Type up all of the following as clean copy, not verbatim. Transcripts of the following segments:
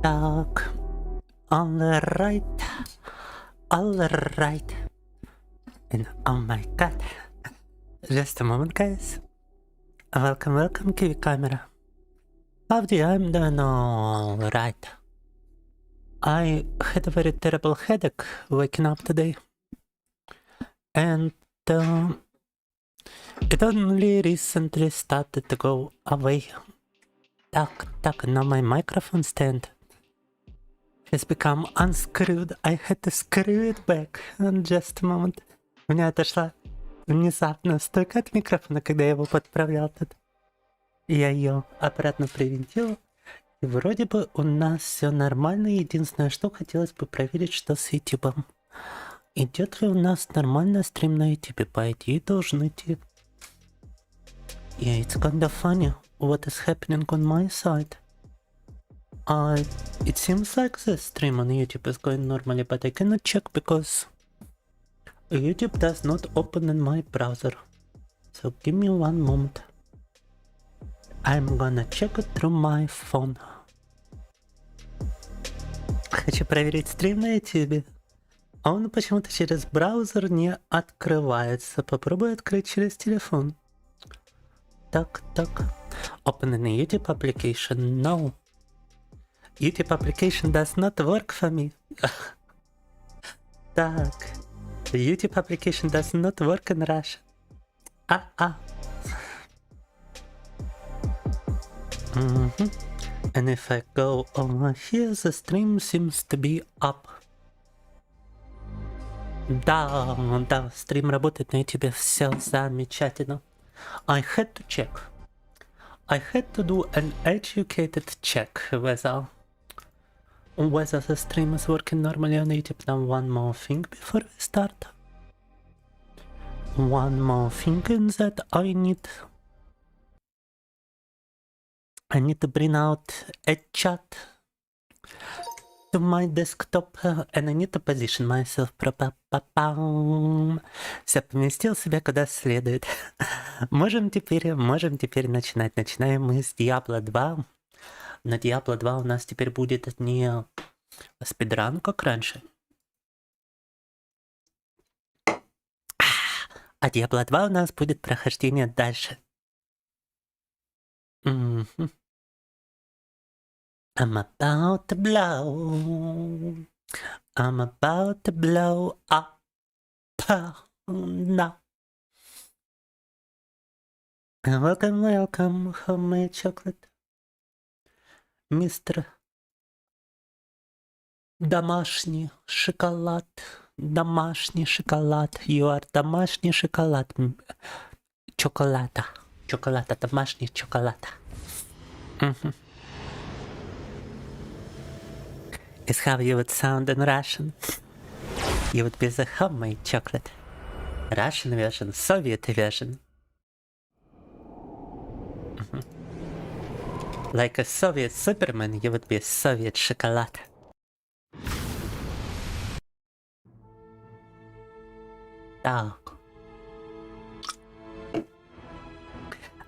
Так. Alright. Alright. And oh my god. Just a moment, guys. Welcome, Kiwi camera. Howdy, I'm doing alright. I had a very terrible headache waking up today. And it only recently started to go away. Так, now my microphone stand has become unscrewed. I had to screw it back. Just a moment. У меня отошла внезапно стойка от микрофона, когда я его подправлял тут. Я ее обратно привинтил. И вроде бы у нас все нормально. Единственное, что хотелось бы проверить, что с YouTube. Идет ли у нас нормально стрим на YouTube? По идее, должен идти. Yeah, it's kinda funny what is happening on my side. It seems like the stream on YouTube is going normally, but I cannot check because YouTube does not open in my browser. So give me one moment. I'm gonna check it through my phone. Хочу проверить стрим на YouTube. А он почему-то через браузер не открывается. Попробуй открыть через телефон. Так. Open in YouTube application. No. YouTube application does not work for me. Так. YouTube application does not work in Russia. And if I go over here, the stream seems to be up. Да, стрим работает на YouTube, все замечательно. I had to check. I had to do an educated check whether the stream is working normally on YouTube. Now one more thing before we start. One more thing is that I need to bring out a chat to my desktop, and I need to position myself. Все, поместил себя куда следует. Можем теперь начинать. Начинаем мы с Diablo 2. На Diablo 2 у нас теперь будет не спидран, как раньше. А Diablo 2 у нас будет прохождение дальше. I'm about to blow. I'm about to blow up. No. Welcome, homemade chocolate. Мистер домашний шоколад. Домашний шоколад. You are домашний шоколад. Чоколада. Домашний чоколад. Is how you would sound in Russian. You would be the homemade chocolate. Russian version, Soviet version. Like a Soviet Superman, you would be Soviet chocolate. Так.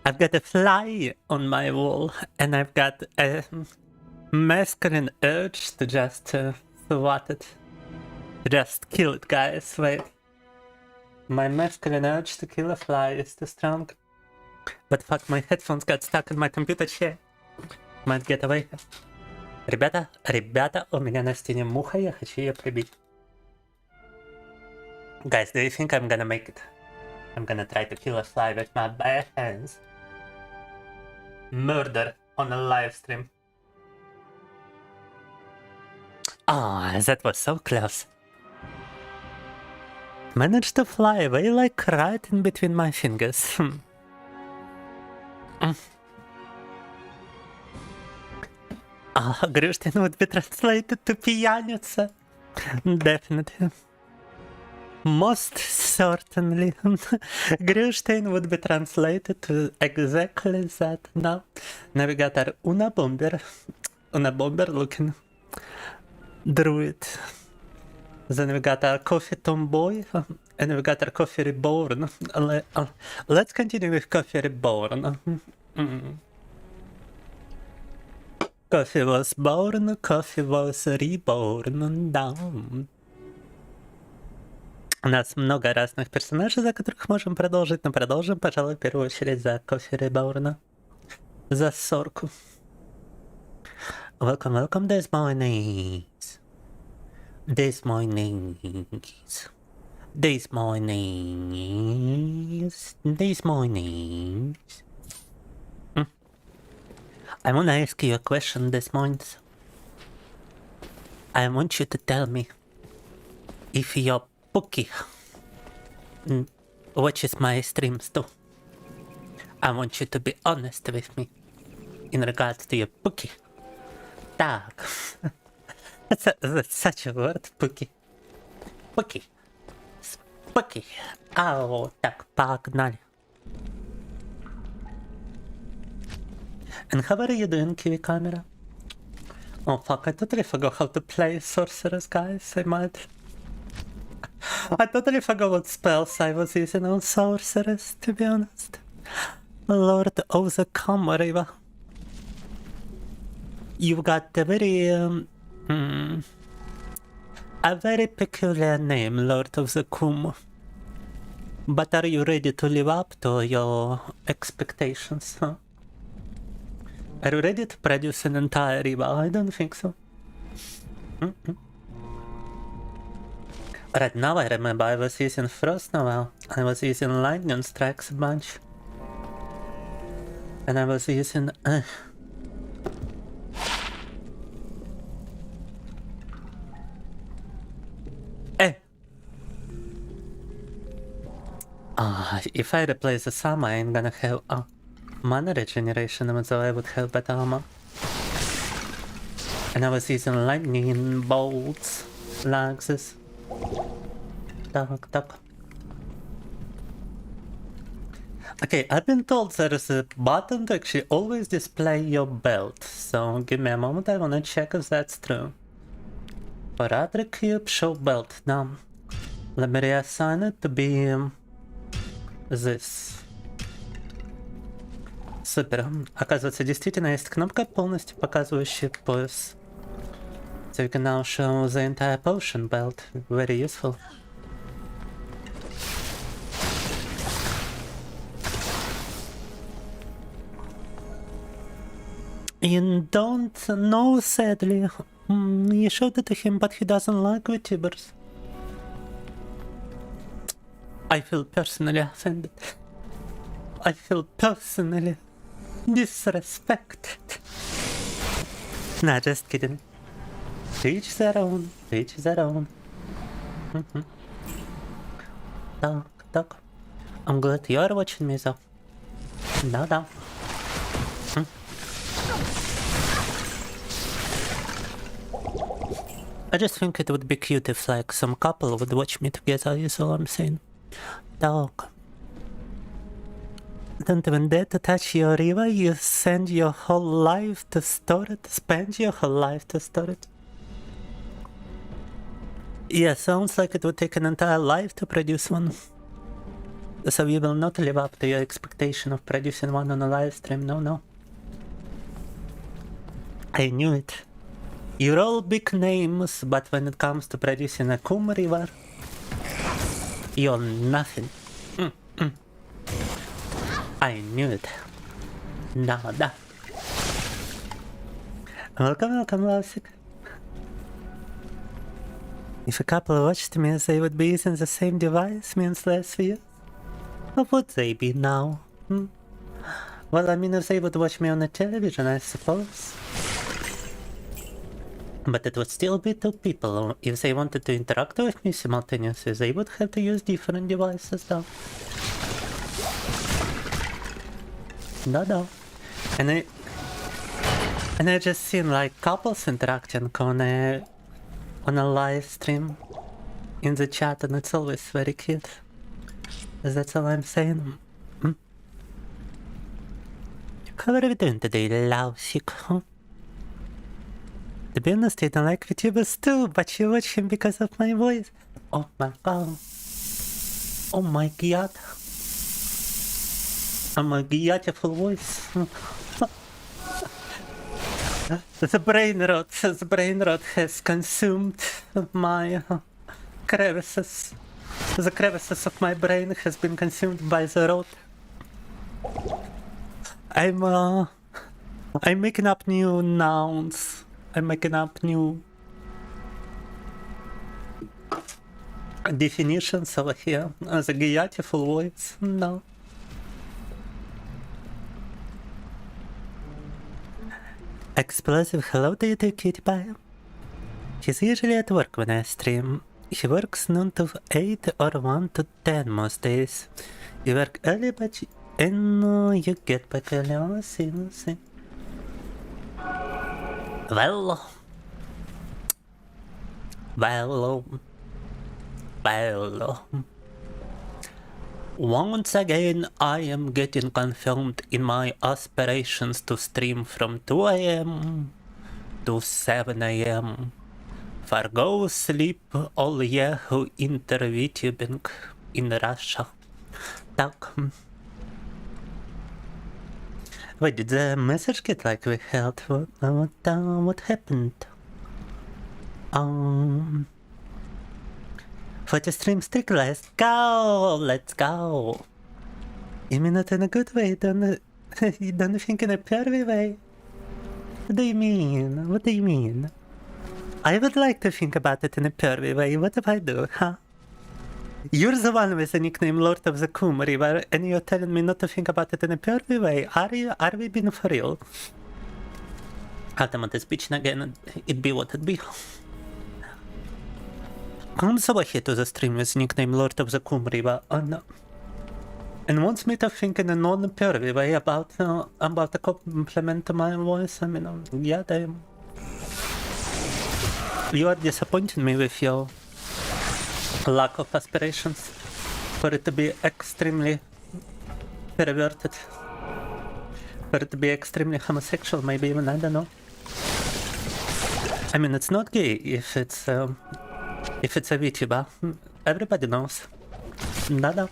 I've got a fly on my wall, and I've got a masculine urge to just swat it. Just kill it, guys. Wait. My masculine urge to kill a fly is too strong. But fuck, my headphones got stuck in my computer chair. Might get away. Ребята, у меня на стене муха, я хочу ее прибить. Guys, do you think I'm gonna make it? I'm gonna try to kill a fly with my bare hands. Murder on a live stream. Ah, that was so close. Managed to fly away like right in between my fingers. Grustin would be translated to пьяница. Definitely. Most certainly. Grustin would be translated to exactly that. Now we got our Una Bomber looking druid. Then we got our coffee tomboy, and we got our coffee reborn. Let's continue with coffee reborn. Coffee was born, coffee was reborn, down. У нас много разных персонажей, за которых можем продолжить, но продолжим, пожалуй, в первую очередь за кофе Реборна. За сорку. Welcome, welcome, this mornings. This mornings. This mornings. This mornings. I wanna ask you a question this morning. I want you to tell me if your Pookie watches my streams too. I want you to be honest with me in regards to your Pookie. Так. That's such a word, Pookie. Pookie. Pookie. Ау, так, погнали. And how are you doing, Kiwi Camera? Oh fuck, I totally forgot how to play Sorceress, guys. I totally forgot what spells I was using on Sorceress, to be honest. Lord of the ŌKAMI. You've got a very peculiar name, Lord of the Kum. But are you ready to live up to your expectations, huh? Are you ready to produce an entire rival? I don't think so. Right now I remember I was using Frost Novel, I was using Lightning Strikes a bunch. And I was using... if I replace the Sama, I'm gonna have mana regeneration, so I would have better armor. And I was using lightning bolts like this. Так. Okay, I've been told there is a button to actually always display your belt, so give me a moment, I wanna check if that's true. For other cube, show belt. Now, let me reassign it to be this. Супер. Оказывается, действительно есть кнопка, полностью показывающая пояс. So you can now show the entire potion belt. Very useful. You don't know, sadly. You showed it to him, but he doesn't like vTubers. I feel personally offended. I feel personally disrespected. Nah, just kidding. To each their own, to each their own. Так. I'm glad you're watching me though. Да. I just think it would be cute if like some couple would watch me together, is all I'm saying. Так. Don't even dare to touch your river, you send your whole life to store it, spend your whole life to store it. Yeah, sounds like it would take an entire life to produce one. So you will not live up to your expectation of producing one on a live stream, no. I knew it. You're all big names, but when it comes to producing a Kum river, you're nothing. I knew it. Da. Welcome, Lasik. If a couple watched me, they would be using the same device means less views. Or would they be now? Well, I mean, if they would watch me on the television, I suppose. But it would still be two people. If they wanted to interact with me simultaneously, they would have to use different devices though. No. And I just seen like couples interacting on a live stream in the chat, and it's always very cute. That's all I'm saying. How are we doing today, Lausik? Huh? To be honest, I don't like VTubers too, but you watch him because of my voice. Oh my god. Oh my god. Oh my beautiful voice. The brain rot has consumed my crevices. The crevices of my brain has been consumed by the rot. I'm making up new nouns. I'm making up new definitions over here. The beautiful voice. No. Explosive hello to you too, cutie pie. He's usually at work when I stream. He works noon to 8 or 1 to 10 most days. You work early but you get back early. Oh, see. Well. Once again, I am getting confirmed in my aspirations to stream from 2 AM to 7 AM. For go sleep all year who enter VTubing in Russia. Так. Wait, did the message get like withheld? What happened? For the stream streak, let's go! You mean it in a good way, you don't think in a pervy way? What do you mean? I would like to think about it in a pervy way, what if I do, huh? You're the one with the nickname Lord of the Kum River, and you're telling me not to think about it in a pervy way. Are we being for real? Ultimate speech again, it be what it be. Comes over here to the stream with nickname Lord of the Kum River, and wants me to think in a non-pervy way about a compliment to my voice. I mean, yeah, damn. You are disappointing me with your lack of aspirations for it to be extremely perverted, for it to be extremely homosexual, maybe even, I don't know. I mean, it's not gay if it's a VTuber. Everybody knows. Nada.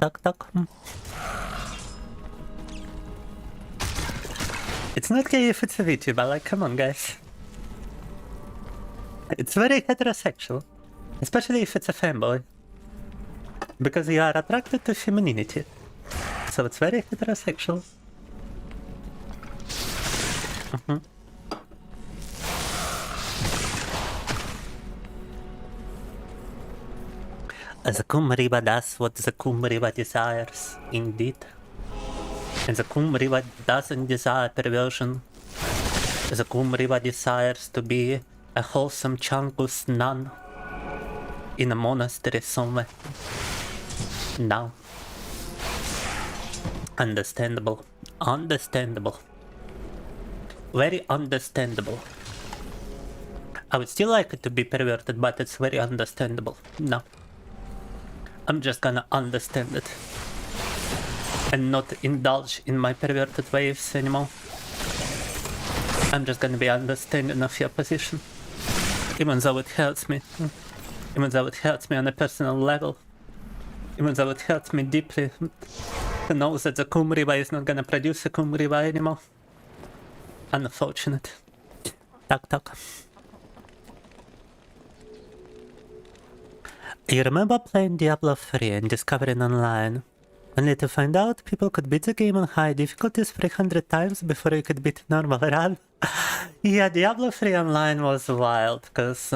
Tak. It's not gay if it's a VTuber, like, come on, guys. It's very heterosexual, especially if it's a fanboy, because you are attracted to femininity, so it's very heterosexual. The Kumriba does what the Kumriba desires, indeed. And the Kumriba doesn't desire perversion. The Kumriba desires to be a wholesome Changus nun in a monastery somewhere. Now. Understandable. Very understandable. I would still like it to be perverted, but it's very understandable. No. I'm just gonna understand it and not indulge in my perverted ways anymore. I'm just gonna be understanding of your position, even though it hurts me. Even though it hurts me on a personal level. Even though it hurts me deeply to know that the Kumriba is not gonna produce a Kumriba anymore. Unfortunate. Tak. You remember playing Diablo 3 and discovering online, only to find out people could beat the game on high difficulties 300 times before you could beat normal run? Yeah, Diablo 3 online was wild, because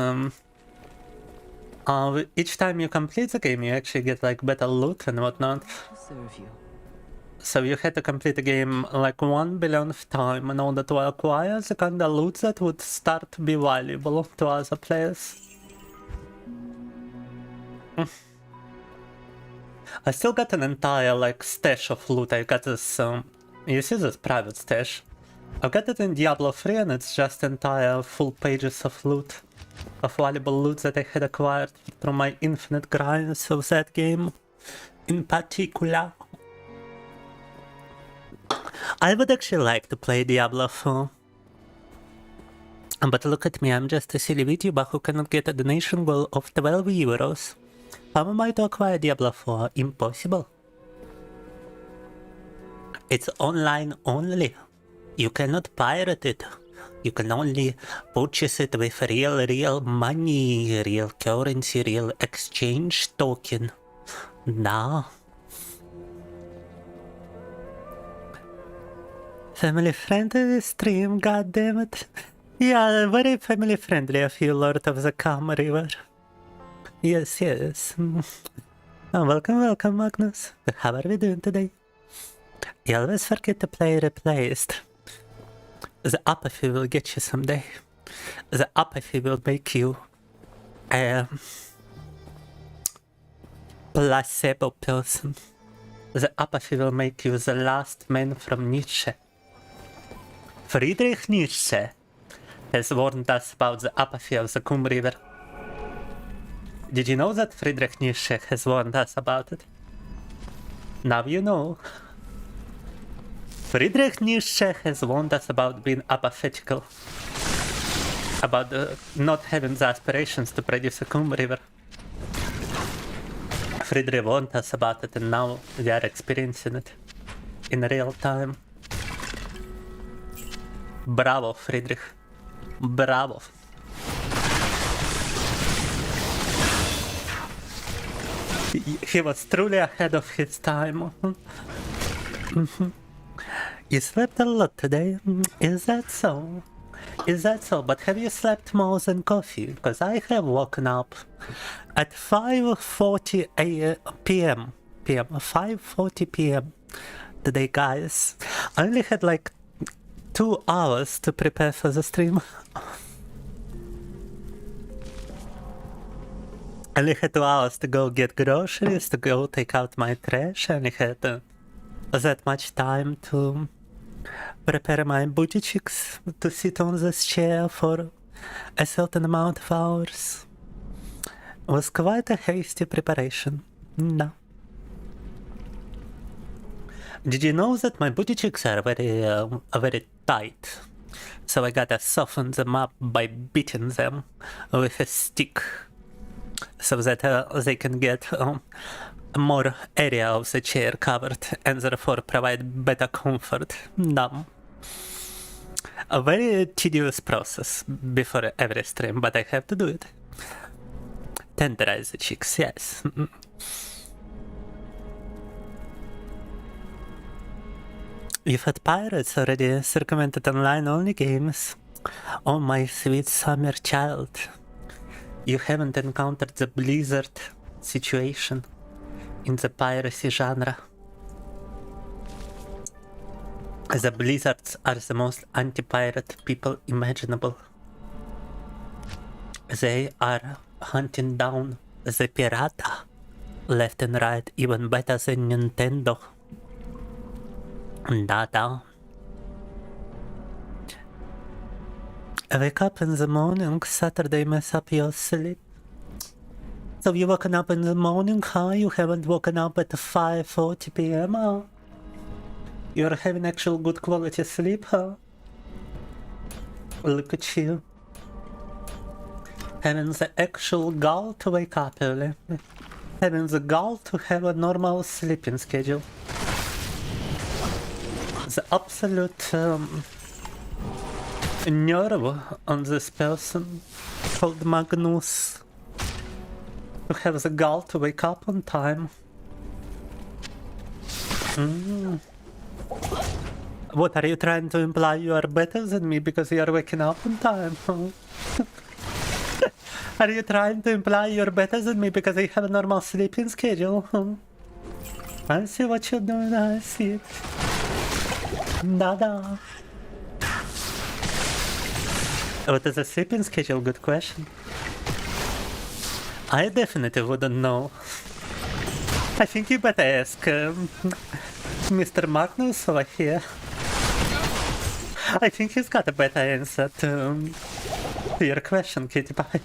each time you complete the game you actually get like better loot and whatnot. So you had to complete the game like 1 billionth time in order to acquire the kind of loot that would start to be valuable to other players. I still got an entire like stash of loot. I got this, you see this private stash? I got it in Diablo 3 and it's just entire full pages of loot. Of valuable loot that I had acquired through my infinite grinds of that game in particular. I would actually like to play Diablo 4. But look at me, I'm just a silly VTuber who cannot get a donation goal of 12 euros. How am I to acquire Diablo 4? Impossible. It's online only. You cannot pirate it. You can only purchase it with real money, real currency, real exchange token. Nah. Family friendly stream, goddammit. Yeah, very family friendly of you, Lord of the ŌKAMI River. Yes, yes. Oh, welcome, Magnus. How are we doing today? You always forget to play replaced. The apathy will get you someday. The apathy will make you a placebo person. The apathy will make you the last man from Nietzsche. Friedrich Nietzsche has warned us about the apathy of the ŌKAMI River. Did you know that Friedrich Nietzsche has warned us about it? Now you know. Friedrich Nietzsche has warned us about being apathetical. About not having the aspirations to produce a ŌKAMI River. Friedrich warned us about it, and now we are experiencing it in real time. Bravo, Friedrich. Bravo. He was truly ahead of his time. You slept a lot today, is that so? Is that so? But have you slept more than coffee? Because I have woken up at 5:40 p.m. 5:40 p.m. today, guys. I only had like 2 hours to prepare for the stream. I only had 2 hours to go get groceries, to go take out my trash. I only had that much time to prepare my booty cheeks, to sit on this chair for a certain amount of hours. It was quite a hasty preparation. No. Did you know that my booty cheeks are very tight? So I gotta soften them up by beating them with a stick, so that they can get more area of the chair covered and therefore provide better comfort. No. A very tedious process before every stream, but I have to do it. Tenderize the cheeks, yes. You've had pirates already circumvented online-only games. Oh, my sweet summer child. You haven't encountered the Blizzard situation in the piracy genre. The Blizzards are the most anti-pirate people imaginable. They are hunting down the pirata left and right, even better than Nintendo. Da. Wake up in the morning, Saturday mess up your sleep. So you woken up in the morning, huh? You haven't woken up at 5:40 p.m., huh? You're having actual good quality sleep, huh? Look at you. Having the actual gall to wake up early. Having the gall to have a normal sleeping schedule. The absolute nerve on this person called Magnus to have the gall to wake up on time. What, are you trying to imply you are better than me because you are waking up on time? Are you trying to imply you're better than me because I have a normal sleeping schedule? I see what you're doing, I see it. Nada. What is a sleeping schedule? Good question. I definitely wouldn't know. I think you better ask Mr. Magnus over here. I think he's got a better answer to your question, Kitty Pie.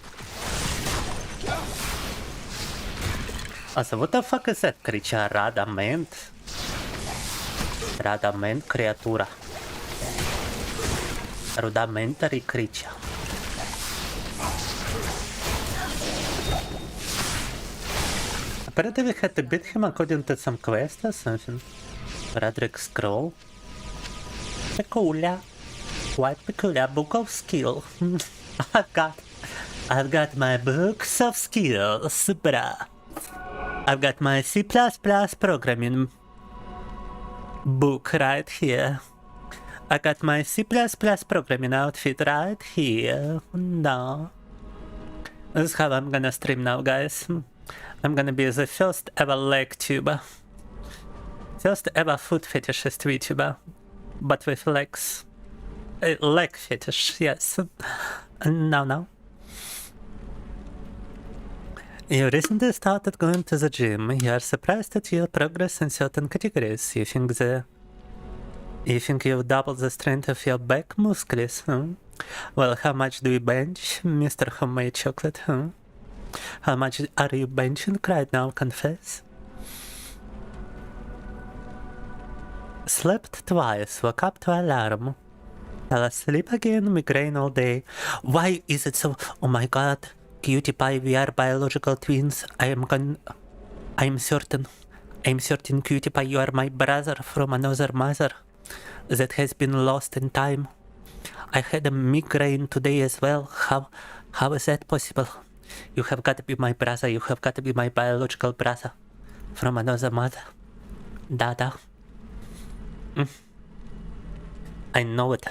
Also, what the fuck is that creature? Radament? Radament creatura. Rudimentary creature. Apparently we had to beat him according to some quest or something. Roderick Scroll. Peculiar. Quite peculiar. Book of skill. I've got my books of skills, bruh. I've got my C++ programming book right here. I got my C++ programming outfit right here. No. This is how I'm gonna stream now, guys. I'm gonna be the first ever leg tuber. First ever foot fetishist VTuber. But with legs. Leg fetish, yes. No. You recently started going to the gym. You are surprised at your progress in certain categories. You think you've doubled the strength of your back muscles, huh? Well, how much do you bench, Mr. Homemade Chocolate, huh? How much are you benching right now, confess? Slept twice, woke up to alarm. Fell asleep again, migraine all day. Why is it so? Oh my god, Cutie Pie, we are biological twins. I'm certain, Cutie Pie, you are my brother from another mother that has been lost in time. I had a migraine today as well. How is that possible? You have got to be my brother. You have got to be my biological brother from another mother. Dada. I know it.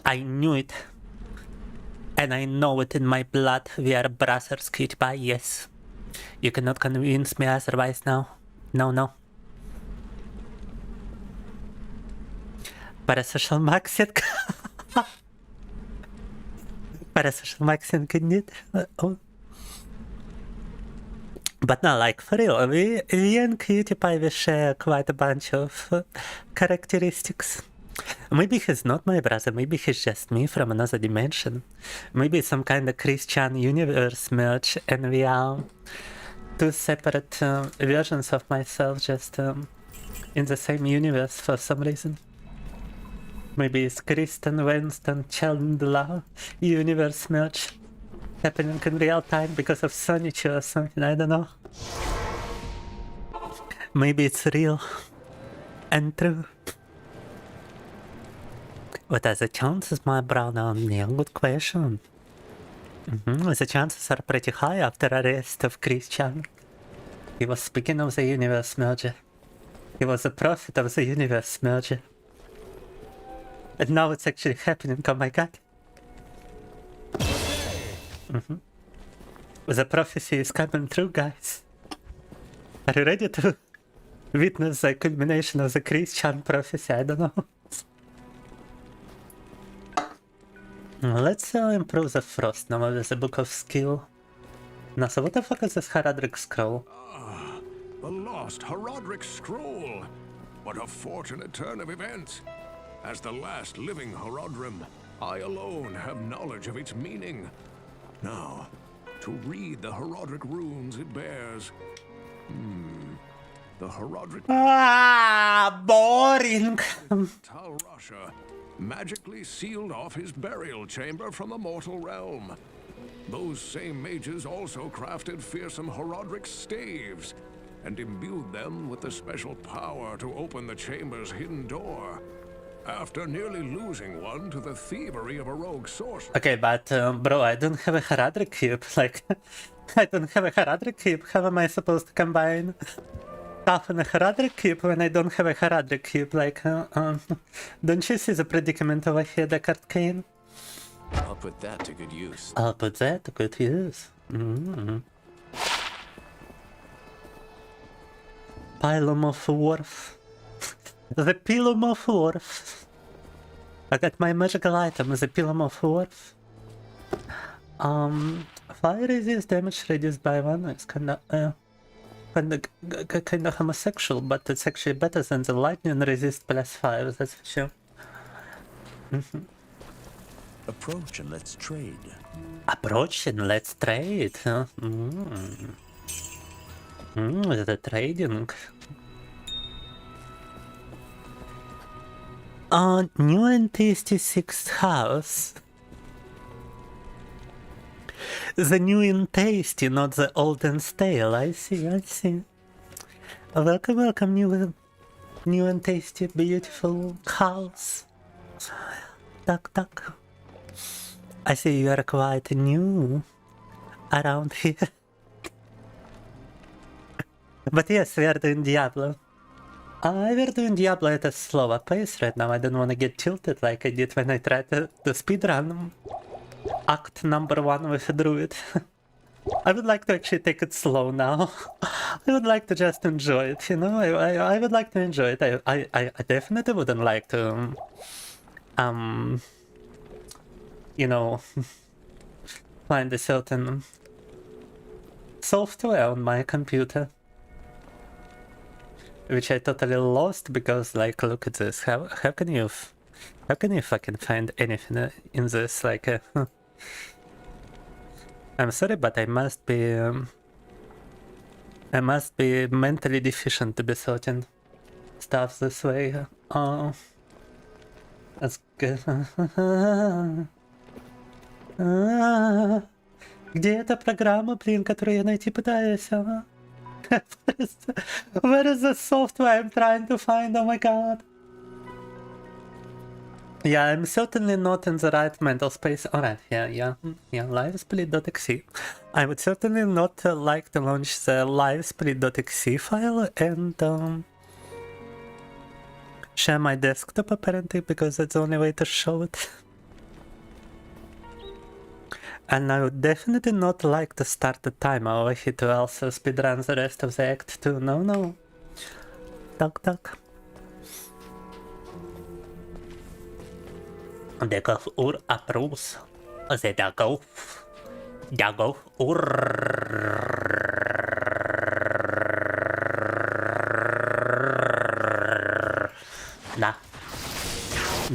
I knew it. And I know it in my blood. We are brothers, Cutie Pie, yes. You cannot convince me otherwise now. No. Parasocial Maxit. Parasocial Maxit indeed. Oh. But no, like for real, we and Cutie Pie, we share quite a bunch of characteristics. Maybe he's not my brother, maybe he's just me from another dimension. Maybe some kind of Christian universe merge and we are two separate versions of myself just in the same universe for some reason. Maybe it's Kristen, Winston, Chandler universe merge happening in real time because of Sonichu or something, I don't know. Maybe it's real and true. What are the chances, my brother? Yeah, good question. The chances are pretty high after arrest of Christian. He was speaking of the universe merger. He was a prophet of the universe merger. And now it's actually happening, oh my god. The prophecy is coming true, guys. Are you ready to witness the culmination of the Christian prophecy? I don't know. Let's improve the frost now with the book of skill. Now, so what the fuck is this Horodric scroll? Ah, the lost Horodric scroll. What a fortunate turn of events. As the last living Horodrim, I alone have knowledge of its meaning. Now, to read the Horodric runes it bears. The Horodric... Ah, boring! Tal Rasha magically sealed off his burial chamber from the mortal realm. Those same mages also crafted fearsome Horodric staves and imbued them with the special power to open the chamber's hidden door. After nearly losing one to the thievery of a rogue sorcerer. Okay, but bro, I don't have a Horodric cube. Like, I don't have a Horodric cube. How am I supposed to combine stuff in a Horodric cube when I don't have a Horodric cube? Like, don't you see the predicament over here, Deckard Cain? I'll put that to good use. I'll put that to good use. Pylum of Worth. The Pilum of Worth. I got my magical item, the Pilum of Worth. Fire resist damage reduced by 1. It's kinda homosexual, but it's actually better than the lightning resist +5, that's for sure. Approach and let's trade. Approach and let's trade, huh? The trading. New and tasty 6th house. The new and tasty, not the old and stale. I see. Welcome, new. new and tasty, beautiful house. Duck, duck. I see you are quite new around here. But yes, we are doing Diablo. We're doing Diablo at a slower pace right now. I don't want to get tilted like I did when I tried to speedrun Act number 1 with a druid. I would like to actually take it slow now. I would like to just enjoy it, you know? I would like to enjoy it. I definitely wouldn't like to, you know, find a certain software on my computer, which I totally lost because, like, look at this. How can you fucking find anything in this? Like, I'm sorry, but I must be mentally deficient to be certain stuff this way. Oh, that's good. Где эта программа, блин, которую я найти пытаюсь? Where is the software I'm trying to find? Oh my god. Yeah, I'm certainly not in the right mental space. Alright, yeah, livesplit.exe. I would certainly not like to launch the livesplit.exe file and share my desktop apparently, because that's the only way to show it. And I would definitely not like to start the timer over here to also speedrun the rest of the act too. No. Duck. The golf approves. The golf Nah.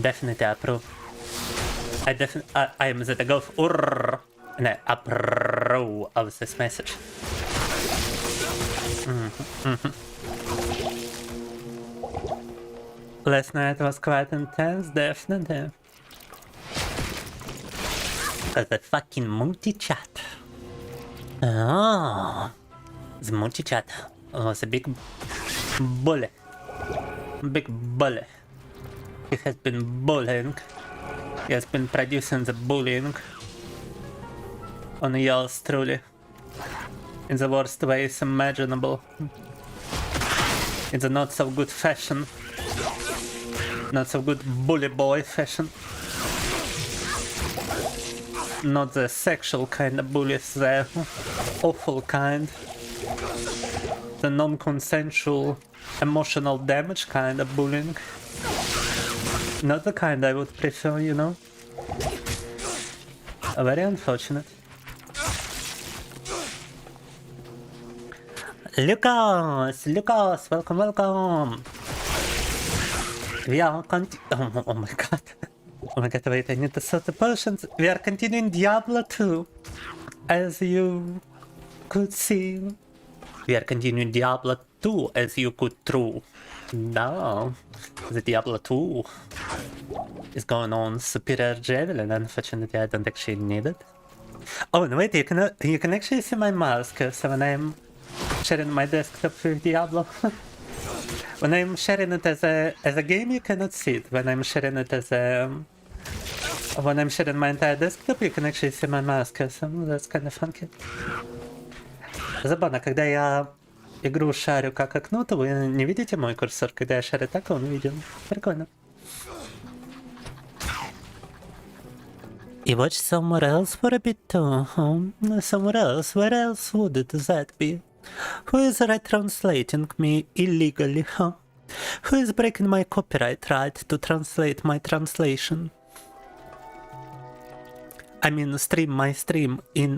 Definitely approve. I am the golf and I approve of this message. Last night was quite intense, definitely. Because the fucking multi-chat. Oh, the multi-chat was a big bully. Big bully. He has been bullying. He has been producing the bullying on yours truly. In the worst ways imaginable. In the not so good fashion. Not so good bully boy fashion. Not the sexual kind of bullies, the awful kind. The non-consensual emotional damage kind of bullying. Not the kind I would prefer, you know. Very unfortunate. Lucas, welcome. We are oh my god. Oh my god, wait, I need to sort the potions. We are continuing Diablo 2. As you could see. We are continuing Diablo 2 as you could through. No. The Diablo 2 is going on Superior Javelin. Unfortunately, I don't actually need it. Oh, no, wait, you can actually see my mouse cursor when I'm sharing my desktop with Diablo. When I'm sharing it as a game, you cannot see it. When I'm sharing it as a... When I'm sharing my entire desktop, you can actually see my mouse cursor. That's kind of funky. Забавно, когда я игру шарю как окно, то вы не видите мой курсор. Когда я шарю так, он виден. Прикольно. You watch somewhere else for a bit too, huh? Somewhere else? Where else would that be? Who is retranslating me illegally, huh? Who is breaking my copyright right to translate my translation? I mean, stream my stream in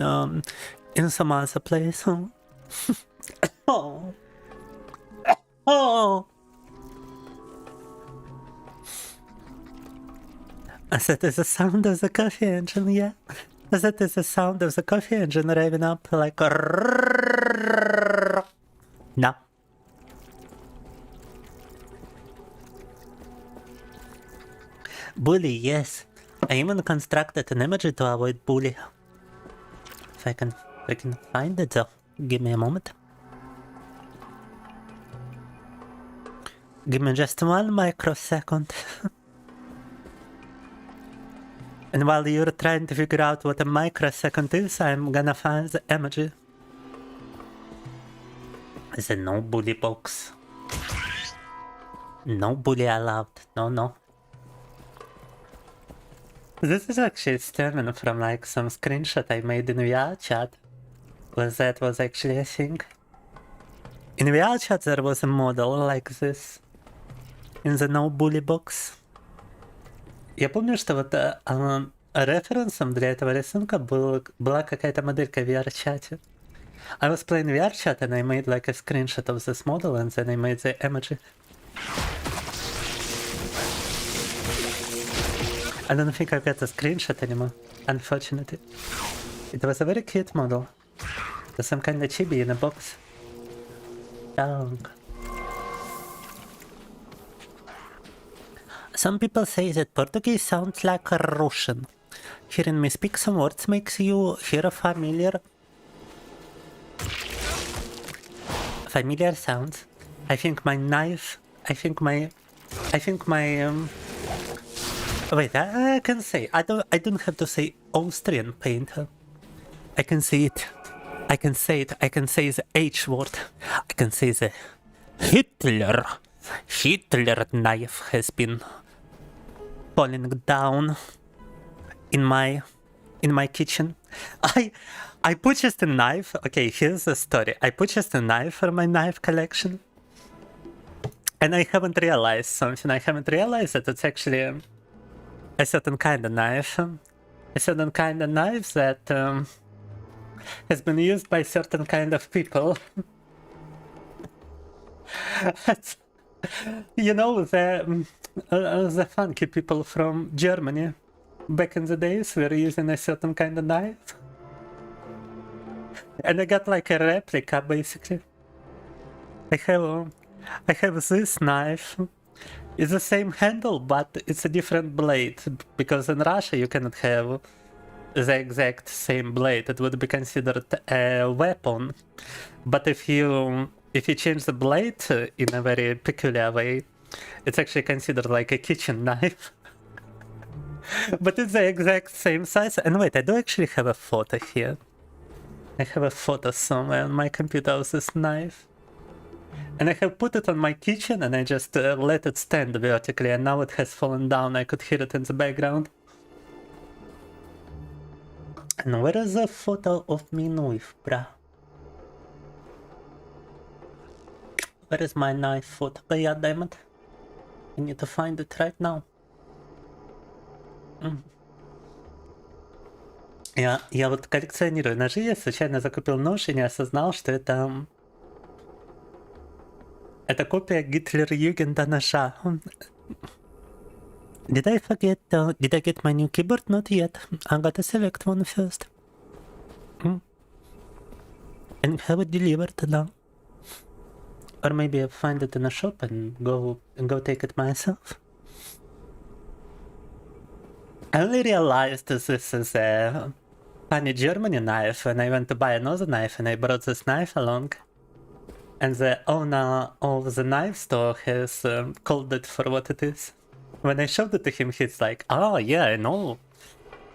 some other place, huh? Oh. Oh. That is the sound of the coffee engine, yeah. That is the sound of the coffee engine revving up like... No. Bully, yes. I even constructed an emoji to avoid bully. If I can freaking find it though. Give me a moment. Give me just 1 microsecond. And while you're trying to figure out what a microsecond is, I'm gonna find the emoji. The no bully box. No bully allowed. No, no. This is actually stemming from like some screenshot I made in VR chat. That was actually a thing. In VR chat there was a model like this. In the no bully box. Я помню, что вот референсом для этого рисунка была какая-то моделька в VR-чате. I was playing VR-chat and I made like a screenshot of this model and then I made the emoji. I don't think I've got a screenshot anymore, unfortunately. It was a very cute model. There's some kind of chibi in a box. Dog. Some people say that Portuguese sounds like Russian. Hearing me speak some words makes you hear familiar sounds. I think my knife. I think my. Wait, I can say. I don't have to say Austrian painter. I can say it. I can say it. I can say the H word. I can say the Hitler knife has been falling down in my kitchen. I purchased a knife. Okay, here's the story. I purchased a knife for my knife collection, and I haven't realized something. I haven't realized that it's actually a certain kind of knife. A certain kind of knife that has been used by certain kind of people. You know, the funky people from Germany back in the days were using a certain kind of knife. And I got like a replica, basically. I have this knife. It's the same handle, but it's a different blade, because in Russia you cannot have the exact same blade. It would be considered a weapon. But if you change the blade in a very peculiar way, it's actually considered like a kitchen knife. But it's the exact same size. And wait, I do actually have a photo here. I have a photo somewhere on my computer of this knife. And I have put it on my kitchen and I just let it stand vertically, and now it has fallen down. I could hear it in the background. And where is the photo of me knife, bruh? Where is my knife photo? But yeah, damn it. I need to find it right now. Я вот коллекционирую ножи, я случайно закупил нож и не осознал, что это копия Гитлер-Югенда ножа. Did I forget, did I get my new keyboard? Not yet. I gotta select one first. And have it delivered now. Or maybe I'll find it in a shop and go take it myself. I only realized this is a funny Germany knife when I went to buy another knife, and I brought this knife along. And the owner of the knife store has called it for what it is. When I showed it to him, he's like, "Oh yeah, I know.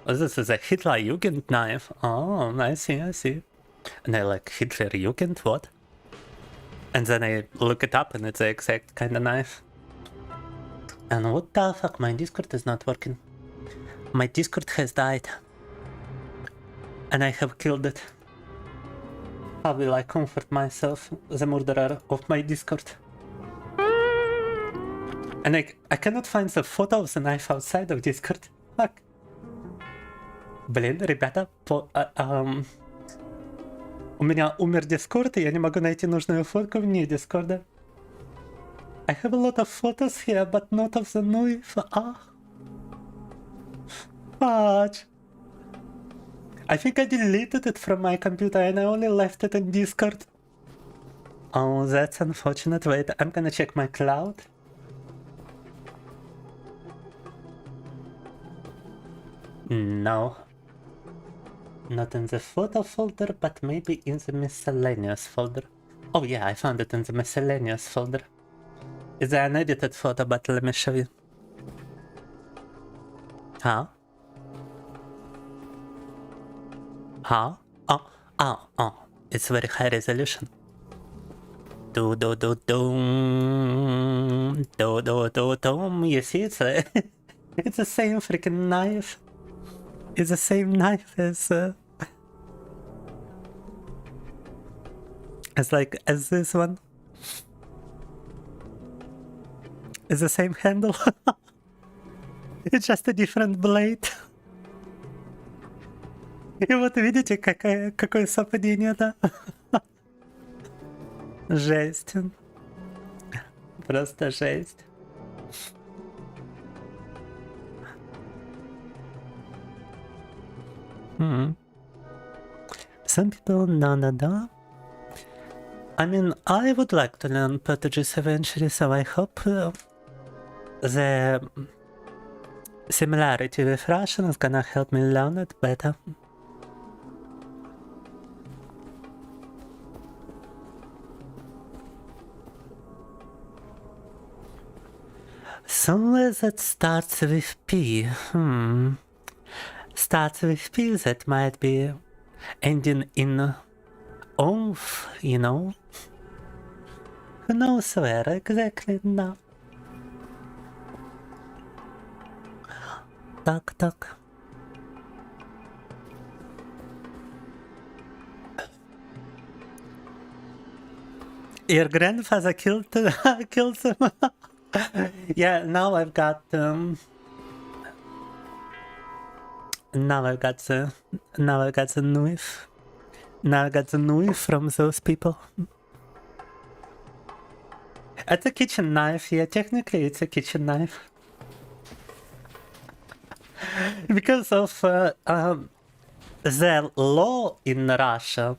This is a Hitler-Jugend knife. Oh, I see. And I like, Hitler-Jugend, what? And then I look it up and it's the exact kind of knife. And what the fuck, my Discord is not working. My Discord has died. And I have killed it. How will I comfort myself, the murderer of my Discord? And I cannot find the photo of the knife outside of Discord. Fuck. Блин, ребята, у меня умер Discord, и я не могу найти нужную фотку вне Discord. I have a lot of photos here, but not of the knife. Fudge. I think I deleted it from my computer and I only left it in Discord. Oh, that's unfortunate. Wait, I'm gonna check my cloud. No. Not in the photo folder, but maybe in the miscellaneous folder. Oh yeah, I found it in the miscellaneous folder. It's an edited photo, but let me show you. Huh? Huh? Oh. It's very high resolution. Do. You see, it's it's the same freaking knife. It's the same knife as this one. It's the same handle. It's just a different blade. И вот видите, какое совпадение, да? Жесть. Просто жесть. Some people, no. I mean, I would like to learn Portuguese eventually, so I hope the similarity with Russian is gonna help me learn it better. Somewhere that starts with P. Starts with P, that might be ending in ONF, you know? Who knows where exactly now? Так. Your grandfather killed him. Yeah, now I've got the knife. Now I got the knife from those people. It's a kitchen knife, yeah, technically it's a kitchen knife. Because of the law in Russia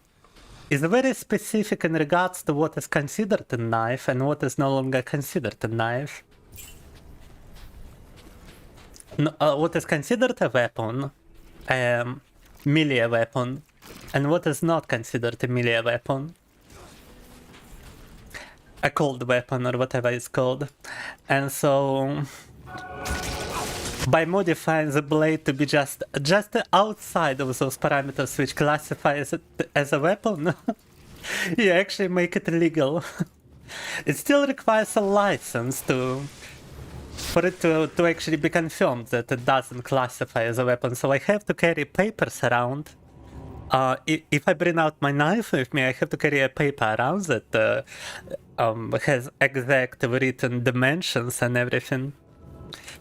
is very specific in regards to what is considered a knife and what is no longer considered a knife. What is considered a weapon, melee weapon, and what is not considered a melee weapon, a cold weapon or whatever it's called. And so by modifying the blade to be just outside of those parameters which classifies it as a weapon, you actually make it legal. It still requires a license for it to actually be confirmed that it doesn't classify as a weapon. So I have to carry papers around. If I bring out my knife with me, I have to carry a paper around that has exact written dimensions and everything,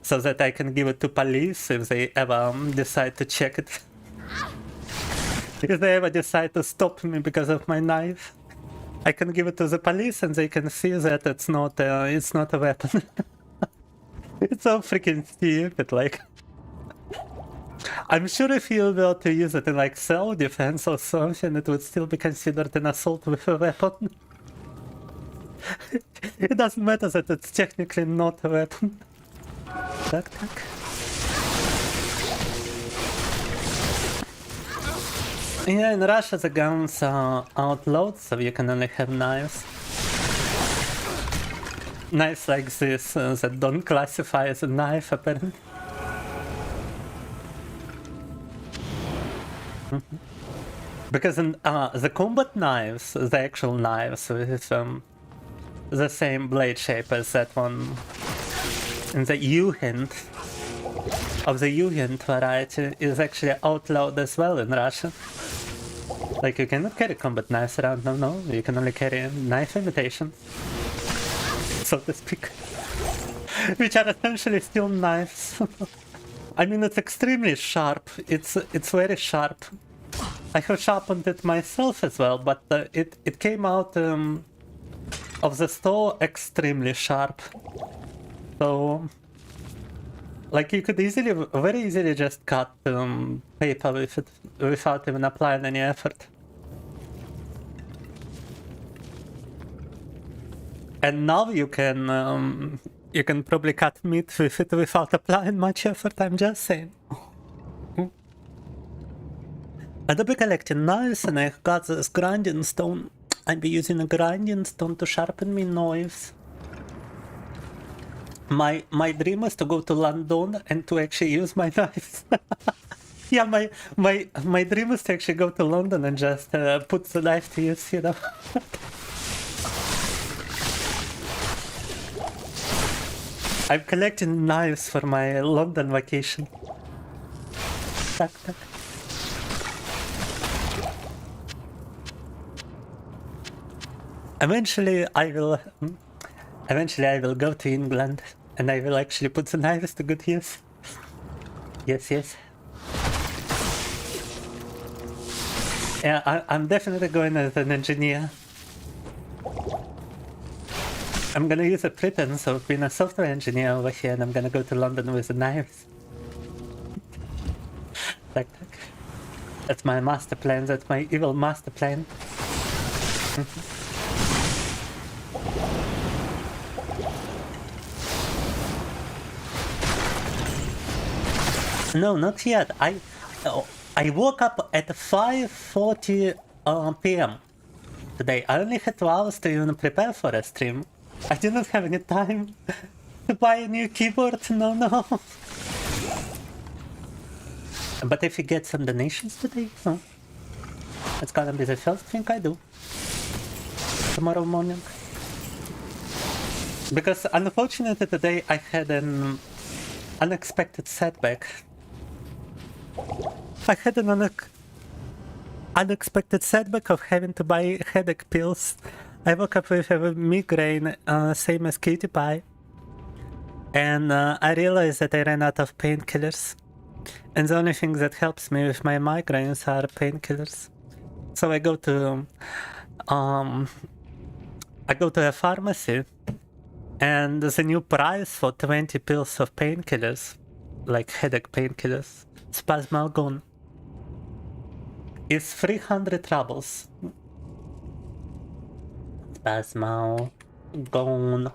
so that I can give it to police if they ever decide to check it. If they ever decide to stop me because of my knife, I can give it to the police and they can see that it's not a weapon. It's so freaking stupid, like. I'm sure if you were to use it in like self-defense or something, it would still be considered an assault with a weapon. It doesn't matter that it's technically not a weapon. Так. Yeah, in Russia the guns are outlawed, so you can only have knives. Knives like this that don't classify as a knife, apparently. Because in the combat knives, the actual knives with the same blade shape as that one in the U-hand of the U-hand variety is actually outlawed as well in Russia. Like, you cannot carry combat knives around, no, you can only carry knife imitations, so to speak, which are essentially still knives. I mean, it's extremely sharp, it's very sharp. I have sharpened it myself as well, but it came out of the store extremely sharp. So, like, you could very easily just cut paper with it without even applying any effort. And now you can probably cut meat with it without applying much effort, I'm just saying. I'll be collecting knives and I got this grinding stone. I'll be using a grinding stone to sharpen my knives. My dream was to go to London and to actually use my knives. Yeah, my dream was to actually go to London and just put the knife to use, you know. I'm collecting knives for my London vacation. Tac, tac. Eventually I will go to England and I will actually put the knives to good use. Yes, yes. Yeah, I'm definitely going as an engineer. I'm gonna use a pretense of being a software engineer over here and I'm gonna go to London with the knives. Tac, tac. That's my master plan, that's my evil master plan. No, not yet. I woke up at 5:40 p.m. today. I only had 2 hours to even prepare for a stream. I didn't have any time to buy a new keyboard. No. But if you get some donations today, it's gonna be the first thing I do tomorrow morning. Because unfortunately today I had an unexpected setback. I had an unexpected setback of having to buy headache pills. I woke up with a migraine, same as Cutie Pie. And I realized that I ran out of painkillers. And the only thing that helps me with my migraines are painkillers. So I go to a pharmacy, and the new price for 20 pills of painkillers, like headache painkillers, Spasmalgone, is 300 rubles. Spasmalgone,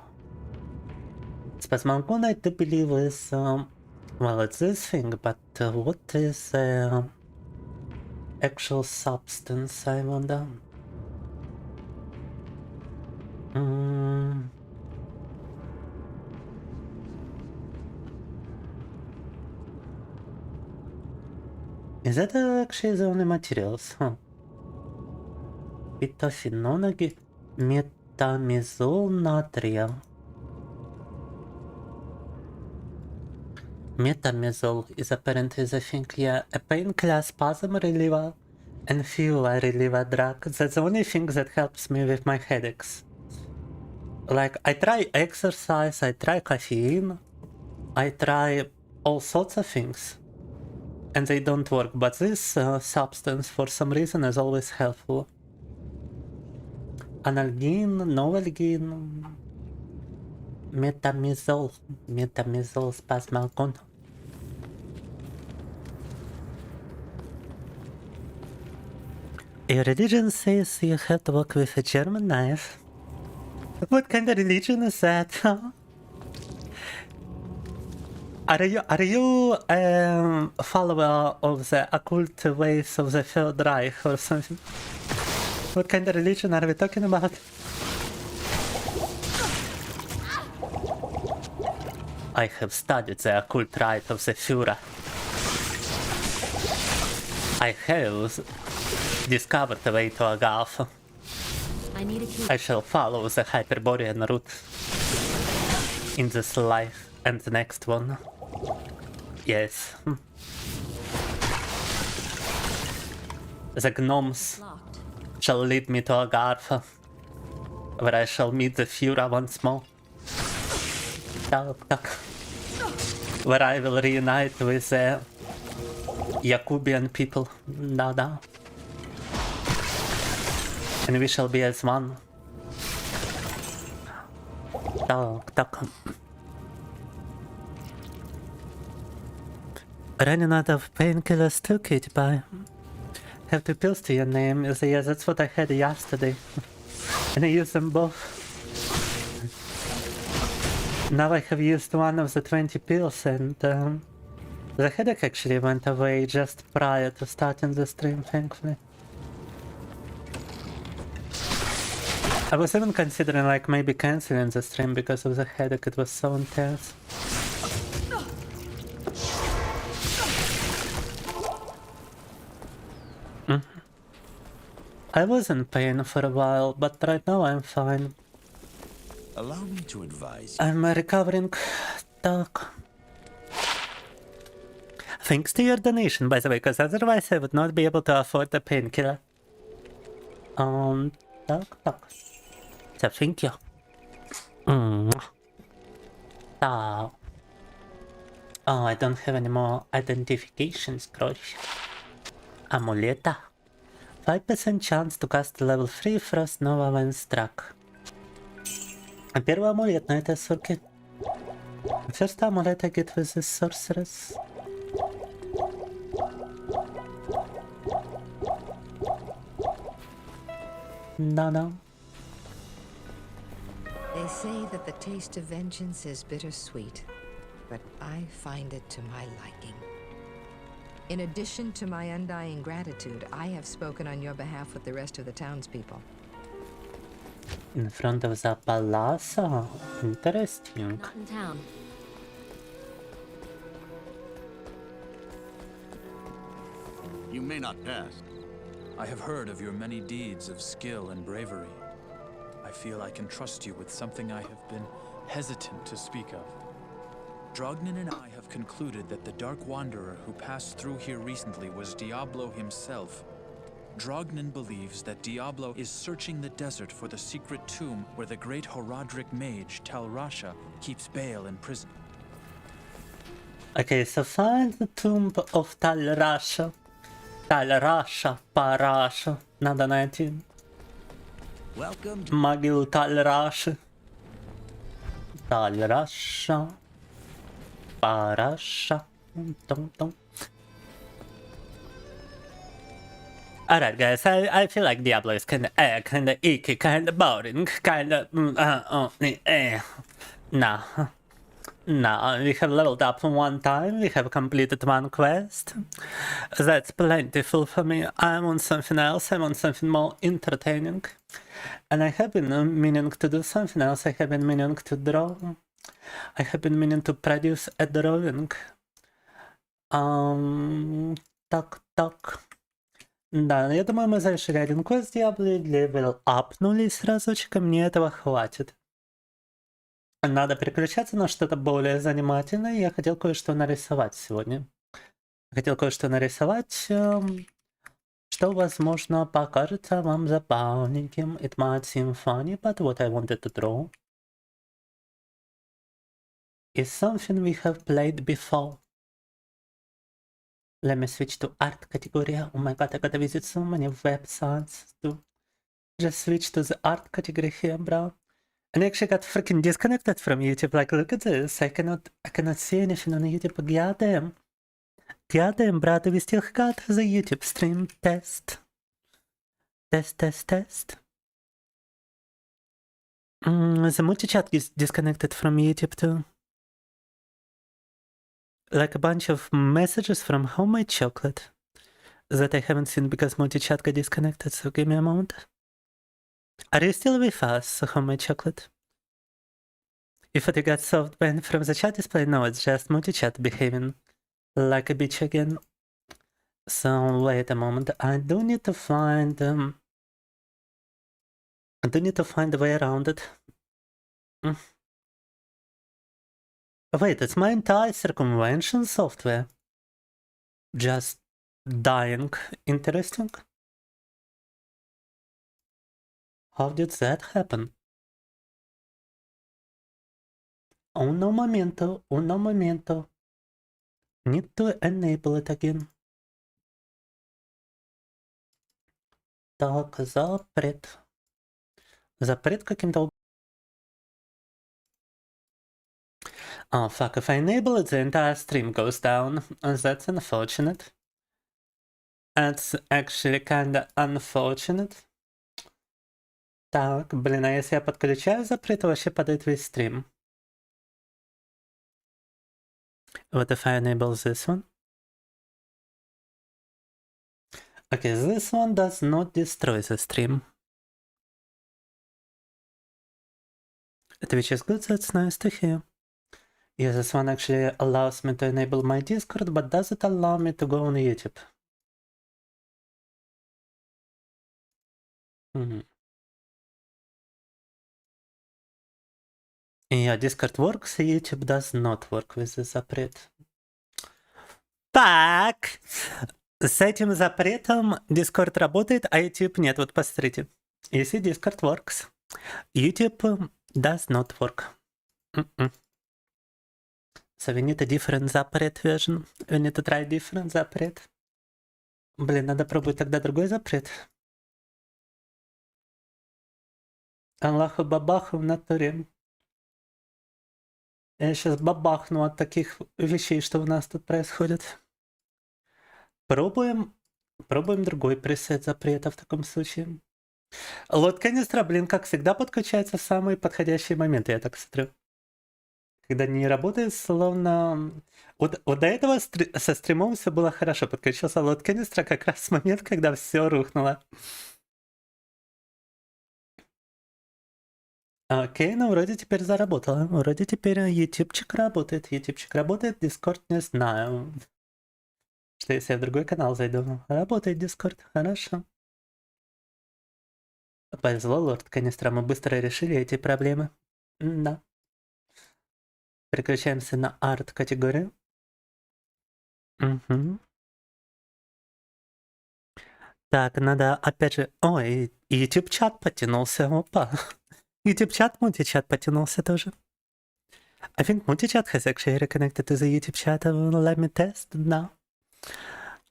I do believe is, well, it's this thing, but what is actual substance, I wonder? Is that actually the only materials? Huh. Bitophenone, metamizole natrium. Metamizole is apparently the thing, yeah, a painkiller, spasm reliever, and fever reliever drug. That's the only thing that helps me with my headaches. Like, I try exercise, I try caffeine, I try all sorts of things, and they don't work, but this substance, for some reason, is always helpful. Analgin, Novalgin, metamizole Spasmalgone. Your religion says you have to work with a German knife. What kind of religion is that? Are you a follower of the occult ways of the Third Reich or something? What kind of religion are we talking about? I have studied the occult rite of the Führer. I have discovered the way to a gulf. I shall follow the Hyperborean route in this life and the next one. Yes. The gnomes shall lead me to a gulf where I shall meet the Führer once more. Where I will reunite with the Jacobian people. Now. And we shall be as one. Running out of painkillers too, Cutie Pie. Have 2 pills to your name. You say, yeah, that's what I had yesterday. And I used them both. Now I have used one of the 20 pills and the headache actually went away just prior to starting the stream, thankfully. I was even considering like maybe canceling the stream because of the headache, it was so intense. I was in pain for a while, but right now I'm fine. Allow me to advise you. I'm recovering. Talk. Thanks to your donation, by the way, because otherwise I would not be able to afford the painkiller. Talk. So thank you. Talk. Oh, I don't have any more identifications, crush. Амулета. 5% chance to cast level 3 Frost Nova when struck. Первый амулет на этой сурке. First amulet I get with the Sorceress. No. They say that the taste of vengeance is bittersweet, but I find it to my liking. In addition to my undying gratitude, I have spoken on your behalf with the rest of the townspeople. In front of the palazzo? Interesting. Not in town. You may not pass. I have heard of your many deeds of skill and bravery. I feel I can trust you with something I have been hesitant to speak of. Drognin and I have concluded that the Dark Wanderer who passed through here recently was Diablo himself. Drognin believes that Diablo is searching the desert for the secret tomb where the great Horadric mage Tal Rasha keeps Baal in prison. Okay, so find the tomb of Tal Rasha. Tal Rasha, Parasha. Надо найти. Welcome to Могил Tal Rasha. Tal Rasha. Parasha. Dum. Alright guys, I feel like Diablo is kinda icky, kinda boring, kinda Nah, we have leveled up one time, we have completed one quest. That's plentiful for me. I'm on something else, I'm on something more entertaining. And I have been meaning to do something else, I have been meaning to draw. I have been meaning to produce a drawing. Так. Да, я думаю, мы завершили один квест Diablo, левел апнулись разочек, и мне этого хватит. Надо переключаться на что-то более занимательное. Я хотел кое-что нарисовать сегодня. Хотел кое-что нарисовать, что, возможно, покажется вам забавненьким. It might seem funny, but what I wanted to draw is something we have played before. Let me switch to art category. Oh my god, I gotta visit so many websites to just switch to the art category here, bro. And I actually got freaking disconnected from YouTube. Like, look at this. I cannot see anything on YouTube. Goddamn, bro, we still got the YouTube stream test. Test. The multi-chat is disconnected from YouTube too. Like a bunch of messages from Homemade Chocolate that I haven't seen because multi-chat got disconnected, so give me a moment. Are you still with us, Homemade Chocolate? If it got soft banned from the chat display, no, it's just multi-chat behaving like a bitch again. So wait a moment, I do need to find a way around it. Wait, it's my entire circumvention software just dying. Interesting. How did that happen? Uno momento. Need to enable it again. Так, запрет. Запрет каким-то образом. Oh fuck, if I enable it, the entire stream goes down. That's unfortunate. That's actually kinda unfortunate. Так, блин, а если я подключаю запрет, вообще падает весь стрим. What if I enable this one? Okay, this one does not destroy the stream. Twitch is good, that's nice to hear. Yeah, this one actually allows me to enable my Discord, but does it allow me to go on YouTube? Yeah, Discord works, YouTube does not work with the запрет. Так, с этим запретом Discord работает, а YouTube нет. Вот посмотрите. Если Discord works, YouTube does not work. So we need a different запрет version. We need to try different запрет. Блин, надо пробовать тогда другой запрет. Аллаху бабаху в натуре. Я сейчас бабахну от таких вещей, что у нас тут происходит. Пробуем другой пресет запрета в таком случае. Лот канистра, блин, как всегда подключается в самые подходящие моменты, я так смотрю. Когда не работает, словно... Вот до этого со стримом все было хорошо. Подключился лот канистра как раз в момент, когда все рухнуло. Окей, ну вроде теперь заработало. Вроде теперь ютубчик работает. Ютубчик работает, Дискорд не знаю. Что если я в другой канал зайду? Работает Дискорд, хорошо. Повезло, лорд канистра, мы быстро решили эти проблемы. Да. Переключаемся на арт-категорию. Угу. Так, надо опять же... Ой, YouTube-чат потянулся, опа. YouTube-чат, multi-chat потянулся тоже. I think multi-chat has actually reconnected to the YouTube chat. Let me test now.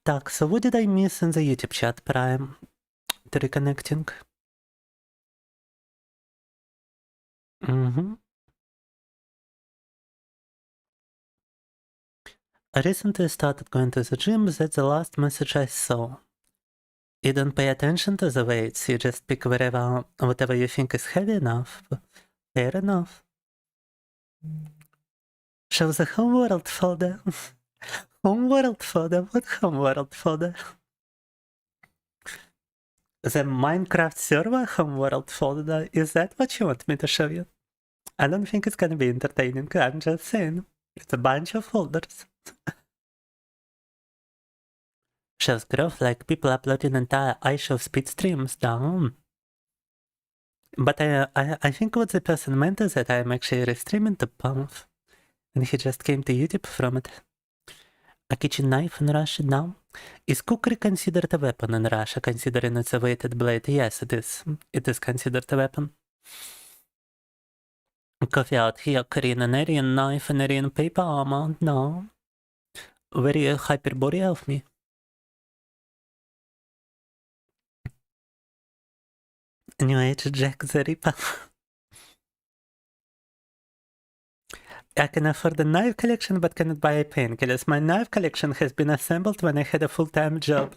Так, so what did I miss in the YouTube chat prior to reconnecting? I recently started going to the gym. That's the last message I saw. You don't pay attention to the weights, you just pick whatever you think is heavy enough. Fair enough. Show the homeworld folder. Homeworld folder? What homeworld folder? The Minecraft server homeworld folder? Is that what you want me to show you? I don't think it's gonna be entertaining, I'm just saying. It's a bunch of folders. Shows growth like people uploading entire iShow speed streams down. But I think what the person meant is that I'm actually restreaming to Pump, and he just came to YouTube from it. A kitchen knife in Russia now? Is cookery considered a weapon in Russia, considering it's a weighted blade? Yes, it is. It is considered a weapon. Coffee out here, Korean and Aryan knife and Aryan paper armor? No. Very hyperbole of me. New Age Jack the Ripper. I can afford a knife collection but cannot buy painkillers. My knife collection has been assembled when I had a full-time job.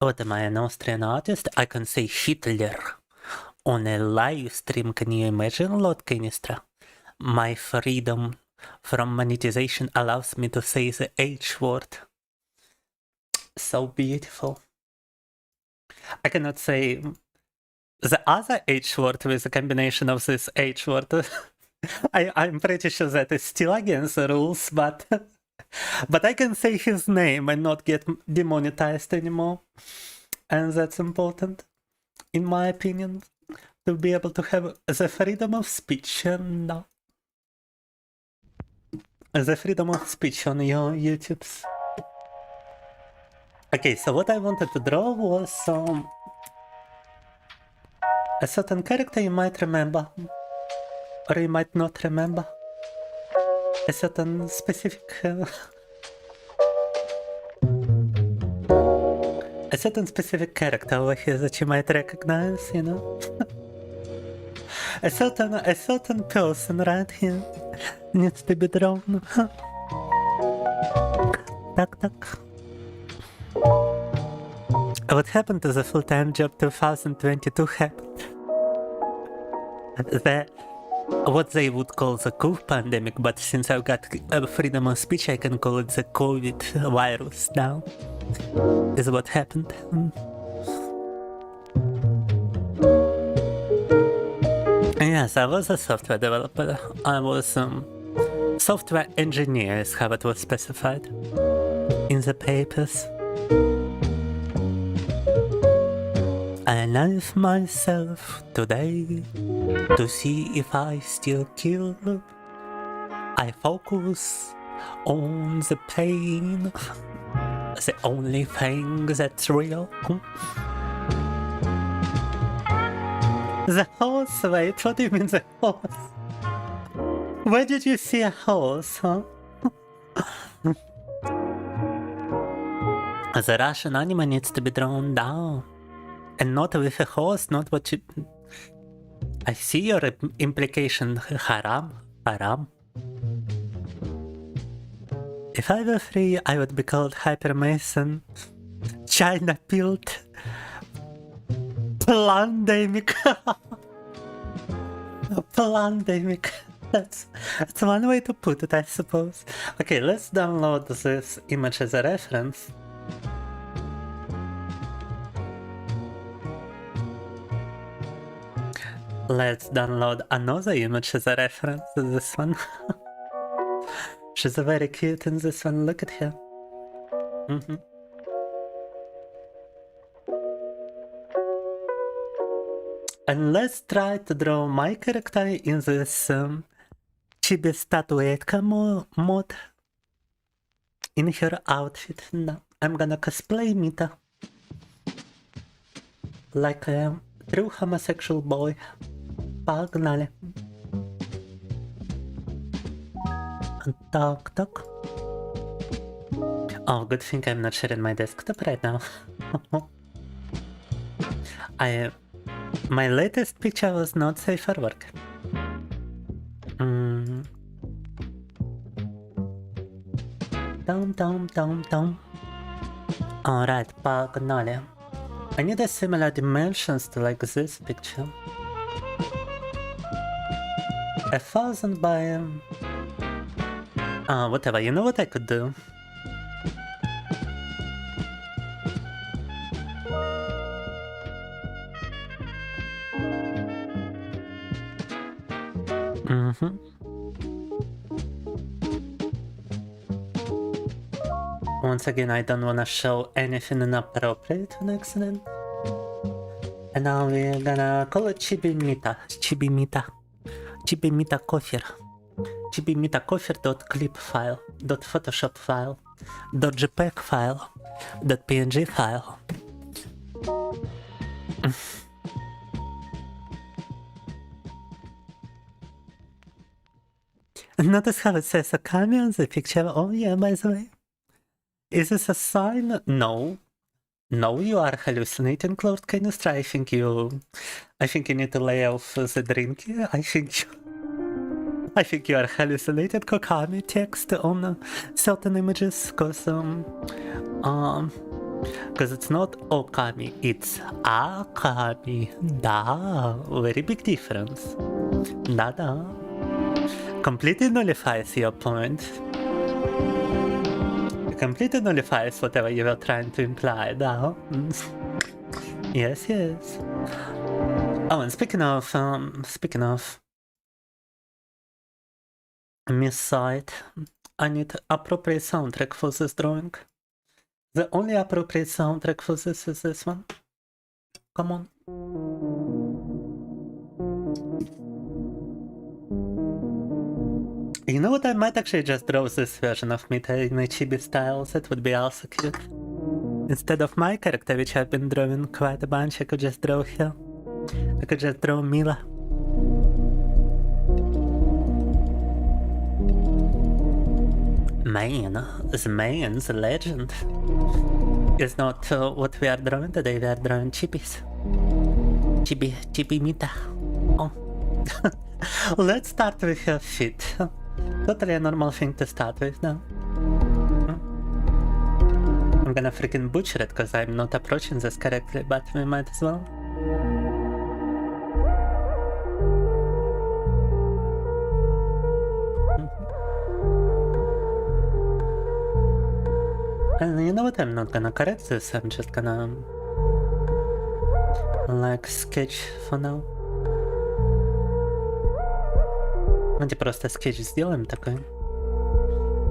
What am I, an Austrian artist? I can say Hitler on a live stream. Can you imagine, Lord Kinistra? My freedom from monetization allows me to say the H word. So beautiful. I cannot say the other H word with a combination of this H word. I'm pretty sure that is still against the rules, but I can say his name and not get demonetized anymore. And that's important, in my opinion, to be able to have the freedom of speech and the freedom of speech on your YouTubes. Okay, so what I wanted to draw was a certain character you might remember, or you might not remember. A certain specific... a certain specific character over here that you might recognize, you know? a certain person right here needs to be drawn. Tak. What happened to the full-time job 2022 happened. What they would call the COVID pandemic, but since I've got freedom of speech, I can call it the COVID virus now. Is what happened. Yes, I was a software developer. I was software engineer is how it was specified in the papers. I knife myself today to see if I still kill. I focus on the pain, the only thing that's real. The horse, wait, what do you mean the horse? Where did you see a horse, huh? The Russian anime needs to be drawn down. And not with a horse, not what you... I see your implication, haram. If I were free, I would be called Hyper Mason, China Pilt, Plandemic. Plandemic. That's one way to put it, I suppose. Okay, let's download this image as a reference. Let's download another image as a reference to this one. She's very cute in this one, look at her. And let's try to draw my character in this Chibi statuetka mode. In her outfit. No, I'm gonna cosplay Mita. Like a true homosexual boy. Погнали. Так. Oh, good thing I'm not sharing my desktop right now. My latest picture was not safe for work. Dum. Alright, погнали. I need a similar dimensions to like this picture. 1000 by... whatever, you know what I could do? Once again, I don't want to show anything inappropriate on accident. And now we're gonna call it Chibi Mita. Chibi Mita Kofir. Chibi Mita Kofir.clip file, .photoshop file, .jpeg file, .png file. Notice how it says ŌKAMI on the picture. Oh yeah, by the way. Is this a sign? No. No, you are hallucinating, Lord Canistra. I think you need to lay off the drink here. I think you are hallucinating ŌKAMI text on certain images, because it's not ŌKAMI, it's ŌKAMI. Da, very big difference. Da. Completely nullifies your point. It completely nullifies whatever you were trying to imply, da. Yes. Oh, and speaking of MiSide, I need appropriate soundtrack for this drawing. The only appropriate soundtrack for this is this one. Come on. You know what, I might actually just draw this version of Mita in a Chibi style, that would be also cute. Instead of my character, which I've been drawing quite a bunch, I could just draw her. I could just draw Mila. Man, the legend, is not what we are drawing today. We are drawing Chibis. Chibi Mita. Oh. Let's start with her feet. Totally a normal thing to start with now. I'm gonna freaking butcher it because I'm not approaching this correctly, but we might as well. And you know what, I'm not gonna correct this, I'm just gonna like sketch for now. Давайте просто скетч сделаем такой.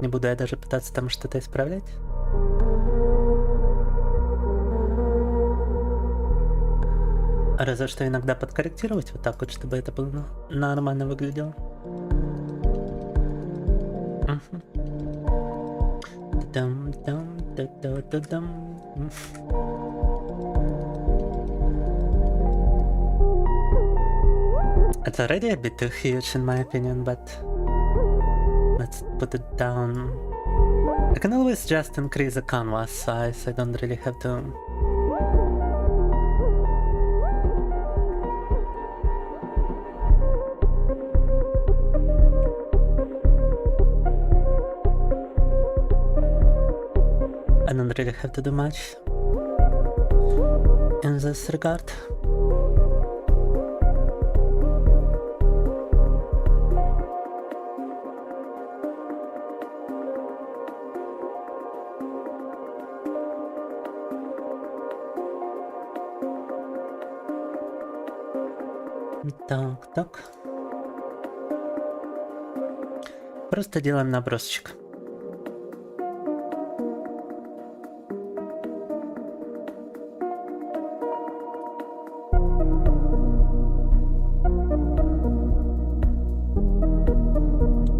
Не буду я даже пытаться там что-то исправлять. Разве что иногда подкорректировать вот так вот, чтобы это было нормально выглядело. It's already a bit too huge in my opinion, but let's put it down. I can always just increase the canvas size, I don't really have to. I don't really have to do much in this regard. Так. Просто делаем набросочек.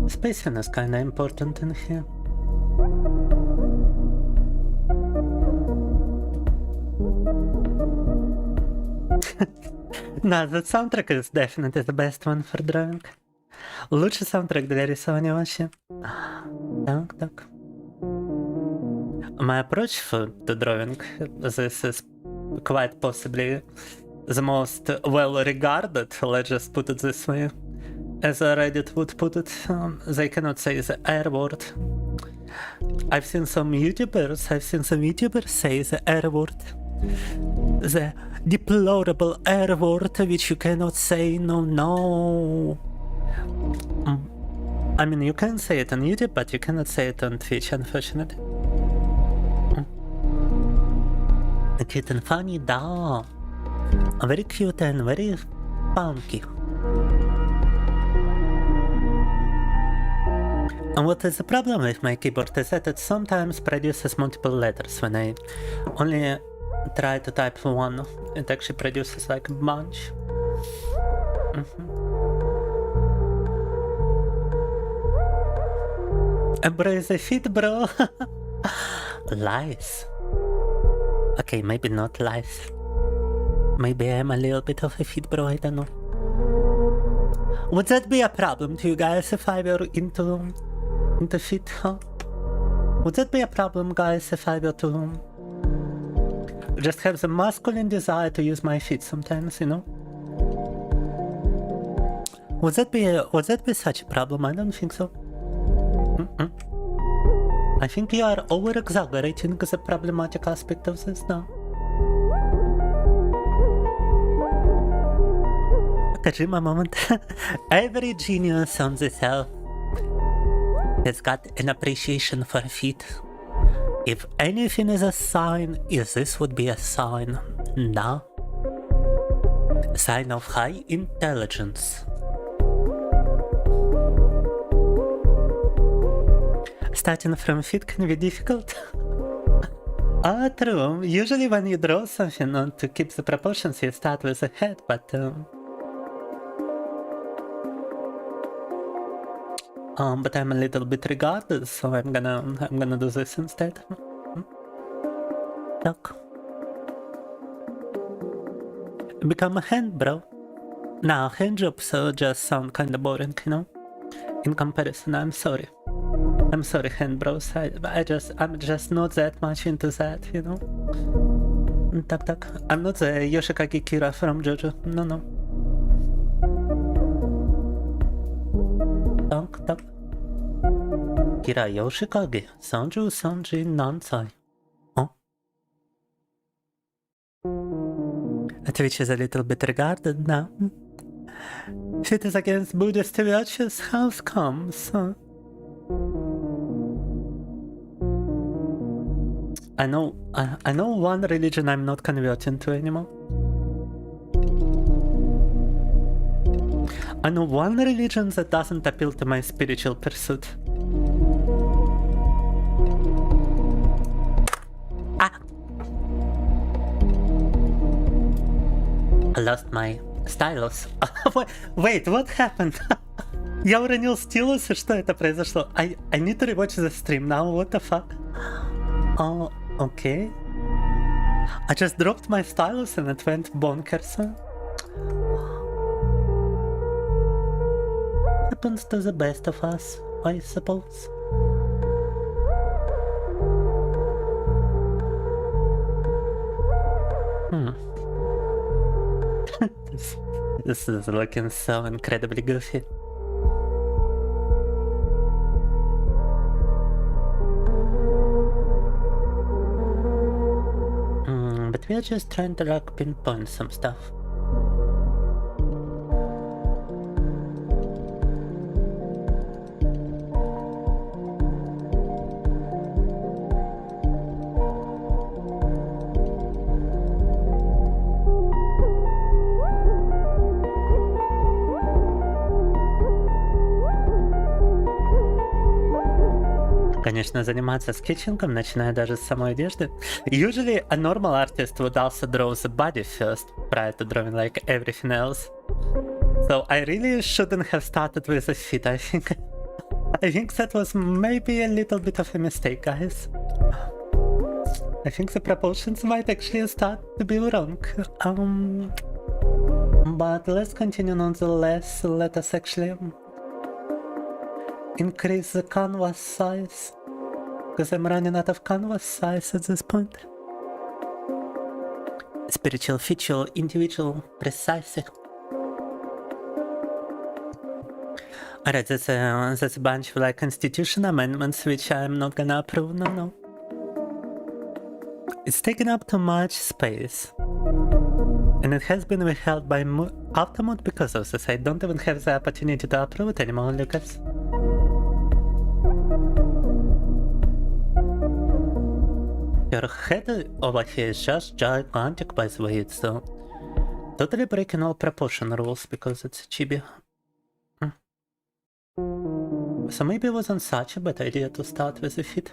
Spacing is kinda important in here. Да, the soundtrack is definitely the best one for drawing. Лучший саундтрек для рисования вообще. Так. My approach to drawing, this is quite possibly the most well-regarded, let's just put it this way, as Reddit would put it. They cannot say the R word. I've seen some YouTubers say the R word. The deplorable R word which you cannot say, no. I mean, you can say it on YouTube, but you cannot say it on Twitch, unfortunately. Cute and funny, da. Very cute and very funky. And what is the problem with my keyboard is that it sometimes produces multiple letters. When I only try to type one, it actually produces like a bunch. Embrace the feet, bro. Lies. Okay, maybe not lies. Maybe I'm a little bit of a feet bro, I don't know. Would that be a problem to you guys if I were into feet, huh? Would that be a problem, guys, if I were to just have the masculine desire to use my feet sometimes, you know? Would that be such a problem? I don't think so. I think you are over-exaggerating the problematic aspect of this now. Kojima moment. Every genius on this earth has got an appreciation for feet. If anything is a sign, this would be a sign. No. A sign of high intelligence. Starting from feet can be difficult. True. Usually when you draw something to keep the proportions, you start with the head, but I'm a little bit regarded, so I'm gonna do this instead. Look. Become a hand, bro. Now hand jobs just sound kinda boring, you know? In comparison, I'm sorry. I'm sorry, hand bros. I'm just not that much into that, you know? Tak. I'm not the Yoshikage Kira from JoJo. No. Tak. Kira Yoshikage. Sanji Nansai. Oh? Twitch is a little bit regarded now. Shit is against Buddhist virtues. How comes? I know one religion I'm not converting to anymore. I know one religion that doesn't appeal to my spiritual pursuit. Ah! I lost my stylus. Wait, what happened? Я уронил стилус, и что это произошло? I need to rewatch the stream now, what the fuck? Oh, okay. I just dropped my stylus and it went bonkers. Happens to the best of us, I suppose. This is looking so incredibly goofy. But we're just trying to like pinpoint some stuff. Конечно, заниматься скетчингом, начиная даже с самой одежды. Usually, a normal artist would also draw the body first, prior to drawing like everything else. So I really shouldn't have started with the feet, I think. I think that was maybe a little bit of a mistake, guys. I think the proportions might actually start to be wrong. But let's continue nonetheless. Let us actually increase the canvas size, because I'm running out of canvas size at this point. Spiritual feature, individual, precisely. Alright, that's a bunch of like constitution amendments which I'm not gonna approve, no. It's taking up too much space. And it has been withheld by Automod because of this. I don't even have the opportunity to approve it anymore, Lucas. Your head over here is just gigantic, by the way. It's totally breaking all proportion rules because it's Chibi. So maybe it wasn't such a bad idea to start with the feet.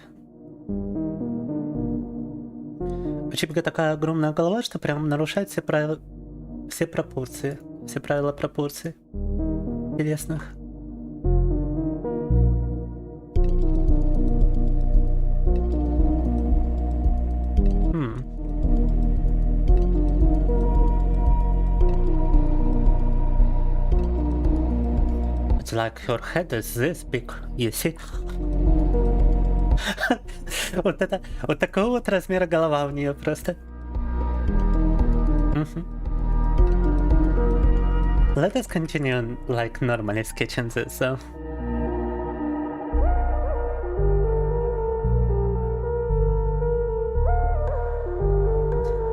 У Чибига такая огромная голова, что прям нарушает все правила, все правила пропорций телесных. It's like her head is this big, you see? вот такого вот размера голова у нее просто. Let us continue like normally sketching this, so.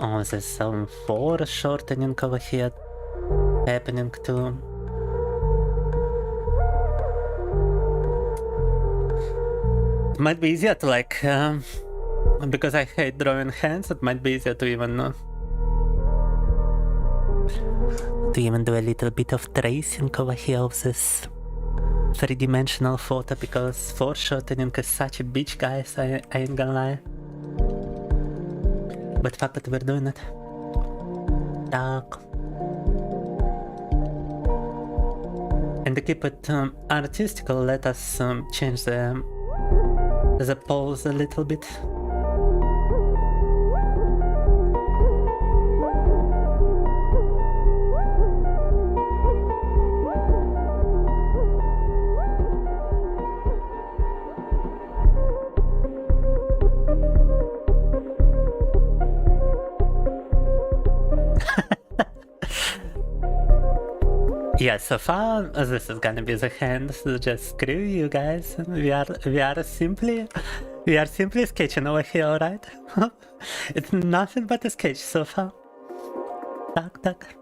Oh, there's some foreshortening over here happening too. It might be easier to like, because I hate drawing hands, it might be easier to even do a little bit of tracing over here of this three-dimensional photo, because foreshortening is such a bitch, guys, I ain't gonna lie. But fuck it, we're doing it. Так. And to keep it artistical, let us change the pose a little bit. Yeah, so far this is gonna be the hand, so just screw you guys. We are simply sketching over here, alright? It's nothing but a sketch so far. Так.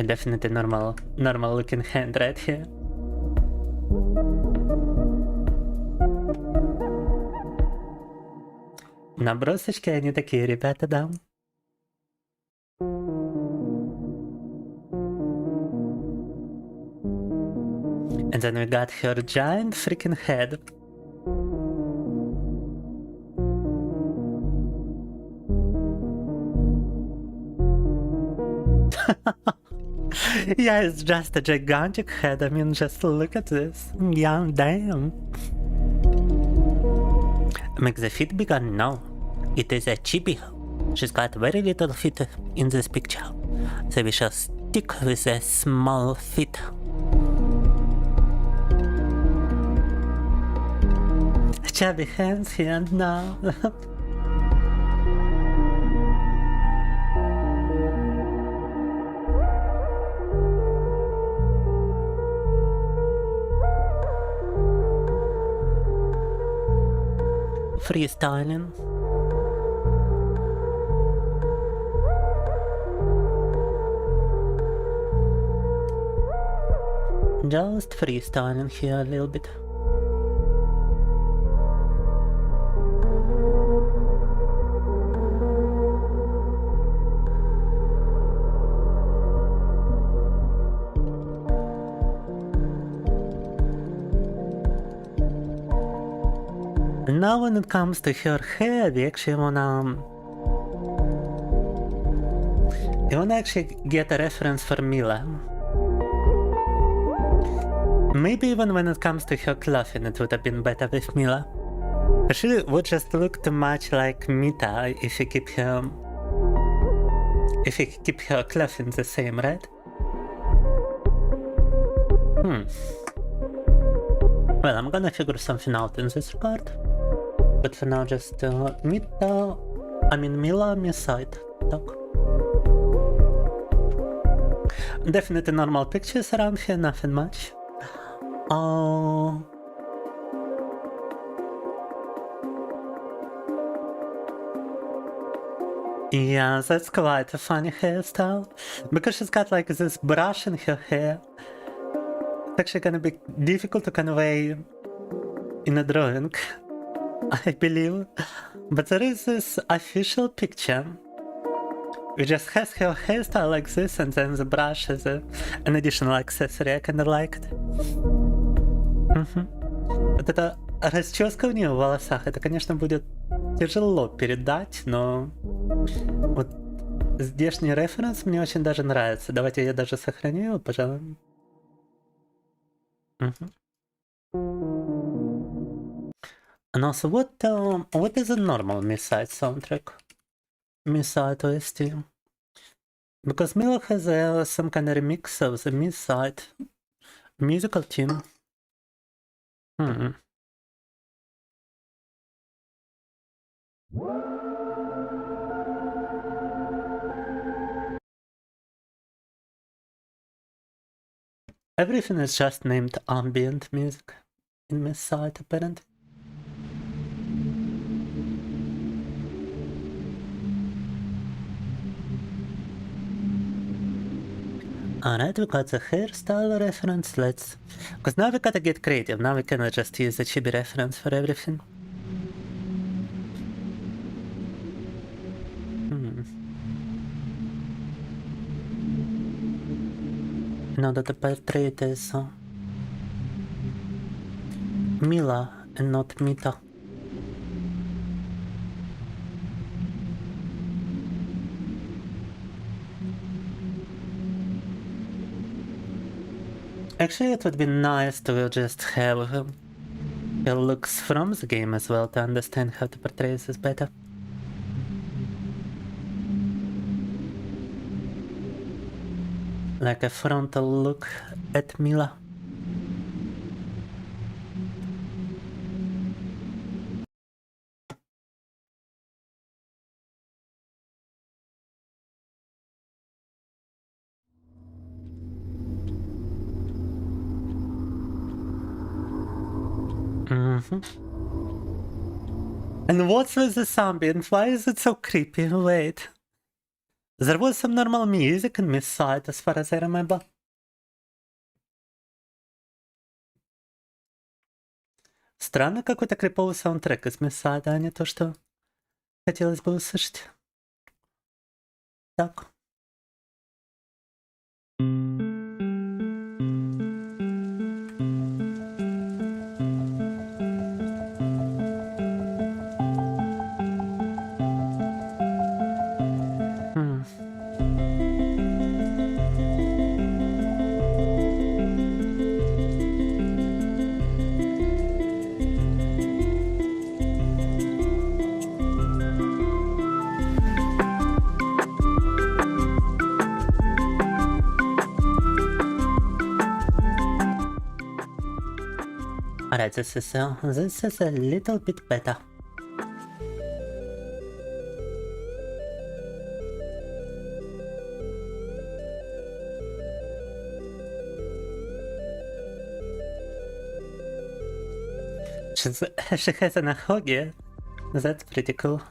Definitely normal looking hand right here. Набросочки, они такие, ребята, да. And then we got her giant freaking head. Yeah, it's just a gigantic head. I mean, just look at this. Yeah, damn. Make the feet bigger? No. It is a Chibi. She's got very little feet in this picture. So we shall stick with the small feet. Chubby hands here now. Freestyling. Just freestyling here a little bit. Now when it comes to her hair, we actually wanna actually get a reference for Mila. Maybe even when it comes to her clothing, it would have been better with Mila. She would just look too much like Mita if you keep her clothing the same, right? Well, I'm gonna figure something out in this regard. But for now, just Mila, MiSide. Так. Definitely normal pictures around here, nothing much. Oh. Yeah, that's quite a funny hairstyle. Because she's got like this brush in her hair. It's actually gonna be difficult to convey in a drawing, I believe. But there is this official picture which just has her hairstyle like this, and then the brush as an additional accessory. I kinda liked. Вот эта расческа у нее в волосах, это, конечно, будет тяжело передать, но вот здешний референс мне очень даже нравится. Давайте я даже сохраню его, пожалуй. And also, what is a normal MiSide soundtrack? MiSide OST? Because Mila has some kind of remix of the MiSide musical team. Everything is just named ambient music in MiSide, apparently. Alright, we got the hairstyle reference, because now we gotta get creative, now we cannot just use the Chibi reference for everything. Now that the portrait is Mila and not Mita. Actually, it would be nice to just have looks from the game as well to understand how to portray this better. Like a frontal look at Mila. And what's with this ambient? Why is it so creepy? Wait. There was some normal music in MiSide as far as I remember. Странно, какой-то криповый саундтрек из MiSide, а не то, что хотелось бы услышать. Так. Alright, this is a little bit better. She has an ahogi. That's pretty cool.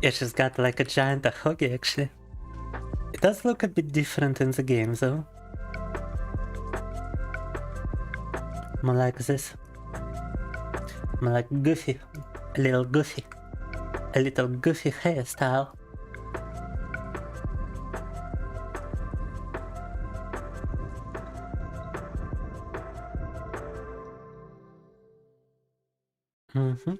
Yeah, she's got like a giant ahogi actually. It does look a bit different in the game though. More like this. More like goofy. A little goofy hairstyle. Mm-hmm.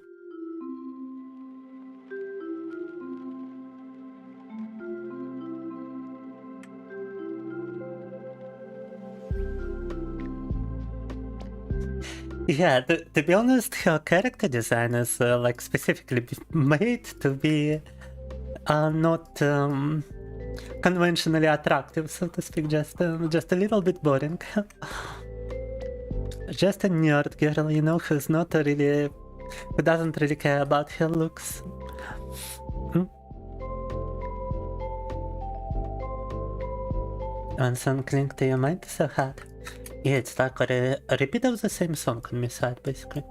Yeah, to be honest, her character design is like specifically made to be not conventionally attractive, so to speak, just a little bit boring. Just a nerd girl, you know, who doesn't really care about her looks. When something cling to your mind is so hard. Yeah, it's like a repeat of the same song on MiSide, basically.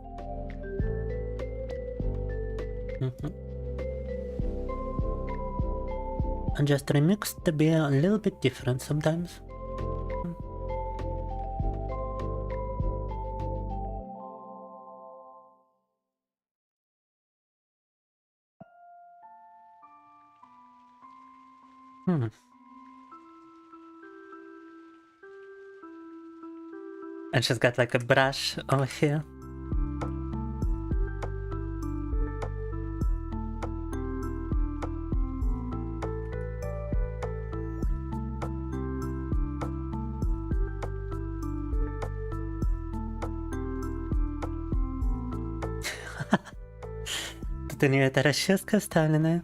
And just remixed to be a little bit different sometimes. And she's got like a brush over here. Тут у нее эта расческа вставленная.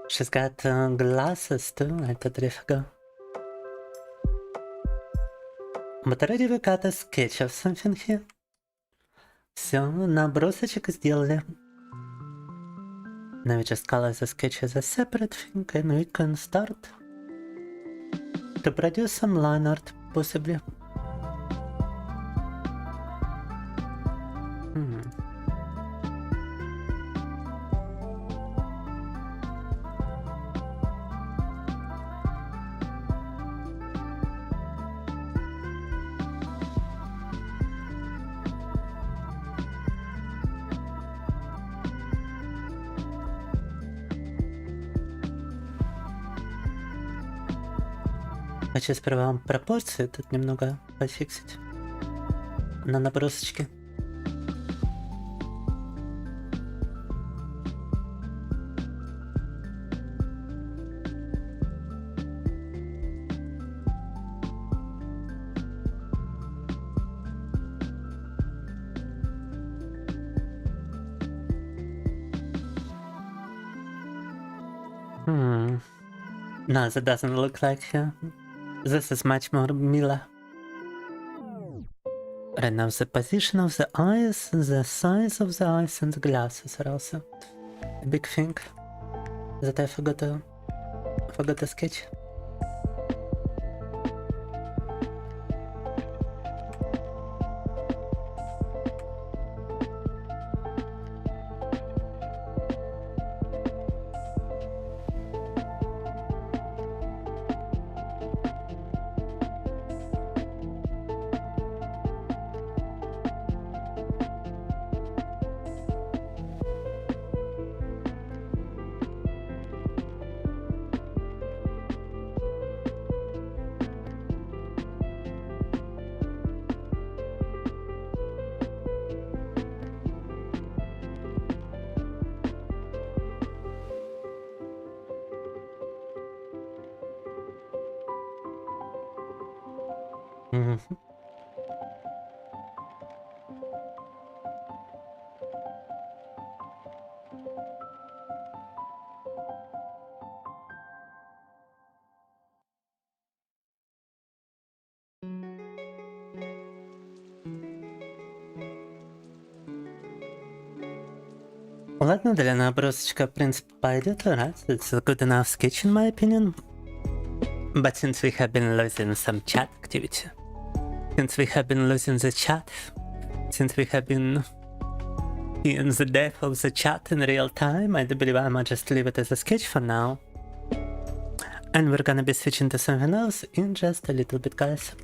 She's got glasses too, это дрифга. But already we got a sketch of something here. Все, набросочек сделали. Now we just color the sketch as a separate thing and we can start to produce some line art, possibly. Хочу сперва вам пропорции тут немного пофиксить на набросочке. No, that doesn't look like her. This is much more Mila. Right now the position of the eyes, the size of the eyes and the glasses are also a big thing that I forgot to sketch. Mm-hmm. Ладно, для набросочка, в принципе, пойдет, right? It's a good enough sketch in my opinion. But since we have been losing some chat activity, since we have been losing the chat, since we have been in the death of the chat in real time, I do believe I might just leave it as a sketch for now. And we're gonna be switching to something else in just a little bit, guys.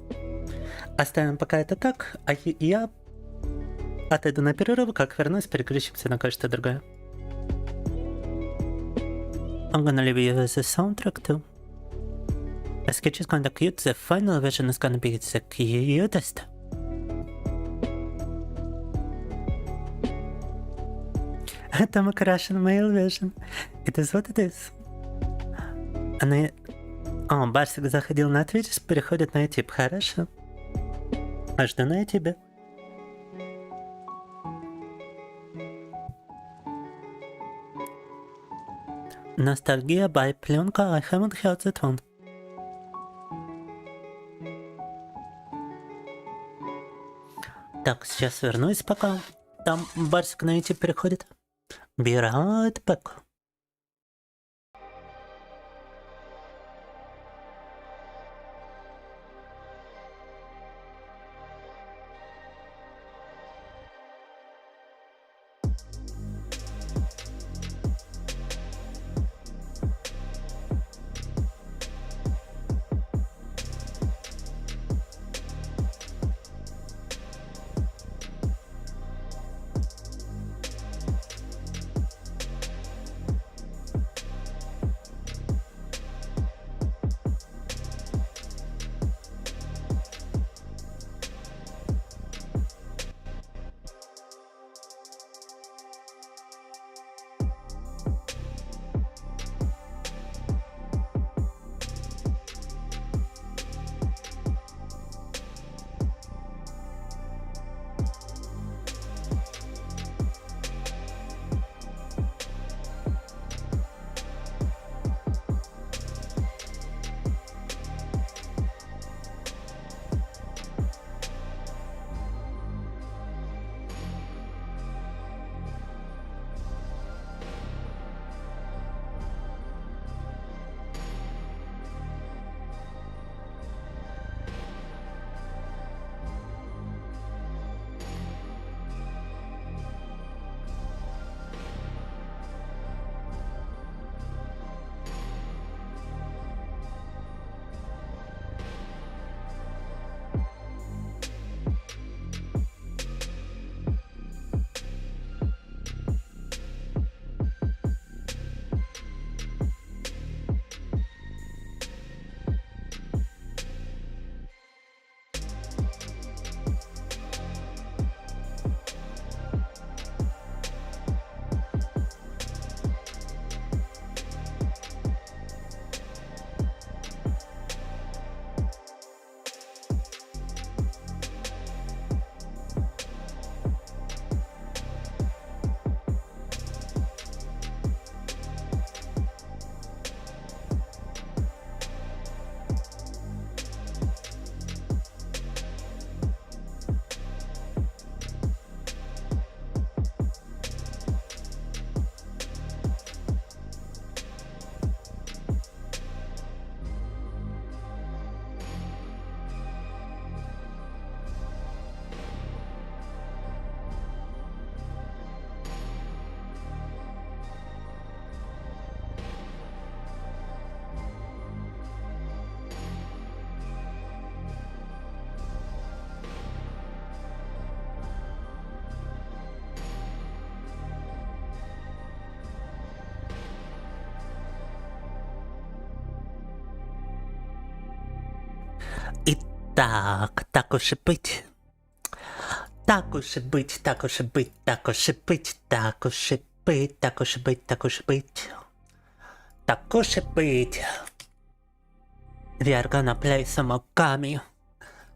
Оставим пока это так, а я отойду на перерыв, как вернусь, переключимся на кое-что другое. I'm gonna leave you with the soundtrack too. The sketch is kinda cute, the final version is gonna be the cutest. Это Russian male version. It is what it is. Она... О, Барсик заходил на Twitch, переходит на YouTube. Хорошо. А жду на YouTube. Ностальгия by пленка. I haven't heard that one. Так, сейчас вернусь, пока там Барсик на YouTube переходит. Be right back. Итак, так уж и быть. Так уж и быть, так уж и быть, так уж и быть, так уж и быть, так уж и быть, так уж и быть. Так уж и быть. We are gonna play some ŌKAMI.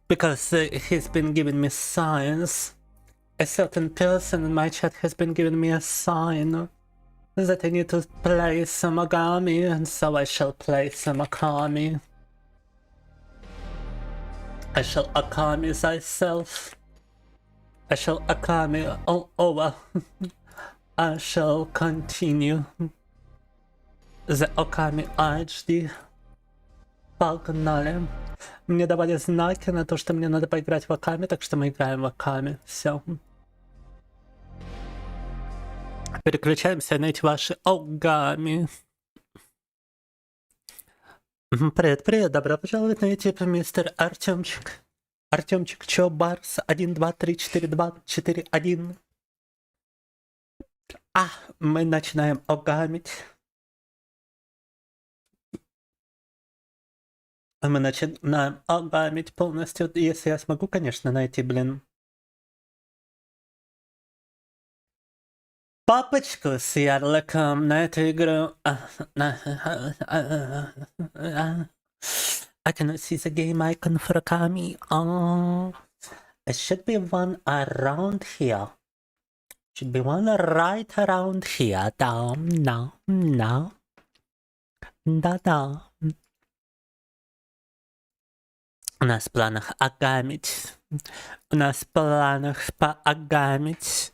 Because he's been giving me signs. A certain person in my chat has been giving me a sign that I need to play some ŌKAMI, and so I shall play some ŌKAMI. I shall ŌKAMI thyself. I shall ŌKAMI all over. I shall continue the ŌKAMI HD. Погнали. Мне давали знаки на то, что мне надо поиграть в ŌКАМИ, так что мы играем в ŌКАМИ. Все. Переключаемся на эти ваши ŌКАМИ. Привет, привет, добро пожаловать на YouTube, мистер Артемчик. Артемчик, чё, Барс? 1, 2, 3, 4, 2, 4, 1. Мы начинаем ŌКАМить. Мы начинаем ŌКАМить полностью, если я смогу, конечно, найти, папочку с ярлыком на эту игру. I cannot see the game icon for ŌKAMI. It should be one around here. Should be one right around here. No. Да-да. У нас в планах ŌКАМить. У нас в планах поагамить.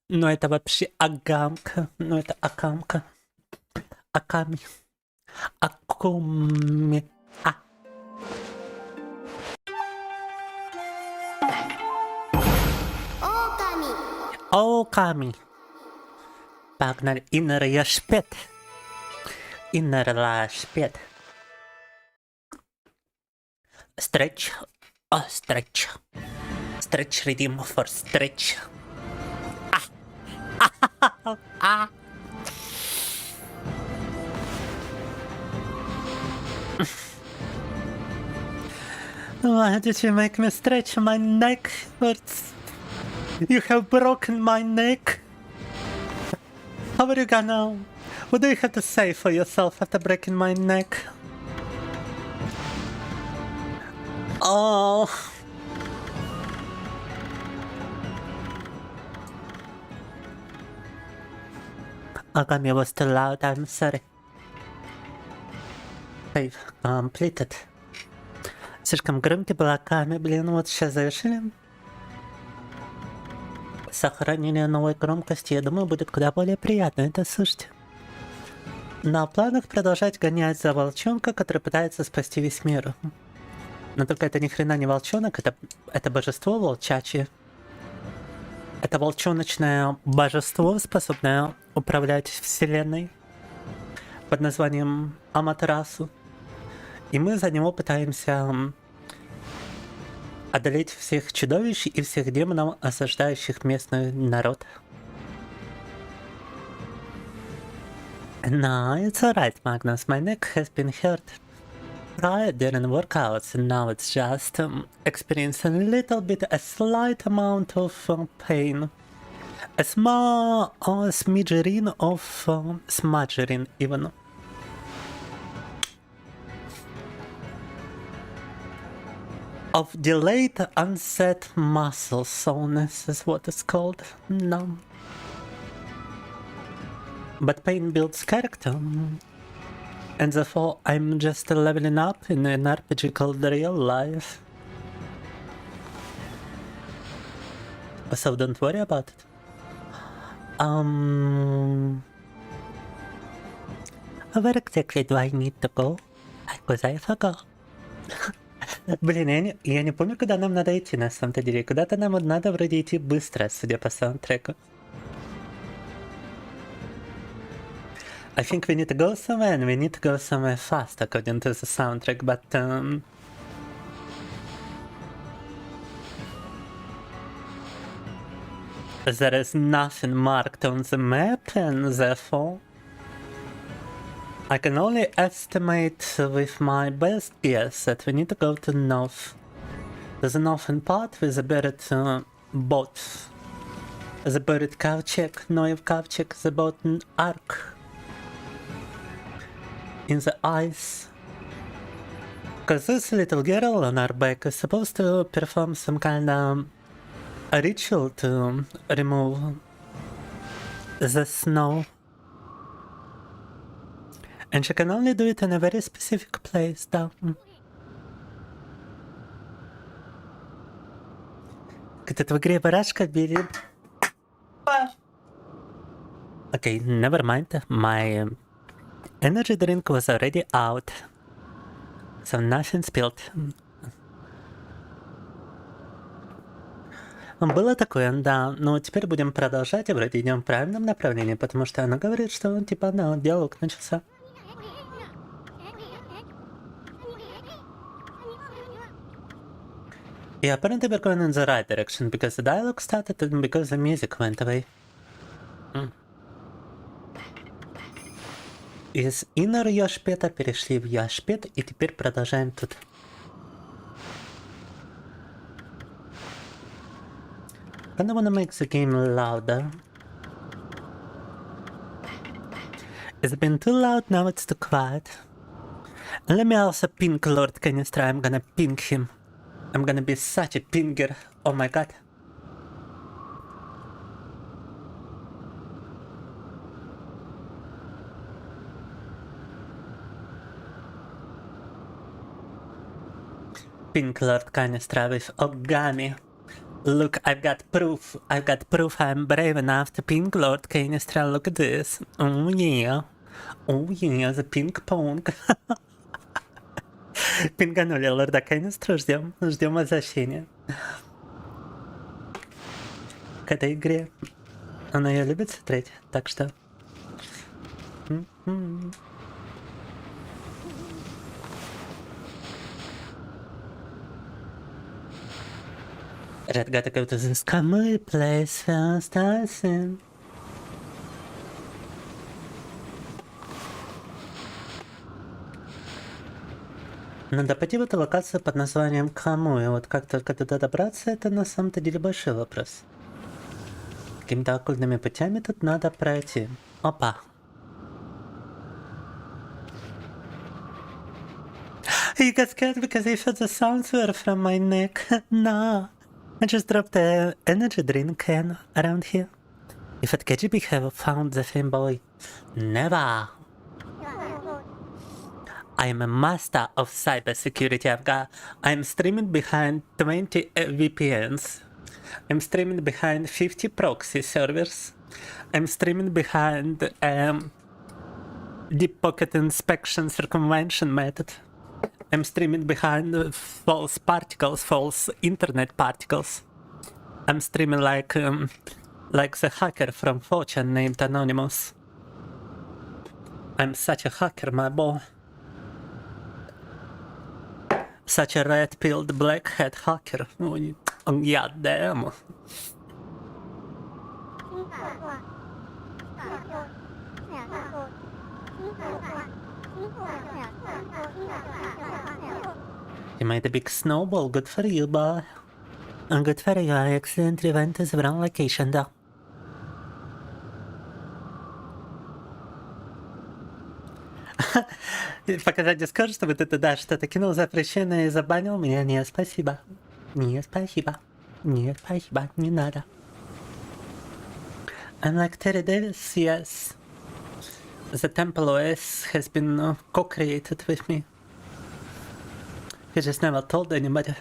Но это вообще агамка. Но это акамка. ŌКАМI. АКУМИ. ŌКАМI. Погнали. Иннер яшпет. Иннер лашпет. Stretch. Stretch. Stretch redeem for stretch. Why did you make me stretch my neck? You have broken my neck. How are you gonna... What do you have to say for yourself after breaking my neck? Oh. ŌKAMI was too loud, I'm sorry. Save completed. Слишком громкий был ŌКАМI, вот сейчас завершили. Сохранение новой громкости, я думаю, будет куда более приятно это слушать. На планах продолжать гонять за волчонка, который пытается спасти весь мир. Но только это ни хрена не волчонок, это божество волчачье. Это волчоночное божество, способное управлять вселенной под названием Аматерасу. И мы за него пытаемся одолеть всех чудовищ и всех демонов, осаждающих местный народ. No, it's alright, Magnus. My neck has been hurt. Prior didn't work out, so now it's just experiencing a little bit, a slight amount of pain. A small smidgerine of smudgerine even. Of delayed onset muscle soreness is what it's called. No. But pain builds character. And therefore I'm just leveling up in an RPG called real life. So don't worry about it. Where exactly do I need to go? Because I forgot. Блин, я не помню, куда нам надо идти на самом-то деле. Куда-то нам надо вроде идти быстро, судя по саундтреку. I think we need to go somewhere, and we need to go somewhere fast according to the soundtrack, but there is nothing marked on the map, and therefore I can only estimate with my best guess that we need to go to the north. There's a northern part with a buried boat. The buried kovчег, Noyev kovчег, the boat arc in the ice. Because this little girl on our back is supposed to perform some kind of a ritual to remove the snow. And she can only do it in a very specific place, though. Как-то в игре барашка бери. Okay, never mind. My energy drink was already out. So nothing spilled. Было такое, да. Но теперь будем продолжать, и вроде идем в правильном направлении, потому что она говорит, что типа, да, диалог начался. Yeah, apparently we're going in the right direction, because the dialogue started and because the music went away. Из inner Йошпета перешли в Йошпет, и теперь продолжаем тут. I don't want to make the game louder. It's been too loud, now it's too quiet. And let me also ping Lord Canistra, I'm gonna ping him. I'm gonna be such a pinger. Oh my god. Ping Lord Canistra with ŌKAMI. Look, I've got proof. I've got proof I'm brave enough to ping Lord Canistra. Look at this. Oh yeah. Oh yeah, the ping pong. Пинганули лорда Кайнестру, ждем возвращения к этой игре. Она ее любит смотреть, так что... Red gotta go to this ŌKAMI place first, I think. Надо пойти в эту локацию под названием ŌKAMI, и вот как только туда добраться, это на самом-то деле большой вопрос. Какими-то оккультными путями тут надо пройти. Опа. You got scared because I thought the sounds were from my neck. No. I just dropped the energy drink can around here. If at Chibi have found the Femboy. Never. I am a master of cybersecurity. I'm streaming behind 20 VPNs. I'm streaming behind 50 proxy servers. I'm streaming behind deep pocket inspection circumvention method. I'm streaming behind false particles, false internet particles. I'm streaming like the hacker from 4chan named Anonymous. I'm such a hacker, my boy. Such a red-pilled black hat hacker. Oh, yeah, damn. You made a big snowball. Good for you, boy. And good for you. I accidentally went to the wrong location, though. Показать Discord, чтобы ты туда что-то кинул запрещенное и забанил меня? Нет, спасибо. Нет, спасибо. Нет, спасибо. Не надо. I'm like Terry Davis, yes. The Temple OS has been co-created with me. He just never told anybody.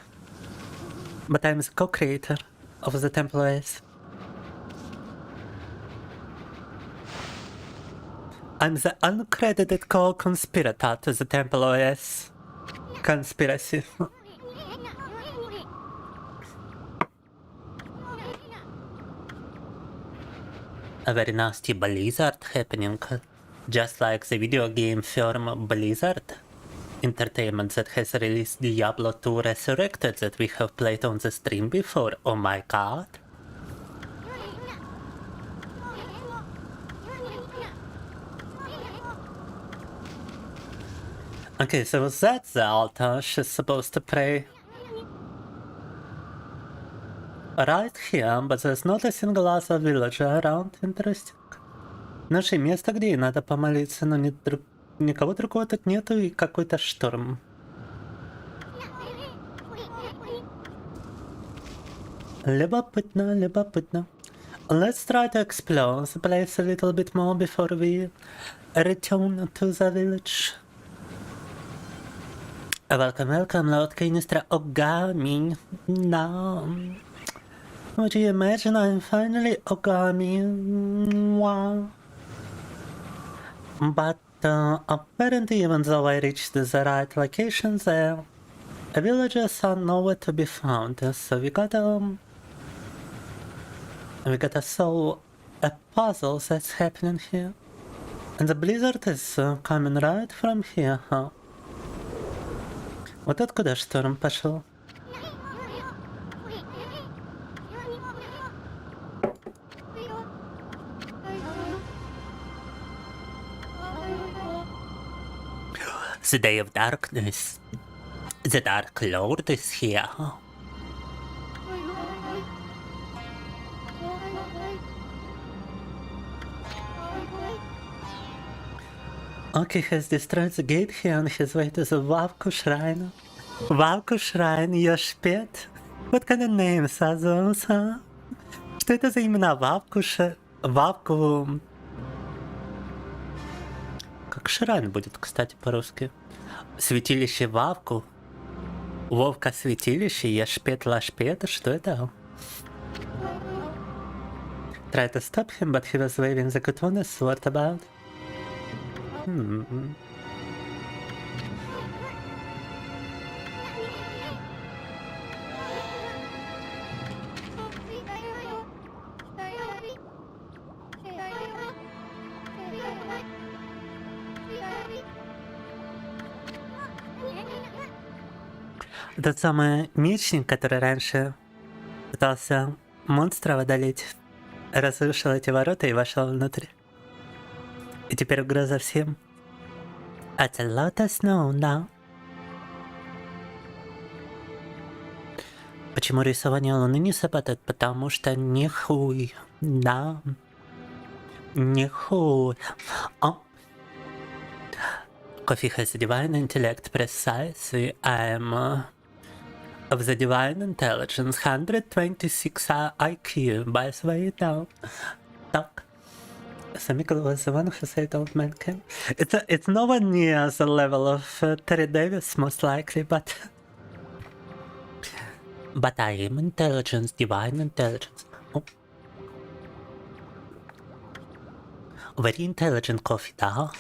But I'm the co-creator of the Temple OS. I'm the uncredited co-conspirator to the Temple OS conspiracy. A very nasty blizzard happening, just like the video game firm Blizzard Entertainment that has released Diablo 2 Resurrected that we have played on the stream before. Oh my god. Okay, so that's the altar she's supposed to pray. Right here, but there's not a single other villager around. Interesting. Нашли место, где ей надо помолиться, но никого другого тут нету и какой-то шторм. Любопытно, любопытно. Let's try to explore the place a little bit more before we return to the village. Welcome, welcome, Lord Minister ŌKAMI. No. Would you imagine I'm finally ŌKAMI? Wow. But apparently, even though I reached the right location there, villagers are nowhere to be found. So we gotta solve a puzzle that's happening here. And the blizzard is coming right from here, huh? Вот откуда шторм пошел. The day of darkness. The Dark Lord is here. Okay, has destroyed the gate here on his way to the Vavku Shrine. Vavku Shrine, Yoshpet? What kind of names are those, huh? Что это за имена? Вавку... Как Шрайн будет, кстати, по-русски? Святилище Вавку? Вовка святилище? Яшпет Лашпет? Что это? Try to stop him, but he was waving the Kutona's sword about. Тот самый мечник, который раньше пытался монстра одолеть, разрушил эти ворота и вошел внутрь. И теперь угроза всем. It's a lot of snow now. Почему рисование Луны не срабатывает? Потому что нихуй. Да. Нихуй. О. Coffee has a divine intellect precisely. I am of the divine intelligence 126 IQ. By the way, now. Так. Samikal was the one who said old man can. It's nowhere near the level of Terry Davis, most likely, but I am intelligence, divine intelligence. Oh. Very intelligent coffee, да?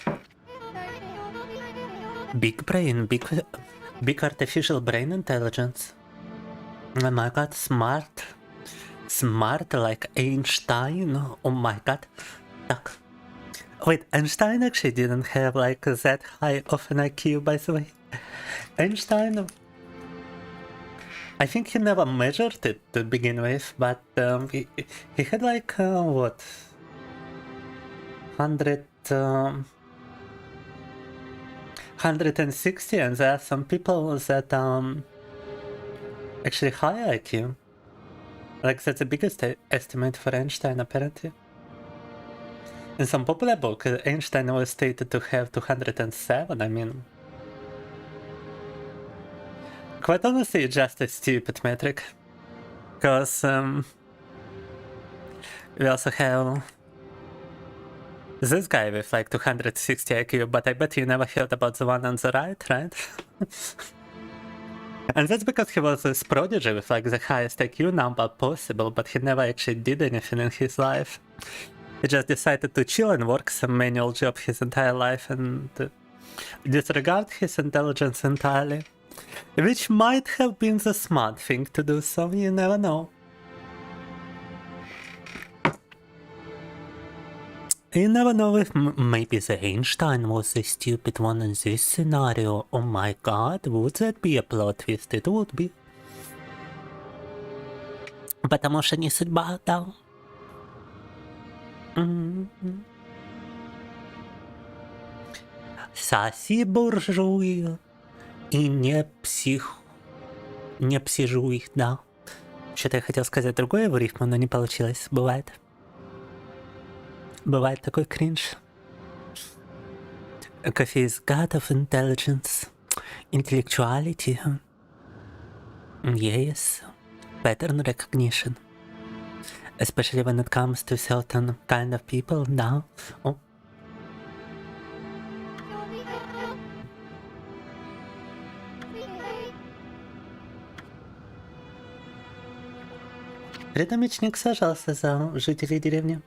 Big brain, big artificial brain intelligence. Oh my god, smart like Einstein. Oh my god. Wait, Einstein actually didn't have like that high of an IQ, by the way. Einstein, I think he never measured it to begin with, but he had like what, 160, and there are some people that actually high IQ. Like that's the biggest estimate for Einstein apparently. In some popular book, Einstein was stated to have 207, I mean... Quite honestly, just a stupid metric. Because we also have this guy with like 260 IQ, but I bet you never heard about the one on the right? And that's because he was this prodigy with like the highest IQ number possible, but he never actually did anything in his life. He just decided to chill and work some manual job his entire life and disregard his intelligence entirely. Which might have been the smart thing to do, so you never know. You never know if maybe the Einstein was the stupid one in this scenario. Oh my god, would that be a plot twist? It would be. Потому что не судьба, да. Соси буржуй и не псижуй, да. Что-то я хотел сказать другое в рифму, но не получилось. Бывает. Бывает такой кринж. Coffee is god of intelligence, intellectuality. Yes, pattern recognition. Especially when it comes to certain kind of people, да. Oh. Предомечник сажался за жителей деревни.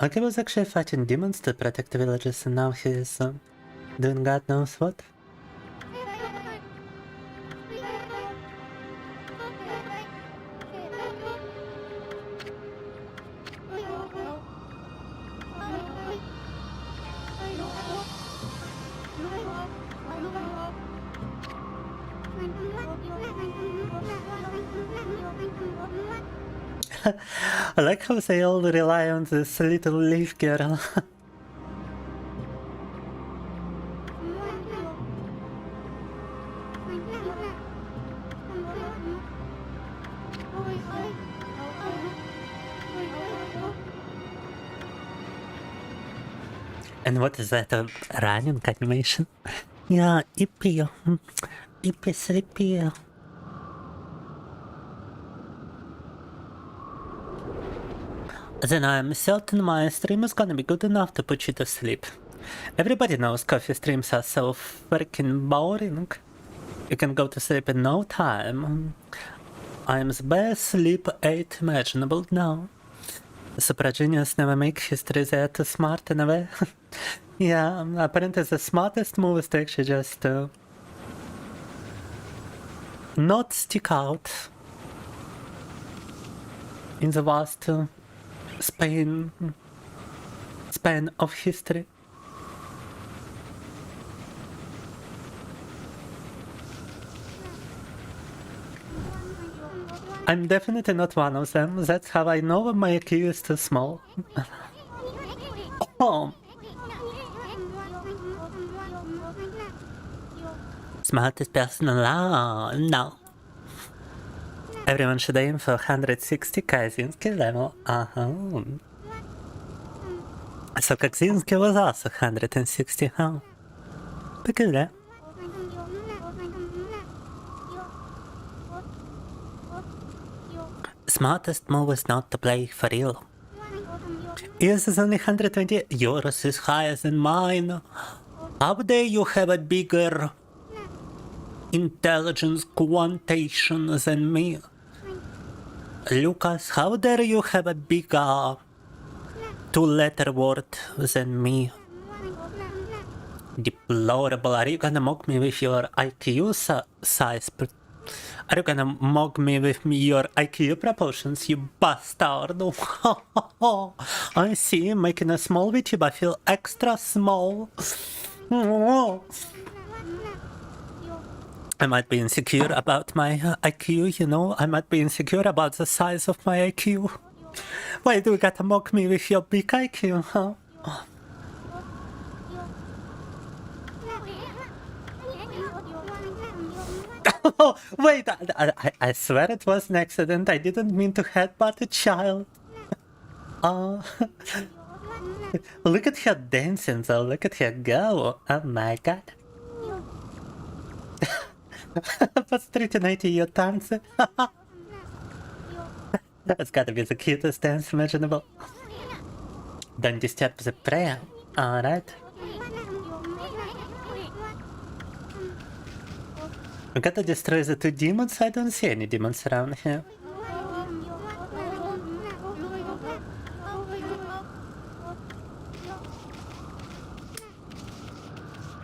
He was actually fighting demons to protect the villages, and now he's doing God knows what. I like how they all rely on this little leaf girl. And what is that, a running animation? Yeah, ippy. Ippy sleepy. Then I'm certain my stream is gonna be good enough to put you to sleep. Everybody knows coffee streams are so freaking boring. You can go to sleep in no time. I'm the best sleep 8 imaginable now. Super genius never make history, they're too smart in a way. Yeah, apparently the smartest move is to actually just not stick out in the vast span of history. I'm definitely not one of them. That's how I know my IQ is too small. Oh. Smartest person alive? No. Everyone should aim for 160 Kaczynski level. So Kaczynski was also 160, huh? Peculiar. Smartest move is not to play for real. Yours is only 120. Yours is higher than mine. How dare you have a bigger intelligence quantation than me? Lucas, how dare you have a bigger two-letter word than me? Deplorable. Are you gonna mock me with your IQ size? Are you gonna mock me with your IQ proportions, you bastard? I see, making a small VTuber I feel extra small. I might be insecure about my IQ, you know? I might be insecure about the size of my IQ. Why do you gotta mock me with your big IQ, huh? Oh, wait, I swear it was an accident. I didn't mean to headbutt a child. Look at her dancing though, look at her go. Oh my god. Посмотрите на эти ее танцы. That's gotta be the cutest dance imaginable. Don't disturb the prayer. Alright. We gotta destroy the two demons. I don't see any demons around here.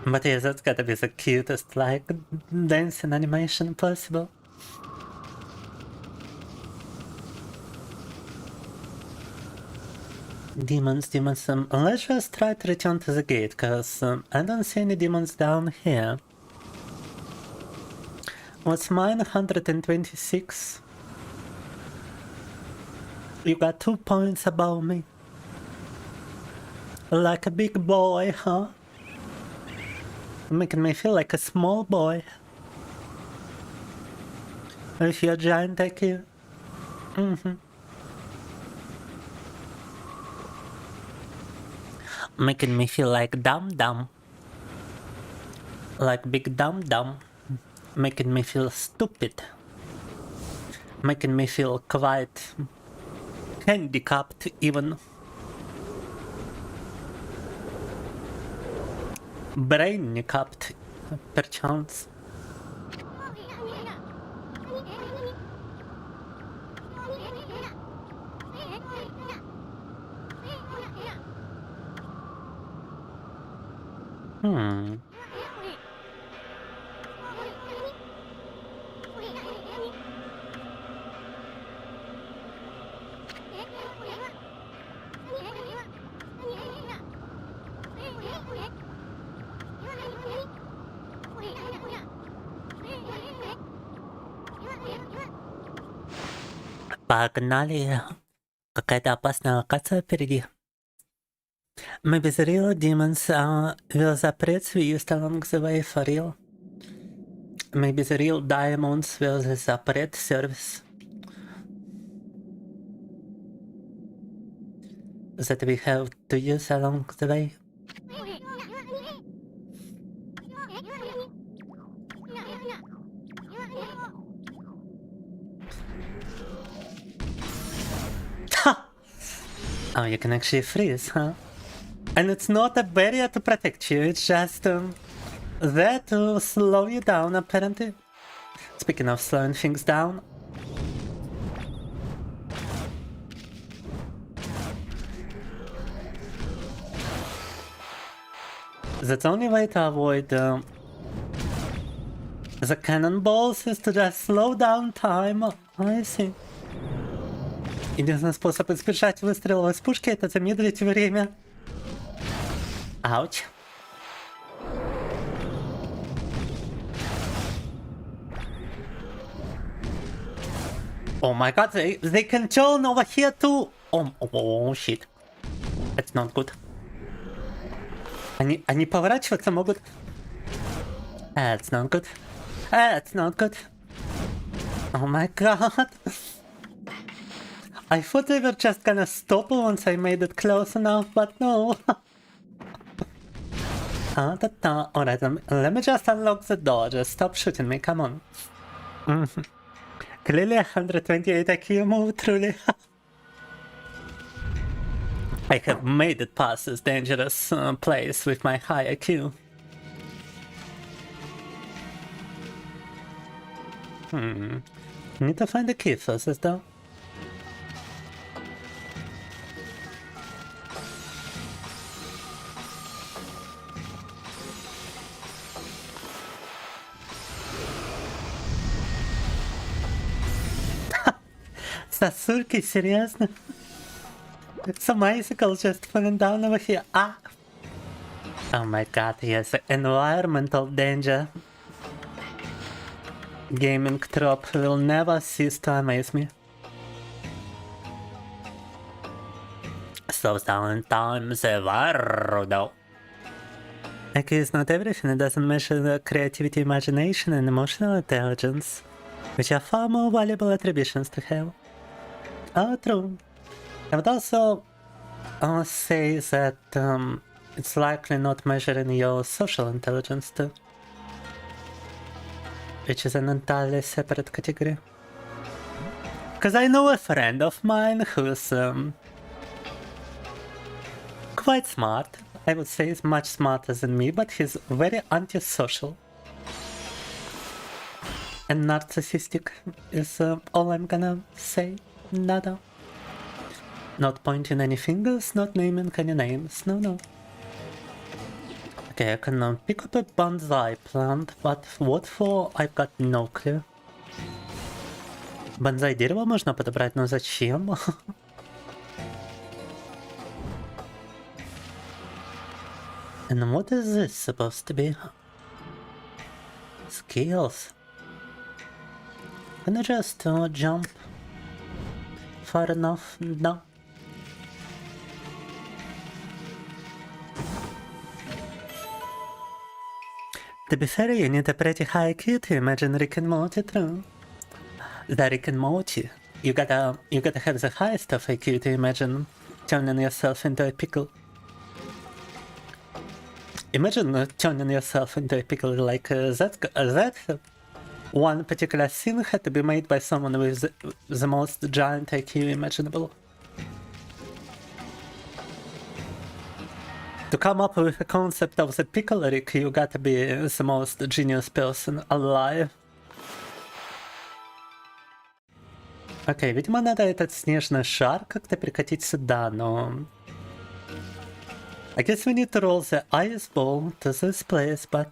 But yeah, that's gotta be the cutest, like, dancing animation possible. Demons. Let's just try to return to the gate, cause I don't see any demons down here. What's mine? 126. You got 2 points above me. Like a big boy, huh? Making me feel like a small boy. With your giant IQ. Making me feel like dumb. Like big dumb. Making me feel stupid. Making me feel quite handicapped even. Brain-capped, perchance. Погнали. Какая-то опасная локация впереди. Maybe the real demons will suppress we used along the way for real. Maybe the real diamonds will the separate service that we have to use along the way. Oh, you can actually freeze, huh? And it's not a barrier to protect you, it's just there to slow you down, apparently. Speaking of slowing things down. The only way to avoid the cannonballs is to just slow down time. I see. Единственный способ избежать выстрела из пушки — это замедлить время. Ouch. Oh my god, they can turn over here too. Oh shit. That's not good. Они поворачиваться могут. That's not good. That's not good. Oh my god. I thought they were just gonna stop once I made it close enough, but no. Alright, let me just unlock the door. Just stop shooting me, come on. Clearly 128 IQ move, truly. I have made it past this dangerous place with my high IQ. Need to find the key first, though. Сосульки, серьезно? Some icicles just falling down over here. Ah! Oh my god, yes, environmental danger. Gaming trope will never cease to amaze me. So sometimes though. IQ is not everything, it doesn't measure the creativity, imagination, and emotional intelligence, which are far more valuable attributions to have. Oh, true. I would also say that it's likely not measuring your social intelligence too, which is an entirely separate category. Because I know a friend of mine who's quite smart. I would say he's much smarter than me, but he's very antisocial. And narcissistic is all I'm gonna say. Nada. Not pointing any fingers, not naming any names, no. Okay, I can pick up a bonsai plant, but what for, I've got no clue. Бонзай дерево можно подобрать, но зачем? And what is this supposed to be? Skills. Can I just jump far enough? No. To be fair, you need a pretty high IQ to imagine Rick and Morty through. The Rick and Morty. You gotta have the highest of IQ to imagine turning yourself into a pickle. Imagine turning yourself into a pickle like that one particular scene had to be made by someone with the most giant IQ imaginable. To come up with a concept of the pickle Rick, you gotta be the most genius person alive. Окей, видимо, надо этот снежный шар как-то прикатить сюда, но... I guess we need to roll the ice ball to this place, but...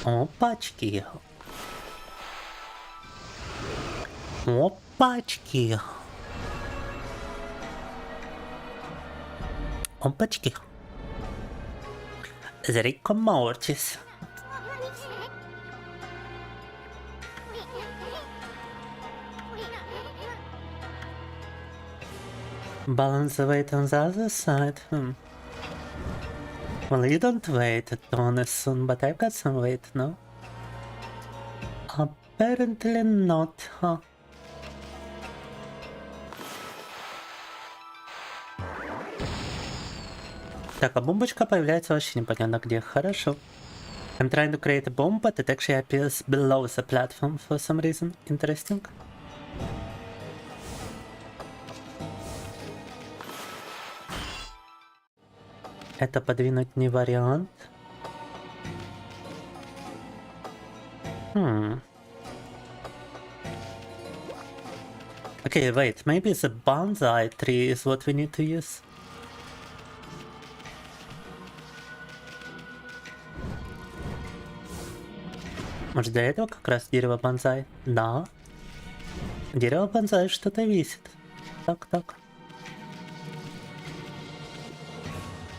Опачки. Опачки. Опачки. The Rick and Mortis. Balance the weight on the other side. Well, you don't wait at dawn as soon, but I've got some weight, no? Apparently not, huh? Так, а бомбочка появляется вообще непонятно где. Хорошо. I'm trying to create a bomb, but it actually appears below the platform for some reason. Interesting. Это подвинуть не вариант. Okay, wait, maybe the bonsai tree is what we need to use. Может, для этого как раз дерево бонсай? Да. Дерево бонсай что-то висит. Так.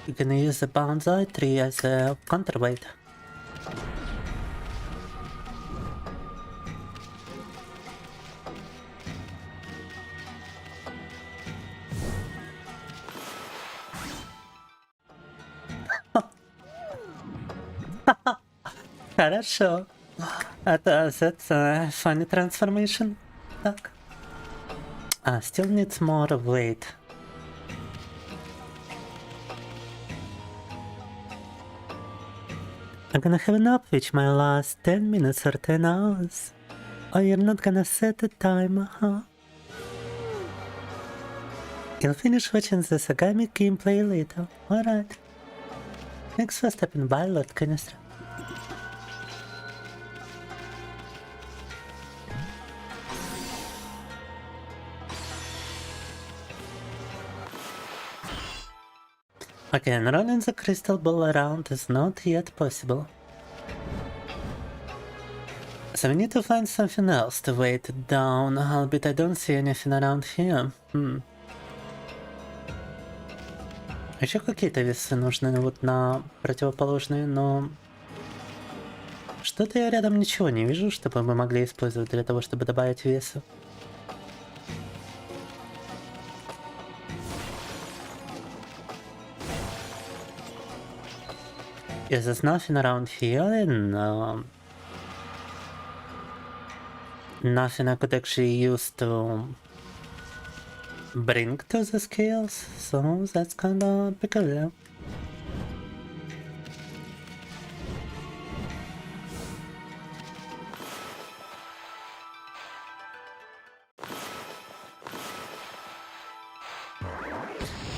You can use the bonsai tree as a counterweight. Хорошо. That's a funny transformation. Так. Still needs more weight. I'm gonna have a nap which my last 10 minutes or 10 hours. Oh, you're not gonna set a timer, huh? You'll finish watching the ŌKAMI gameplay later. Alright. Thanks for stopping by, Lord Canistra. Okay, and running the crystal ball around is not yet possible. So we need to find something else to weight it down, albeit I don't see anything around here. Еще какие-то весы нужны вот на противоположные, но... Что-то я рядом ничего не вижу, чтобы мы могли использовать для того, чтобы добавить веса. Yes, there's nothing around here, and nothing I could actually use to bring to the scales, so that's kinda peculiar.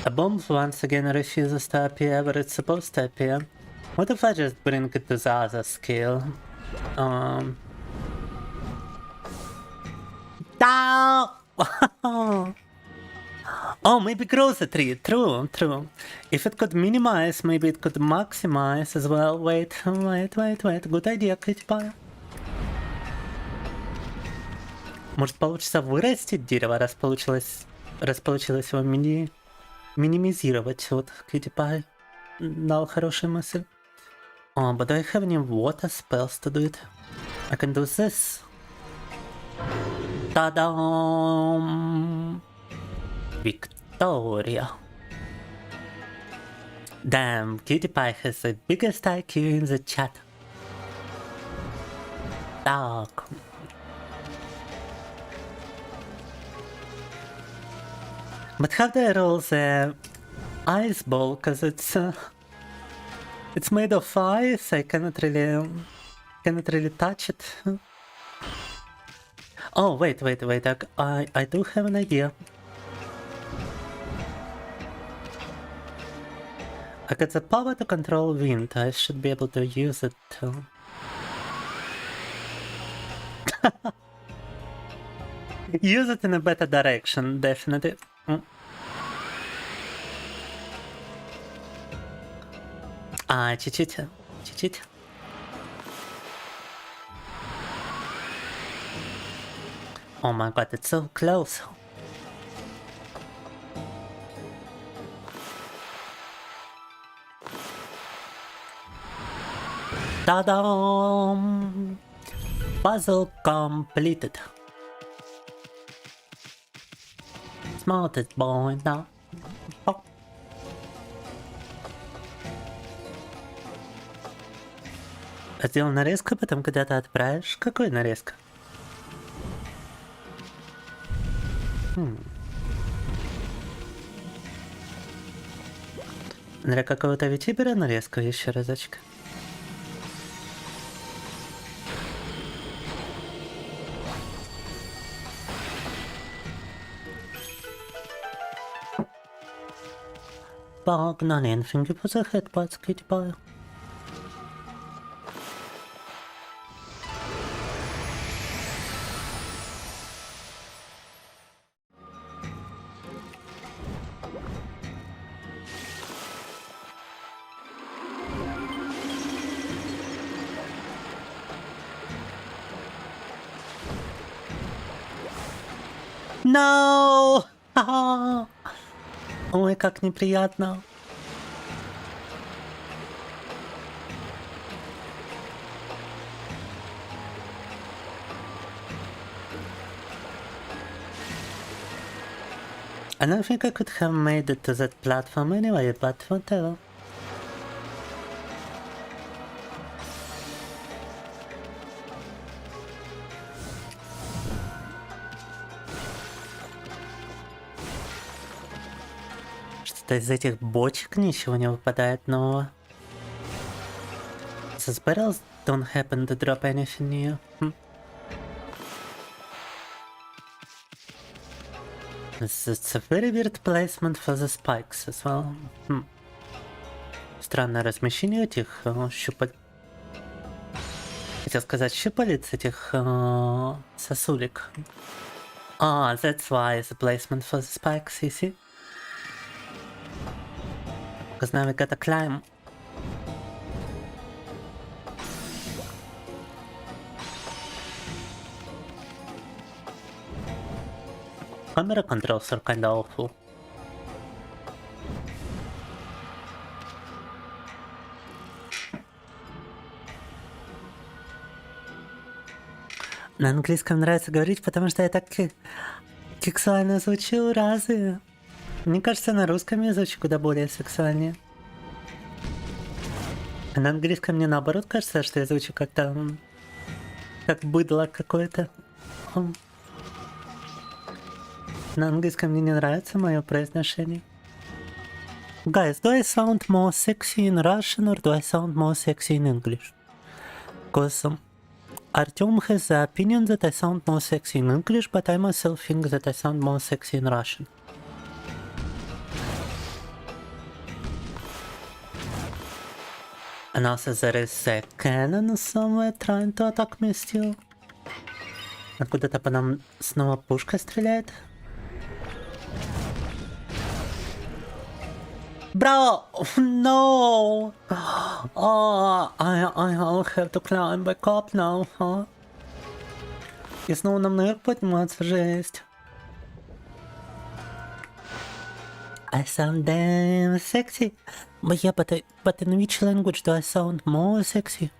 A bomb once again refuses to appear where it's supposed to appear. What if I just bring it to the other scale? Oh, maybe grow the tree. True. If it could minimize, maybe it could maximize as well. Wait. Good idea, Kitty. Может, получится вырастить дерево, раз получилось его минимизировать. Вот, Kitty Pie дал хорошую мысль. Oh, but do I have any water spells to do it? I can do this. Ta-da! Victoria. Damn, Cutie Pie has the biggest IQ in the chat. Dog. But how do I roll the ice ball? Cause it's made of ice. I cannot really touch it. Oh wait! I do have an idea. I got the power to control wind. I should be able to use it too. Use it in a better direction, definitely. Чуть-чуть. Oh my god, it's so close. Ta-da! Puzzle completed. Smartest boy now. Oh. Сделал нарезку, потом куда-то отправишь. Какой нарезка? Для какого-то витибера нарезку еще разочек. Погнали, инфинги по захедпац, китипаю. No! Ой, как неприятно. I don't think I could have made it to that platform anyway, but whatever. Что-то из этих бочек ничего не выпадает нового. The barrels don't happen to drop anything new. It's a very weird placement for the spikes as well. Странное размещение этих щупалец. Хотел сказать щупалец этих сосулек. Ah, that's why the placement for the spikes, you see? Because now we gotta climb. Camera controls are kinda awful. На английском нравится говорить, потому что я так сексуально звучу, разве? Мне кажется, на русском я звучу куда более сексуальнее. А на английском мне наоборот кажется, что я звучу как-то... как быдло какое-то. На английском мне не нравится мое произношение. Guys, do I sound more sexy in Russian or do I sound more sexy in English? Because Artyom has the opinion that I sound more sexy in English, but I myself think that I sound more sexy in Russian. And also there is a cannon somewhere trying to attack me still. Откуда-то по нам снова пушка стреляет. Bro! No! Oh, I'll have to climb back up now, huh? И снова нам наверх подниматься, жесть. I sound damn sexy. But yeah, but in which language do I sound more sexy?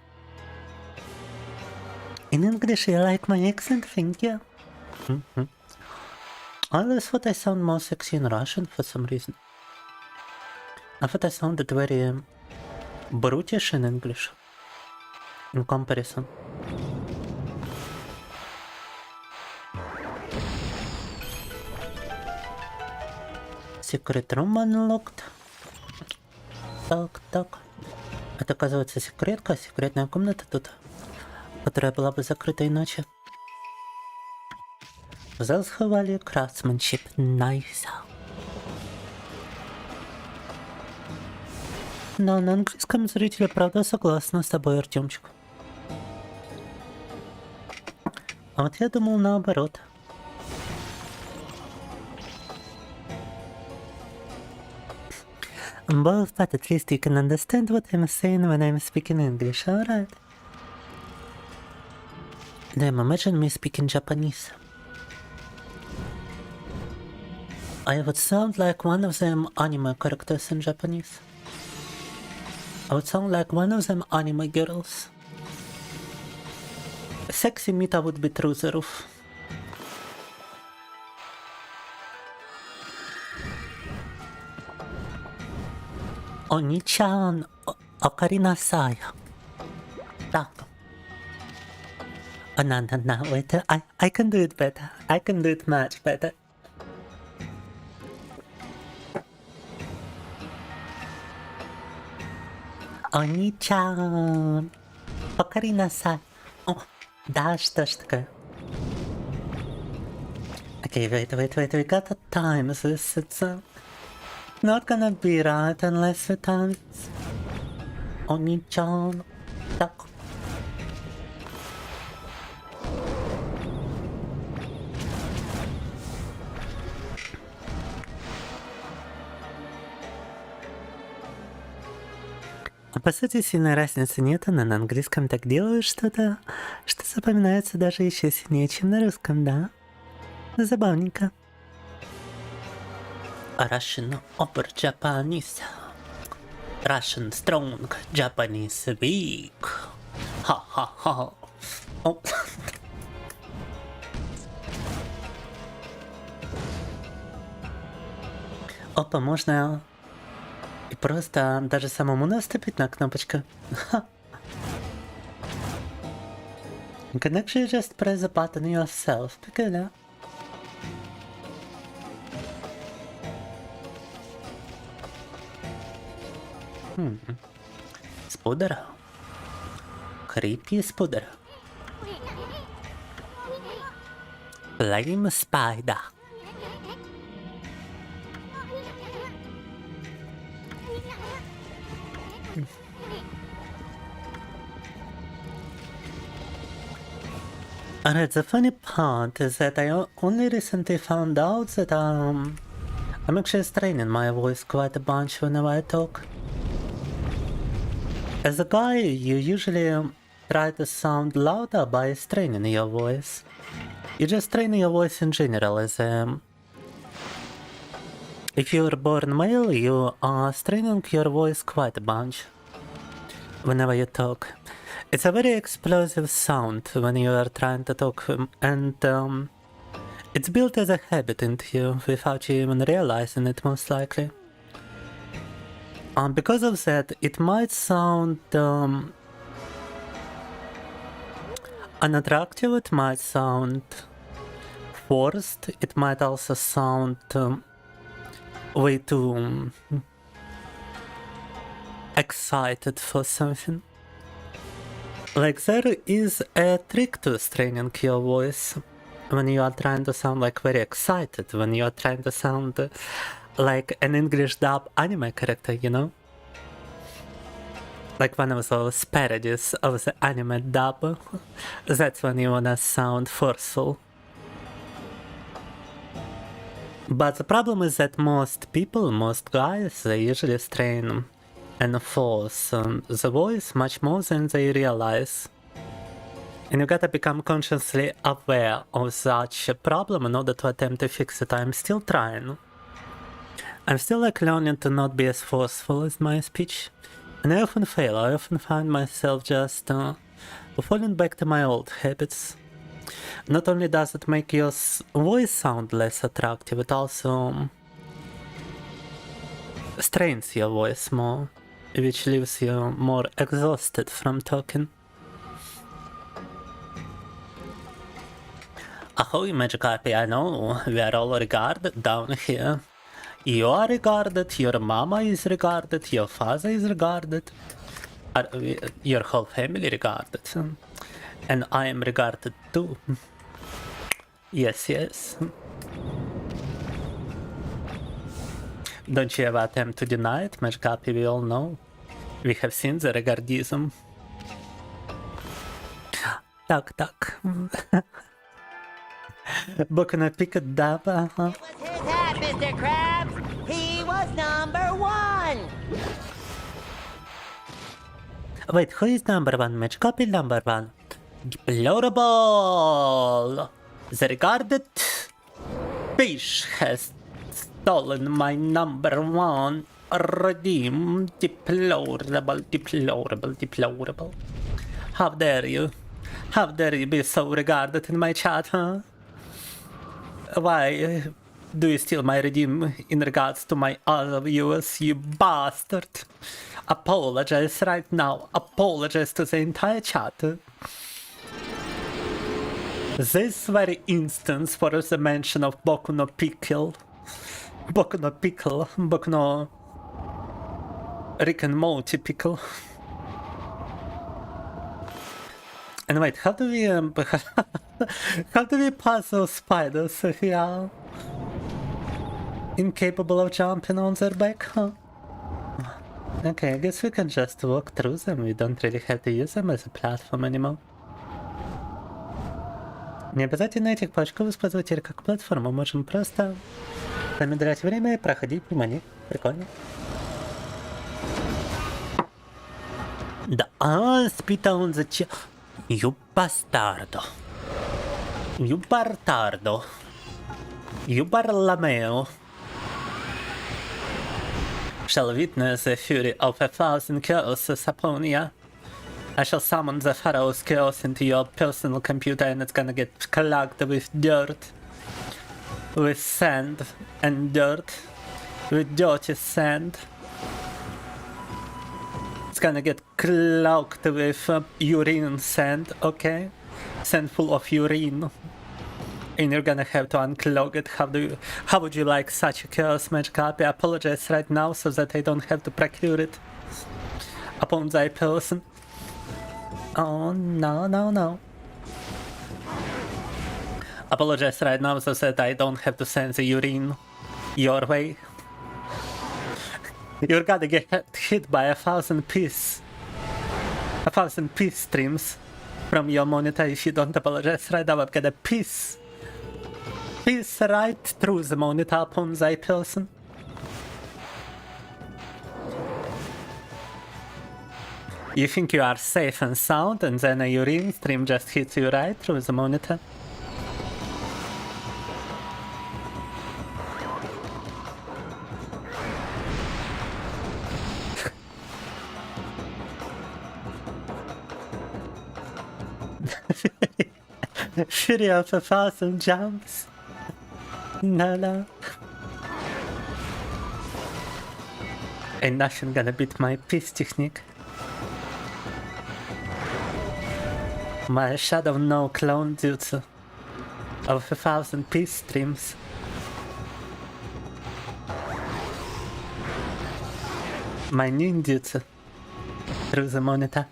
In English, you like my accent, think you? I always thought I sound more sexy in Russian for some reason. I thought I sounded very brutish in English in comparison. Secret room unlocked. Так. Это, оказывается, секретка, секретная комната тут, которая была бы закрыта иначе. В зал сховали craftsmanship. Nice. Да, на английском зрители, правда, согласны с тобой, Артемчик. А вот я думал наоборот. Both, but at least you can understand what I'm saying when I'm speaking English, alright? Damn, imagine me speaking Japanese. I would sound like one of them anime characters in Japanese. I would sound like one of them anime girls. Sexy Mita would be through the roof. Oni-chan, okarinasai. Так. Oh, no, wait, I can do it better. I can do it much better. Oni-chan, okarinasai. Oh, да, что ж такое? Okay, wait, we gotta time this. It's not gonna be right unless we time it. Oni-chan, так. По сути, сильной разницы нет, но на английском так делают что-то, что запоминается даже еще сильнее, чем на русском, да? Забавненько. Russian over Japanese. Russian strong, Japanese weak. Ха-ха-ха. О. Опа, можно и просто даже самому наступить на кнопочку. Ха. You can actually just press the button yourself. Прикольно. Спудер. Creepy спудер. Flame spider. Alright, the funny part is that I only recently found out that I'm actually straining my voice quite a bunch whenever I talk. As a guy, you usually try to sound louder by straining your voice. You just strain your voice in general as if you're born male, you are straining your voice quite a bunch whenever you talk. It's a very explosive sound when you are trying to talk, and it's built as a habit into you without you even realizing it, most likely. Because of that, it might sound unattractive, it might sound forced, it might also sound way too excited for something. Like, there is a trick to straining your voice when you are trying to sound like very excited, when you are trying to sound like an English dub anime character, you know? Like one of those parodies of the anime dub. That's when you wanna sound forceful. But the problem is that most people, most guys, they usually strain and force the voice much more than they realize. And you gotta become consciously aware of such a problem in order to attempt to fix it. I'm still trying. I'm still like learning to not be as forceful as my speech. And I often fail. I often find myself just falling back to my old habits. Not only does it make your voice sound less attractive, it also strains your voice more, which leaves you more exhausted from talking. Ahoy, Magikarp, I know we are all regarded down here. You are regarded, your mama is regarded, your father is regarded, your whole family regarded. And I am regarded too. Yes, yes. Don't you ever attempt to deny it, Magikarp, we all know. We have seen the regardism. Так. Book on a picket dab, It was his hat, Mr. Krabs! He was #1! Wait, who is #1? Magikarp is #1. Deplorable! The regarded fish has stolen my #1 redeem. Deplorable. How dare you? How dare you be so regarded in my chat, huh? Why do you steal my redeem in regards to my other viewers, you bastard? Apologize right now. Apologize to the entire chat. This very instance for the mention of Boku no Rick and Morty pickle. And wait, how do we pass those spiders if we are incapable of jumping on their back, huh? Okay, I guess we can just walk through them. We don't really have to use them as a platform anymore. Не обязательно этих паучков использовать теперь как платформу. Можем просто замедлять время и проходить мимо них. Прикольно. Да, spit on the chair. You bastardo. You bartardo. You barlameo. Shall witness the fury of 1,000 curses upon you. I shall summon the Pharaoh's chaos into your personal computer and it's gonna get clogged with dirt. With sand and dirt. With dirty sand. It's gonna get clogged with urine sand, okay? Sand full of urine. And you're gonna have to unclog it. How would you like such a chaos, Magikarp? I apologize right now so that I don't have to procure it upon thy person. Oh, no. Apologize right now so that I don't have to send the urine your way. You're gonna get hit by 1,000 piece streams from your monitor if you don't apologize right now. I'm gonna piece right through the monitor upon thy person. You think you are safe and sound and then a urine stream just hits you right through the monitor? Fury of 1,000 jumps. No. Ain't nothing gonna beat my peace technique. My Shadow No clone jutsu of 1,000 peace streams. My ninjutsu through the monitor.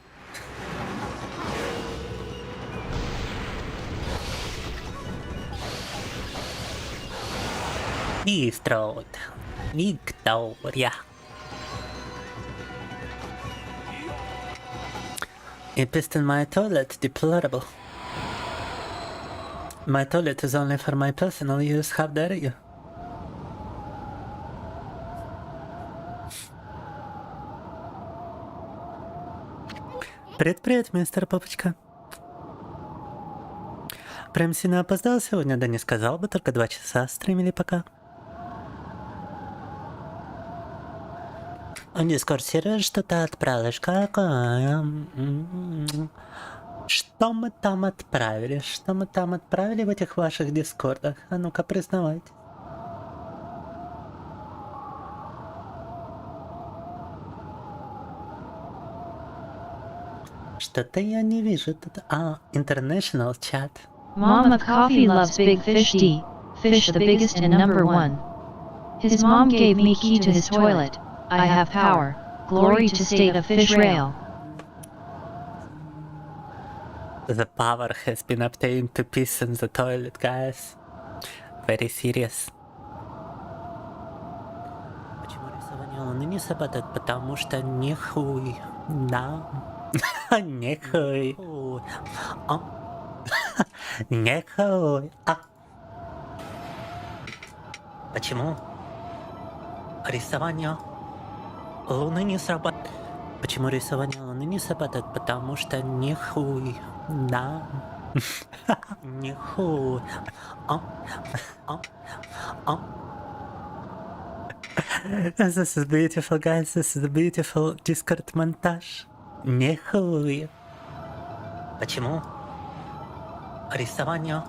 Destroyed. Victoria. You pissed in my toilet, deplorable. My toilet is only for my personal use, how dare you? Привет, мистер Папочка. Прям сильно опоздал сегодня, да не сказал бы, только 2 часа стримили пока. Дискорд сервер что-то отправишь, какое? Что мы там отправили? Что мы там отправили в этих ваших дискордах? А ну-ка, признавайте. Что-то я не вижу тут. International chat. Mama Coffee loves big fish D. Fish the biggest and number one. His mom gave me key to his toilet. I have power. Glory to state of fish rail. The power has been obtained to piss in the toilet, guys. Very serious. Почему рисование луны не сработает? Потому что нихуй. Да. Нихуй. Нихуй. Почему рисование луны не сработает? Почему рисование луны не сработает? Потому что нихуй. Да. Нихуй. This is beautiful, guys. This is a beautiful Discord montage. Нихуй. Почему рисование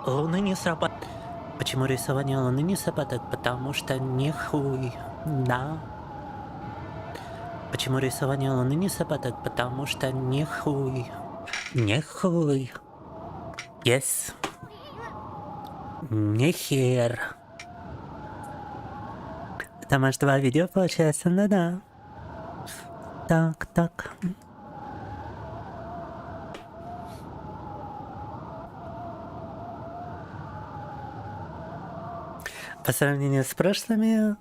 луны не сработает? Почему рисование луны не сработает? Потому что нихуй. Да. Почему рисование луны не сработает? Потому что нихуй. Нихуй. Yes. Нихер. Там аж 2 видео получается, да-да. Так. По сравнению с прошлыми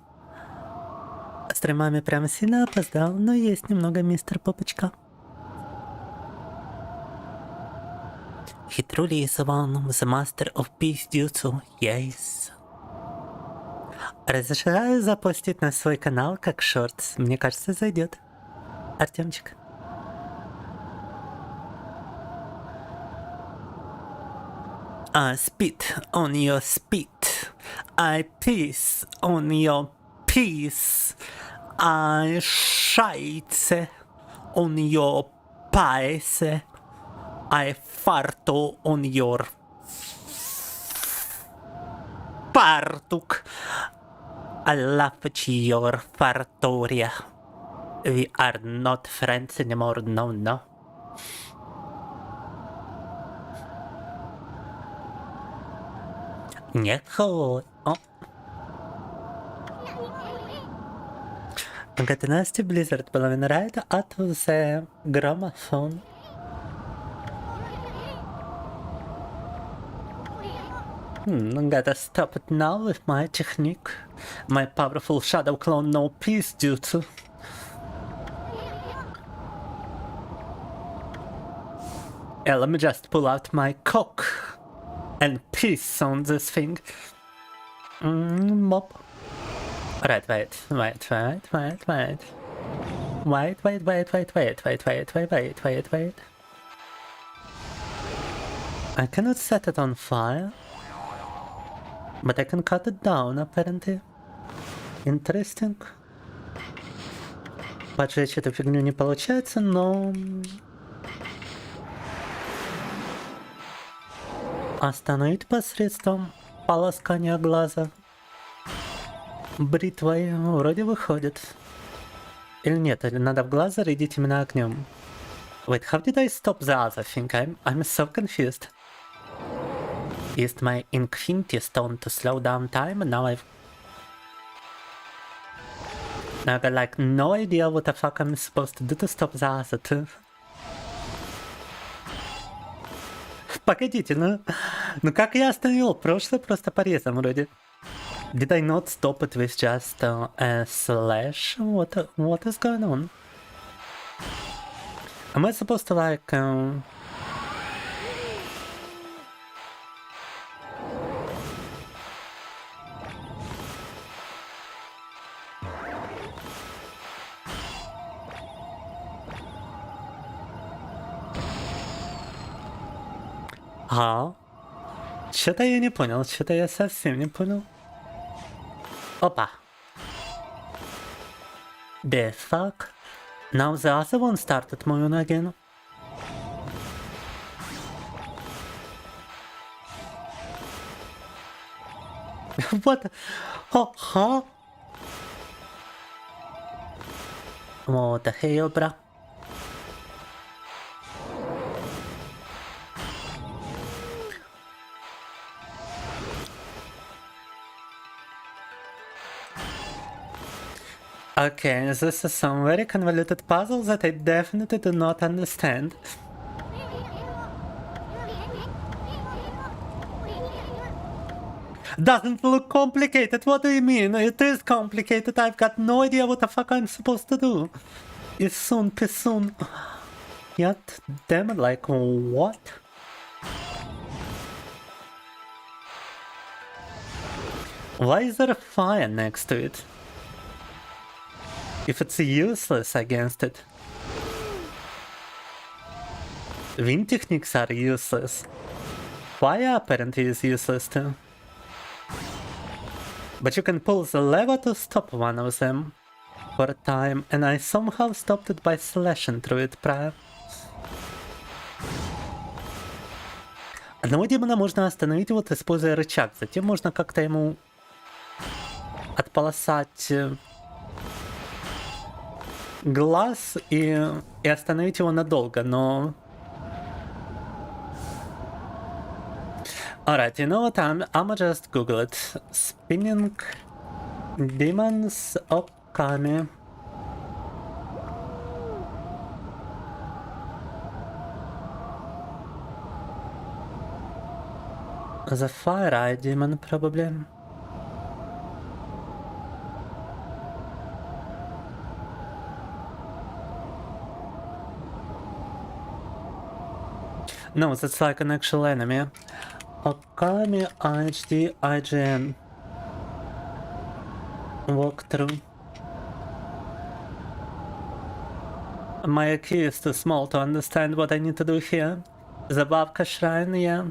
стримами прям сильно опоздал, но есть немного мистер Попочка. He truly is one, the master of peace jutsu, yes. Разрешаю запустить на свой канал как шортс. Мне кажется, зайдет. Артемчик. I spit on your spit. I piss on your piss. I scheiße on your peiße. I farto on your fartuk. I laugh at your fartoria. We are not friends anymore, no. Нехуй. Готовности Blizzard половина райда от the gramophone. Gotta stop it now with my technique. My powerful shadow clone no peace jutsu. Yeah, let me just pull out my cock and piss on this thing. Mop. Right, wait. Wait. I cannot set it on fire. But I can cut it down, apparently. Interesting. Поджечь эту фигню не получается, но... Остановить посредством полоскания глаза бритвой вроде выходит. Или нет, или надо в глаз зарядить именно огнем. Wait, how did I stop the other thing? I'm so confused. Used my Infinity Stone to slow down time, and now I got like no idea what the fuck I'm supposed to do to stop the other two. Погодите, ну как я остановил? Прошлое просто порезом вроде. Did I not stop it with just a slash? What is going on? Am I supposed to like... Что-то я не понял, что-то я совсем не понял. Опа. The fuck? Now the other one started moving again. What? Huh? What the hell, bro? Okay, this is some very convoluted puzzle that I definitely do not understand. Doesn't look complicated, what do you mean? It is complicated, I've got no idea what the fuck I'm supposed to do. It's soon, soon. Yet, damn it, like, what? Why is there a fire next to it? If it's useless against it. Wind techniques are useless. Fire apparently is useless too. But you can pull the lever to stop one of them for a time, and I somehow stopped it by slashing through it prior. Одного демона можно остановить, вот используя рычаг. Затем можно как-то ему отполосать глаз и остановить его надолго, но... Alright, you know what, I'ma just Google it. Spinning demons ŌKAMI. The fire eye demon, probably. No, that's like an actual enemy. ŌKAMI HD IGN walkthrough. My key is too small to understand what I need to do here. The Vavka shrine, yeah.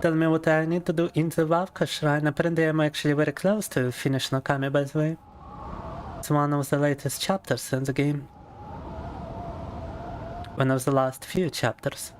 Tell me what I need to do in the Vavka shrine. Apparently I'm actually very close to finishing ŌKAMI, by the way. It's one of the latest chapters in the game. One of the last few chapters.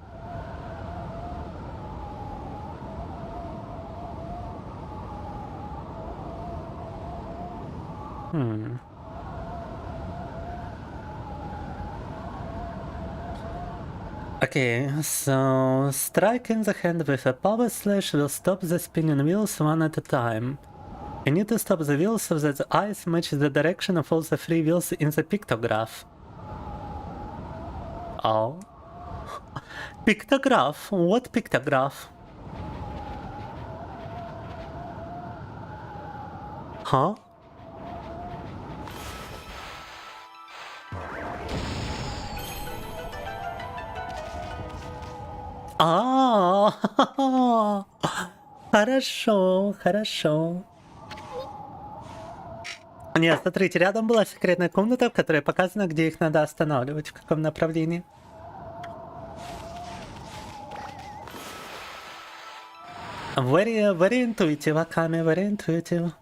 Okay, so striking the hand with a power slash will stop the spinning wheels one at a time. You need to stop the wheels so that the eyes match the direction of all the three wheels in the pictograph. Oh. Pictograph? What pictograph? Huh? Хорошо, хорошо. Нет, смотрите, рядом была секретная комната, в которой показано, где их надо останавливать, в каком направлении. Very intuitive, ŌKAMI, very intuitive.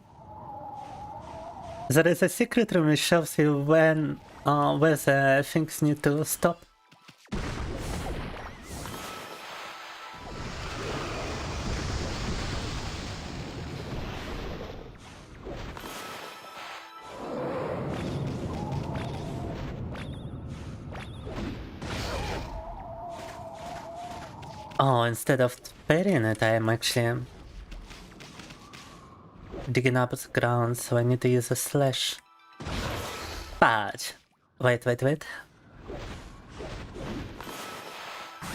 There is a secret room which shows you when, where the things need to stop. Oh, instead of parrying it, I am actually digging up the ground, so I need to use a slash. But wait.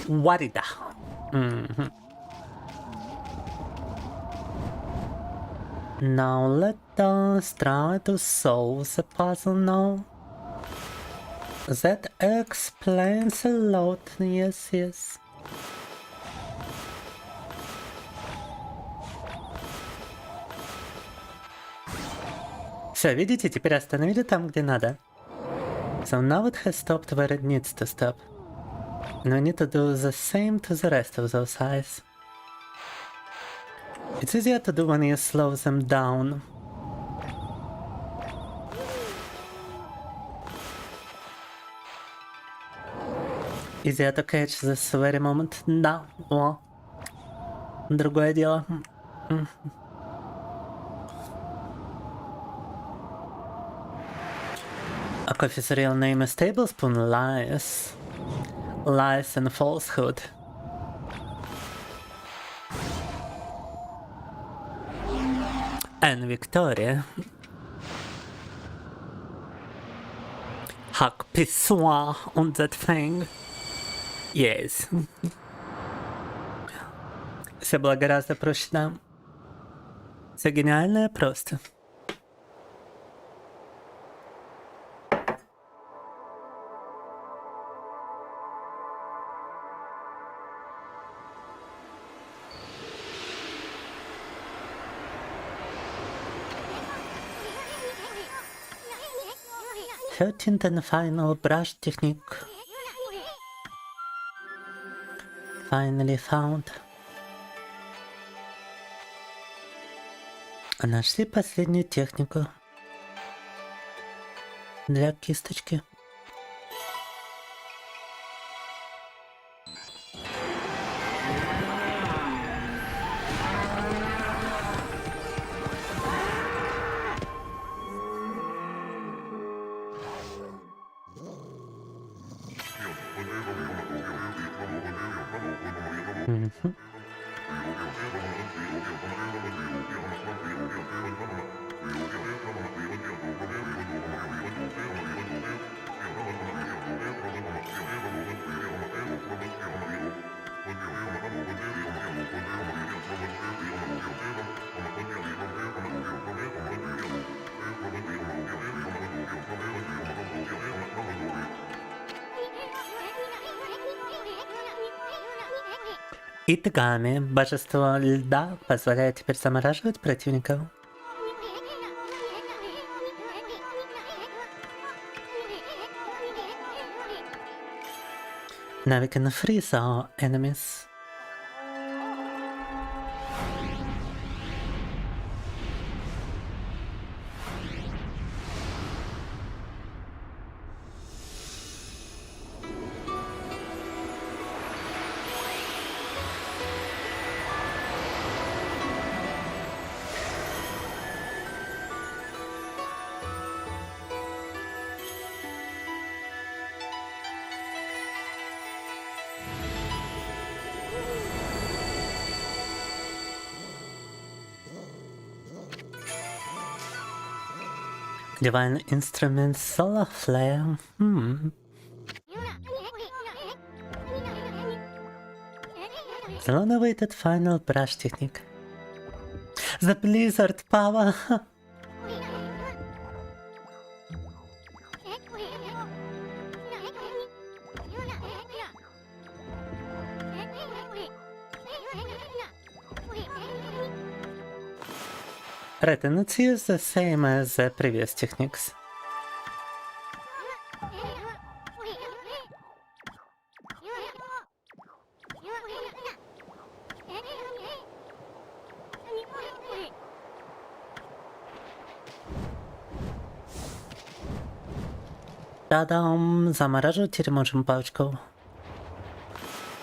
Warida. Now let us try to solve the puzzle now. That explains a lot, yes. Все, видите, теперь остановили там, где надо. So now it has stopped where it needs to stop. And we need to do the same to the rest of those eyes. It's easier to do when you slow them down. Easier to catch this very moment. Да, о. Другое дело. A coffee's real name is Tablespoon. Lies and falsehood. And Victoria. Hack Pissoir on that thing. Yes. Все было гораздо проще, да. Все гениальное просто. Thirteenth and final brush technique. Finally found. Нашли последнюю технику для кисточки. И ТКАМИ, божество льда, позволяет теперь замораживать противников. Now we can freeze our enemies. Divine Instrument Solar Flare. The long-awaited final brush technique. The Blizzard Power. Right, and let's use the same as the previous techniques. Та-дам! Замораживать теперь можем палочку.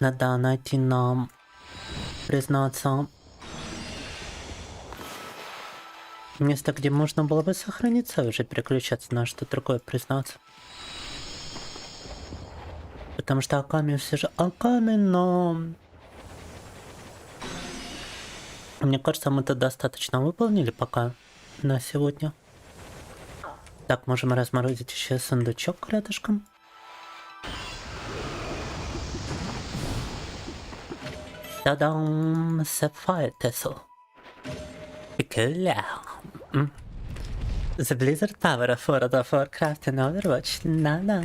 Надо найти нам признаться место, где можно было бы сохраниться и уже переключаться на что-то другое, признаться. Потому что АКАМИ все же АКАМИ, но... Мне кажется, мы-то достаточно выполнили пока на сегодня. Так, можем разморозить еще сундучок рядышком. Та-дам! Sapphire Tassel. Прикольно. The Blizzard Power of World of Warcraft and Overwatch. Да-да.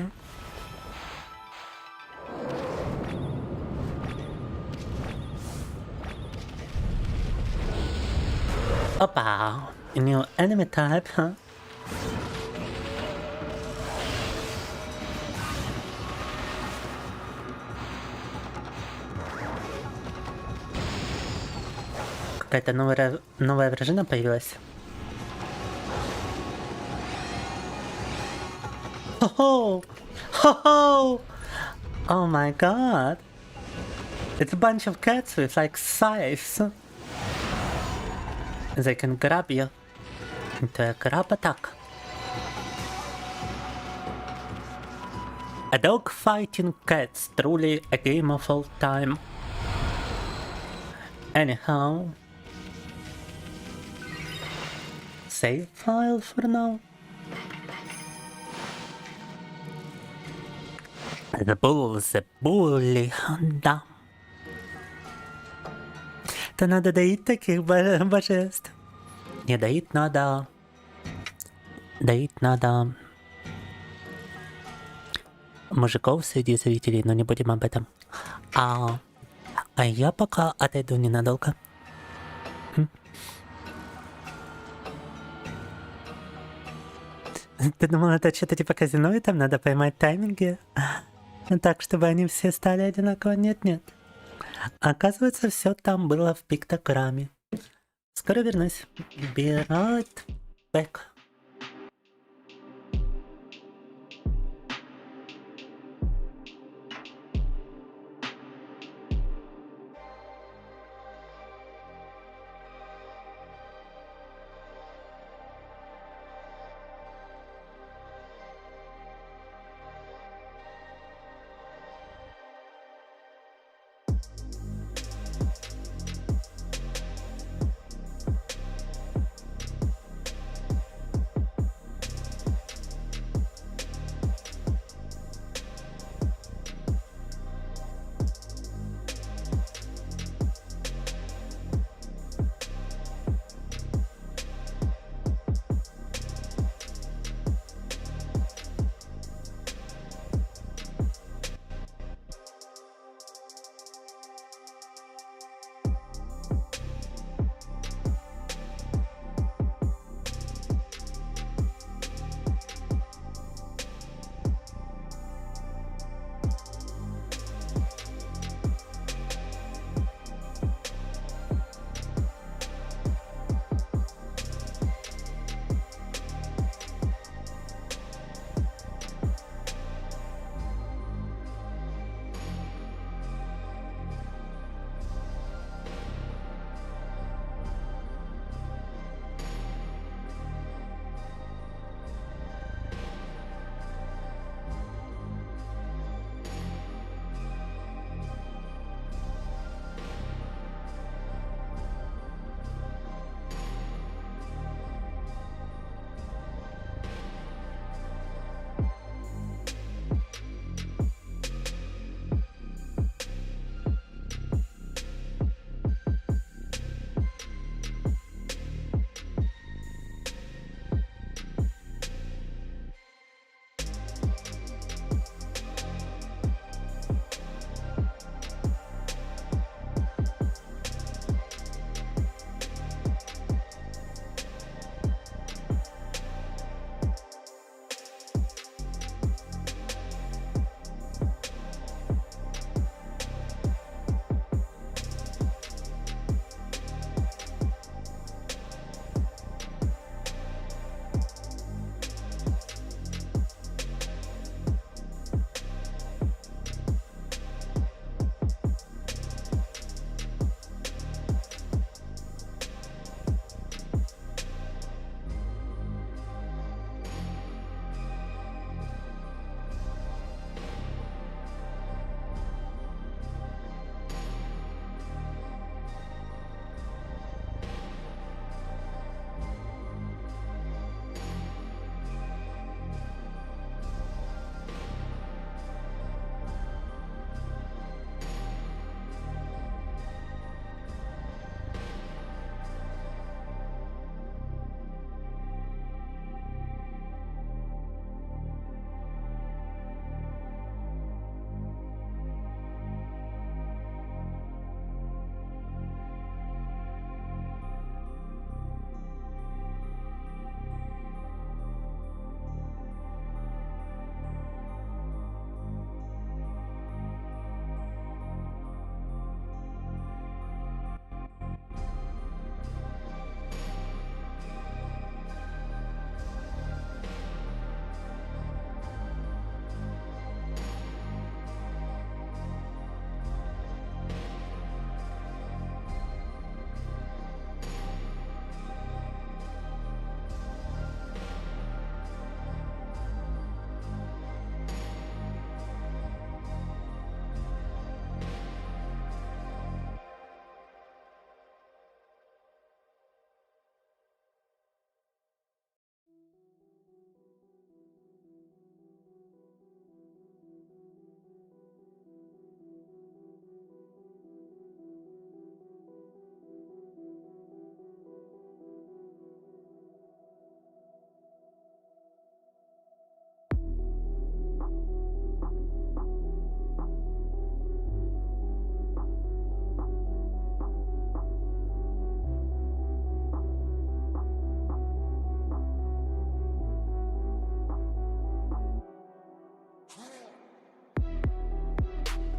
Опа! New enemy type, huh? Какая-то новая вражина появилась. Хо-хо! Хо-хо! Oh my god! It's a bunch of cats with like scythes. They can grab you into a grab attack. A dog fighting cats, truly a game of all time. Anyhow, save file for now. The bully, да. То надо доить таких божеств. Не доить надо. Доить надо мужиков среди зрителей, но не будем об этом. А я пока отойду ненадолго. Ты думал, это что-то типа казино, и там надо поймать тайминги? Так, чтобы они все стали одинаково? Нет. Оказывается, все там было в пиктограмме. Скоро вернусь. Be right back.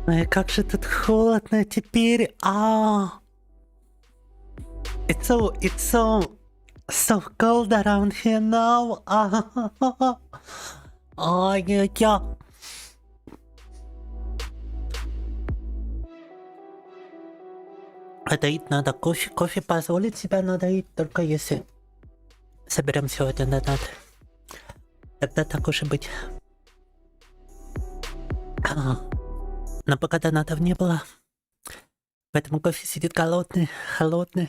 Ой, как же тут холодно теперь. It's so cold around here now. Ой-ой-ой. А доить надо кофе. Кофе позволить себя надоить, только если соберем сегодня донат. Тогда так уж и быть. Но пока донатов не было. Поэтому кофе сидит голодный, холодный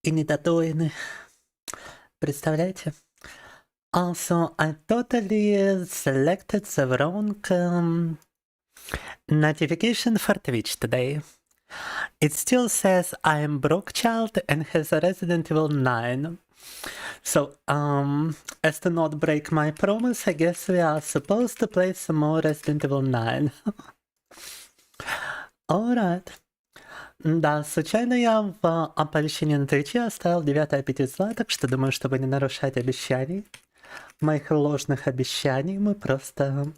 и недодоенный. Представляете? Also, I totally selected the wrong notification for Twitch today. It still says I am broke child and has a Resident Evil 9. So, as to not break my promise, I guess we are supposed to play some more Resident Evil 9. Alright. Да, случайно я в оповещении на Твиче оставил 9 аппетит зла, так что думаю, чтобы не нарушать обещаний, моих ложных обещаний, мы просто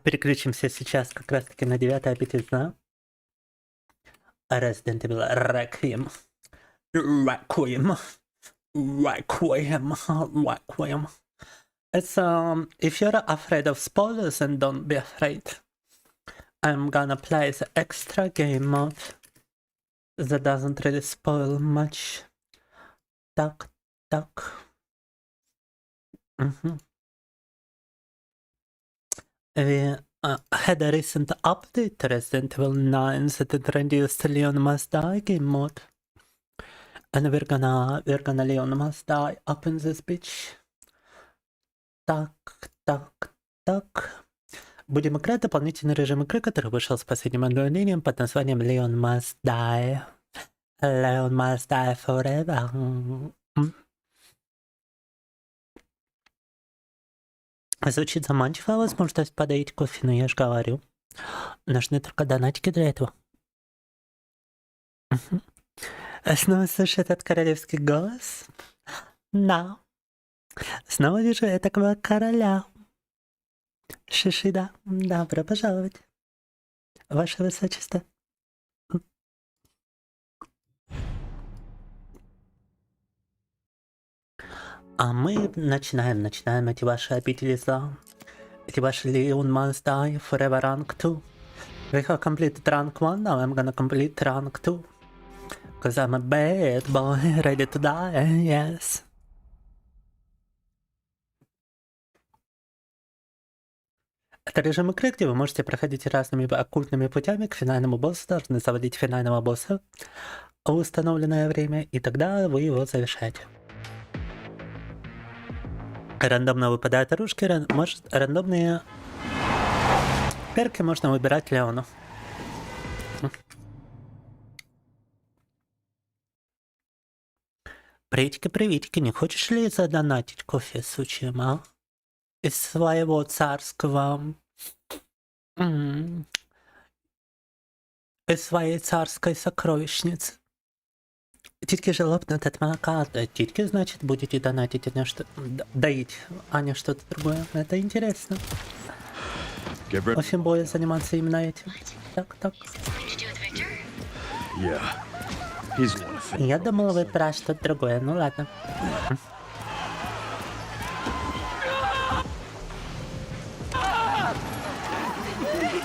переключимся сейчас как раз-таки на 9 аппетит зла. Resident Evil Requiem. Requiem. It's if you're afraid of spoilers, then don't be afraid. I'm gonna play the extra game mode that doesn't really spoil much. Так. We had a recent update to Resident Evil 9 that introduced Leon Must Die game mode. And we're gonna Leon Must Die up in this bitch. Так. Будем играть дополнительный режим игры, который вышел с последним обновлением под названием Leon Must Die. Leon Must Die Forever. Звучит заманчиво, возможность подоить кофе, но я же говорю. Нужны только донатики для этого. Снова слышу этот королевский голос. Да. Снова вижу этакого короля. Шишида. Добро пожаловать. Ваше Высочество. А мы начинаем эти ваши обители зла. Эти ваши Leon Must Die Forever Rank 2. We have completed Rank 1, now I'm gonna complete Rank 2. Cause I'm a bad boy, ready to die, yes. Это режим игры, где вы можете проходить разными оккультными путями к финальному боссу, должны заводить финального босса в установленное время, и тогда вы его завершаете. Рандомно выпадают оружки, рандомные перки можно выбирать Леону. Приветики, не хочешь ли задонатить кофе случаем, а? Из своего царского... Из своей царской сокровищницы. Титьки же лопнут от молока. Титьки, значит, будете донатить, а не что... доить, а не что-то другое. Это интересно. У Femboy заниматься именно этим. Так. Я думал, вы про что-то другое. Ну ладно.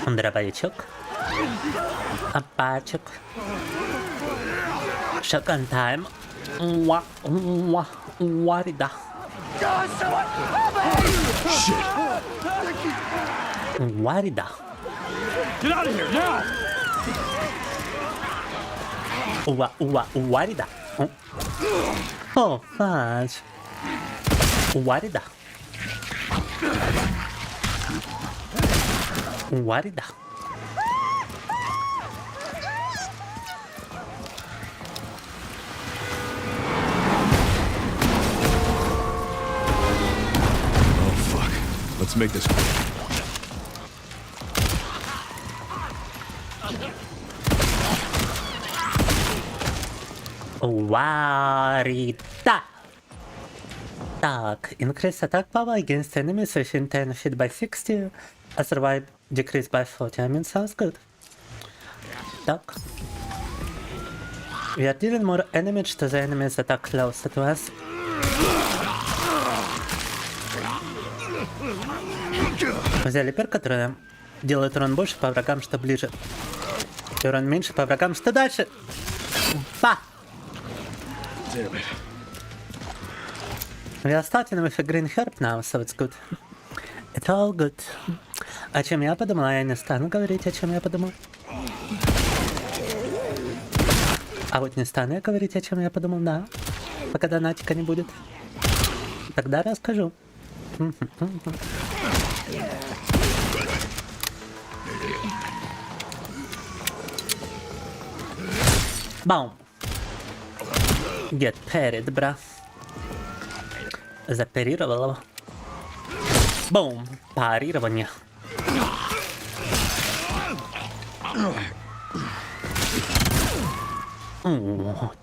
Дробовичок. Апачек. Shotgun time. Варида. Shit! Варида. Get out of here now! Варида. О, фадж. Варида. Варида. Let's make this quick. Варида. Так, increase attack power against enemies within 10 feet by 60, a survive decrease by 40. I mean, sounds good. Так. We are dealing more damage to the enemies that are closer to us. Взяли перк, который делает урон больше по врагам, что ближе. И урон меньше по врагам, что дальше. Ба! We are starting with a green herb now, so it's good. It's all good. О чем я подумал? Я не стану говорить, о чем я подумал. А вот не стану я говорить, о чем я подумал, да. Пока донатика не будет. Тогда расскажу. Баум. Get parried, бра. Запарировал его. Бум. Парирование.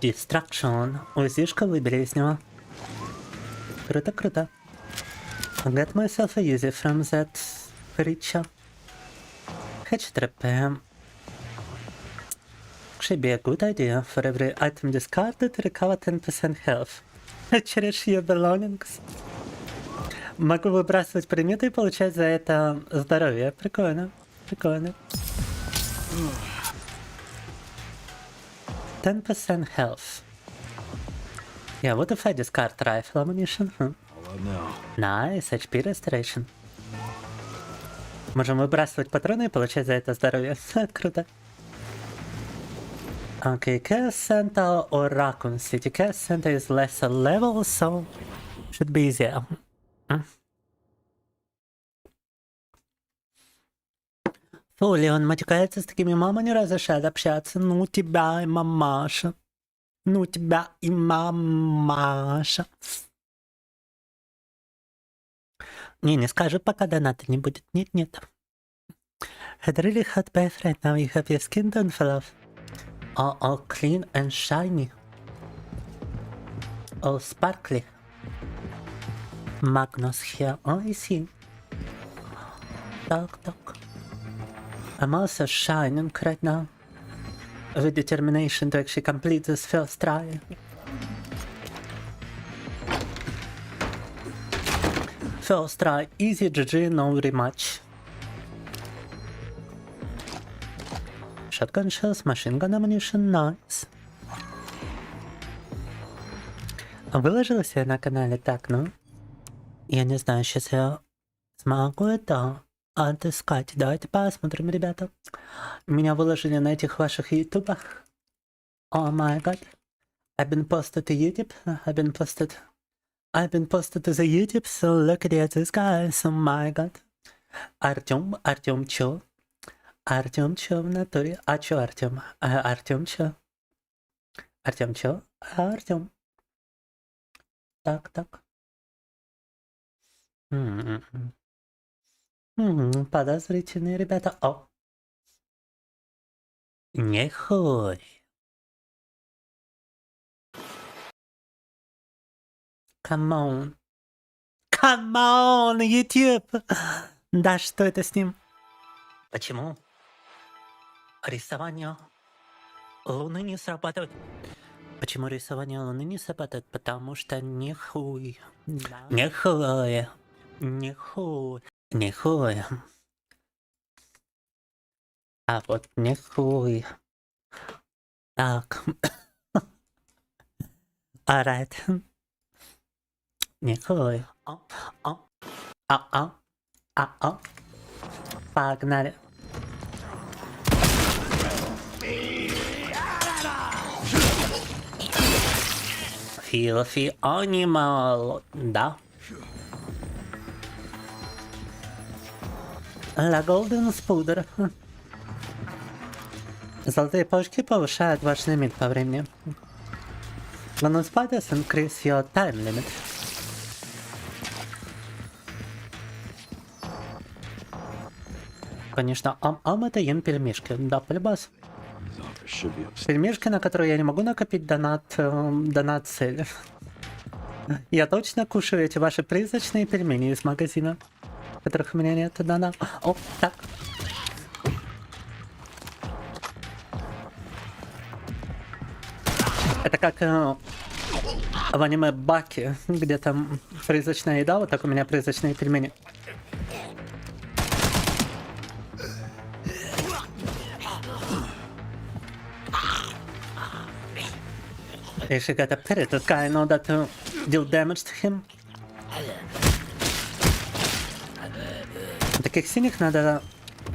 Distraction. Узишка выбери из него. Круто, круто. Get myself a easy from that creature. Hatch trap. Should be a good idea for every item discarded to recover 10% health. Cherish your belongings. Могу выбрасывать предметы и получать за это здоровье. Прикольно. Прикольно. 10% health. Yeah, what if I discard rifle ammunition? Nice, HP restoration. Можем выбрасывать патроны и получать за это здоровье. Круто. Okay, Chaos Center or Raccoon City. Chaos Center is lesser level, so should be easier. Фули, он матюкается с такими, мама не разрешает общаться. Ну тебя и мамаша. Ну тебя и мамаша. Не скажу, пока доната не будет. Нет. Had really hot bath right now. You have your skin done for love. All clean and shiny. All sparkly. Magnus here. Oh, I see. Так. I'm also shining right now. With determination to actually complete this first try. First try, easy GG, no rematch. Shotgun shells, machine gun ammunition, nice. Выложилась я на канале, так, ну. Я не знаю, сейчас я смогу это отыскать. Давайте посмотрим, ребята. Меня выложили на этих ваших ютубах. О май гад. I've been posted to YouTube. I've been posted to the YouTube, so look at this guys. Oh my god. Артем чё? Артем чё в натуре? А чё Артем? Артем чё? Артем чё? Артем. Так. Подозрительные ребята. О. Не хуй. Come on, YouTube! Да что это с ним? Почему рисование Луны не срабатывает? Почему рисование Луны не срабатывает? Потому что не хуй. Да. Не хуй. А вот не хуй. Так. Alright. Не хуй. Погнали. Filthy animal. Да. La Golden Spooder. Золотые паучки повышают ваш лимит по времени. When spiders increase your time limit. Конечно, это ем пельмешки. Да, полюбас. Пельмешки, на которые я не могу накопить донат цель. Я точно кушаю эти ваши призрачные пельмени из магазина, которых у меня нет. Да-да. О, так. Это как в аниме Баки, где там призрачная еда, вот так у меня призрачные пельмени. If you get a pet, this guy know that to deal damage to him. Таких синих надо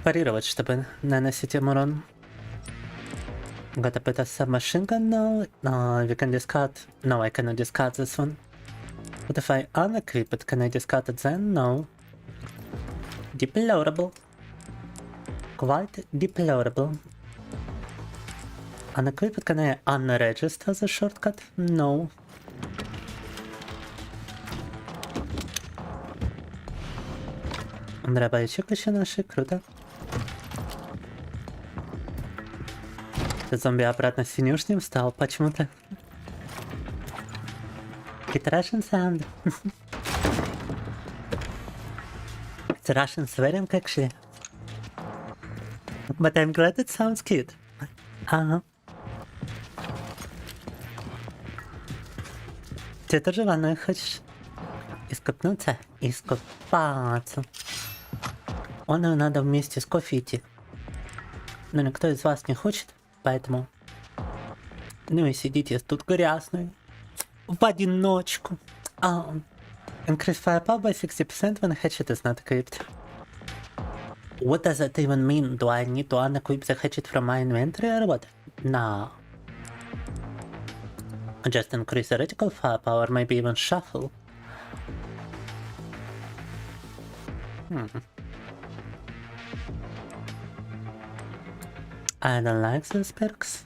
парировать, чтобы наносить им урон. Got a bit of submachine gun now. We can discard. No, I cannot discard this one. What if I unequip it? Can I discard it then? No. Deplorable. Quite deplorable. Unequip it, can I unregister the shortcut? No. Дробовичок еще наши, круто. Зомби обратно синюшним стал почему-то. It's Russian sound. It's Russian swearing actually. But I'm glad it sounds cute. Ага. Ты тоже в ванную хочешь? Искупнуться? Искупаться. Он надо вместе с кофе идти. Но никто из вас не хочет, поэтому... Ну и сидите тут грязные. В одиночку. Increase firepower by 60% when a hatchet is not equipped. What does that even mean? Do I need to unequip the hatchet from my inventory or what? No. Just increase the reticle firepower, maybe even shuffle. I don't like those perks.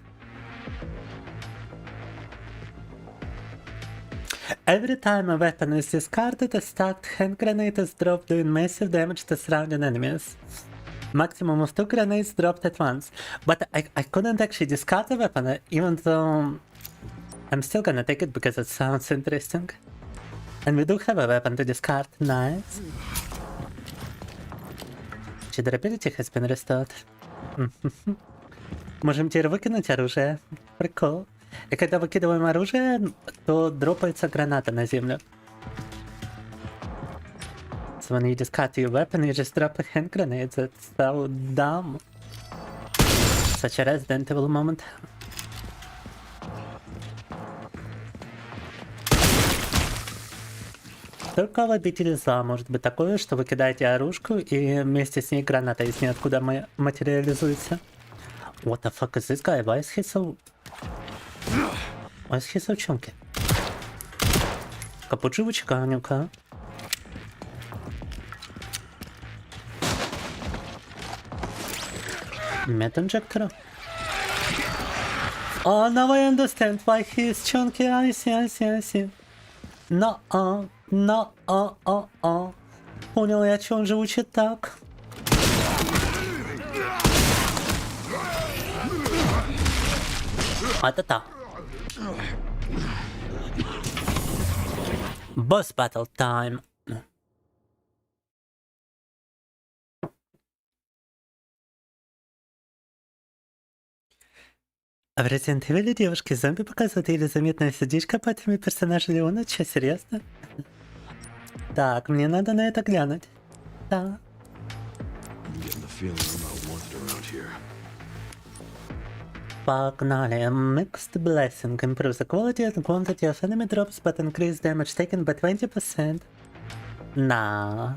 Every time a weapon is discarded, a stacked hand grenade is dropped doing massive damage to surrounding enemies. Maximum of 2 grenades dropped at once. But I couldn't actually discard the weapon, even though I'm still gonna take it because it sounds interesting. And we do have a weapon to discard. Nice. Durability has been restored. Можем теперь выкинуть оружие. Прикол. И когда выкидываем оружие, то дропается граната на землю. So when you discard your weapon, you just drop a hand grenade. That's so dumb. Such a Resident Evil moment. Только в обители зла может быть такое, что вы кидаете оружку и вместе с ней граната из ниоткуда материализуется. What the fuck is this guy? Why is he so... Why is he so chunky? Капут живучка, Анюка. Meta-injector. Oh, now I understand why he is chunky. I see. No, Понял я, че он живучит так. А-та-та. Boss battle time. А в Resident Evil девушки-зомби показывают или заметная сердечко по этими персонажам Леона? Че, серьезно? Так, мне надо на это глянуть. Да. Погнали. Mixed Blessing. Improves the quality and quantity of enemy drops, but increase damage taken by 20%. Nah.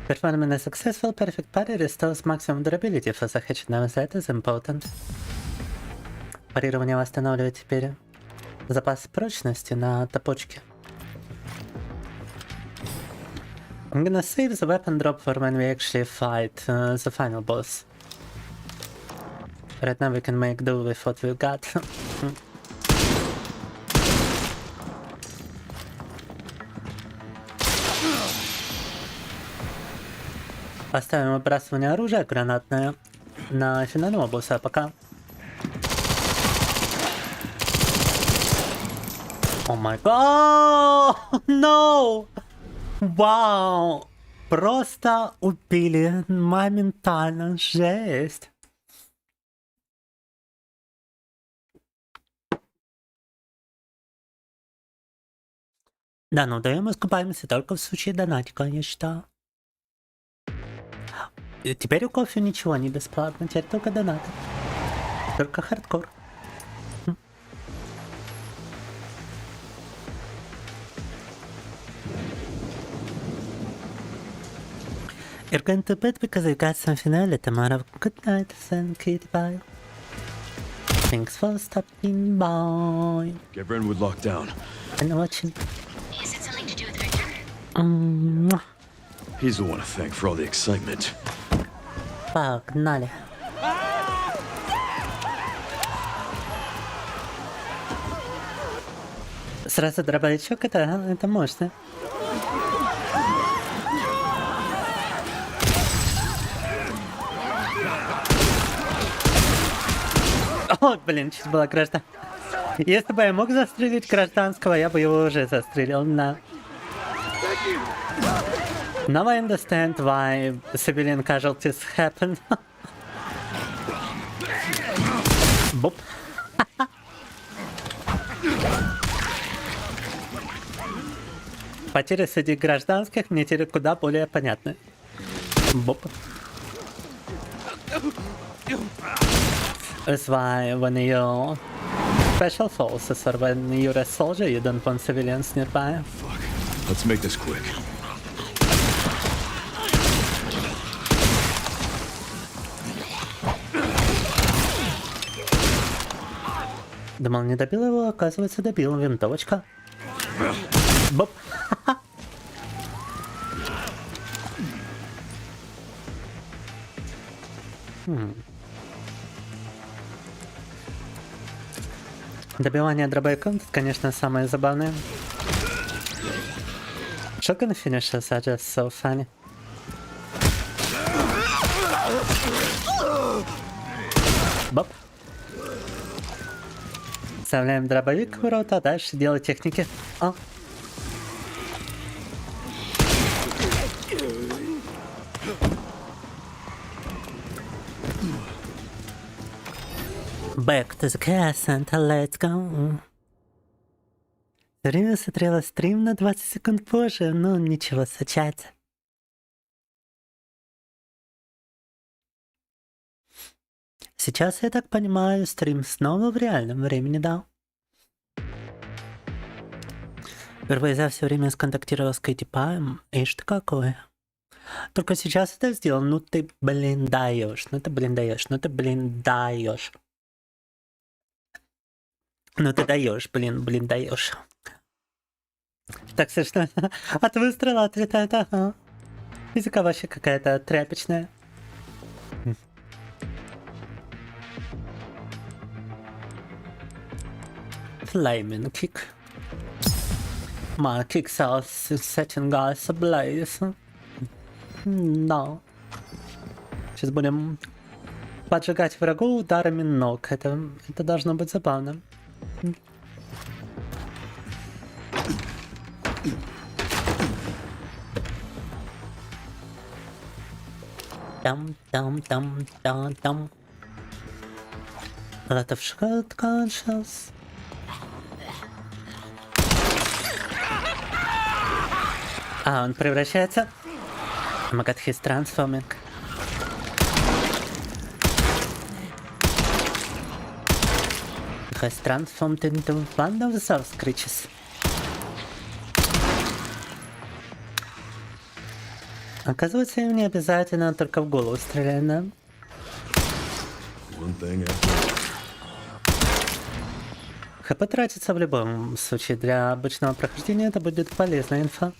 Performing a successful perfect parry restores maximum durability for the hatchet. Now that is important. Парирование восстанавливает теперь запас прочности на топочке. I'm gonna save the weapon drop for when we actually fight the final boss. Right now we can make do with what we've got. Оставим выбрасывание оружия гранатное на финального босса, а пока... О май гад! No! Вау! Просто убили моментально. Жесть. Да, ну даем искупаемся только в случае донатика, я считаю. И теперь у кофе ничего не бесплатно, теперь только донаты. Только хардкор. You're going to bed because you got some finale tomorrow. Good night, thank you, bye. Thanks for stopping by. Get Renwood locked down. And watching. Is it something to do with Victor? He's the one to thank for all the excitement. Погнали. Сразу дробовичок, это мощно. О, блин, чуть была граждан. Если бы я мог застрелить гражданского, я бы его уже застрелил, на. Now I understand why civilian casualties happen. Боп. Потери среди гражданских мне теперь куда более понятны. Боп. That's why when you special forces or when you're a soldier, you don't want civilians nearby. Fuck. Let's make this quick. Думал, не добил его, оказывается, добил. Винтовочка. Боп. Добивание дробовиком тут, конечно, самое забавное. Shotgun finishes are just so funny. Боп. Вставляем дробовик в рот, а дальше делать техники. О. Back to the car center, let's go. Время смотрела стрим на 20 секунд позже, но ничего, сочать. Сейчас, я так понимаю, стрим снова в реальном времени, да? Впервые за все время сконтактировал с Кэти Паем, и что какое? Только сейчас это сделал, ну ты, блин, даешь, ну ты, блин, даешь, ну ты, блин, даешь. Ну ты даешь, блин, даешь. Так смешно. От выстрела отлетает, ага. Физика вообще какая-то тряпочная. Flaming kick. My kicks are setting guys ablaze. Да. Сейчас будем поджигать врагу ударами ног. Это должно быть забавно. Там. A lot of shotgun shells. А, он превращается. Oh my god, he's transforming. Has transformed into one of the source creatures. Оказывается, им не обязательно только в голову стрелять, да? ХП тратится в любом случае. Для обычного прохождения это будет полезная инфа.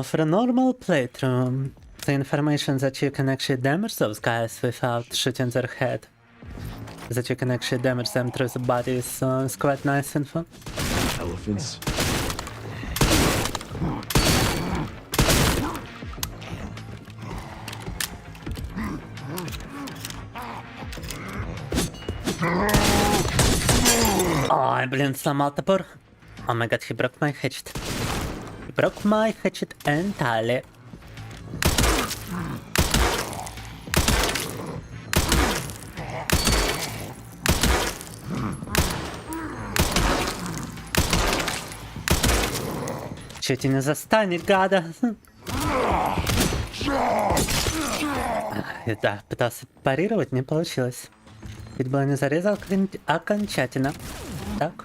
For a normal playthrough, the information that you can actually damage those guys without shooting their head, that you can actually damage them through the body is quite nice info. Elephants. Ой, блин, сломал топор. О май гад, he broke my hatchet. He broke my hatchet entirely. Чуть и не застанет, гада. Да, пытался парировать, не получилось. Ведь было не зарезал окончательно. Так.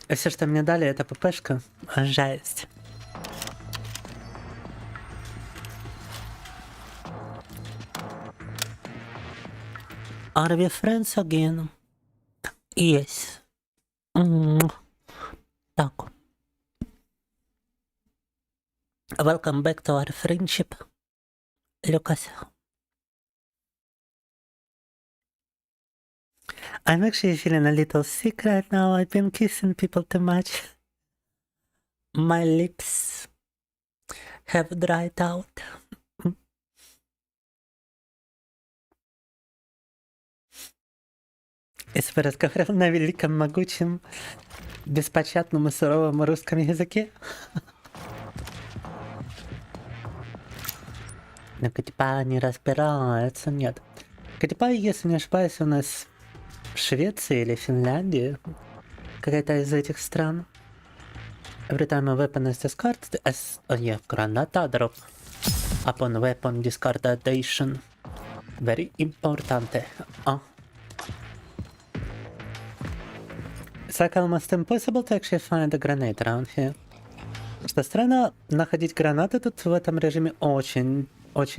И все, что мне дали, это ППшка. Жесть. Are we friends again? Yes. Так. Welcome back to our friendship, Lucas. I'm actually feeling a little sick right now. I've been kissing people too much. My lips have dried out. Если разговаривал на великом, могучем, беспощадном и суровом русском языке. Но Катипа не разбирается, нет. Катипа, если не ошибаюсь, у нас в Швеции или Финляндии. Какая-то из этих стран. Every time a weapon is discarded as... Oh yeah, granata drop. Upon weapon discardation. Very important. Oh. It's like almost impossible to actually find a grenade around here. Что странно, находить гранаты тут в этом режиме очень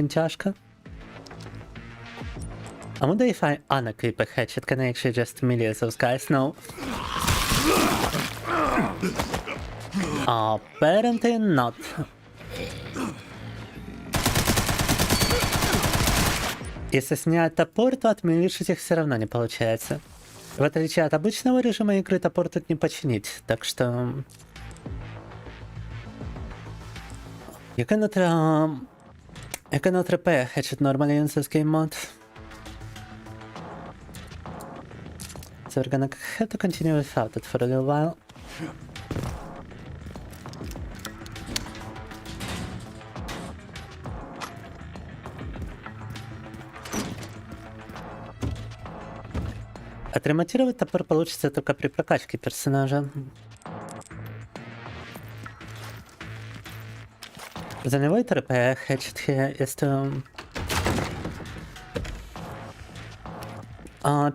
тяжко. I wonder if I unequip a hatchet, can I actually just melee those guys? No. Apparently not. Если снять топор, то отмелишить их все равно не получается. В отличие от обычного режима игры, топор тут не починить, так что... You cannot repair a hatchet normally in this game mode. So we're gonna have to continue without it for a little while. Отремонтировать топор получится только при прокачке персонажа. The only way to repair a hatchet here is to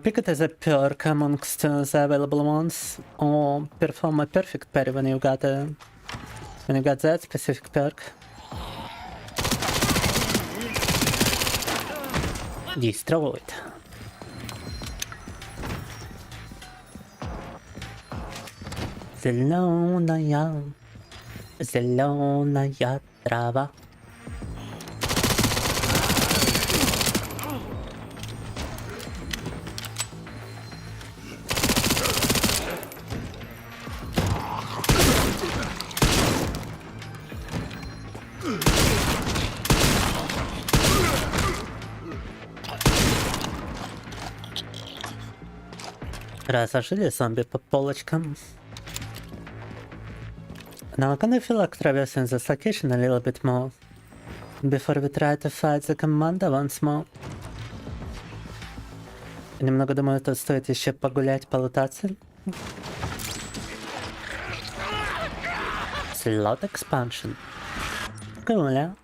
pick it as a perk amongst the available ones, or perform a perfect parry when you got that specific perk. Destroyed. Зеленая трава. Разложили зомби по полочкам. Now I'm gonna feel like traversing this location a little bit more before we try to fight the commander once more. Немного думаю, тут стоит еще погулять, полутаться. Slot expansion. Cool.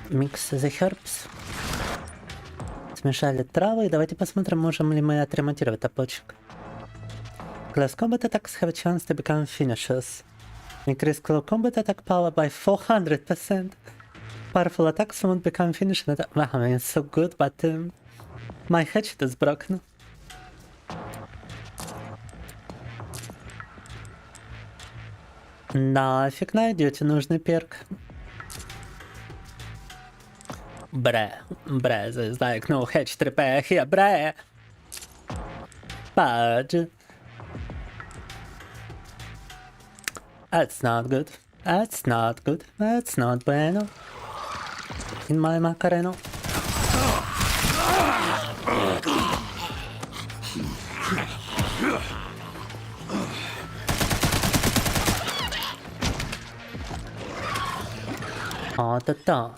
Mix the herbs. Смешали травы. Давайте посмотрим, можем ли мы отремонтировать топорчик. Class combat attacks have a chance to become finishers. Increase claw combat attack power by 400%. Powerful attacks won't become finished. Wow, I mean, it's so good, but my hatchet is broken. Нафиг найдете нужный перк. Бре, there's like no hatchet repair here, бре. But that's not good. That's not good. That's not bueno. In my Macareno. Oh, da.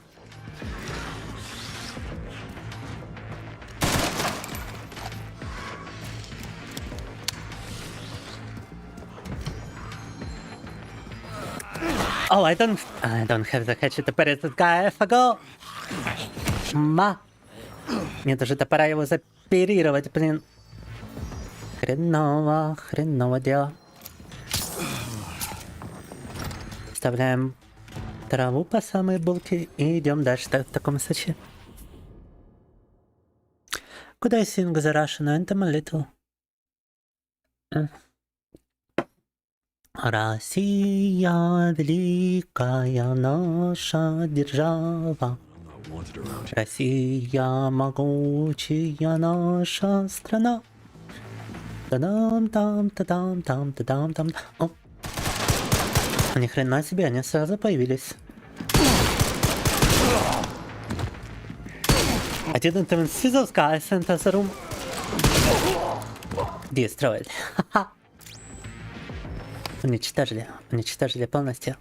Oh, I don't have the hatchet to parry that guy. I forgot. Мне даже-то пора его заперировать, блин. Хреново дело. Вставляем траву по самой булке и идем дальше в таком случае. Could I sing the Russian anthem a little? Россия великая наша держава. Россия могучая наша страна. Та-дам-там. О! Ни хрена себе, они сразу появились. I didn't even see those guys enter the room. Destroyed. Уничтожили полностью.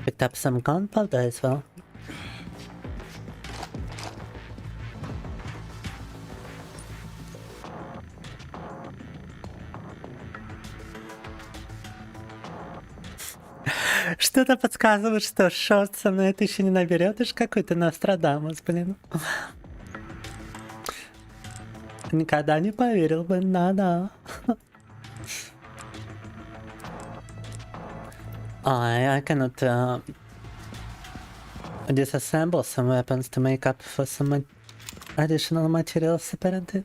Picked up some gunpowder as well. Что-то подсказывает, что шорт со мной это еще не наберет, уж какой-то Нострадамус, блин. Никогда не поверил бы, да. I cannot disassemble some weapons to make up for some additional materials apparently.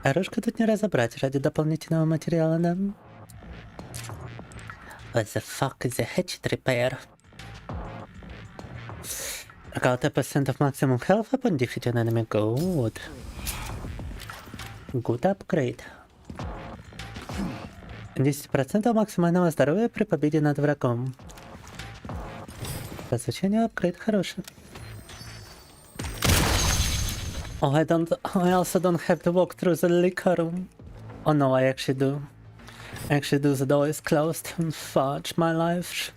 Оружку тут не разобрать ради дополнительного материала, да? What the fuck is a hatchet repair? I got a % of maximum health upon defeating an enemy. Good. Good upgrade. 10% максимального здоровья при победе над врагом. По звучанию апгрейд хороший. Oh, I also don't have to walk through the liquor room. Oh no, I actually do. The door is closed. Fudge my life.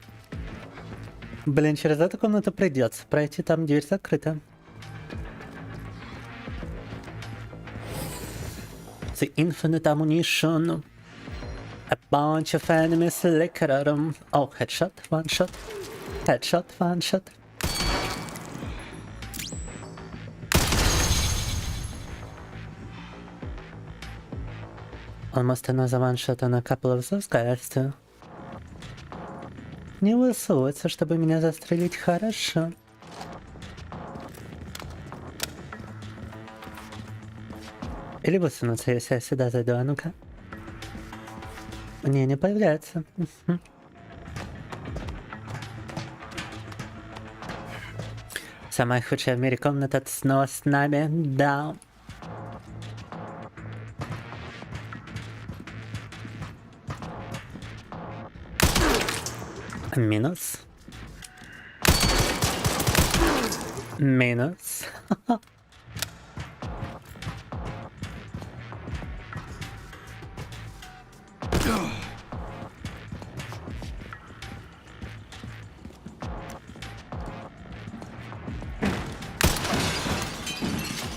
Блин, через эту комнату придется пройти, там дверь закрыта. The infinite ammunition. A bunch of enemies liquor at him. Oh, headshot, one shot. Headshot, one shot. Almost another one shot on a couple of those guys too. Не высовываться, чтобы меня застрелить хорошо. Или высунуться, если я сюда зайду, а ну-ка. Не появляется. Самая худшая в мире комната снова с нами, да. Минус.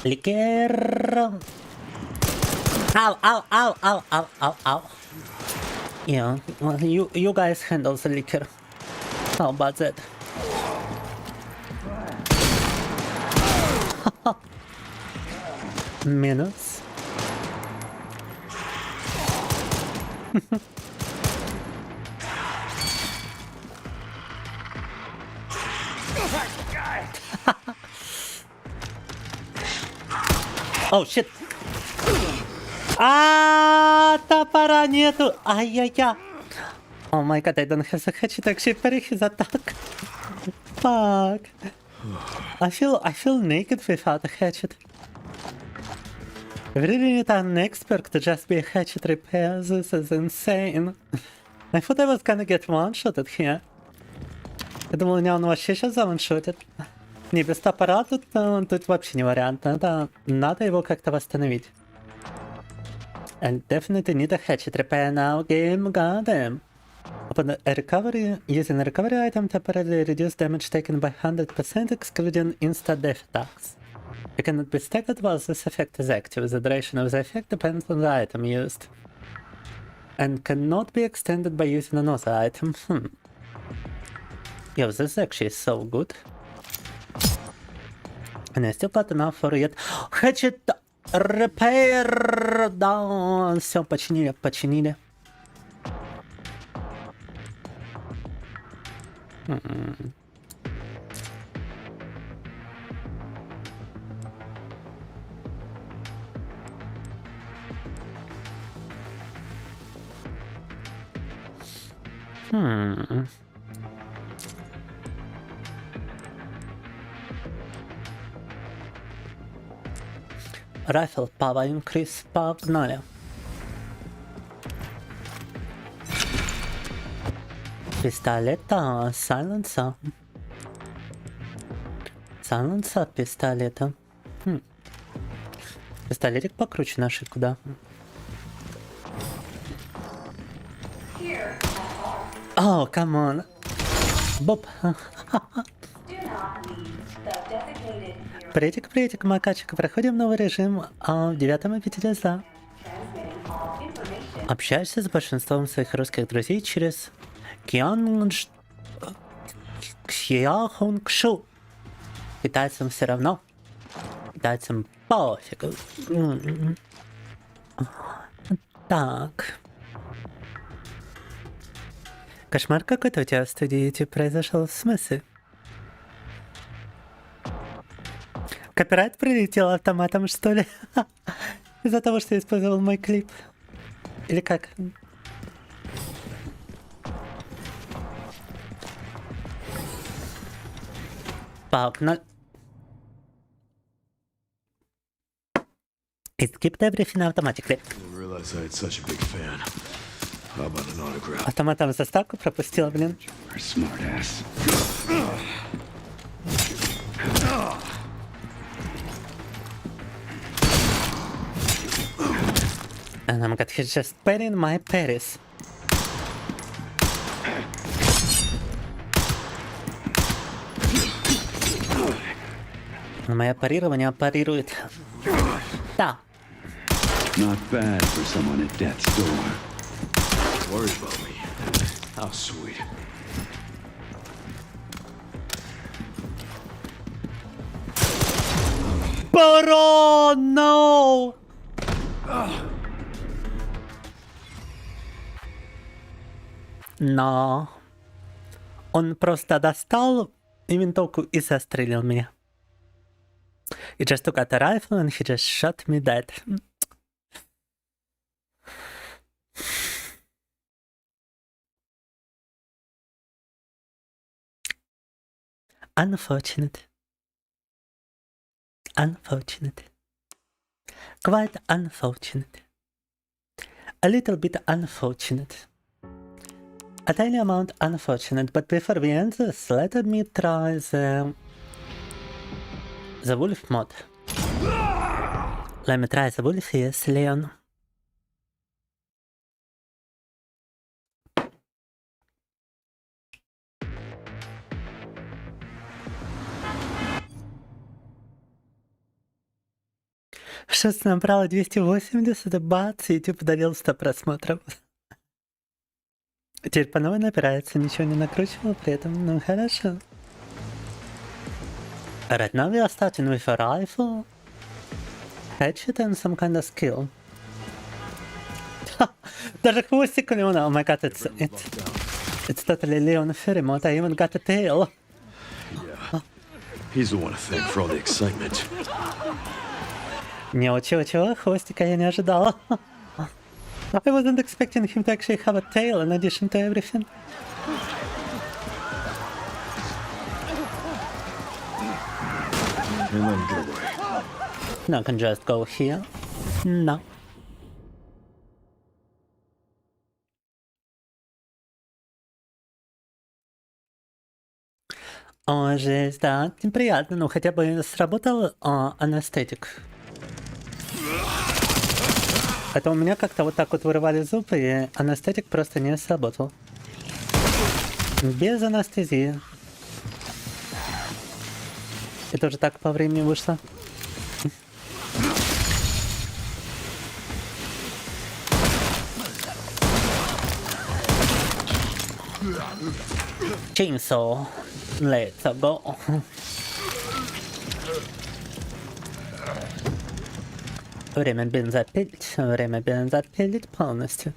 Liquor. Ow. Yeah, well, you guys handle the liquor. How about that? Minus. Oh shit! Топора нету! Ай-яй-яй! Oh my god, I don't have the hatchet actually parry his attack. Fuck. I feel naked without a hatchet. I really need an expert to just be a hatchet repair. This is insane. I thought I was gonna get one-shotted here. Я думал, меня он вообще сейчас заваншотит. Не, без топора тут вообще не вариант. Надо его как-то восстановить. I definitely need a hatchet repair now, game, goddamn. Upon recovery, using a recovery item temporarily reduce damage taken by 100%, excluding insta-death attacks. It cannot be staggered while this effect is active. The duration of the effect depends on the item used. And cannot be extended by using another item. Yo, this is actually so good. And I still got enough for it. Hatchet repair! Да, все, починили. Rifle power increase, погнали. Пистолета, сайленса. Сайленса пистолета. Пистолетик покруче нашей куда. Oh, come on. Боб. Приветик, макачек. Проходим новый режим в 9 эпизоде. Общаешься с большинством своих русских друзей через Кьяхонгшу. Китайцам все равно. Китайцам пофигу. Так. Кошмар какой-то у тебя в студии YouTube произошел. В смысле? Копирайт прилетел автоматом, что ли? Из-за того, что я использовал мой клип. Или как? Погнали. It skipped everything automatically. Автоматом заставку пропустил, блин. And I'm got he's just petting my Paris. Мое парирование парирует. Да. Not bad for someone at death's door. Worried about me. How sweet. Барон, no! Но он просто достал и винтовку и застрелил меня. He just took out a rifle and he just shot me dead. Unfortunate. Unfortunate. Quite unfortunate. A little bit unfortunate. A tiny amount unfortunate, but before we end this, let me try the wolf mod. Let me try the wolf, yes, Leon. Сейчас набрала 280 бац, и YouTube удалил 100 просмотров. Теперь по новой набирается, ничего не накручивал при этом, ну хорошо. Right now we are starting with a rifle, hatchet and some kind of skill. Даже хвостик у Леона, oh my god, it's totally Leon Fairy mode, I even got a tail. Yeah, he's the one to thank for all the excitement. Чего, хвостика я не ожидала. I wasn't expecting him to actually have a tail in addition to everything. And let him get away. No, I can just go here. No. О, жесть, да, неприятно, но хотя бы сработал анестетик. Это у меня как-то вот так вот вырывали зубы, и анестетик просто не сработал. Без анестезии. И тоже так по времени вышло. Chainsaw. Let's go. Время бензопилить полностью.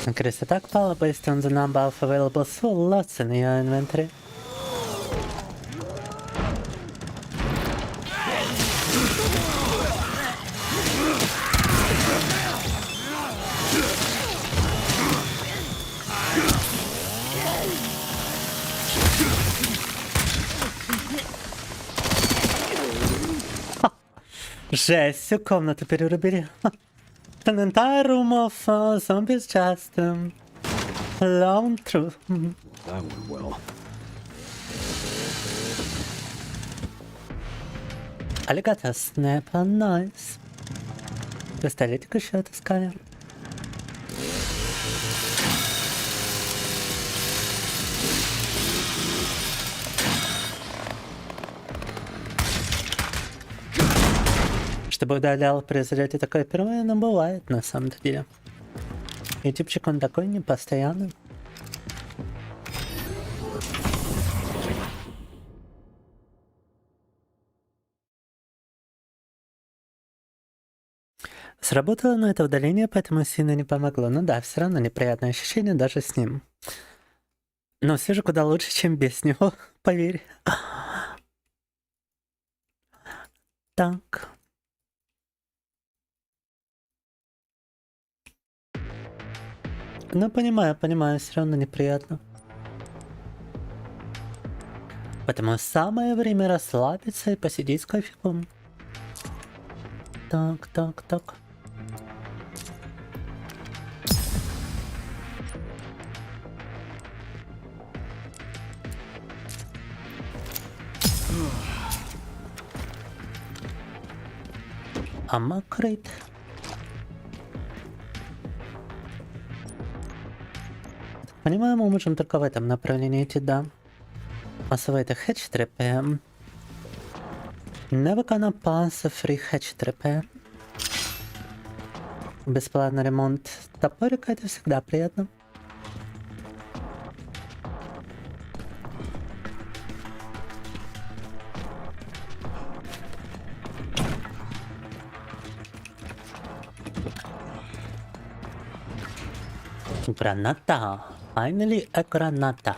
Increase attack power based on the number of available slots in your inventory. Жесть, всю комнату перерубили. An entire room of zombies just flown through. That went well. Alligator snapper, nice. Пистолетик еще отыскали. Чтобы удалял при залете такое впервые, но бывает на самом деле. Ютубчик он такой непостоянный. Сработало, но это удаление, поэтому сильно не помогло. Ну да, все равно неприятное ощущение даже с ним. Но все же куда лучше, чем без него, поверь. Так. Ну, понимаю, все равно неприятно. Поэтому самое время расслабиться и посидеть с кофейком. Так. Амакрит. Понимаю, мы можем только в этом направлении идти, да. Массовые это хедж-трипы. Never gonna pass a free хедж-трипы. Бесплатный ремонт топорика, это всегда приятно. Граната. Finally a граната.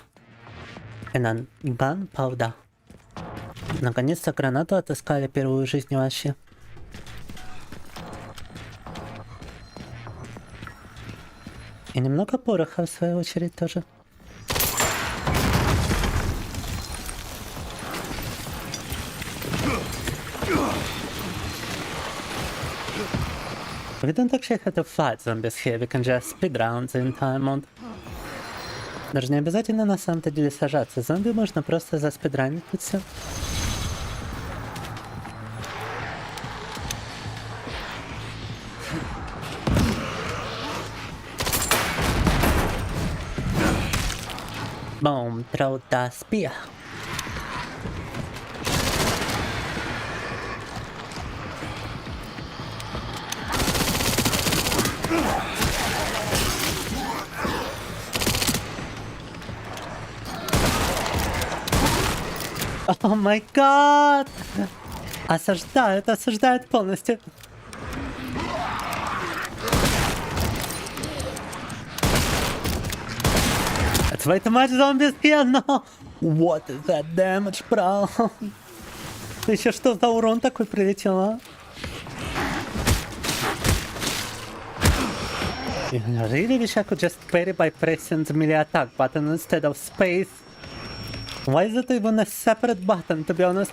And gunpowder. Наконец-то гранату отыскали первую в жизни вообще. И немного пороха в свою очередь тоже. We don't actually have to fight zombies here, we can just speedrun the entire mod. Даже не обязательно на самом-то деле сажаться. Зомби можно просто заспидранить тут все. Boom, throw the spear. О май гад! Осаждают полностью. It's way too much zombies here, no! What is that damage, bro? Ты еще что за урон такой прилетел, а? I really wish I could just parry by pressing the melee attack button instead of space. Why is it even a separate button, to be honest?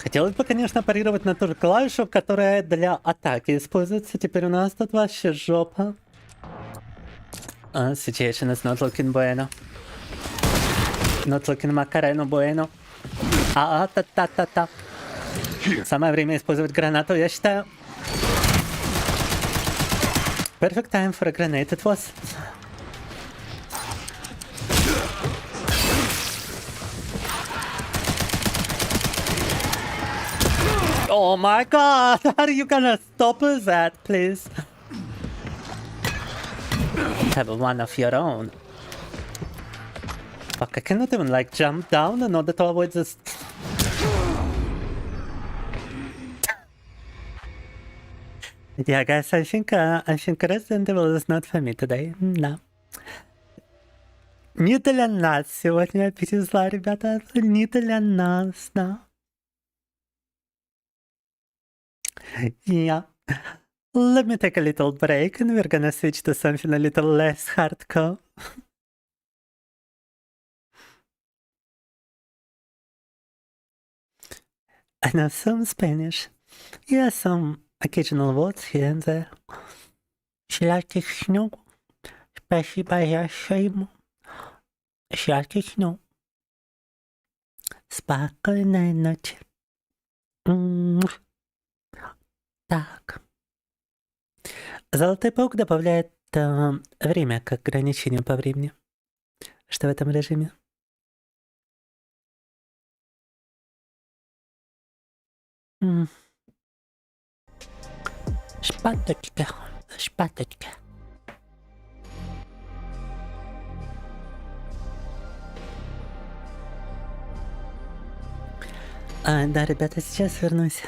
Хотелось бы, конечно, парировать на ту же клавишу, которая для атаки используется. Теперь у нас тут вообще жопа. Situation is not looking bueno. Not looking Macareno bueno. Та-та-та-та. Самое время использовать гранату, я считаю. Perfect time for a grenade it was. Oh my god, how are you gonna stop that, please? Have one of your own. Fuck, I cannot even like jump down in order to avoid this. Yeah, guys, I think Resident Evil is not for me today. No. Не для нас сегодня я перезла, ребята. Не для нас, да. Yeah. Let me take a little break and we're gonna switch to something a little less hardcore. I know some Spanish. Yeah, some occasional words here and there. Sladkих снов. Спасибо ему. Сладких снов. Спокойной ночи. Так. Золотой паук добавляет время как ограничение по времени. Что в этом режиме? Шпаточка, шпаточка. Да, ребята, сейчас вернусь.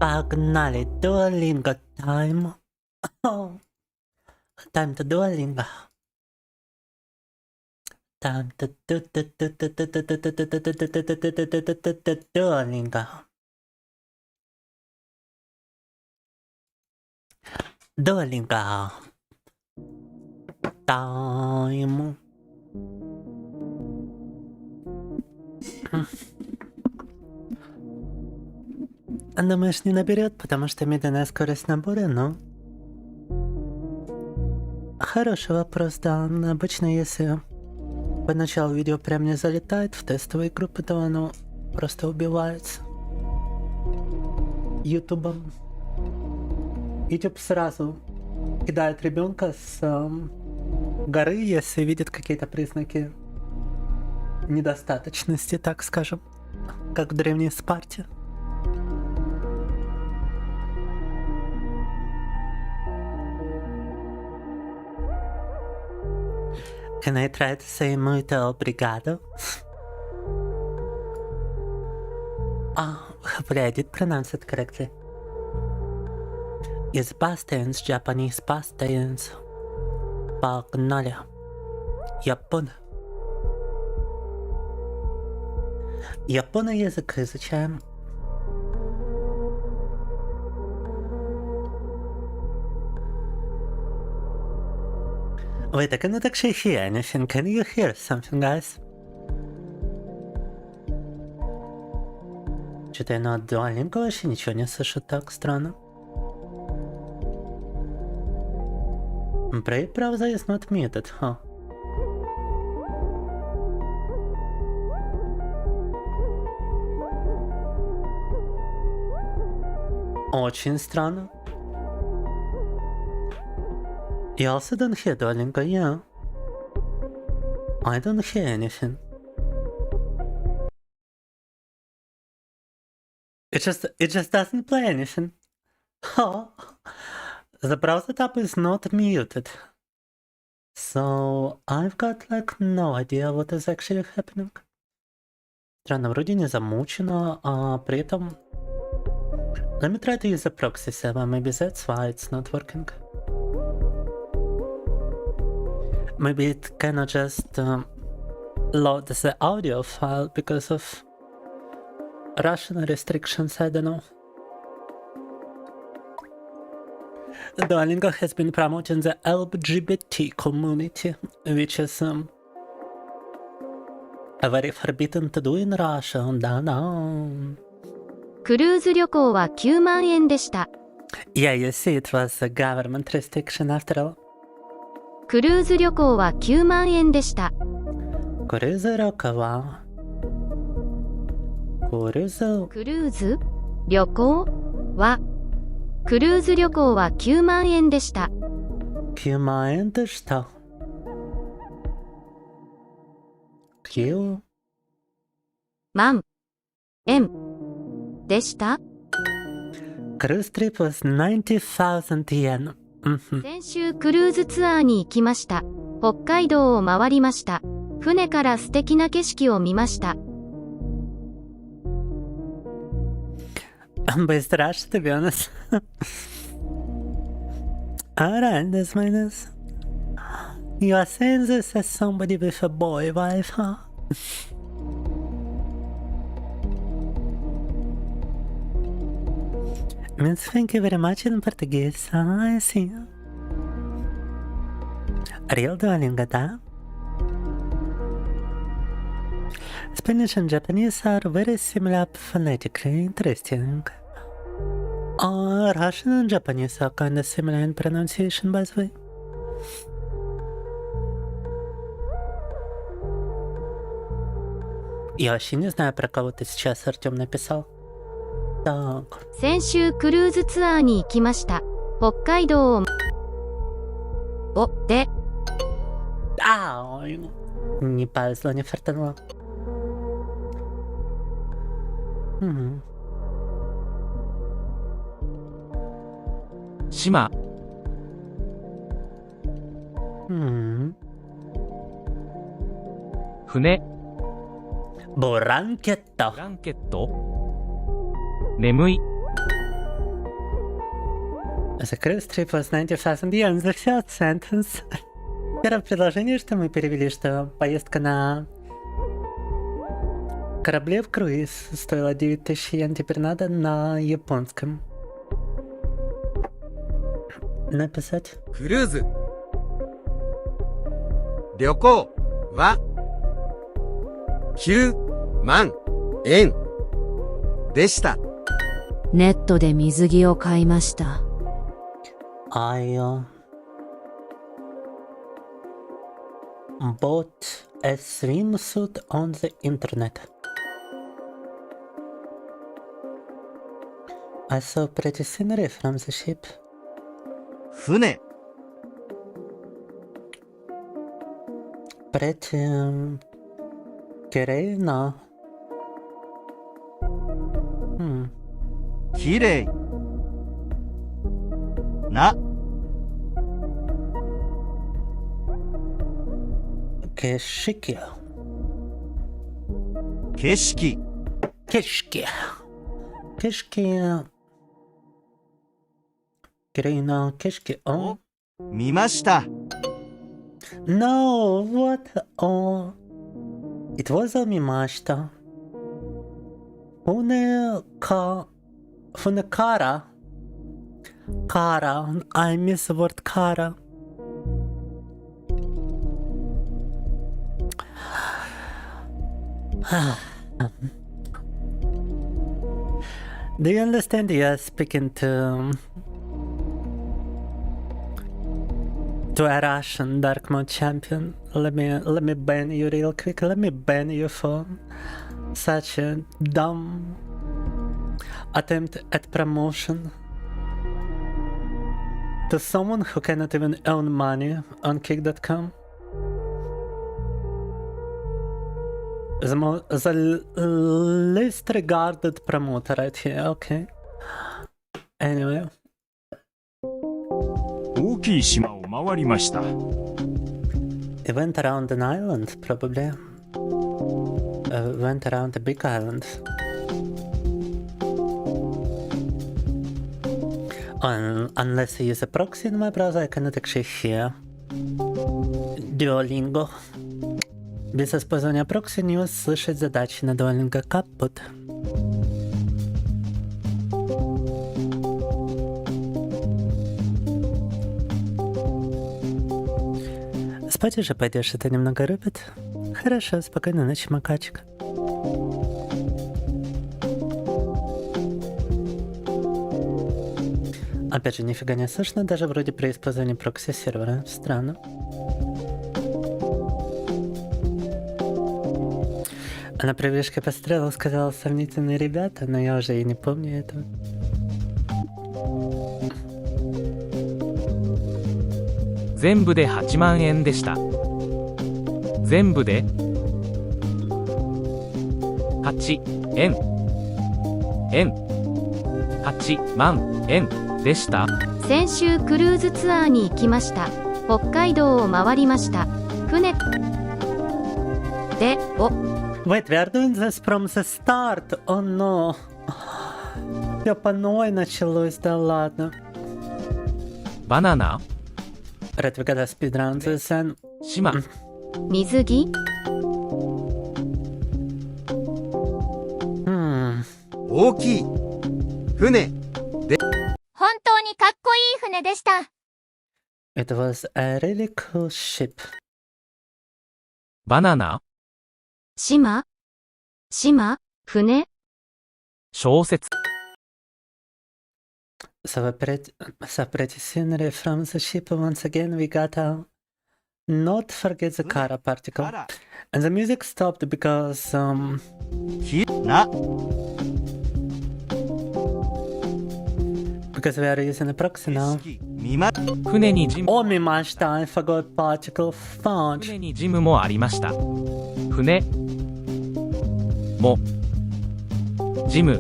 Погнали, Duolingo time. Time to Duolingo. Time to Duolingo. Duolingo. Time. Думаешь, не наберет, потому что медленная скорость набора, ну? Хороший вопрос, да. Обычно, если поначалу видео прям не залетает в тестовые группы, то оно просто убивается ютубом. YouTube сразу кидает ребенка с горы, если видит какие-то признаки недостаточности, так скажем, как в древней Спарте. Can I try to say muito obrigado? Hopefully I did pronounce it correctly. Is past tense, Japanese past tense. Погнали. Япон. Японый язык изучаем. Wait, I cannot actually hear anything. Can you hear something, guys? Что-то я на Duolingo вообще ничего не слышу, так странно. Brave browser is not muted, huh? Очень странно. You also don't hear Duolingo, yeah. I don't hear anything. It just doesn't play anything. Oh, the browser tab is not muted. So I've got like no idea what is actually happening. Странно, вроде не замучено, а при этом... Let me try to use a proxy server, maybe that's why it's not working. Maybe it cannot just load the audio file because of Russian restrictions, I don't know. Duolingo has been promoting the LGBT community, which is very forbidden to do in Russia. Da-da. クルーズ旅行は9万円でした。Yeah, you see, it was a government restriction after all. クルーズ旅行は9万円でした。クルーズ旅行はクルーズ旅行はクルーズ旅行は9万円でした。9万円でした。9万円でした。Cruise trip was 90,000 yen. 先週クルーズツアーに行きました。北海道を回りました。船から素敵な景色を見ました。Быстро, to be honest. Alright, this minus. You are saying this as somebody with a boy wife, huh? Means thank you very much in Portuguese. I see. Real Duolingo, да? Spanish and Japanese are very similar phonetically. Interesting. Russian and Japanese are kind of similar in pronunciation, by the way. Я вообще не знаю, про кого ты сейчас, Артём, написал. Так. 先週クルーズツアーに行きました。北海道をで。Не повезло, не фартануло. Шима. Фуне. Бланкетто. 眠い。The cruise trip was 90,000 yen. The third sentence. Первое предложение, что мы перевели, что поездка на корабле в круиз стоила 9000 йен. Теперь надо на японском написать. クルーズ旅行は9万円でした。ネットで水着を買いました。I bought a swimsuit on the internet. I saw pretty scenery from the ship. 船 Pretty綺麗な。きれいな景色。景色景色。景色。綺麗な景色を見ました。No, what? Oh, it was 見ました。船から I miss the word から。Do you understand? You are speaking to a Russian dark mode champion. Let me ban you real quick. Let me ban you for such a dumb attempt at promotion to someone who cannot even earn money on kick.com. The least regarded promoter right here, okay. Anyway. 大きい島を回りました。It went around an island, probably. Went around a big island. Unless I use a proxy in my browser, I cannot actually hear Duolingo. Без использования прокси не услышать задачи на Duolingo капут. Спать уже пойдешь, это немного рубит. Хорошо, спокойной ночи, макачек. Опять же, нифига не слышно, даже вроде при использовании прокси сервера. Странно. Она при вышке пострела сказала сомнительные ребята, но я уже и не помню этого.全部で8万円でした。全部で8円8万円でした。先週クルーズツアーに行きました。北海道を回りました。船でWait, we are doing this from the start. Oh no. Я паранойя началось, да ладно. Банана. Right, we gotta speedrun this and... 島。水着大きい船で本当にかっこいい船でした。It was a really cool ship. バナナ。島船小説。So pretty scenery from the ship. Once again, we gotta not forget the Kara particle. And the music stopped because because we are using a proxy now. 船にジム。見ました。I forgot particle fudge. 船にジムもありました。船もジム。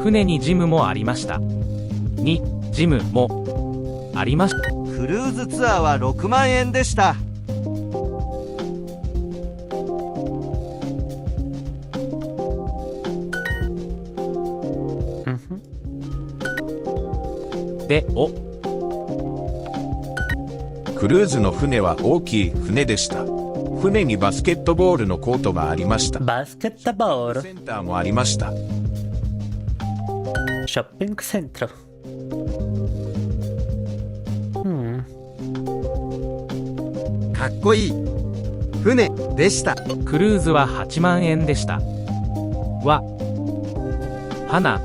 船にジムもありました。にジムもありました。クルーズツアーは6万円でした。でクルーズの船は大きい船でした。船にバスケットボールのコートがありました。バスケットボール。センターもありました。ショッピングセンター。かっこいい船でした。クルーズは8万円でした。は花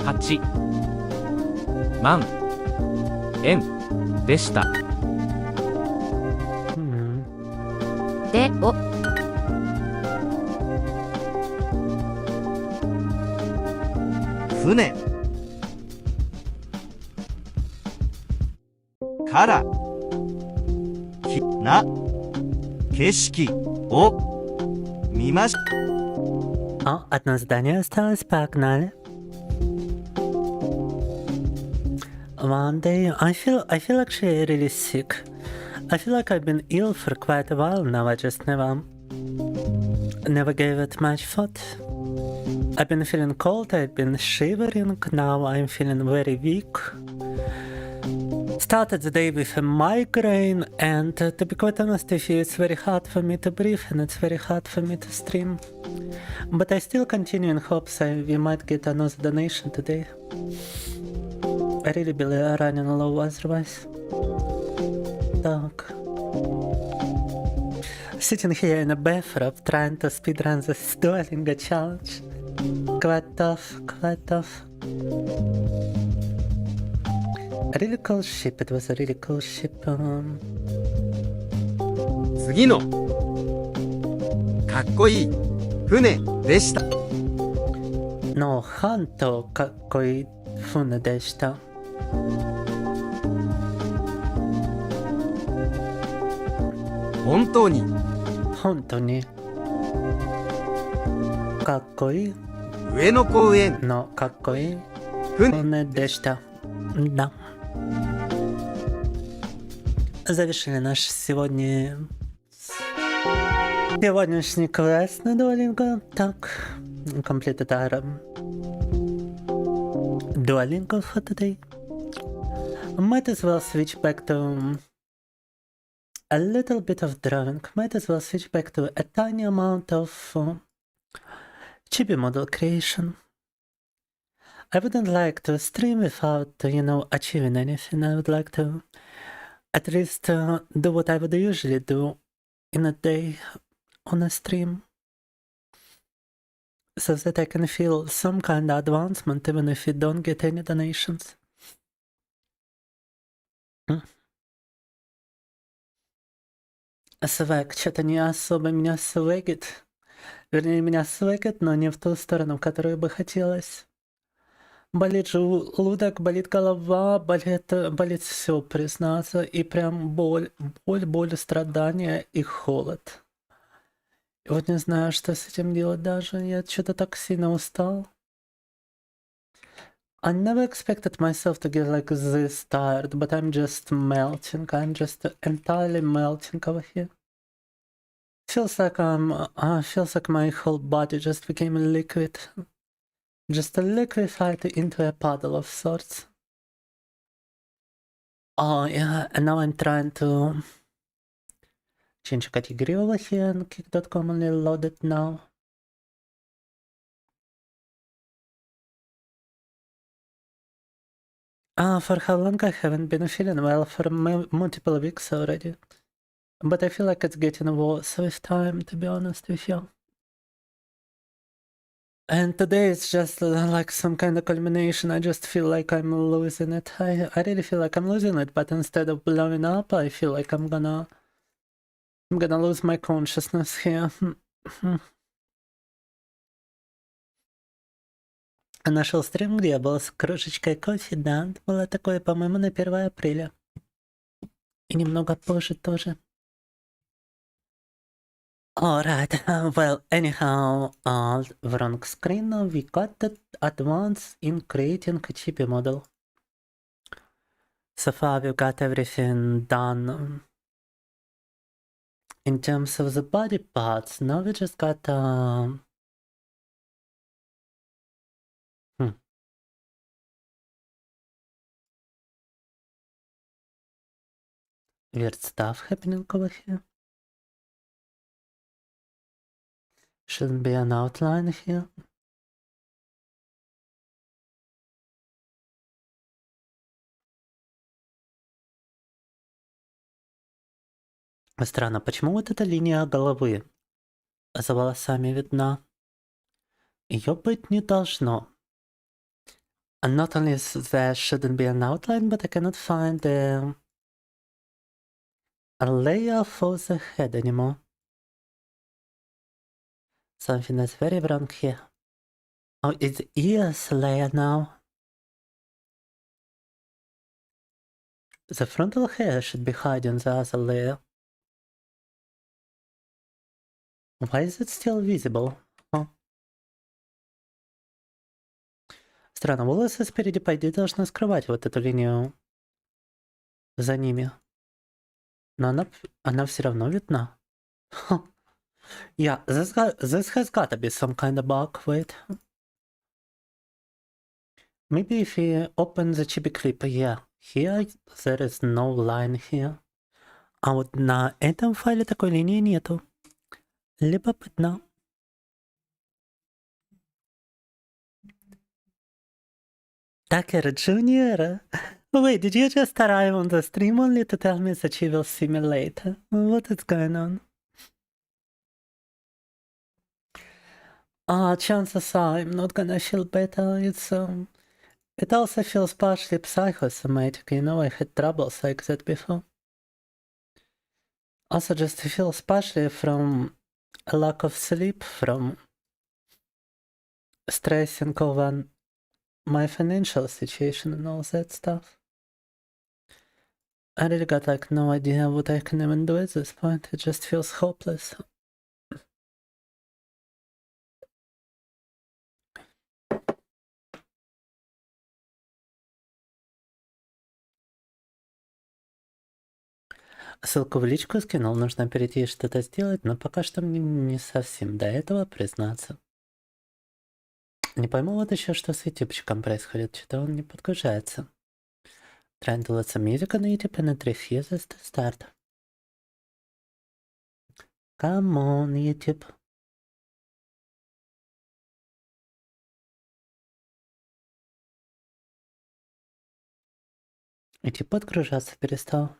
8万円でした。でお船からきな景色を見ました。О, одно задание осталось, погнали. One day, I feel actually really sick. I feel like I've been ill for quite a while now. I just never gave it much thought. I've been feeling cold, I've been shivering, now I'm feeling very weak. Started the day with a migraine, and to be quite honest with you, it's very hard for me to breathe and it's very hard for me to stream. But I still continue in hopes we might get another donation today. I really believe I'm running low otherwise. Так. Sitting here in a bathrobe trying to speedrun the Duolingo challenge. Quite tough, quite tough. A really cool ship, it was a really cool ship. 次のかっこいい船でした。の半とかっこいい船でした。本当にかっこいい上野公園のかっこいい船でした。Да. Завершили наш сегодняшний квест на Duolingo. Так, completed our Duolingo for today. Might as well switch back to a little bit of drawing. Might as well switch back to a tiny amount of Chibi model creation. I wouldn't like to stream without, achieving anything. I would like to at least do what I would usually do in a day on a stream, so that I can feel some kind of advancement even if we don't get any donations. Свэг, что-то не особо меня свэгит. Вернее, меня свэгит, но не в ту сторону, в которую бы хотелось. Болит желудок, болит голова, болит все, признаться, и прям боль, страдания и холод. И вот не знаю, что с этим делать даже, я что-то так сильно устал. I never expected myself to get like this tired, but I'm just melting, I'm just entirely melting over here. Feels like my whole body just became a liquid. Just liquefied into a puddle of sorts. Oh yeah, and now I'm trying to change category over here and kick.com only loaded now. For how long I haven't been feeling well, for multiple weeks already. But I feel like it's getting worse with time, to be honest with you. And today it's just like some kind of culmination. I just feel like I'm losing it. I really feel like I'm losing it, but instead of blowing up, I feel like I'm gonna lose my consciousness here. Нашел стрим, где я был с кружечкой кофе, да, было такое, по-моему, на 1 апреля. И немного позже тоже. Alright, well, anyhow, wrong screen, we got the advance in creating a Chibi model. So far we've got everything done in terms of the body parts. Now we just got Weird stuff happening over here. Shouldn't be an outline here. Странно, почему вот эта линия головы за волосами видна? Ее быть не должно. And not only there shouldn't be an outline, but I cannot find a layer for the head anymore. Something is very wrong here. Oh, it's ears layer now. The frontal hair should be hiding the other layer. Why is it still visible? Huh. Странно, волосы спереди, по идее, должны скрывать вот эту линию за ними. Но она все равно видна. Huh. Yeah, this has gotta be some kind of bug. Wait. Maybe if we open the Chibi clip, yeah. Here there is no line here. А вот на этом файле такой линии нету. Любопытно. Tucker Jr. Wait, did you just arrive on the stream only to tell me that you will see me later? What is going on? Chances are I'm not gonna feel better. It also feels partially psychosomatic, you know, I had troubles like that before. Also just feels partially from a lack of sleep, from stressing over my financial situation and all that stuff. I really got like no idea what I can even do at this point. It just feels hopeless. Ссылку в личку скинул, нужно перейти и что-то сделать, но пока что мне не совсем до этого, признаться. Не пойму вот еще, что с ютубчиком происходит, что-то он не подгружается. Trying to load some music on YouTube and it refuses to start. Come on, YouTube. YouTube подгружаться перестал.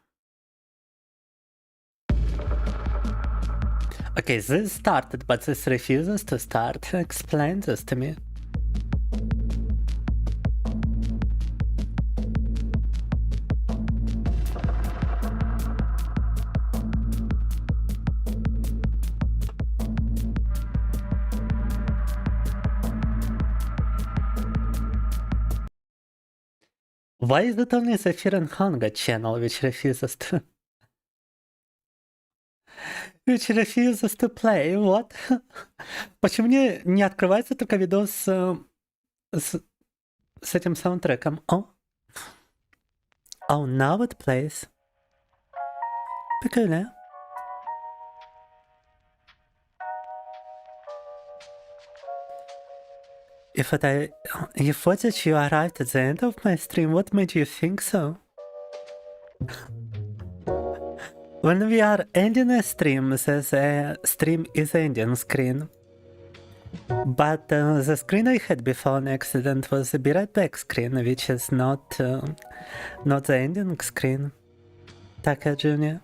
Okay, this started, but this refuses to start. Explain this to me. Why is it only the Fear and Hunger channel which refuses to... Which refuses to play? What? Почему мне не открывается только видос с этим саундтреком? Oh, now it plays. Прикольно. If what that you arrived at the end of my stream, what made you think so? When we are ending a stream, the stream is ending screen. But the screen I had before an accident was the be right back screen, which is not the ending screen. Tucker Jr.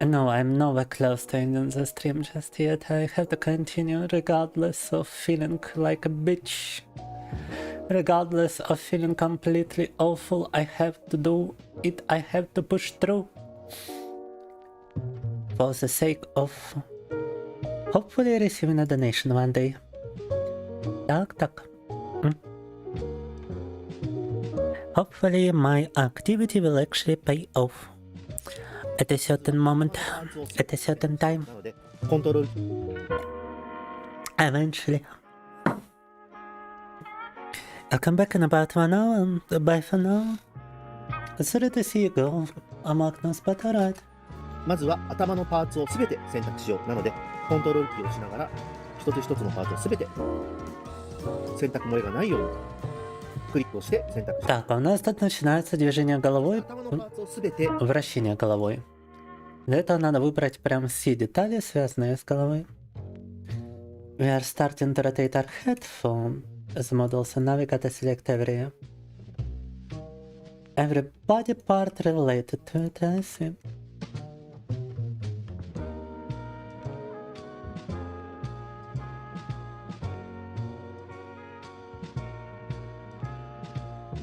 No, I'm nowhere close to ending the stream just yet. I have to continue regardless of feeling like a bitch. Regardless of feeling completely awful, I have to do it. I have to push through. For the sake of hopefully receiving a donation one day. Tak. Hopefully my activity will actually pay off. At a certain moment, at a certain time. Eventually. I'll come back in about 1 hour. Bye for now. Sorry to see you go. I'm Agnes, but alright. まずは頭のパーツをすべて選択しよう。なので、コントロールキーをしながら、一つ一つのパーツをすべて選択漏れがないようにクリックをして選択して Так, а у нас тут начинается движение головой, 頭のパーツをすべて вращение головой. Для этого надо выбрать прям все детали, связанные с головой. We are starting to rotate our head phone as models and now we gotta select every body part related to it, I see.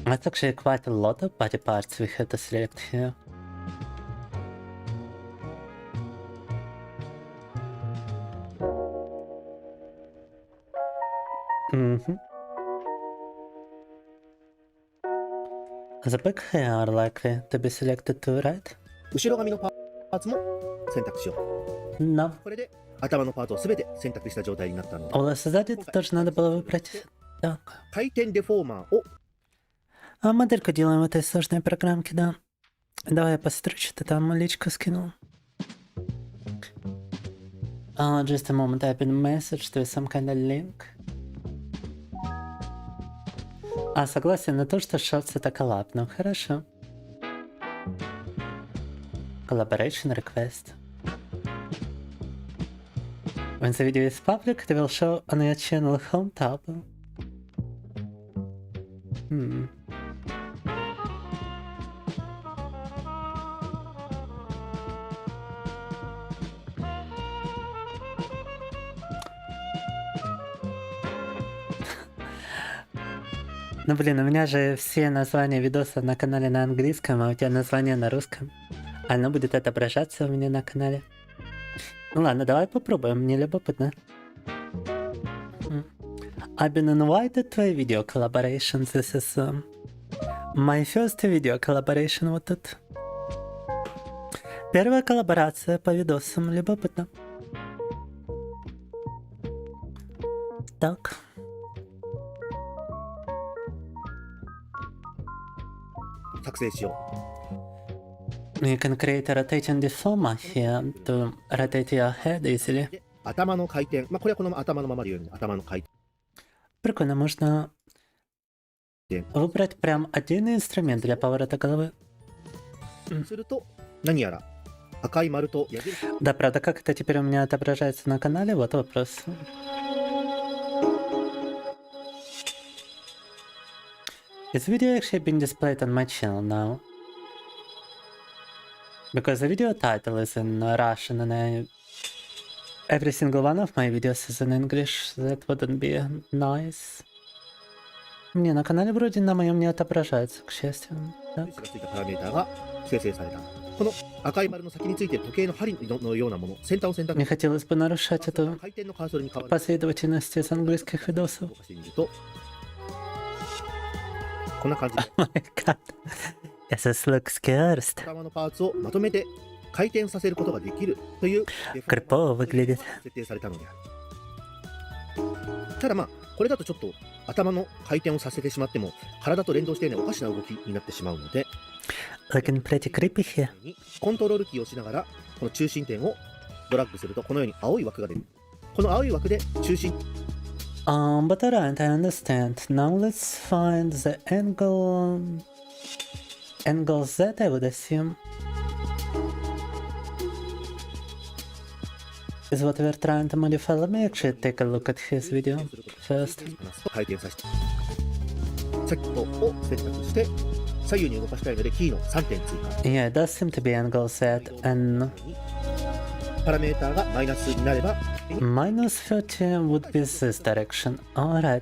That's actually quite a lot of body parts we had to select here. The big hair are likely to be selected too, right? 後ろ髪のパーツも選択しよう。 No. これで頭のパーツをすべて選択した状態になったので、 Оля, сзади тоже надо было выбрать. Так. 回転デフォーマーを А модельку делаем в этой сложной программке, да. Давай я посмотрю, что ты там личку скинул. Just a moment, I been message to some kind of link. Согласен на то, что Shorts это коллаб, ну хорошо. Collaboration request. When the video is public, it will show on your channel home tab. Ну блин, у меня же все названия видосов на канале на английском, а у тебя название на русском. Оно будет отображаться у меня на канале. Ну ладно, давай попробуем, мне любопытно. I've been invited to a video collaboration. This is my first video collaboration. Вот тут. Первая коллаборация по видосам. Любопытно. Так. You can create a rotating deformer here to rotate your head easily. 頭の回転、これはこの頭のままで言うように頭の回転。 Прикольно, можно выбрать прям отдельный инструмент для поворота головы. すると何やら赤い丸と矢印。 Да, правда, как это теперь у меня отображается на канале? Вот вопрос. Is video actually being displayed on my channel now? Because the video title is in Russian and every single one of my videos is in English. That wouldn't be nice. Не, на канале вроде на моем не отображается, к счастью. Так. パラメーターが生成された。この赤い丸の先についている時計の針のようなもの、先端を選択。 Не хотелось бы нарушать эту последовательность из английских видосов. こんな感じ。Oh my god. Yes, this looks cursed. 頭のパーツをまとめて回転させることができるというКрипово выглядит. 設定されたのである。ただこれだとちょっと頭の回転をさせてしまっても体と連動していないおかしな動きになってしまうので、 Looking pretty creepy here. コントロールキーを押しながらこの中心点をドラッグするとこのように青い枠が出る。この青い枠で中心。 But alright, I understand. Now let's find the angle Z, I would assume. Is what we're trying to modify. Let me actually take a look at his video first. 回転させて、セットを選択して左右に動かしたいのでキーの3点追加。 Yeah, it does seem to be angle Z and パラメーターがマイナスになれば minus 30 would be this direction. Alright.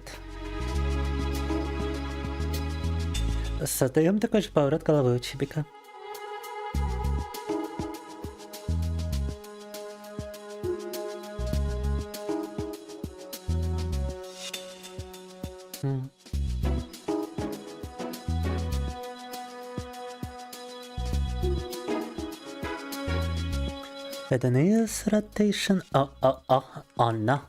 Создаем такой же поворот головы у Чибика. Adonis rotation. Oh no.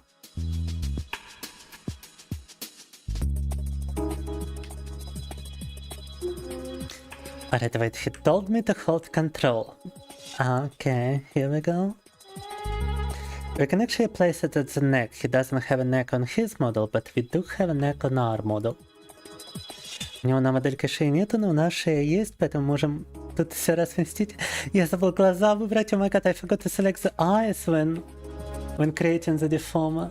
Alright, wait, he told me to hold control. Okay, here we go. We can actually place it at the neck. He doesn't have a neck on his model, but we do have a neck on our model. У него на модельке шеи нету, но у нас шея есть, поэтому можем тут все разместить. Я забыл глаза выбрать. Oh my god, I forgot to select the eyes when creating the deformer.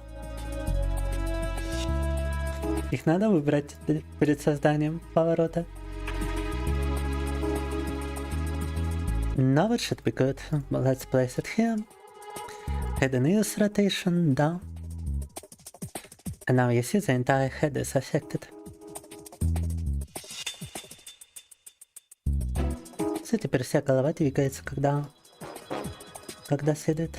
Их надо выбрать перед созданием поворота. Now it should be good. But let's place it here. Head and ears rotation, down. And now you see the entire head is affected. So, теперь вся голова двигается, когда следует.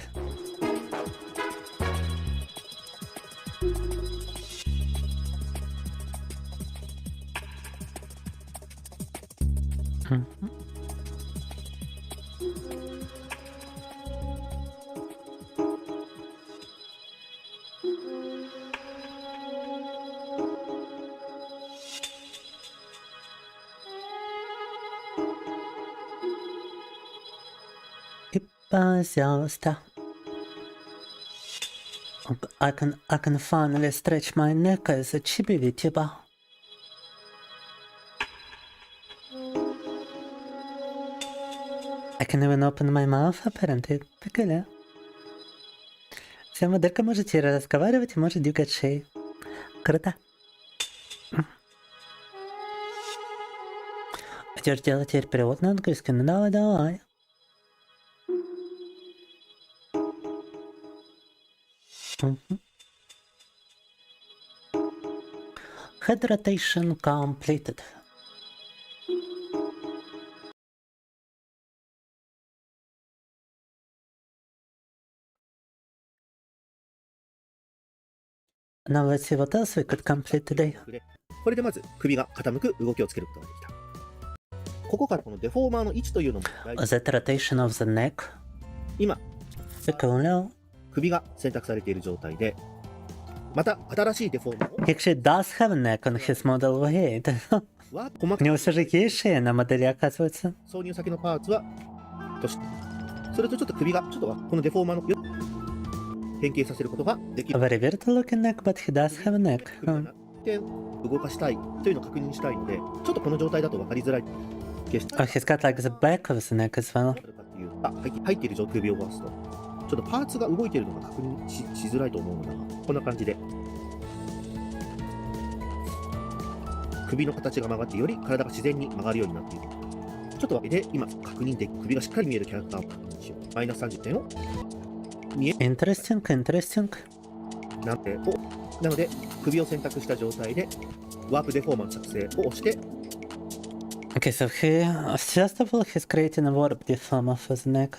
Пожалуйста. I can finally stretch my neck as a Chibi vTuber. I can even open my mouth, apparently. Прикольно. Вся моделька может и разговаривать, и может двигать шеей. Круто. Идешь делать теперь перевод на английский? Ну давай. Head rotation completed. Now let's see what else we could complete today. これでまず首が傾く動きをつけることができた。ここからこのデフォーマーの位置というのも大事。That rotation of the neck. 今、首が選択されている状態で、また新しいデフォーマーを。He actually does have a neck on his model. Wait. У него все же есть шея на модели, оказывается. 挿入先のパーツはとして、それとちょっと首がちょっとこのデフォーマーの変形させることができる。A very weird looking neck, but he does have a neck. 動かしたいというのを確認したいので、ちょっとこの状態だと分かりづらい。Oh, he's got like the back of the neck as well. 入っている状態で首を動かすと、ちょっとパーツが動いているのが確認 しづらいと思うのだが、こんな感じで首の形が曲がってより体が自然に曲がるようになっている。ちょっとわけで今確認でき、首がしっかり見えるキャラクターを確認しよう。マイナス30点を見え。Interesting. なので首を選択した状態でワープデフォーマーの作成を押して。Okay, so first of all, he's creating a warp deformer for the neck.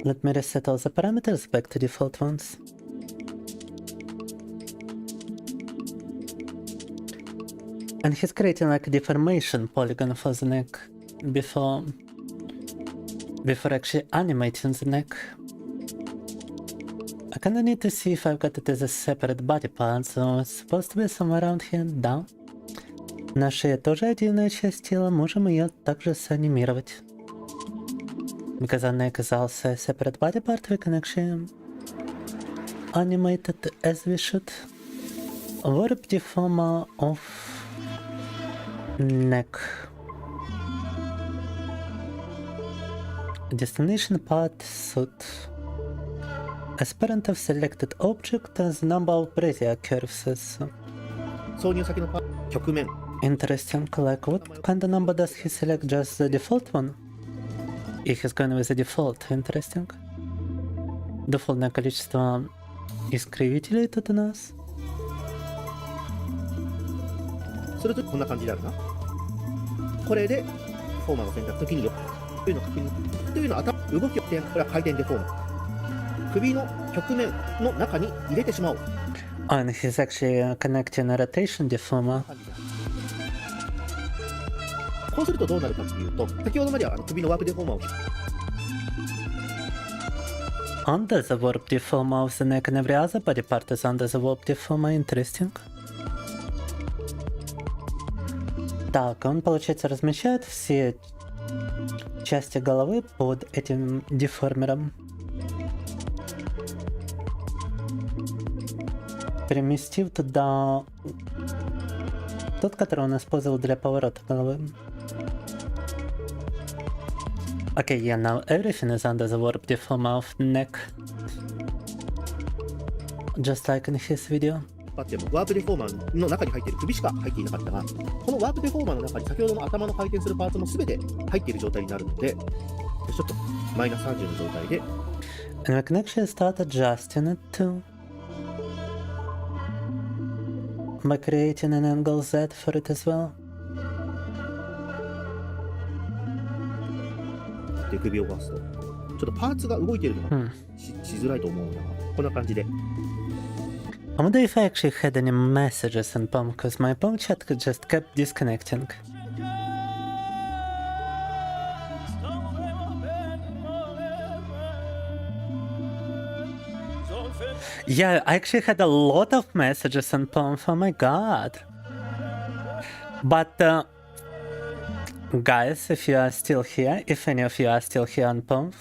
Let me reset all the parameters back to default ones. And he's creating like a deformation polygon for the neck before actually animating the neck. I kinda need to see if I've got it as a separate body part, so it's supposed to be somewhere around here, down. На шее тоже отдельная часть тела, можем ее также санимировать. Because our neck is also a separate body part, we can actually animate it as we should. Warp deformer of neck. Destination part suit. As parent of selected object, as number of brazier curves is. 挿入先の曲面。 Interesting. Like, what kind of number does he select? Just the default one? If he's going with the default. Interesting. Дефолтное количество искривителей тут у нас. それとこんな感じであるな。これでフォーマーを選択時にというのを確認というのは動きをこれは回転デフォーマー。首の曲面の中に入れてしまおう。And he's actually connecting a rotation deformer. こうするとどうなるかというと、先ほどまでは首のワープデフォーマーを Under the warp deformer of the neck and every other body part is under the warp deformer. Interesting. Так, он, получается, размещает все части головы под этим деформером. Переместив туда тот, который он использовал для поворота головы. Okay, yeah, now everything is under the warp deform of neck. Just like in his video. ワープデフォーマーの中に入っている首しか入っていなかったが、このワープデフォーマーの中に先ほどの頭の回転するパーツも全て入っている状態になるので、ちょっとマイナス30の状態で。And we can actually start adjusting it too. By creating an angle Z for it as well. で、首を回すと。ちょっとパーツが動いているのがしづらいと思うんだが、こんな感じで。I wonder if I actually had any messages in POM, because my POM chat just kept disconnecting. Yeah, I actually had a lot of messages in POM, oh my god. But, guys, if you are still here, if any of you are still here on POM,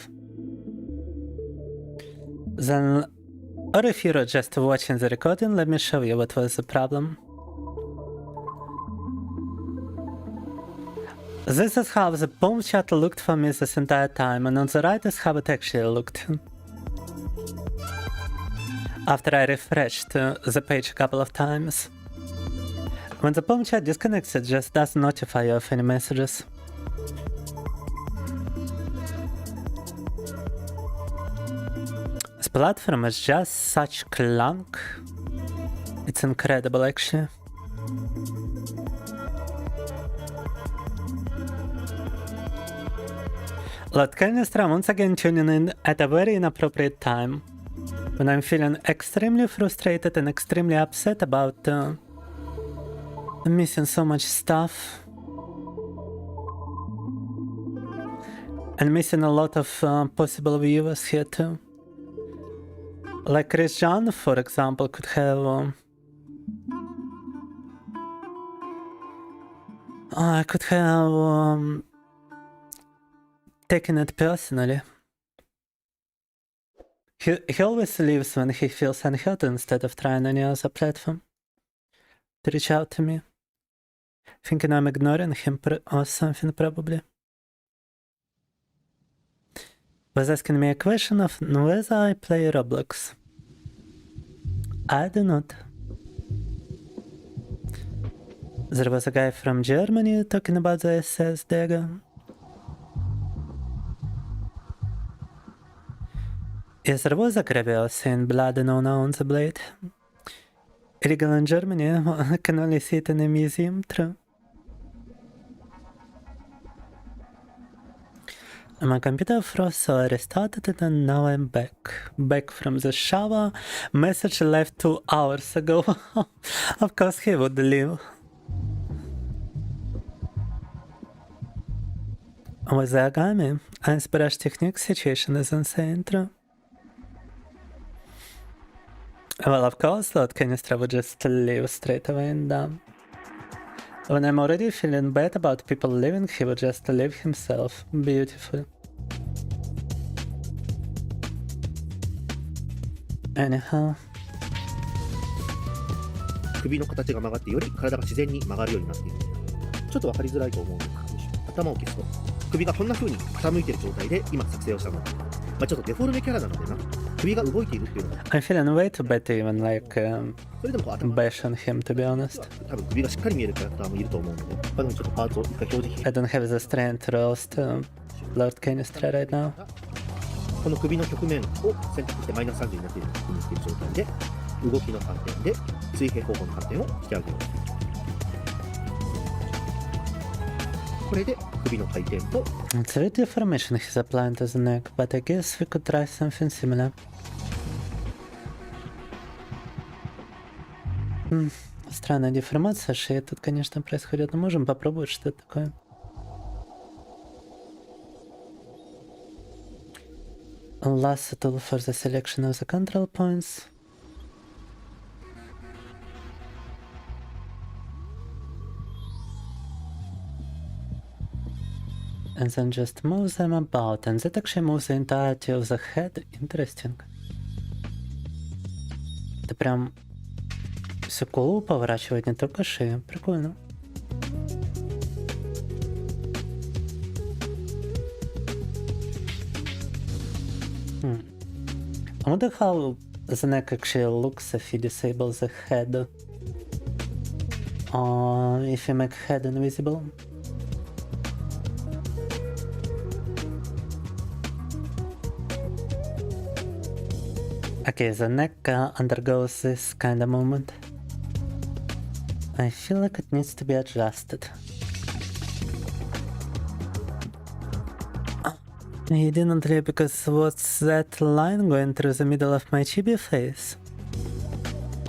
then, or if you're just watching the recording, let me show you what was the problem. This is how the POM chat looked for me this entire time, and on the right is how it actually looked. After I refreshed the page a couple of times. When the POM chat disconnects, it just doesn't notify you of any messages. This platform is just such clunk. It's incredible, actually. Lord Canistra once again tuning in at a very inappropriate time, when I'm feeling extremely frustrated and extremely upset about missing so much stuff. And missing a lot of possible viewers here too. Like Chris John, for example, could have... I could have taken it personally. He always leaves when he feels unheard instead of trying any other platform to reach out to me. Thinking I'm ignoring him or something, probably. Was asking me a question of whether I play Roblox. I do not. There was a guy from Germany talking about the SS dagger. Yes, there was a Gravel saying blood and honor on the blade. Illegal in Germany, I can only see it in a museum, true. My computer froze, so I restarted it and now I'm back. Back from the shower. Message left 2 hours ago. Of course he would leave. With the ŌKAMI, Iceberg technique situation is insane, true. Well, of course, Lord Canistra would just leave straight away and down. When I'm already feeling bad about people leaving, he would just leave himself. Beautiful. Anyhow. 首の形が曲がってより体が自然に曲がるようになっている。ちょっと分かりづらいと思うので、頭を消すと首がこんな風に傾いている状態で今作成をしたので、ちょっとデフォルメキャラなのでな、首が動いているっていうのが I'm feeling way too bad to even like bash on him, to be honest. 多分首がしっかり見えるキャラクターもいると思うので、他のちょっとパーツを一回表示 I don't have the strength to roast Lord Canistra right now. この首の曲面を選択してマイナス30になっているという状態で、動きの観点で水平方向の観点を引き上げる。これで首の回転と It's a deformation he's applying to the neck, but I guess we could try something similar. Странная деформация шеи тут, конечно, происходит, но можем попробовать, что это такое. Last tool for the selection of the control points. And then just move them about, and that actually moves the entirety of the head. Interesting. Это прям всю голову поворачивает, не только шею. Прикольно. I wonder how the neck actually looks if you disable the head. Or if you make head invisible. Okay, the neck undergoes this kind of movement. I feel like it needs to be adjusted. He didn't leave because what's that line going through the middle of my chibi face?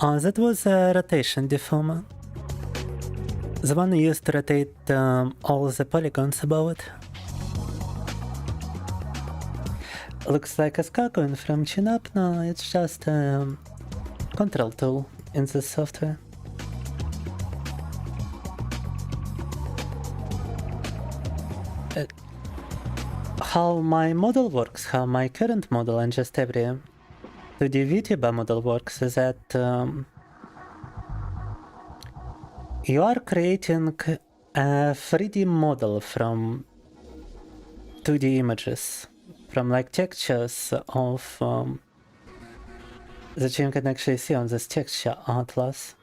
Oh, that was a rotation deformer. The one used to rotate all the polygons above it. Looks like a scar going from chin up. No, it's just a control tool in the software. How my model works, how my current model and just every 2D vTuber model works is that you are creating a 3D model from 2D images, from like textures of that you can actually see on this texture atlas.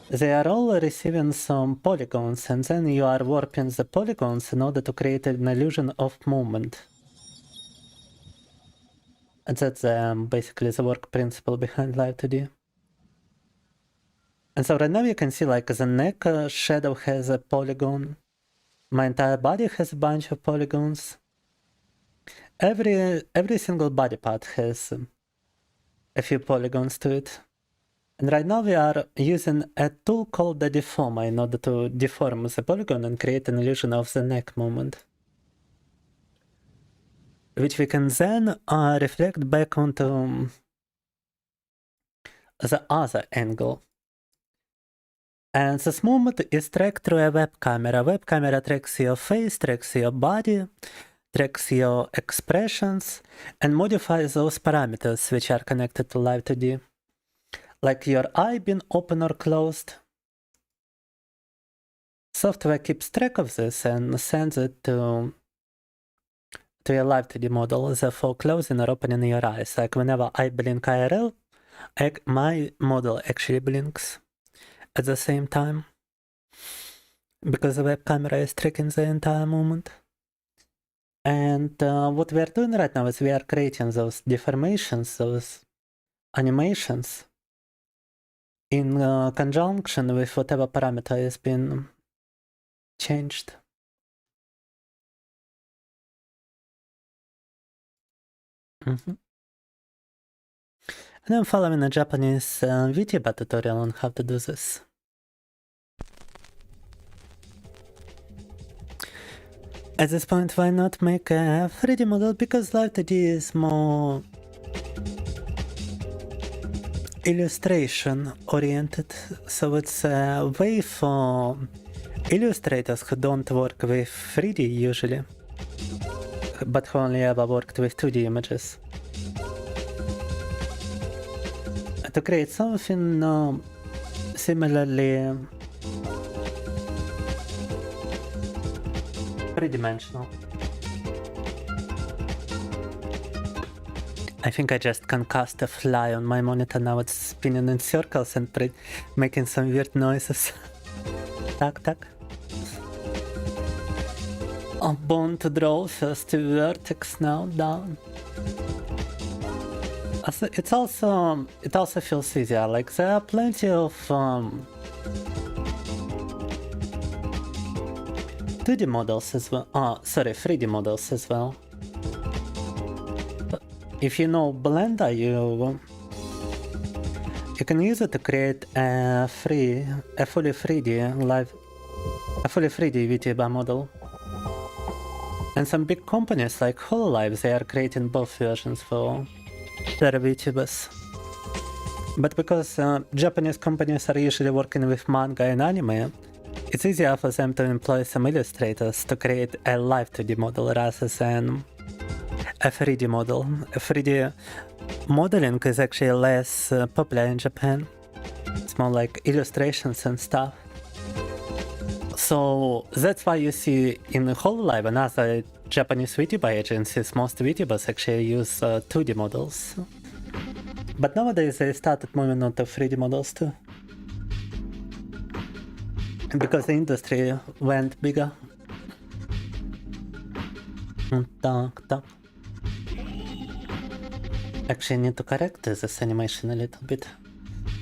They are all receiving some polygons, and then you are warping the polygons in order to create an illusion of movement. And that's basically the work principle behind Live 2D. And so right now you can see like the neck shadow has a polygon. My entire body has a bunch of polygons. Every single body part has a few polygons to it. And right now we are using a tool called the deformer in order to deform the polygon and create an illusion of the neck movement, which we can then reflect back onto the other angle. And this movement is tracked through a web camera. Web camera tracks your face, tracks your body, tracks your expressions, and modifies those parameters which are connected to Live 2D. Like your eye being open or closed. Software keeps track of this and sends it to your Live 2D model, therefore closing or opening your eyes. Like whenever I blink IRL, my model actually blinks at the same time, because the web camera is tracking the entire movement. And what we are doing right now is we are creating those deformations, those animations, in conjunction with whatever parameter has been changed. And I'm following a Japanese VTuber tutorial on how to do this. At this point, why not make a 3D model? Because Live 2D is more illustration oriented, so it's a way for illustrators who don't work with 3D usually, but who only ever worked with 2D images, to create something similarly three-dimensional. I think I just concussed a fly on my monitor. Now it's spinning in circles and making some weird noises. Tack, tack. I'm born to draw, first to vertex, now down. It also feels easier. Like there are plenty of 2D models as well. 3D models as well. If you know Blender, you can use it to create a fully 3D VTuber model. And some big companies like HoloLive, they are creating both versions for their VTubers. But because Japanese companies are usually working with manga and anime, it's easier for them to employ some illustrators to create a live 2D model rather than a 3D model. A 3D modeling is actually less popular in Japan. It's more like illustrations and stuff. So that's why you see in HoloLive and other Japanese VTuber agencies, most VTubers actually use 2D models. But nowadays they started moving on to 3D models too. Because the industry went bigger. Так. Actually, I need to correct this animation a little bit.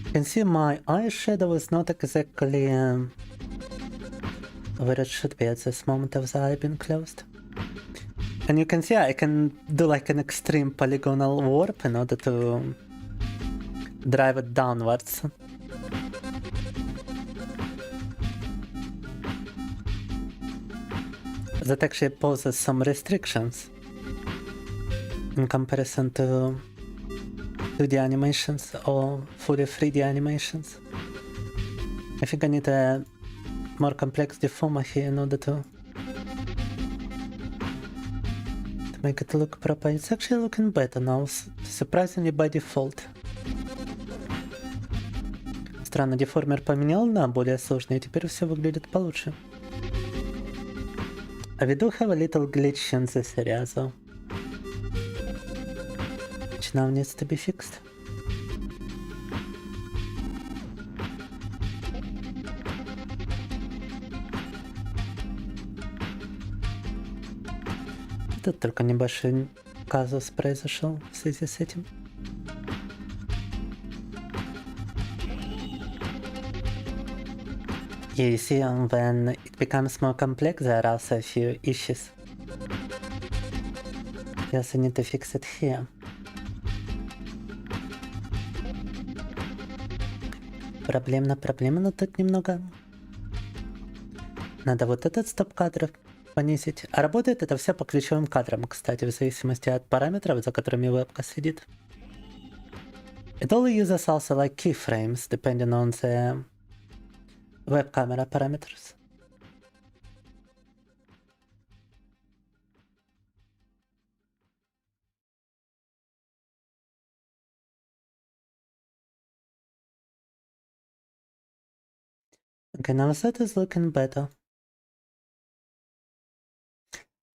You can see my eyeshadow is not exactly where it should be at this moment of the eye being closed. And you can see I can do like an extreme polygonal warp in order to drive it downwards. That actually poses some restrictions in comparison to 2D animations or fully 3D animations. I think I need a more complex deformer here in order to make it look proper. It's actually looking better now, surprisingly by default. Странно, деформер поменял на более сложный, и теперь все выглядит получше. We do have a little glitch in this area though, which now needs to be fixed. Тут только небольшой казус произошел в связи с этим. You see, when it becomes more complex, there are also a few issues. You also need to fix it here. Проблемно, но тут немного... Надо вот этот стоп-кадр понизить. А работает это все по ключевым кадрам, кстати, в зависимости от параметров, за которыми вебка следит. It all uses also like keyframes, depending on the web camera parameters. Okay, now that is looking better.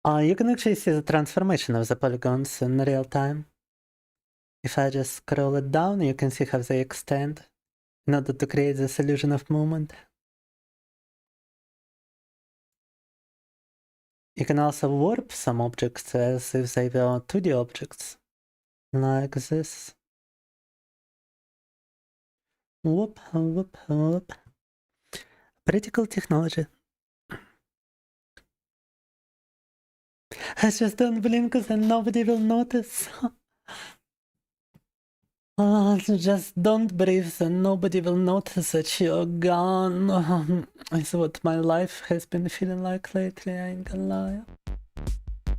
You can actually see the transformation of the polygons in real time. If I just scroll it down, you can see how they extend in order to create this illusion of movement. You can also warp some objects as if they were 2D objects, like this. Whoop, whoop, whoop. Pretty cool technology. I just don't blink and nobody will notice. Just don't breathe and nobody will notice that you're gone. Is what my life has been feeling like lately, I ain't gonna lie.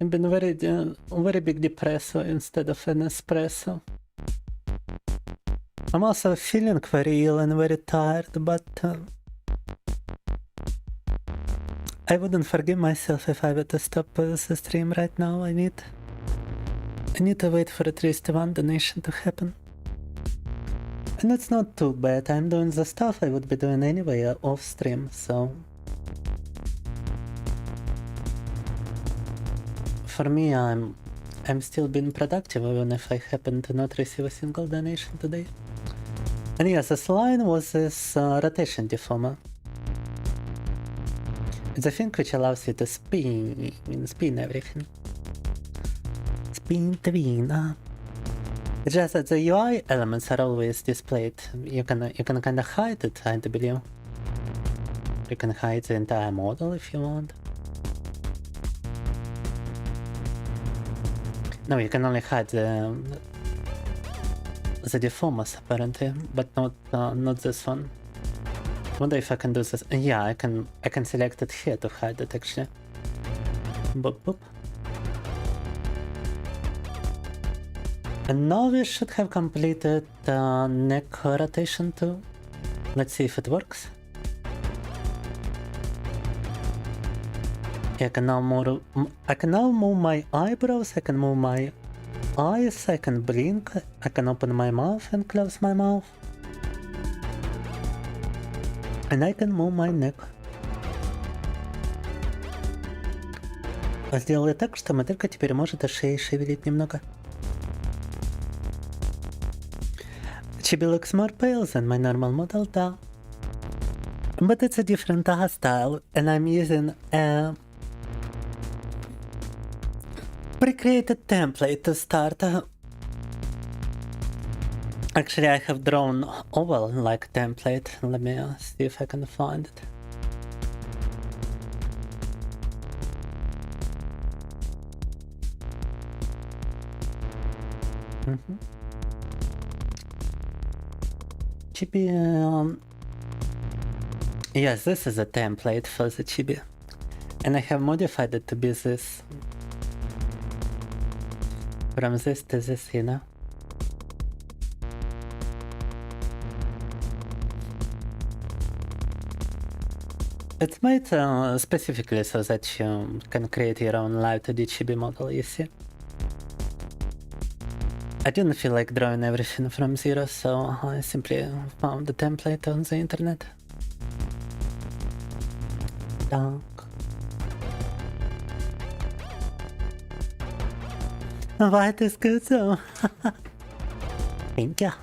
I've been very big depresso instead of an espresso. I'm also feeling very ill and very tired, but I wouldn't forgive myself if I were to stop the stream right now. I need to wait for at least one donation to happen. And it's not too bad, I'm doing the stuff I would be doing anyway off stream, so... For me, I'm still being productive even if I happen to not receive a single donation today. And yes, this line was this rotation deformer. It's a thing which allows you to spin everything. Spin tween. It's just that the UI elements are always displayed. You can kind of hide it, I believe. You can hide the entire model if you want. No, you can only hide the deformers apparently, but not this one. Wonder if I can do this. Yeah, I can select it here to hide it actually. Boop boop. And now we should have completed neck rotation too. Let's see if it works. I can now move my eyebrows, I can move my eyes, I can blink, I can open my mouth and close my mouth. And I can move my neck. Сделали так, что моделька теперь может шеей шевелить немного. Chibi looks more pale than my normal model, да. But it's a different style, and I'm using a pre-created template to start. Actually, I have drawn oval-like template. Let me see if I can find it. Chibi, yes, this is a template for the Chibi, and I have modified it to be this. From this to this, you know. It's made specifically so that you can create your own live 2D Chibi model, you see. I didn't feel like drawing everything from zero, so I simply found the template on the internet. Так. White is good though. Thank you.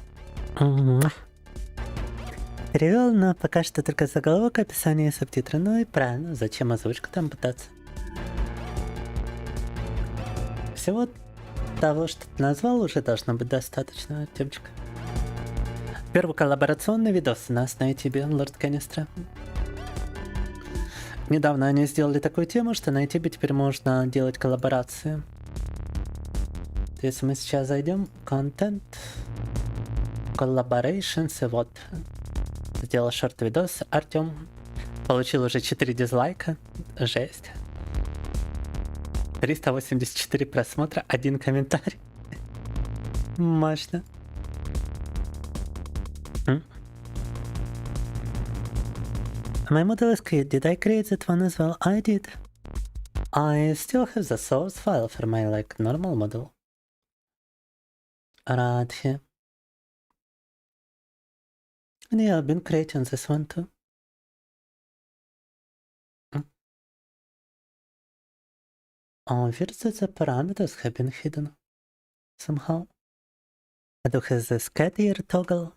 Перевел, но пока что только заголовок, описание и субтитры. Ну и правильно, зачем озвучку там пытаться? Всего того, что ты назвал, уже должно быть достаточно, Тёмчик. Первый коллаборационный видос у нас на YouTube, Лорд Канистра. Недавно они сделали такую тему, что на YouTube теперь можно делать коллаборации. Если мы сейчас зайдем, контент, collaborations, и вот, сделал шорт-видос, Артём получил уже 4 дизлайка, жесть. 384 просмотра, 1 комментарий. Мощно. My model is created. Did I create that one as well? I did. I still have the source file for my like normal model. Right here. And yeah, I've been creating this one too. Oh, where that the parameters have been hidden somehow. I do have this cat ear toggle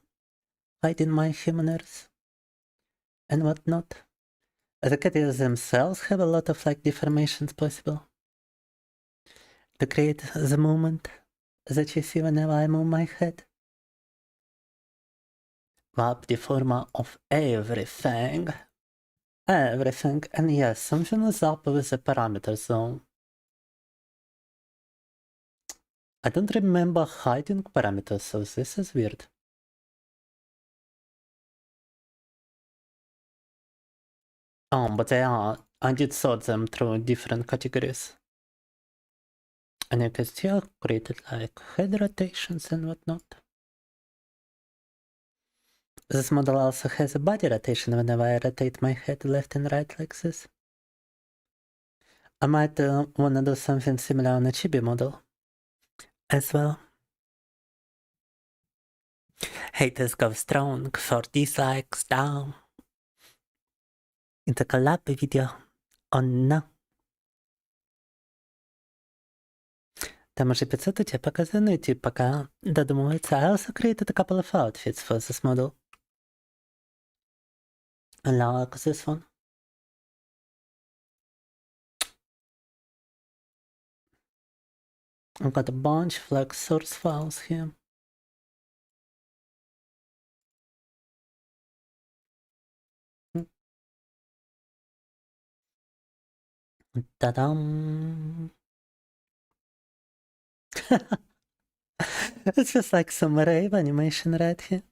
hiding my human ears and whatnot. The cat ears themselves have a lot of like deformations possible to create the movement that you see whenever I move my head. Warp deformer of everything. Everything. And yes, something is up with the parameters though. I don't remember hiding parameters, so this is weird. Oh, but they are. I did sort them through different categories. And you can still create like head rotations and whatnot. This model also has a body rotation whenever I rotate my head left and right like this. I might wanna do something similar on a Chibi model as well. Haters go strong for dislikes down. It's a collab video. Oh no. Там уже 500 у тебя показано, и типа пока додумывается. I also created a couple of outfits for this model. Like this one. I've got a bunch of like source files here. Ta-dam! It's just like some rave animation right here.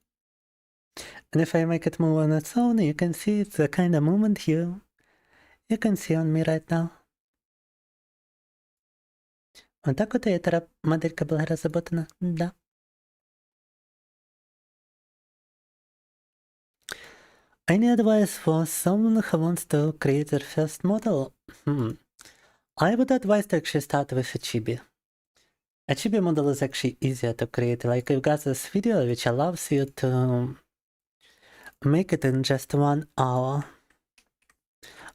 And if I make it move on its own, you can see it's the kind of movement you can see on me right now. Вот так вот и эта моделька была разработана, да. Any advice for someone who wants to create their first model? I would advise to actually start with a Chibi. A Chibi model is actually easier to create. Like you've got this video which allows you to make it in just 1 hour.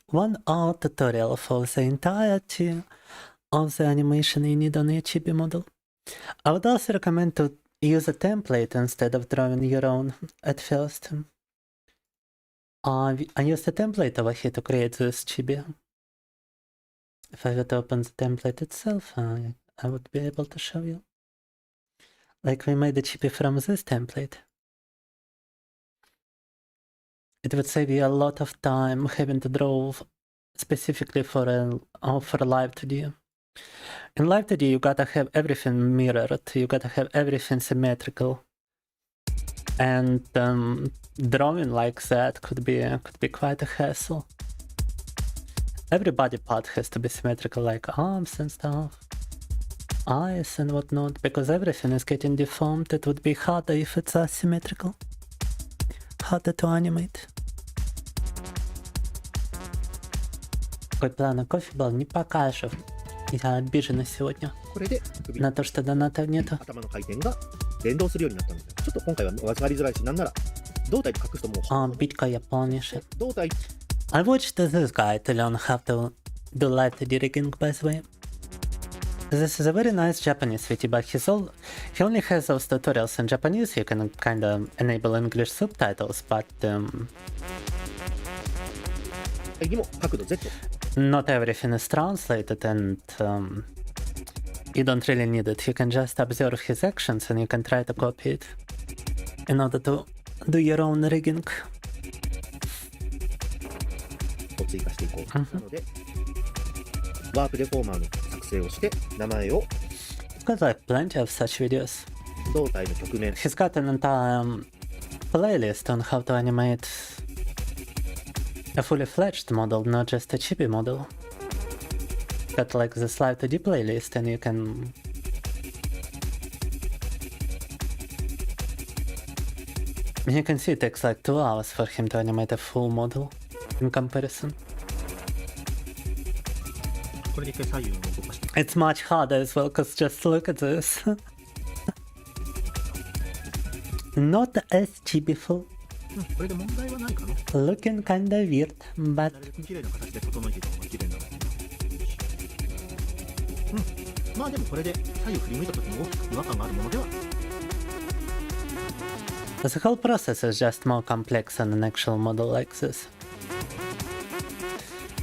1 hour tutorial for the entirety of the animation you need on your Chibi model. I would also recommend to use a template instead of drawing your own at first. I used a template over here to create this Chibi. If I were to open the template itself, I would be able to show you. Like we made the Chibi from this template. It would save you a lot of time having to draw specifically for live 2D. In live 2D, you gotta have everything mirrored, you gotta have everything symmetrical, and drawing like that could be quite a hassle. Every body part has to be symmetrical, like arms and stuff, eyes and whatnot, because everything is getting deformed. It would be harder if it's asymmetrical, harder to animate. Какой план кофе был, не покажу. Я обижена сегодня на то, что доната нету. 頭の回転が連動するようになったので、ちょっと今回は分かりづらいし、なんなら胴体で隠すともう。Битка япониш. 胴体。I watched this guy to learn how to do live 2D rigging, by the way. This is a very nice Japanese VTuber. He only has those tutorials in Japanese. You can kind of enable English subtitles, but not everything is translated, and you don't really need it. You can just observe his actions and you can try to copy it in order to do your own rigging. を追加していこう。なので、ワープデフォーマーの作成をして、名前を。He's got like plenty of such videos. 胴体の曲面。He's got an entire playlist on how to animate a fully fledged model, not just a chibi model. Got like this live 2D playlist, and you can see it takes like 2 hours for him to animate a full model in comparison. It's much harder as well, because just look at this. Not as chibiful. Looking kinda weird, but the whole process is just more complex than an actual model like this.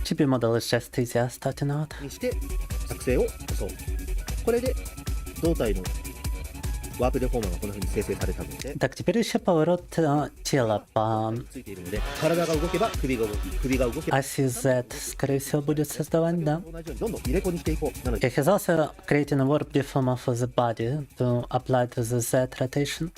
Chibi model is just easier starting out. にして作成を押そう。これで胴体のワープデフォーマーがこの風に生成されたので。Так, теперь еще поворот тела по... ついているので、体が動けば首が動き、首が動けば。ACZ, скорее всего, будет создавать, да. 同じようにどんどん入れ子にしていこう。なので。He's also creating a warp deformer for the body to apply to the Z rotation.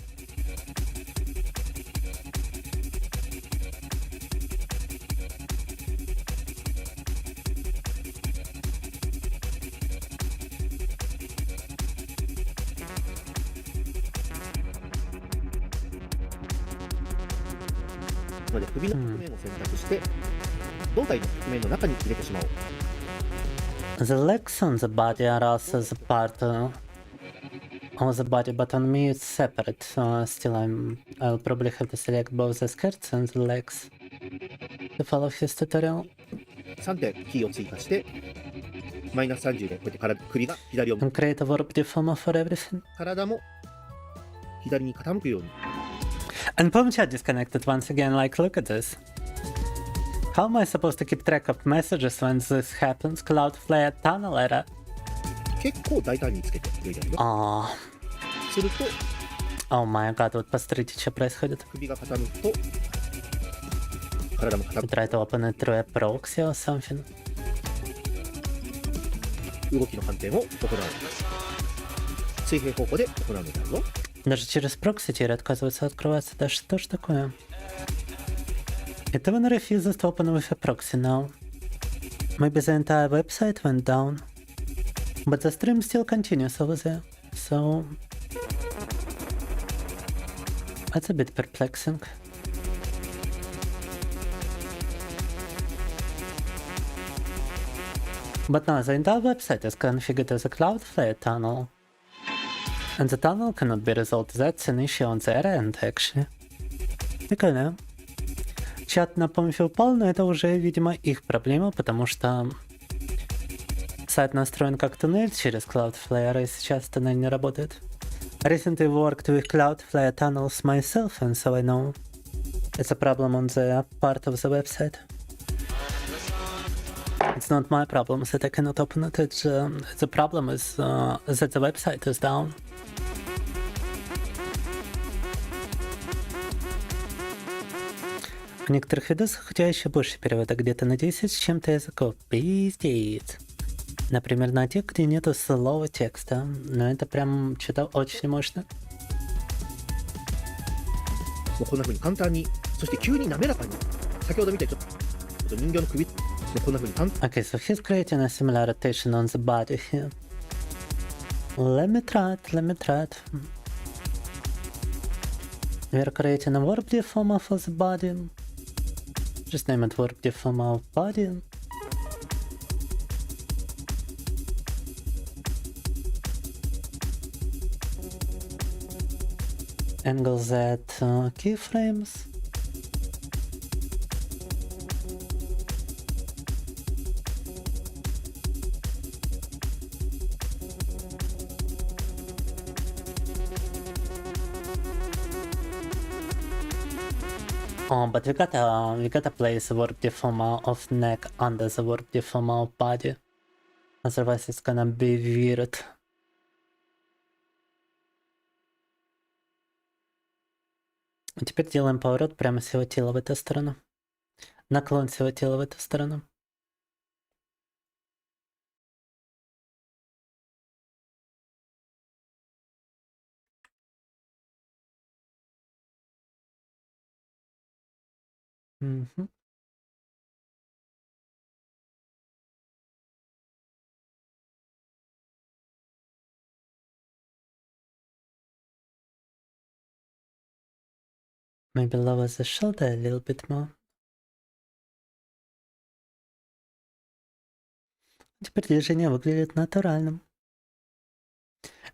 The legs on the body are also the part of the body, but on me it's separate. Still, I'll probably have to select both the skirts and the legs to follow his tutorial. 3点キーを追加してマイナス30でこうやって首が左を向く。 Create a warp deformer for everything. 体も左に傾くように。 And Pomcha disconnected once again, like, look at this. How am I supposed to keep track of messages when this happens? Cloudflare tunnel error. 結構大胆につけてくれるよ。すると Oh my god, вот посмотрите, что происходит. 首が傾くと体も傾く。Try to open it through a proxy or something. 動きの反転を行う。水平方向で行うのだぞ。 Даже через прокси теперь отказывается открываться. Да что ж такое? It even refuses to open with a proxy now. Maybe the entire website went down. But the stream still continues over there. So that's a bit perplexing. But now the entire website is configured as a Cloudflare tunnel. And the tunnel cannot be resolved. That's an issue on their end, actually. Прикольно. Чат на помощь упал, но это уже, видимо, их проблема, потому что Сайт настроен как туннель через Cloudflare, и сейчас туннель не работает. Recently worked with Cloudflare tunnels myself, and so I know it's a problem on the part of the website. It's not my problem that I cannot open it. It's, the problem is that the website is down. В некоторых видосах у тебя еще больше перевода, где-то на 10 с чем-то языков. Пиздец. Например, на тех, где нету слова текста. Но это прям что-то очень мощно. もうこんな風に簡単に、そして急に滑らかに、先ほどみたいにちょっと人形の首、もうこんな風に簡単に。 Okay, so he's creating a similar rotation on the body here. Let me try it. We're creating a warp deformer for the body. Just name it warp deformer of body. Angle that keyframes. Oh, but we gotta place the warp deformer of neck under the warp deformer of body. Otherwise it's gonna be weird. Теперь делаем поворот прямо всего тела в эту сторону. Наклон всего тела в эту сторону. Угу. Maybe lower the shoulder a little bit more. Теперь движение выглядит натуральным.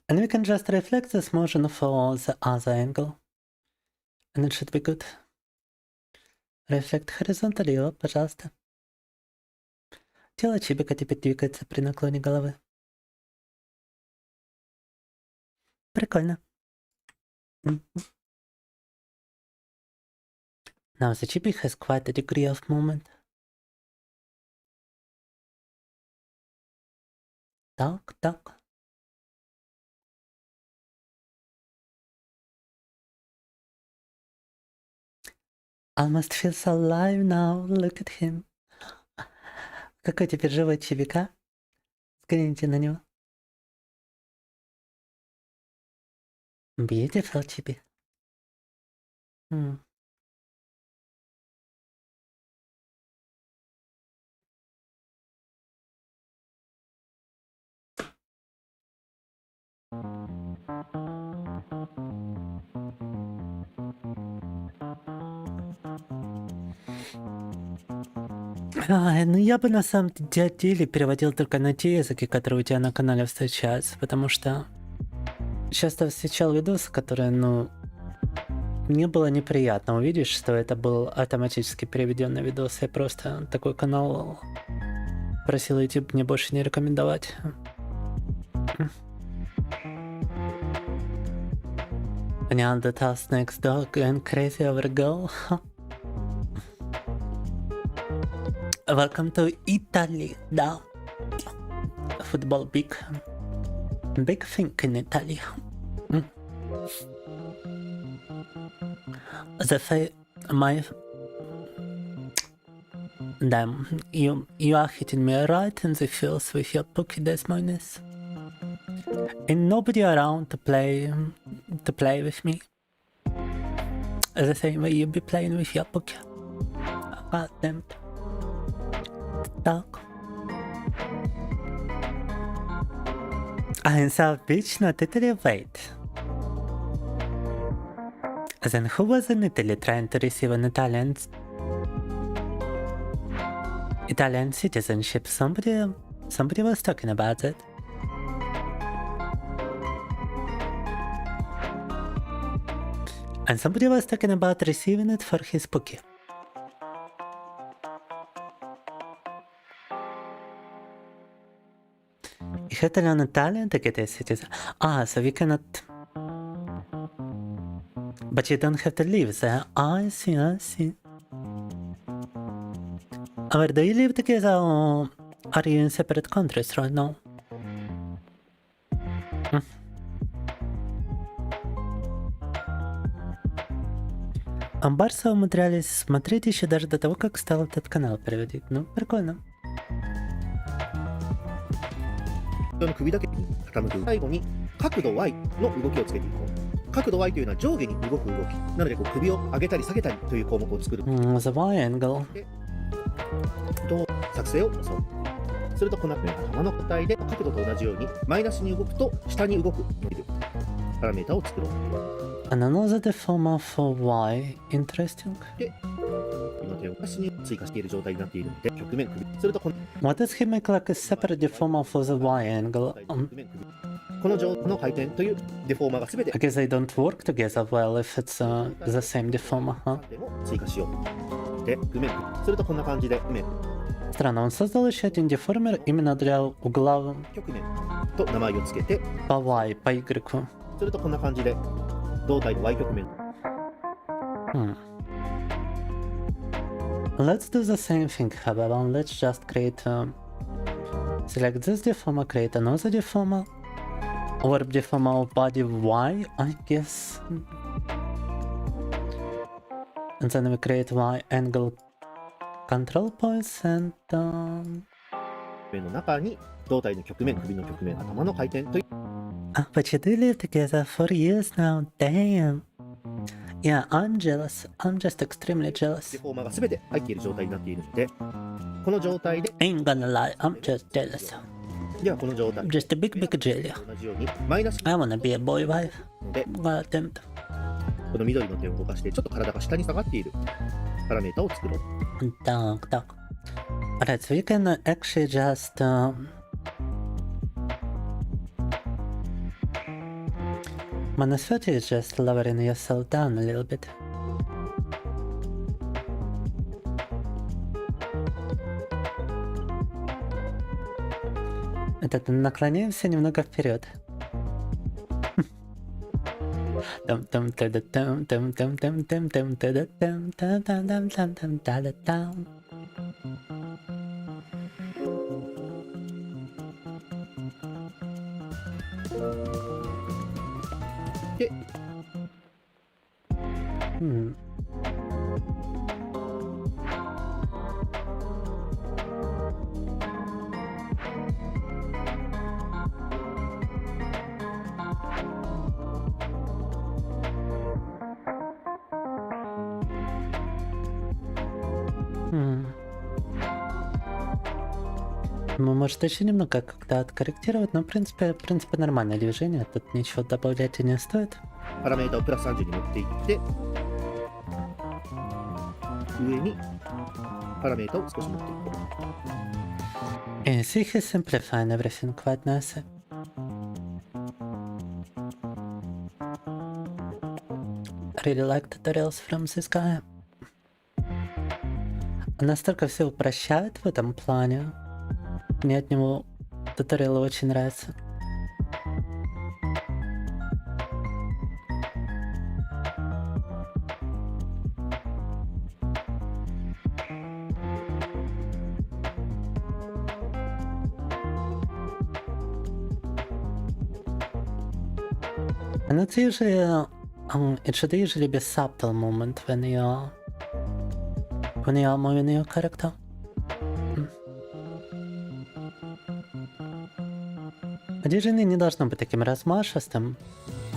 And we can just reflect this motion for the other angle. And it should be good. Reflect horizontally, о, пожалуйста. Тело чибика теперь двигается при наклоне головы. Прикольно. Now the chibi has quite a degree of movement. Так. Almost feels alive now. Look at him. Какой теперь живой чибика? Взгляните на него. Beautiful chibi. Ну я бы на самом деле переводил только на те языки, которые у тебя на канале встречаются, потому что часто встречал видосы, которые, мне было неприятно увидеть, что это был автоматически переведенный видос. Я просто такой канал просил YouTube мне больше не рекомендовать. Neanderthal next dog and crazy over girl. Welcome to Italy, да. Football big thing in Italy. Damn, you are hitting me right in the feels with your pookie desmoiness. And nobody around to play with me. The same way you be playing with your pookie. God damn it. Так. In South Beach, not Italy, wait. Then who was in Italy trying to receive an Italian citizenship? Somebody was talking about it. And somebody was talking about receiving it for his pookie. have to learn Italian to get a citizen. Ah, so we cannot... But you don't have to live there. I see, I see. Where do you live together, or are you in separate countries right now? Барса умудрялись смотреть еще даже до того, как стал этот канал переводить. Ну, прикольно. の首だけに傾く。最後に角度 Y の動きをつけていこう。角度 Y というのは上下に動く動き。なのでこう首を上げたり下げたりという項目を作る。The Y angle. と作成を押そう。するとこの頭の答えで角度と同じようにマイナスに動くと下に動く伸びるパラメータを作ろう。And another deformer for Y. Interesting. で、今手をマイナスに追加している状態になっているので曲面首。するとこの What does he make like a separate deformer for the Y angle? この上の回転というデフォーマーがすべて I guess they don't work together well if it's the same deformer, huh? でも追加しよう。で、曲面首。するとこんな感じで曲面。Странно, он создал еще один деформер именно для угла 曲面と名前をつけて по Y, по Y. するとこんな感じで胴体の Y 曲面。Let's do the same thing, however. Let's just create select this deformer, create another deformer. Orb deformer of body Y, I guess. And then we create Y angle control points and 面の中に胴体の曲面、首の曲面、頭の回転という。But you do live together for years now, damn. Yeah, I'm jealous. I'm just extremely jealous. デフォーマーがすべて入っている状態になっているので、この状態で Ain't gonna lie, I'm just jealous. ではこの状態 Just a big jelly. 同じようにマイナス I wanna be a boy wife. で God damn it. この緑の点を動かしてちょっと体が下に下がっているパラメータを作ろう。Так. Alright, so you can actually just Manaswati is just lowering yourself down a little bit. Это наклоняемся немного вперед. Мы, может, еще немного как-то откорректировать, но в принципе нормальное движение, тут ничего добавлять и не стоит. パラメータをプラス30に持っていって上にパラメータを少し持っていこう。See, he's simplifying everything quite nicely. Really like tutorials from this guy. Он настолько все упрощает в этом плане. Мне от него туториалы очень нравятся. And it's usually it should usually be a subtle moment when you're moving your character. Движение не должно быть таким размашистым.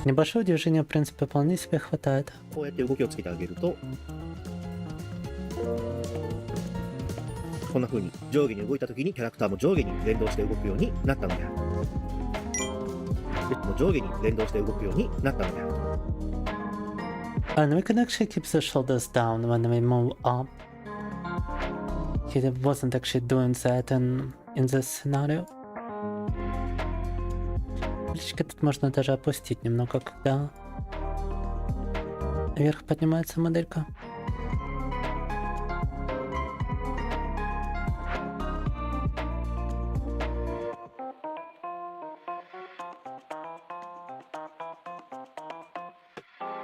Небольшое движение, в принципе, вполне себе хватает. こうやって動きをつけてあげるとこんな風に上下に動いた時にキャラクターも上下に連動して動くようになったのである。でも上下に連動して動くようになったのである。And we can actually keep the shoulders down when we move up. He wasn't actually doing that in this scenario. Плечики тут можно даже опустить немного, когда вверх поднимается моделька.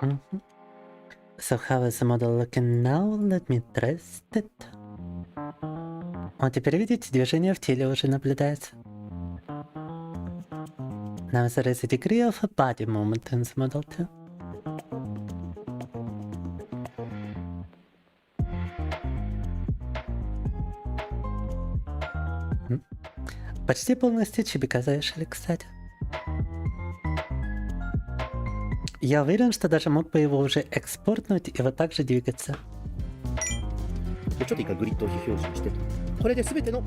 So how is the model looking now? Let me test it. Вот теперь видите, движение в теле уже наблюдается. Now there is a degree of a body movement in the model too. Почти полностью чибика завершили, кстати. Я уверен, что даже мог бы его уже экспортнуть и вот так же двигаться. ちょっと一回グリッドを非表示して、これで全ての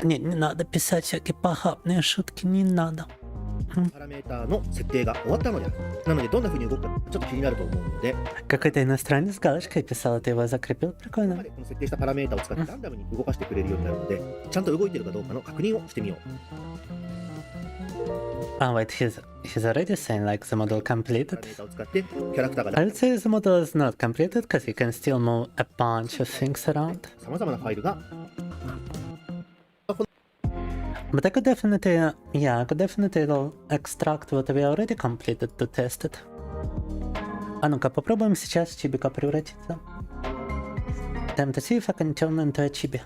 Не надо писать всякие похабные шутки, не надо. パラメータの設定が終わったのである。なのでどんな風に動くかちょっと気になると思うので、 Какой-то иностранец с галочкой писал, ты его закрепил, прикольно. この設定したパラメータを使ってランダムに動かしてくれるようになるので、ちゃんと動いてるかどうかの確認をしてみよう。 Oh wait, he's already saying like the model completed. パラメータを使ってキャラクターが I would say the model is not completed because you can still move a bunch of things around. 様々なファイルが But I could definitely, yeah, I could definitely extract what we already completed to test it. А ну-ка, попробуем сейчас в чибика превратиться. Time to see if I can turn into a chibi.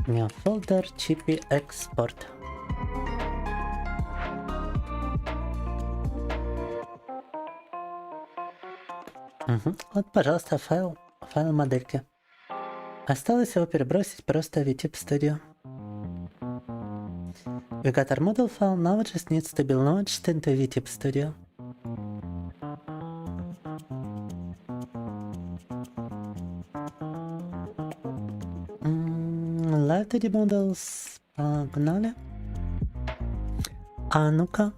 New folder, chibi export. Вот, пожалуйста, файл модельки. Осталось его перебросить просто в vTuber Studio. We got our model file, now it just needs to be launched into vTuber Studio. Live 2D models, погнали. А ну-ка.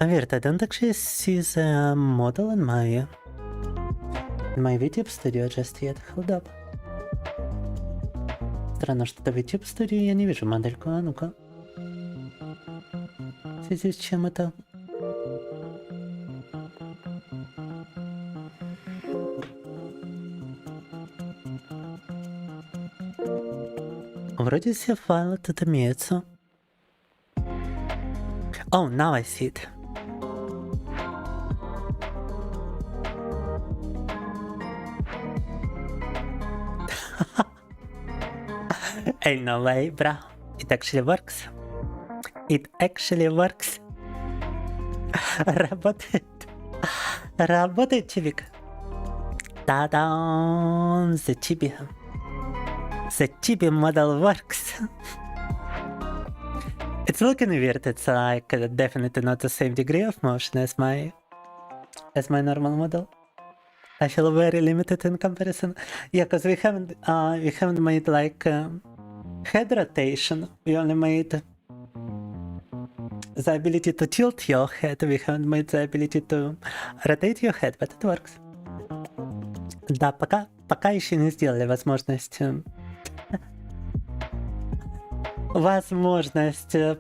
Weird, I don't actually see the model in my vTuber Studio just yet. Hold up. Странно, что в vTuber Studio я не вижу модельку. А ну-ка. В связи с чем это? Вроде все файлы тут имеются. Oh, now I see it. Ain't no way, bro. It actually works. It actually works. Работает. Работает, чибик. Та-дам! The Chibi. The Chibi model works. It's looking weird. It's like definitely not the same degree of motion as my normal model. I feel very limited in comparison. Yeah, because we haven't made like head rotation. We only made the ability to tilt your head. We haven't made the ability to rotate your head, but it works. Да, пока еще не сделали возможность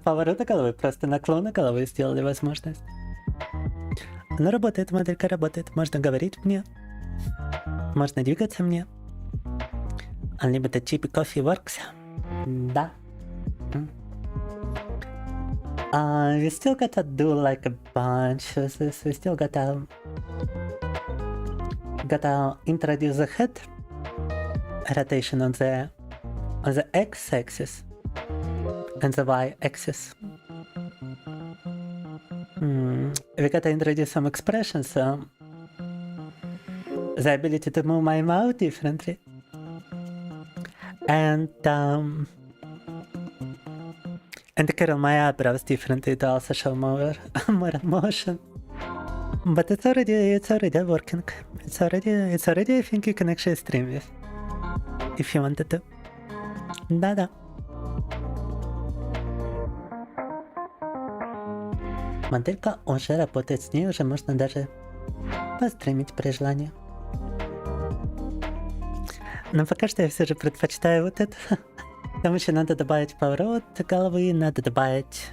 поворота головы, просто наклона головы сделали возможность. Но работает, моделька работает. Можно говорить мне. Можно двигаться мне. Unlimited Chibi Coffee works. Да. We still gotta do like a bunch of this. We still gotta introduce the head rotation on the x-axis and the y-axis. We gotta introduce some expressions. The ability to move my mouth differently. And curl my eyebrows differently to also show more motion. But it's already working. It's already I think you can actually stream this. If you wanted to. Да-да. Моделька уже работает, с ней уже можно даже постримить при желании. Но пока что я все же предпочитаю вот это. Там еще надо добавить поворот головы, надо добавить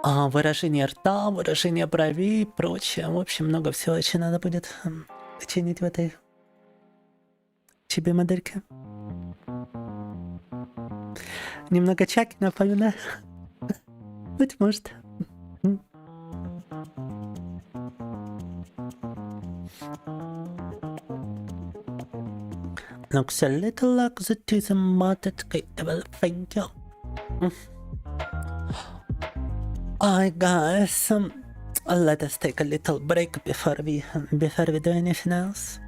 выражение рта, выражение бровей и прочее. В общем, много всего еще надо будет починить в этой Chibi модельке. Немного Чаки напоминаю. Быть может. Looks a little like the teeth modded Gamedev, thank you. Alright guys, let us take a little break before we do anything else.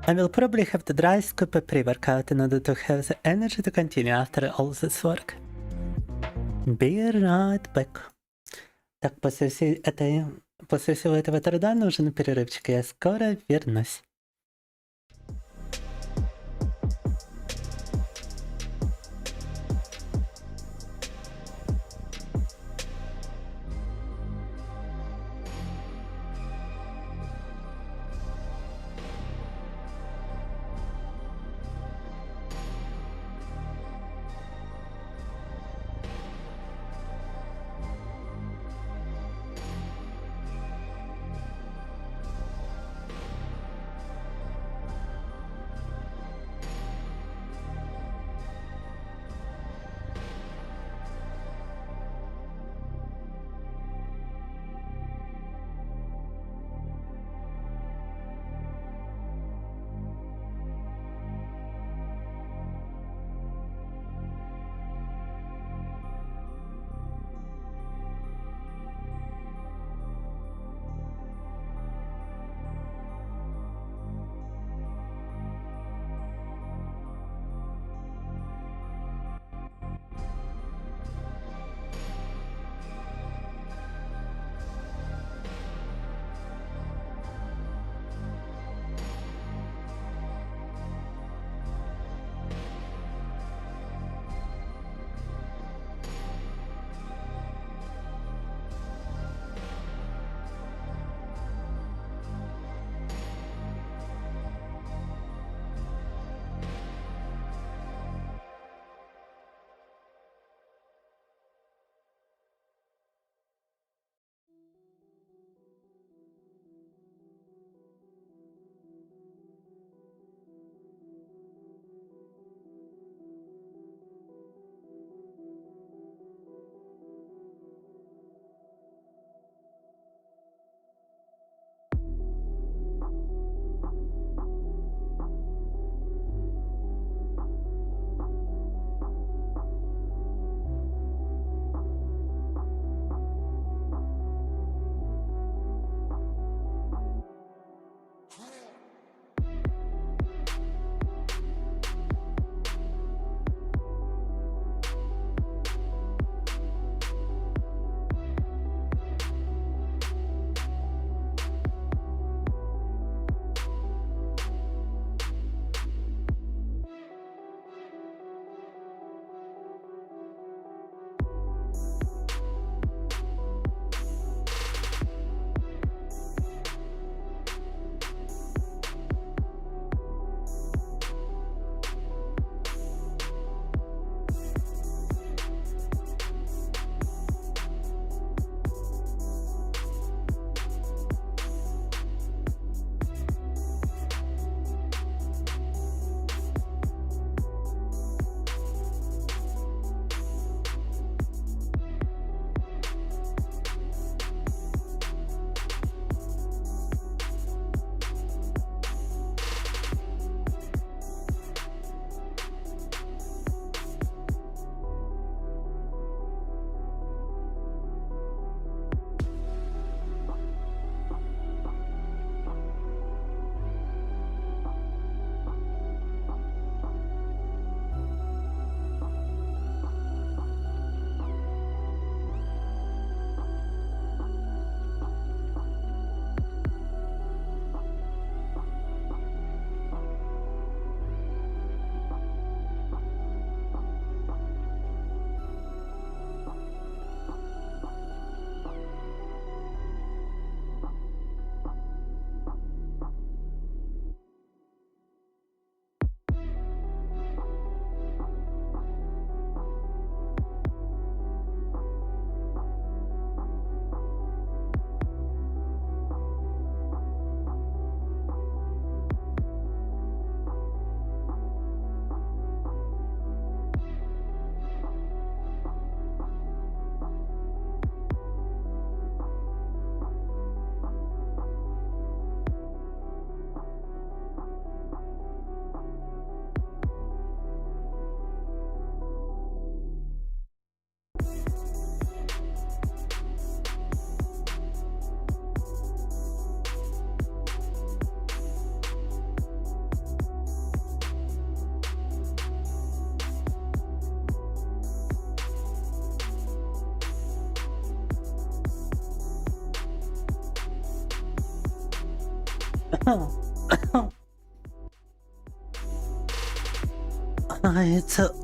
I will probably have to dry scoop a pre-workout in order to have the energy to continue after all this work. Be right back. Так, после всего этого труда нужен перерывчик, я скоро вернусь.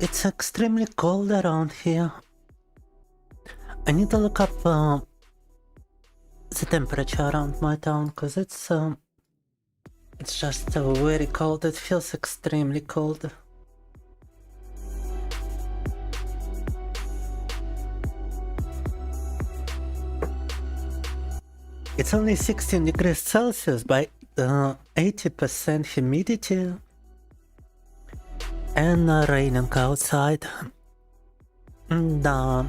It's extremely cold around here. I need to look up the temperature around my town, because it's just very cold. It feels extremely cold. It's only 16 degrees Celsius by 80% humidity and raining outside. Да,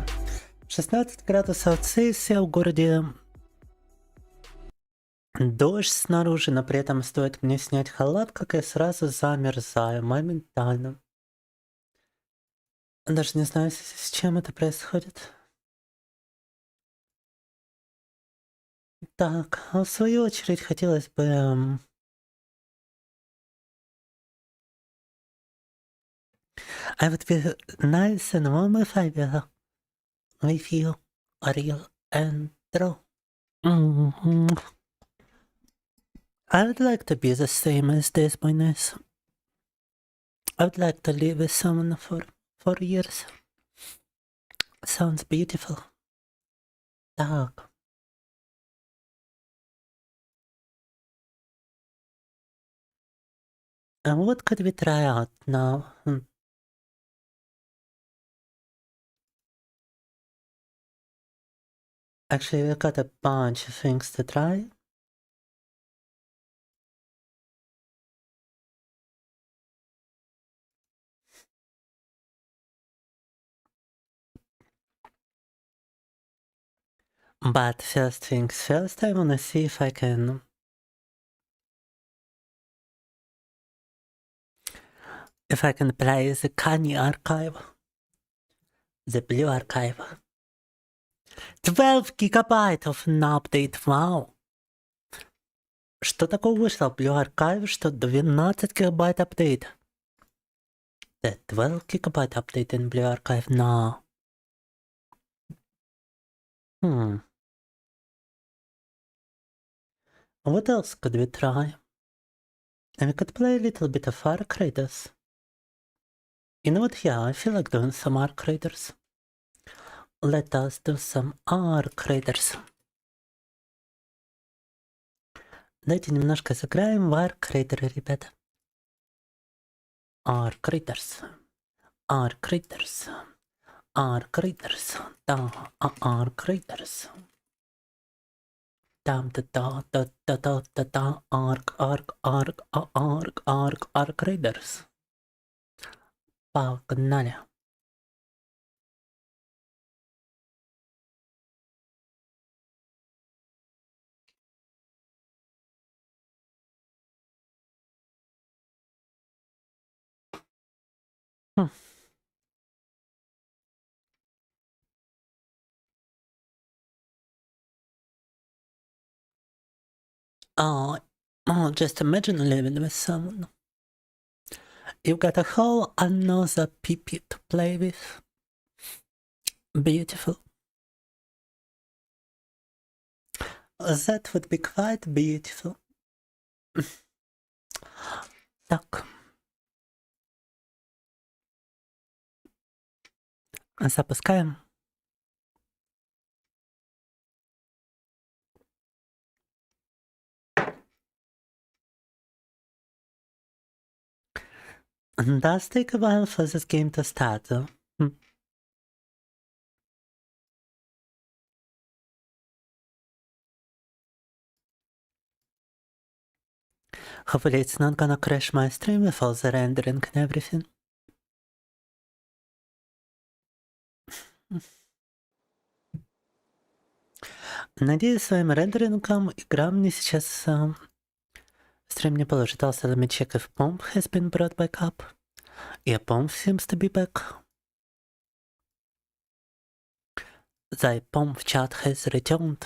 16 градусов Цельсия в городе. Дождь снаружи, но при этом стоит мне снять халат, как я сразу замерзаю моментально. Даже не знаю, с чем это происходит. Так, а в свою очередь хотелось бы... I would be nice and warm if I were with you, real and true. I would like to be the same as this boy nice. I would like to live with someone for 4 years. Sounds beautiful. Так. And what could we try out now? Actually, we've got a bunch of things to try. But first things first, I wanna see if I can... If I can play the ŌKAMI archive. The blue archive. 12 гигабайтов на апдейт, вау! Что такого вышло в Blue Archive, что 12 гигабайт апдейт? The 12 gigabyte update in Blue Archive, no. What else could we try? And we could play a little bit of Arc Raiders. You know what, yeah, I feel like doing some Arc Raiders. Let us do some Arc Raiders. Давайте немножко сыграем в Arc Raider, ребята. Arc Raiders. Arc Raiders. Arc Raiders. Да, Arc Raiders. Там да да да да да да да Arc Raiders. Погнали. Oh, just imagine living with someone. You've got a whole another PP to play with. Beautiful. That would be quite beautiful. Так. Запускаем. Does take a while for this game to start, though. Hopefully it's not gonna crash my stream with all the rendering and everything. Надеюсь, своим рендерингом игра мне сейчас стрим не положит. Also, let me check if Pomp has been brought back up. Yeah, Pomp seems to be back. The Pomp chat has returned.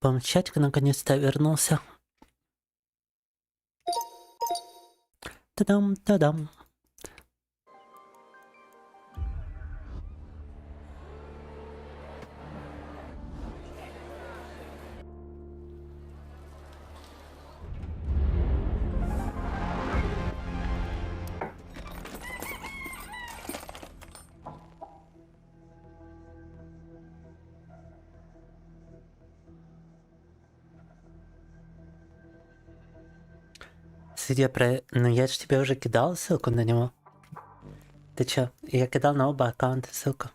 Помп чатик наконец-то вернулся. Та-дам, та-дам. Кстати, ну я же тебе уже кидал ссылку на него. Ты чё? Я кидал на оба аккаунта ссылку.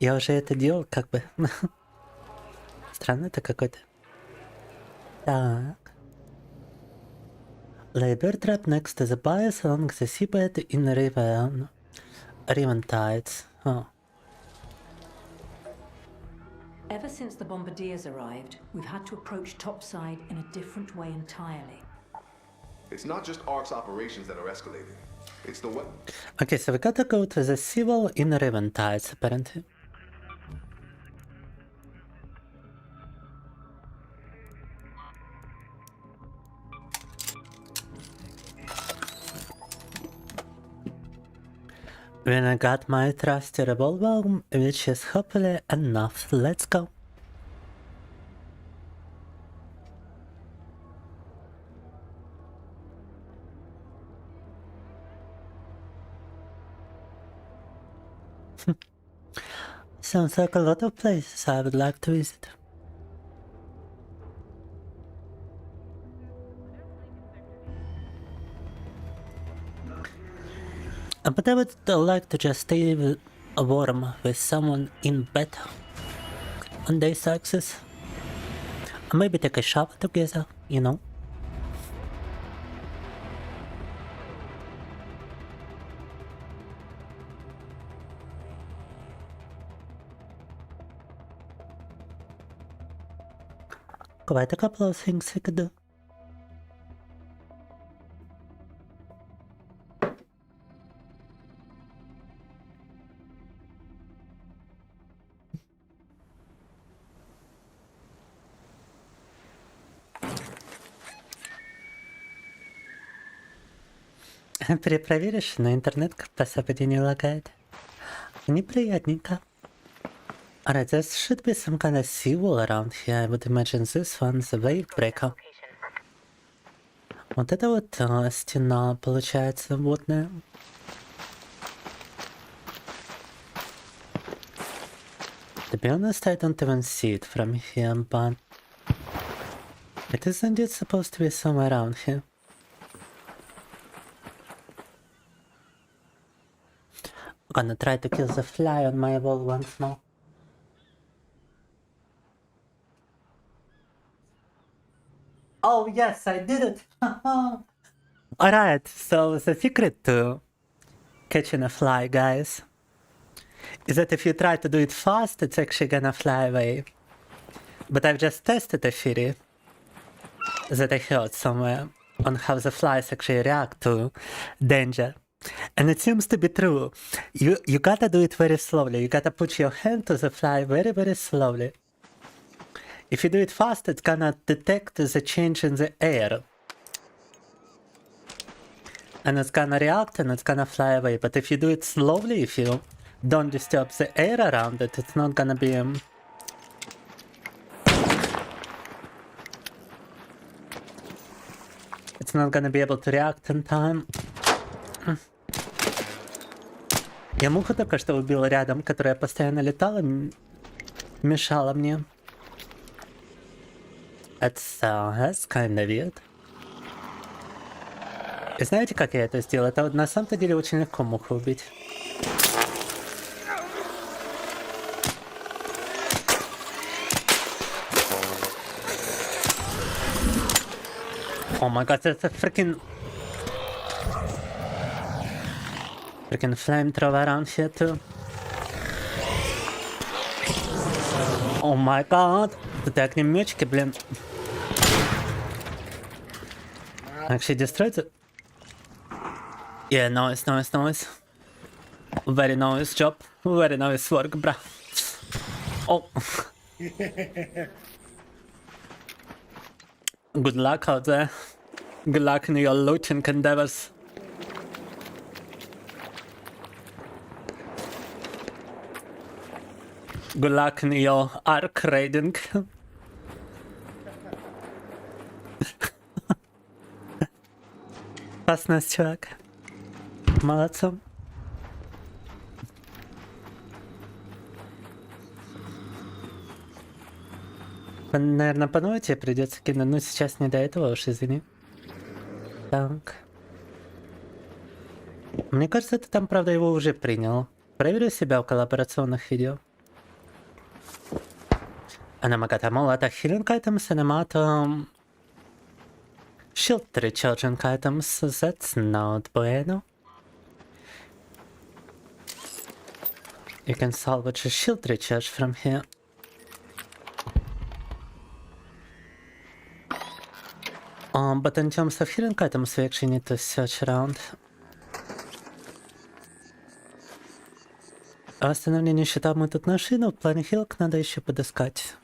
Я уже это делал, как бы. Странно это какой-то. Так. Lay bear trap next to the bias along the seabed in Riven tides. Oh. Ever since the bombardiers arrived, we've had to approach topside in a different way entirely. It's not just ARC's operations that are escalating. It's the way. Okay, so we gotta go to the civil in Riven tides, apparently. When I got my trusty revolver, which is hopefully enough, let's go. Sounds like a lot of places I would like to visit. But I would like to just stay warm with someone in bed on days like this. Maybe take a shower together, you know? Quite a couple of things we could do. Перепроверишь, но интернет по саподе не лагает. Неприятненько. Alright, there should be some kind of seawall around here. I would imagine this one's a wave breaker. Вот это вот стена получается водная. To be honest, I don't even see it from here, but it is indeed supposed to be somewhere around here. I'm gonna try to kill the fly on my wall once more. Oh yes, I did it! Alright, so the secret to catching a fly, guys, is that if you try to do it fast, it's actually gonna fly away. But I've just tested a theory that I heard somewhere on how the flies actually react to danger. And it seems to be true. You gotta do it very slowly. You gotta put your hand to the fly very, very slowly. If you do it fast, it's gonna detect the change in the air. And it's gonna react and it's gonna fly away. But if you do it slowly, if you don't disturb the air around it, it's not gonna be... it's not gonna be able to react in time. Я муху только что убил рядом, которая постоянно летала, мешала мне. That's kind of weird. И знаете, как я это сделал? Это вот на самом-то деле очень легко муху убить. О май гад, это freaking flamethrower around here too. О май гад, тут огнеметчики, блин. Actually destroyed it. Yeah, nice. Very nice job. Very nice work, bruh. Oh. Good luck out there. Good luck in your looting endeavors. Good luck in your arc raiding. Классность, чувак. Молодцом. Наверное, по ноте придется кинуть, но сейчас не до этого уж, извини. Так. Мне кажется, ты там, правда, его уже принял. Проверю себя в коллаборационных видео. Анамагата молата healing items, animatum shield recharging items, that's not bueno. You can salvage a shield recharge from here. But in terms of healing items, we actually need to search around. Восстановление щита мы тут нашли, но в плане хилок надо еще подыскать.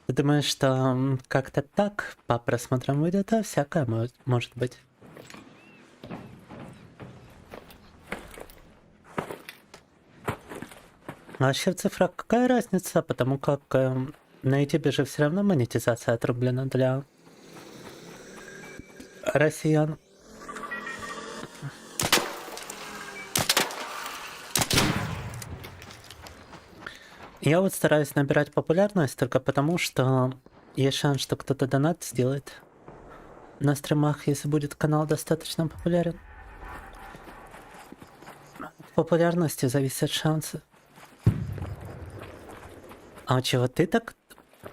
Ты думаешь, что как-то так по просмотрам выйдет, а всякое может быть. А вообще в цифрах какая разница, потому как на YouTube же все равно монетизация отрублена для россиян. Я вот стараюсь набирать популярность только потому, что есть шанс, что кто-то донат сделает на стримах, если будет канал достаточно популярен. От популярности зависят шансы. А чего ты так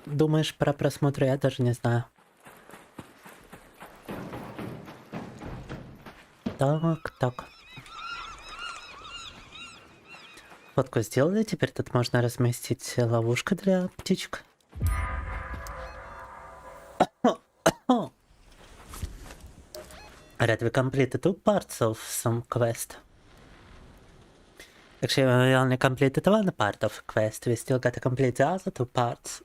думаешь про просмотры, я даже не знаю. Так. Фотку сделали, теперь тут можно разместить ловушку для птичек. Alright, we completed 2 parts of some quest. Actually, we only completed 1 part of quest, we still gotta complete the other 2 parts.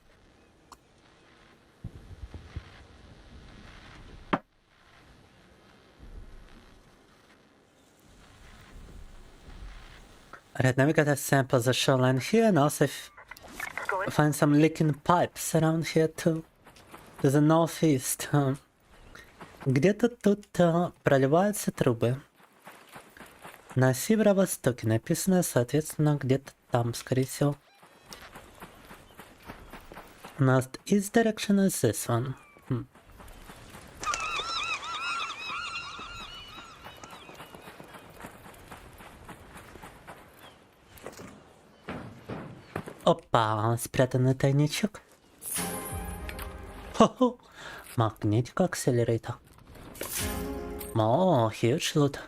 Alright, now we gotta sample the shoreline here and also find some leaking pipes around here too. To the northeast. Где-то тут проливаются трубы. На северо-востоке написано, соответственно, где-то там, скорее всего. Northeast direction is this one. Опа, спрятанный тайничок. Хо-хо, магнитик акселератор. О, huge loot.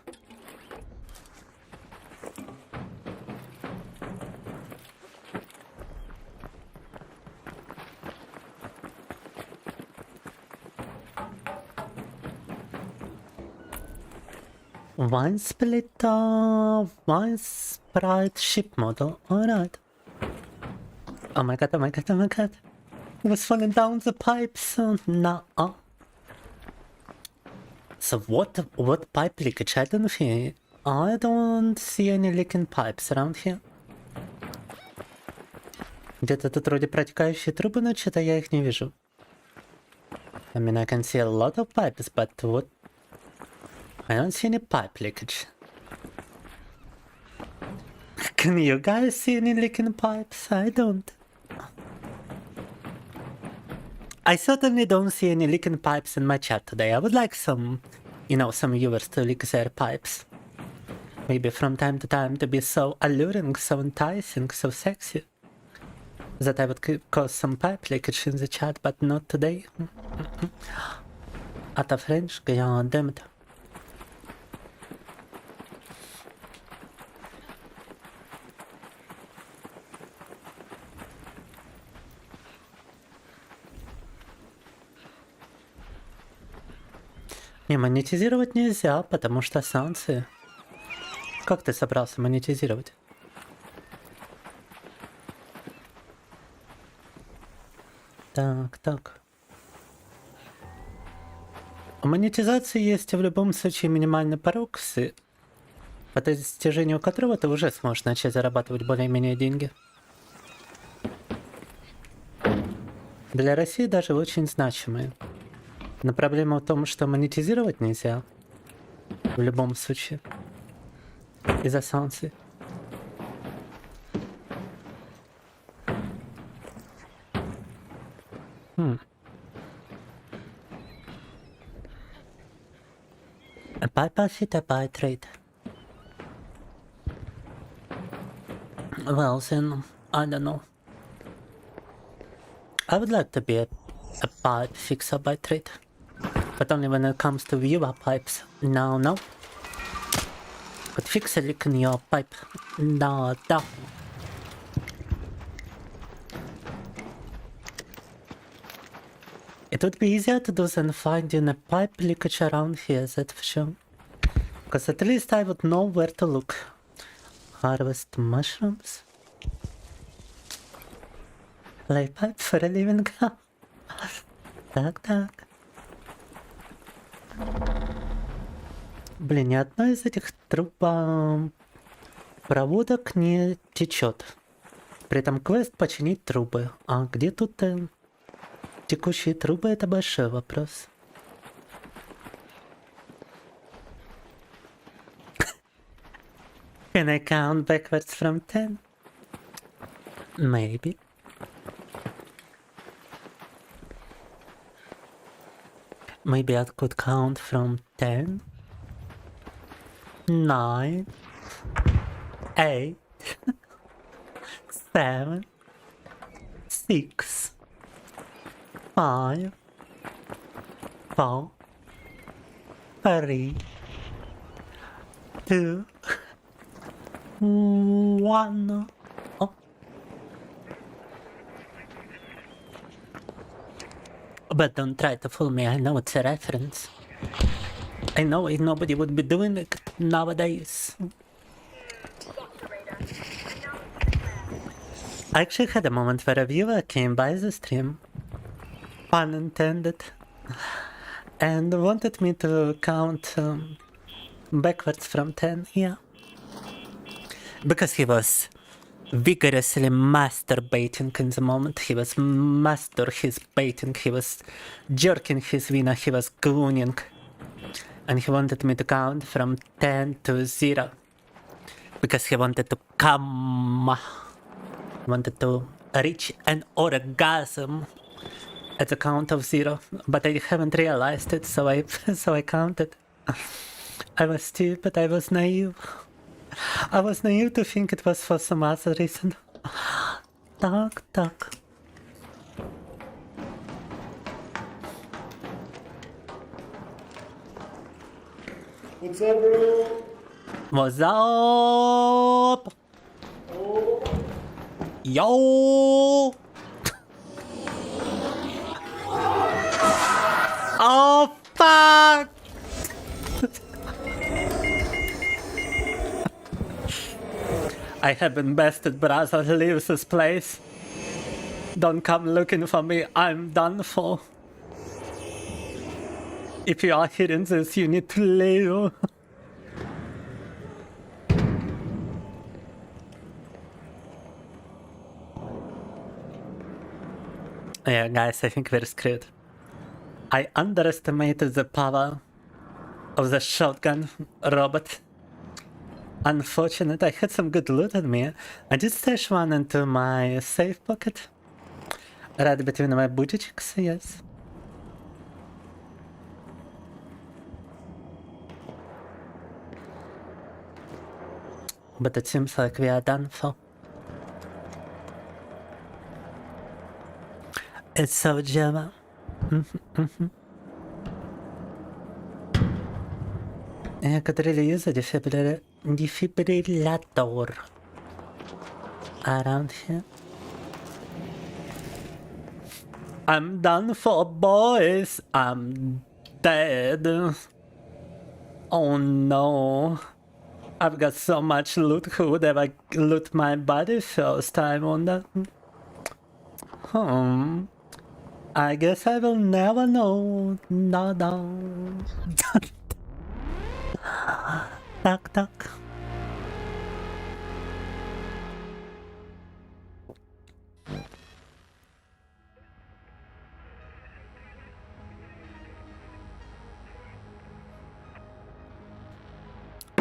One splitter, one sprite ship model. Alright. Oh my god. It was falling down the pipes. Nah. So what pipe leakage? I don't see any leaking pipes around here. Где-то тут вроде протекающие трубы, но что-то я их не вижу. I mean, I can see a lot of pipes, but what? I don't see any pipe leakage. Can you guys see any leaking pipes? I don't. I certainly don't see any leaking pipes in my chat today. I would like some viewers to leak their pipes. Maybe from time to time to be so alluring, so enticing, so sexy. That I would cause some pipe leakage in the chat, but not today. Out of range, god damn it. Не, монетизировать нельзя, потому что санкции. Как ты собрался монетизировать? Так. У монетизации есть в любом случае минимальный порог, по достижению которого ты уже сможешь начать зарабатывать более-менее деньги. Для России даже очень значимые. Но проблема в том, что монетизировать нельзя. В любом случае. Is that sounds it? A bypass it, a buy trade. Well, then, I don't know. I would like to be a pipe fixer by trade. But only when it comes to viewer pipes. No. But fix a leak in your pipe. No. It would be easier to do than finding a pipe leakage around here, that's for sure. Because at least I would know where to look. Harvest mushrooms. Lay pipe for a living. Так. Блин, ни одна из этих трубопроводок не течет. При этом квест починить трубы. А где тут текущие трубы, это большой вопрос. Can I count backwards from 10? Maybe. Maybe I could count from 10, 9, 8, 7, 6, 5, 4, 3, 2, 1. Oh. But don't try to fool me, I know it's a reference. I know nobody would be doing it nowadays. I actually had a moment where a viewer came by the stream, pun intended, and wanted me to count backwards from 10, yeah. Because he was vigorously masturbating in the moment. He was his baiting, he was jerking his wiener, he was gooning. And he wanted me to count from 10 to 0. Because he wanted to come. He wanted to reach an orgasm at the count of 0. But I haven't realized it, so I counted. I was stupid, I was naive. I was naive to think it was for some other reason. Так. What's up, bro? What's up? Yo! Oh, fuck! I have been bested, brother. Leave this place. Don't come looking for me. I'm done for. If you are hearing this, you need to leave. Yeah, guys, I think we're screwed. I underestimated the power of the shotgun robot. Unfortunate, I had some good loot on me. I did stash one into my safe pocket. Right between my booty cheeks, yes. But it seems like we are done for. It's so Java. I could really use a defibrillator around here. I'm done for, boys. I'm dead. Oh no. I've got so much loot. Who would ever loot my body first? I wonder. I guess I will never know. No. Tak.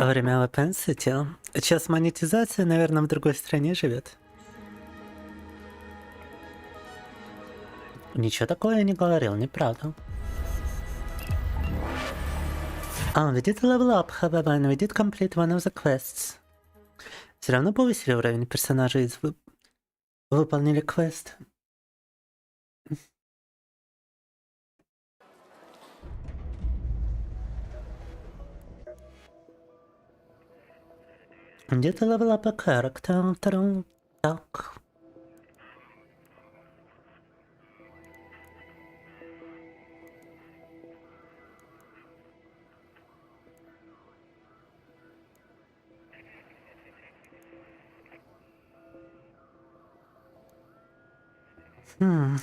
Время опенсити. Сейчас монетизация, наверное, в другой стране живет. Ничего такого я не говорил, неправда. We did level up, however, and we did complete one of the quests. Все равно повысили уровень персонажей из выполнили квест. Где-то level up a character, так.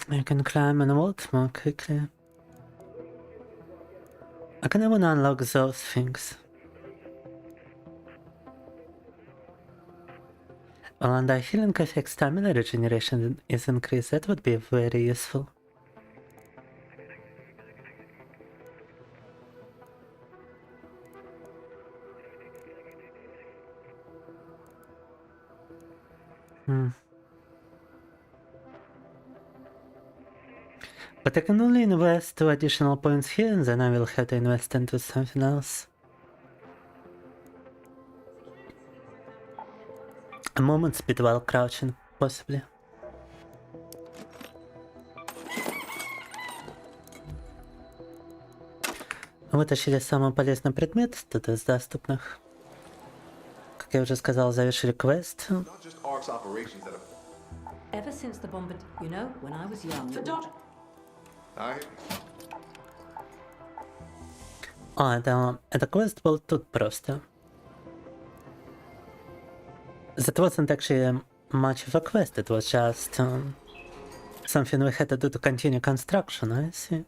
I can climb and vault more quickly. I can even unlock those things. Well, and the healing effect stamina regeneration is increased. That would be very useful. But I can only invest 2 additional points here, and then I will have to invest into something else. A movement speed while crouching, possibly. Вытащили самый полезный предмет тут из доступных. Как я уже сказал, завершили квест. Ever since the bombard, you know, when I was young. Это квест был тут просто. That wasn't actually much of a quest, it was just something we had to do to continue construction, I see.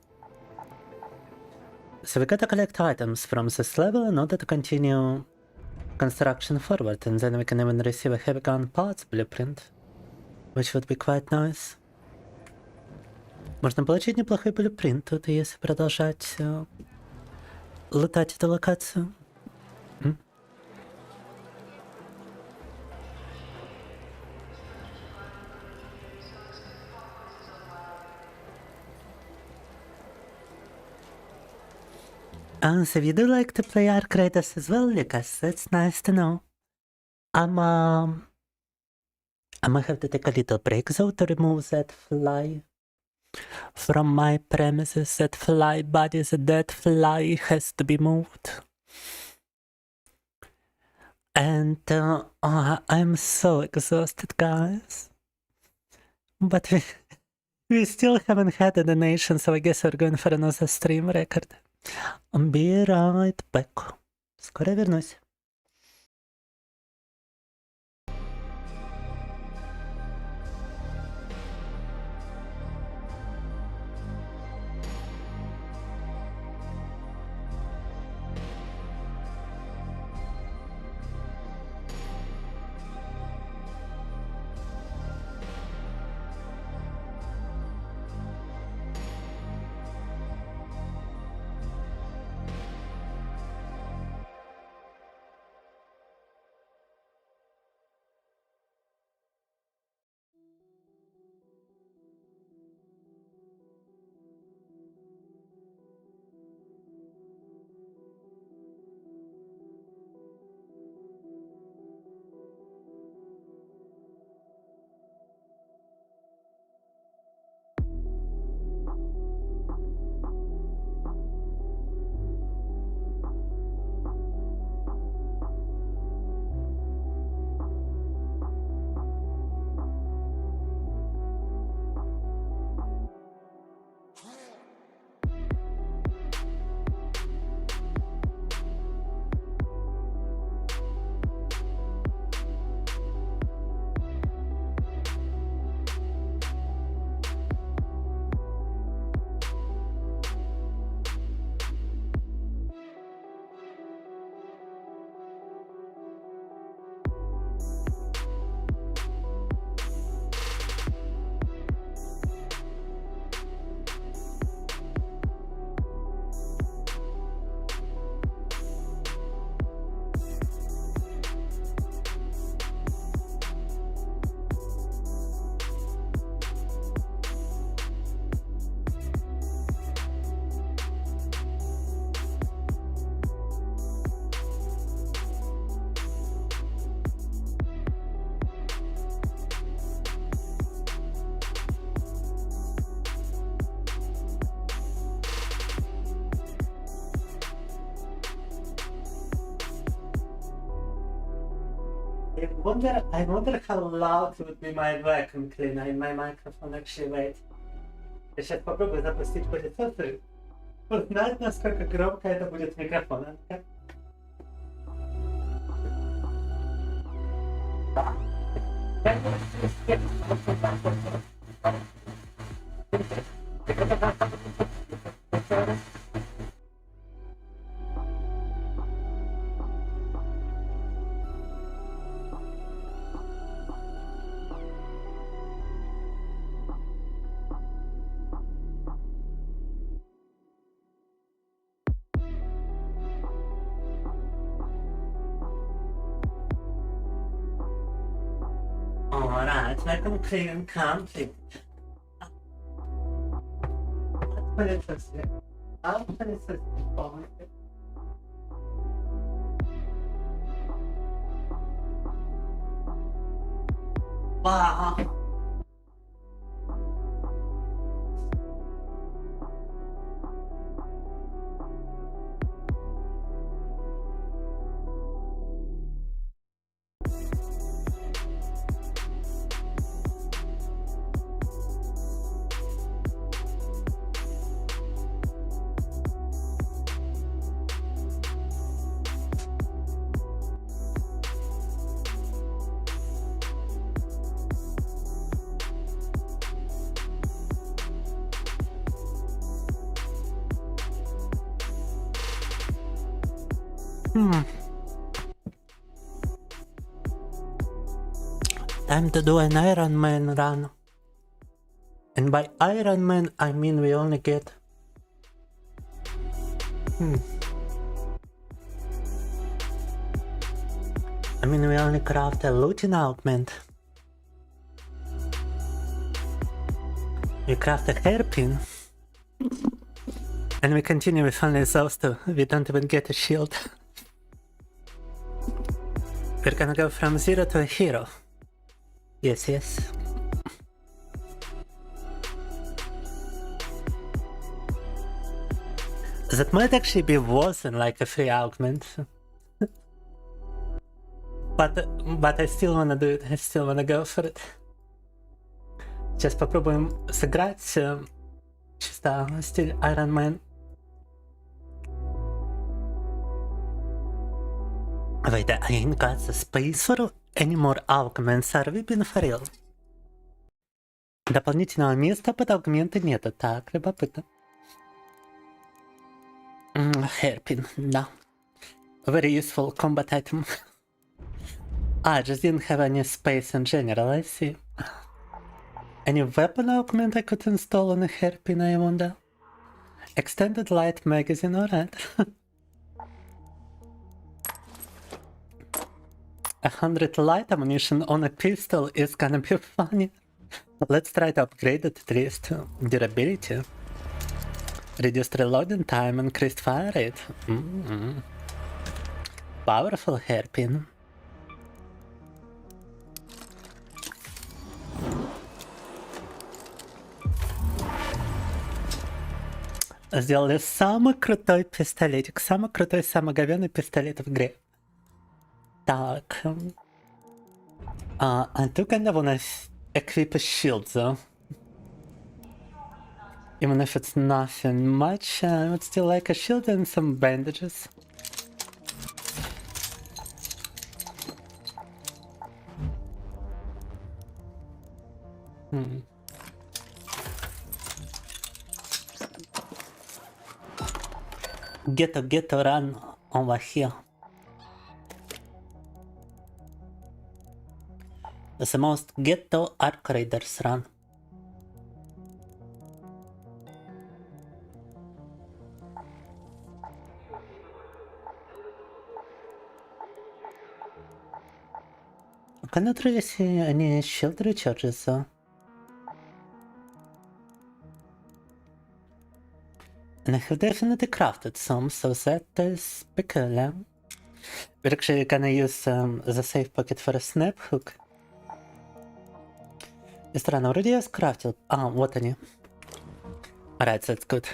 So we gotta collect items from this level in order to continue construction forward, and then we can even receive a heavy gun parts blueprint, which would be quite nice. Можно получить неплохой блюпринт тут, если продолжать лутать эту локацию. So you do like to play Arc Raiders as well, Lucas? That's nice to know. I might have to take a little break though to remove that fly from my premises. That fly body, that fly has to be moved. And I'm so exhausted, guys. But we still haven't had a donation, so I guess we're going for another stream record. I'll be right back. Скоро вернусь. I wonder how loud would be my vacuum cleaner in my microphone actually. Wait. Я сейчас попробую запустить пылесос. Узнать, насколько громко это будет микрофон. Alright, vacuum clean complete. Wow. Time to do an Iron Man run. And by Iron Man, I mean we only get... I mean we only craft a looting augment. We craft a hairpin. And we continue with only those two. We don't even get a shield. We're gonna go from 0 to a hero. Yes, yes. That might actually be worse than like a free augment. but I still wanna do it. I still wanna go for it. Сейчас попробуем сыграть чисто стиль Iron Man. Wait, I ain't got the space for any more augments, are we being for real? Дополнительного места под аугменты нету. Так, любопытно. Hairpin, да. Very useful combat item. I just didn't have any space in general, I see. Any weapon augment I could install on a hairpin, I wonder? Extended light magazine, alright. 100 light ammunition on a pistol is gonna be funny. Let's try to upgrade it at least. Durability. Reduced reloading time, increased fire rate. Powerful hairpin. Сделали самый крутой пистолетик. Самый крутой, самый говёный пистолет в игре. Так. I do kind of wanna equip a shield though. Even if it's nothing much, I would still like a shield and some bandages. Get a run over here. It's the most ghetto Arc Raiders run. I cannot really see any shield recharges though. And I have definitely crafted some, so that is peculiar. We're actually gonna use the safe pocket for a snap hook. И странно, вроде я скрафтил. Вот они. Alright, that's good.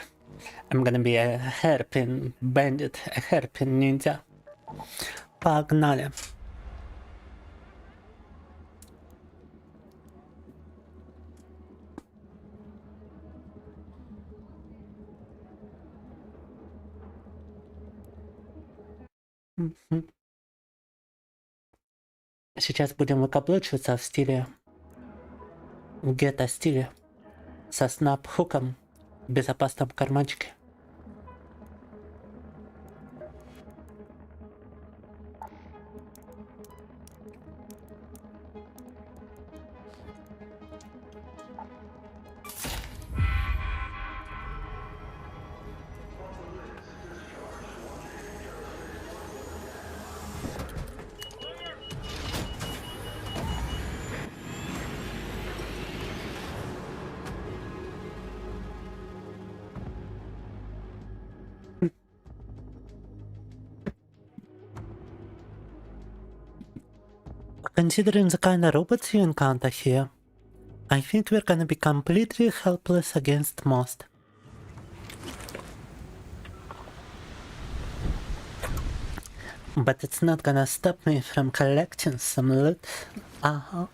I'm gonna be a hairpin bandit, a hairpin ninja. Погнали. Сейчас будем выкаблучиваться в стиле... В гетто-стиле. Со снап-хуком в безопасном карманчике. Considering the kind of robots you encounter here, I think we're gonna be completely helpless against most. But it's not gonna stop me from collecting some loot. Ага.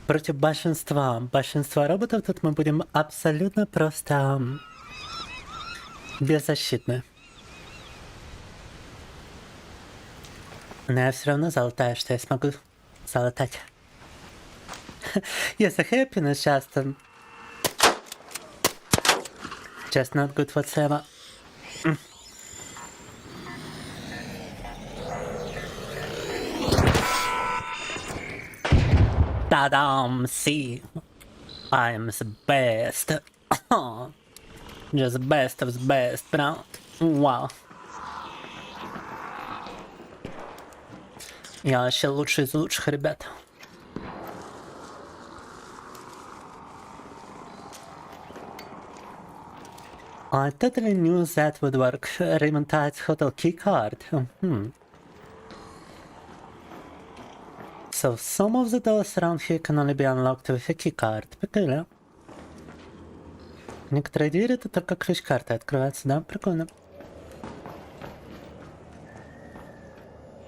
Против большинства роботов тут мы будем абсолютно просто беззащитны. Но я все равно залутаю, что я смогу залутать. Yes, a happiness just not good whatsoever. Ta-dam! See, I'm the best. Just the best of the best, bro. Wow. Я вообще лучший из лучших ребят. I totally knew that would work. Raymond Tide's hotel key card. So some of the doors around here can only be unlocked with a key card. Прикольно. Некоторые двери это только ключ-картой открываются, да? Прикольно.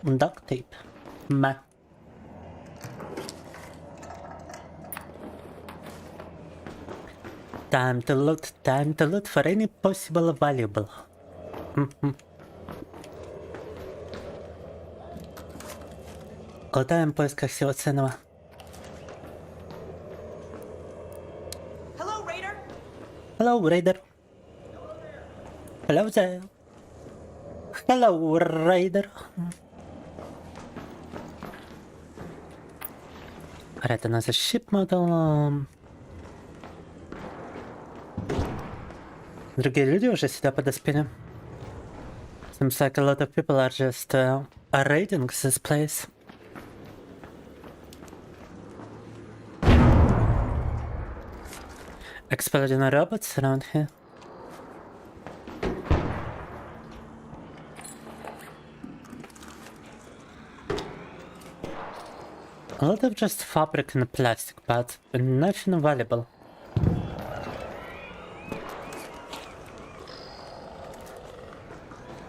Duct tape. Meh. Time to loot for any possible valuable. Лутаем в поисках всего ценного. Hello, Raider. Hello, Raider. Hello there. Hello, Raider. Alright, another ship model. Другие люди уже сюда подоспели. Seems like a lot of people are just raiding this place. Exploding robots around here. A lot of just fabric and plastic, but nothing valuable.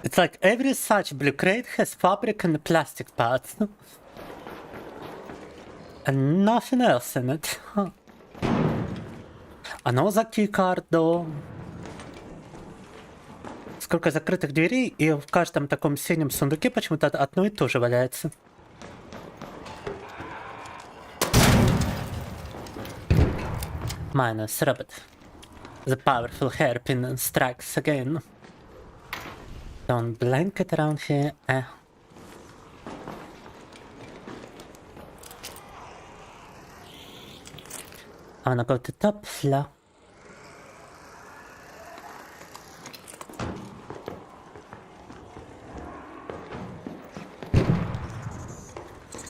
It's like every such blue crate has fabric and plastic parts. And nothing else in it. Another key card though. Сколько закрытых дверей, и в каждом таком синем сундуке почему-то одно и то же валяется. Minus robot. The powerful hairpin strikes again. Don't blanket around here. I wanna go to top floor.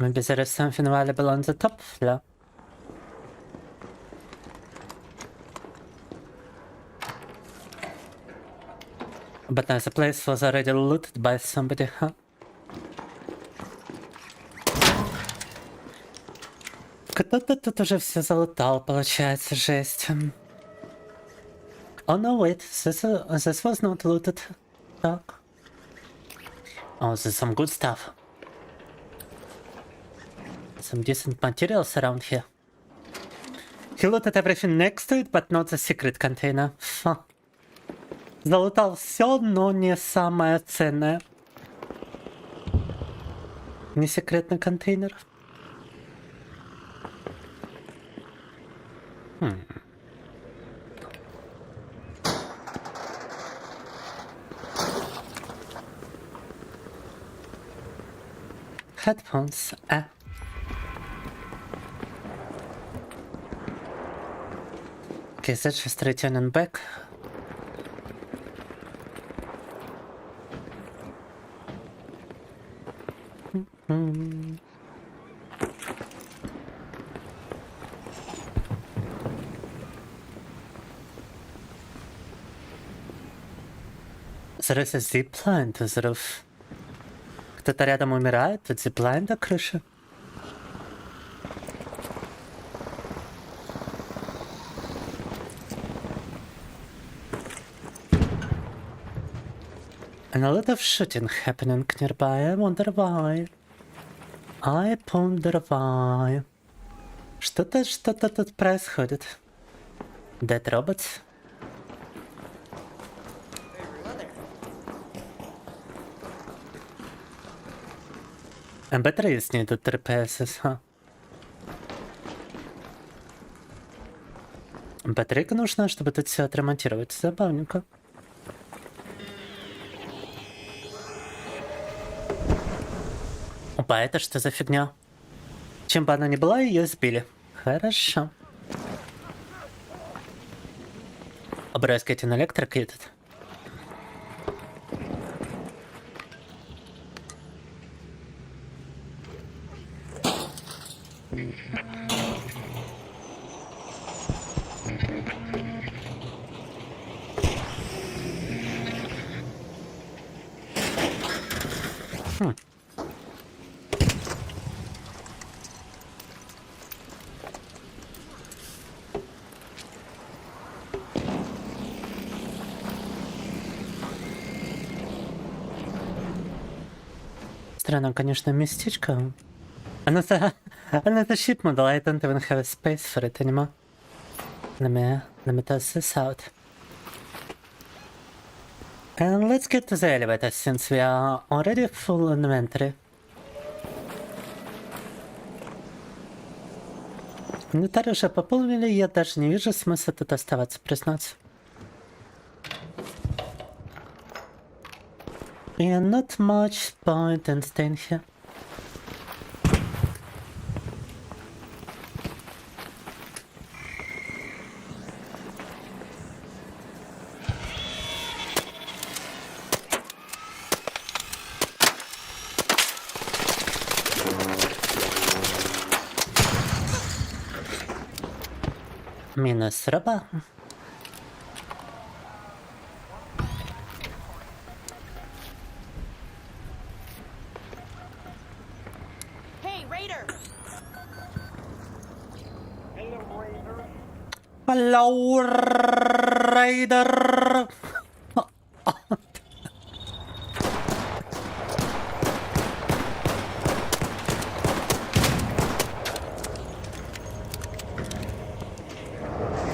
Maybe there is something valuable on the top floor. But the place was already looted by somebody, huh? Кто-то тут уже все залутал, получается, жесть. Oh no, wait, this was not looted. Так. Oh, there's some good stuff. Some decent materials around here. He looted everything next to it, but not the secret container. Huh. Залутал все, но не самое ценное. Не секретный контейнер. Headphones. Okay, that's just returning back. There is a zipline to the roof. Кто-то рядом умирает, тут зиплайн до крыши. And a lot of shooting happening nearby. I wonder why. I wonder why. Что-то тут происходит. Dead robots. Батареи с ней тут repairs, huh? Батарейка нужна, чтобы тут все отремонтировать. Забавненько. Опа, это что за фигня? Чем бы она ни была, ее сбили. Хорошо. Образкайте на электрик этот. Странно, конечно, местечко. Another ship model. I don't even have a space for it anymore. Let me test this out. And let's get to the elevator since we are already full inventory. Инвентарь уже пополнили, я даже не вижу смысла тут оставаться, признаться. Yeah, not much point in staying here. Минус раба. Hello, Raider.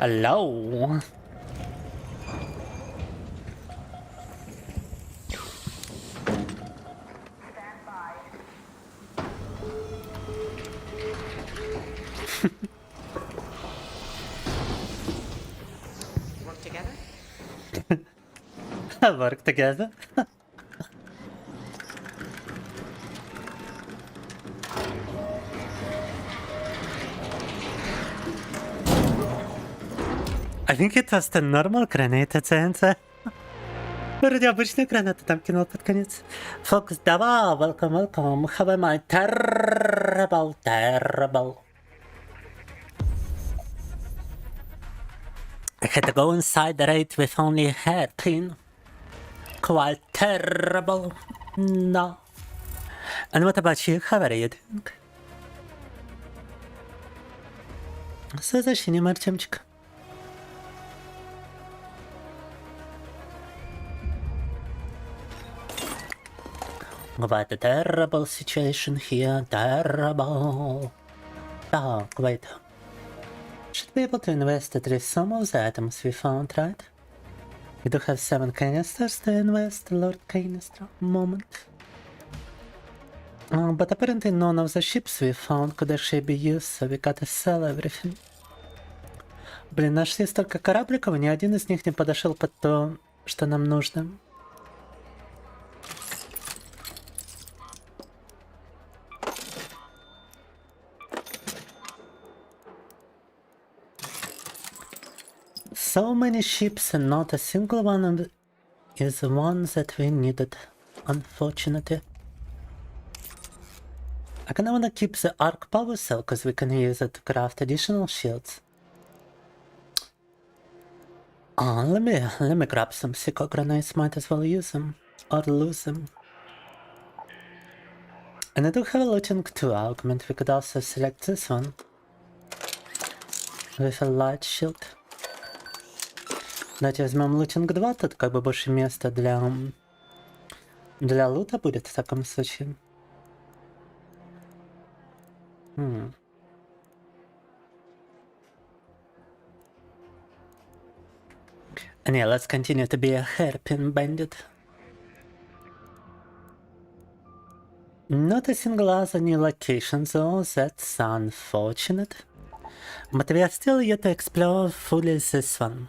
Hello. Work together? Work together. I think it was the normal grenade at the end. Вроде обычная граната там кинул под конец. Фокус, давай, welcome. How am I? Terrible. I had to go inside the raid with only a hairpin. Quite terrible. No. And what about you? How are you doing? С возвращением, Артемчик. What a terrible situation here. Terrible. Так, wait. Should be able to invest at least some of the items we found, right? We do have 7 canisters to invest, Lord Canister. Moment. But apparently none of the ships we found could actually be used, so we gotta sell everything. Блин, нашли столько корабликов, и ни один из них не подошел под то, что нам нужно. So many ships and not a single one of them is the one that we needed, unfortunately. I kinda wanna keep the arc power cell because we can use it to craft additional shields. Let me grab some Psycho Grenades, might as well use them, or lose them. And I do have a looting 2 augment, we could also select this one. With a light shield. Давайте возьмем лутинг 2, тут как бы больше места для лута будет в таком случае. And yeah, let's continue to be a hairpin bandit. Not a single other new location though, that's unfortunate. But we are still yet to explore fully this one.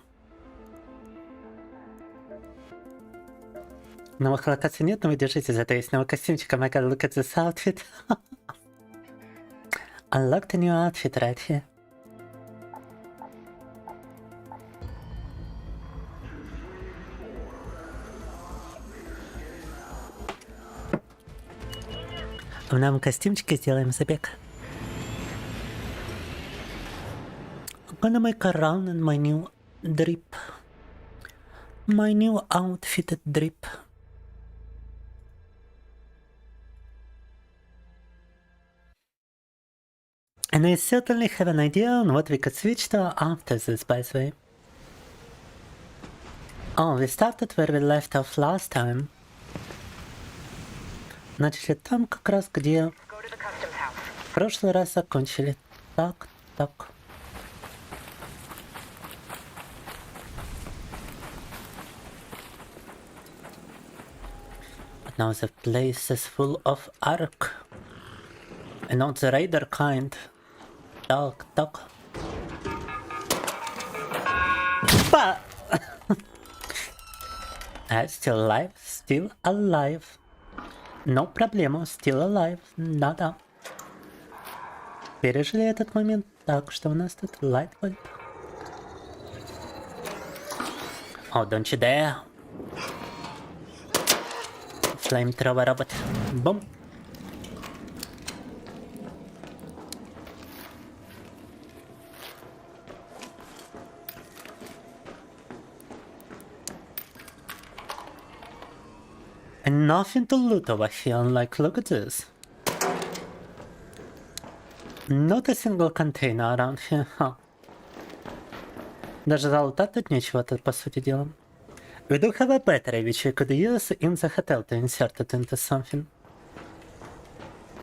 Новых локаций нет, но вы держите, зато есть новый костюмчик. Oh my god, look at this outfit. Unlocked a new outfit right here. В новом костюмчике сделаем забег. I'm gonna make a run in my new drip. My new outfitted drip. And we certainly have an idea on what we could switch to after this, by the way. Oh, we started where we left off last time. Начали там как раз, где в прошлый раз закончили. Так. But now the place is full of arc. And not the raider kind. Так. But still alive. No проблема, still alive. Да. Пережили этот момент. Так, что у нас тут? Light bulb. Oh, don't you dare. Flamethrower robot. Boom. And nothing to loot over here, like, look at this. Not a single container around here, huh? Даже залутать тут нечего, тут, по сути дела. We do have a battery which we could use in the hotel to insert it into something.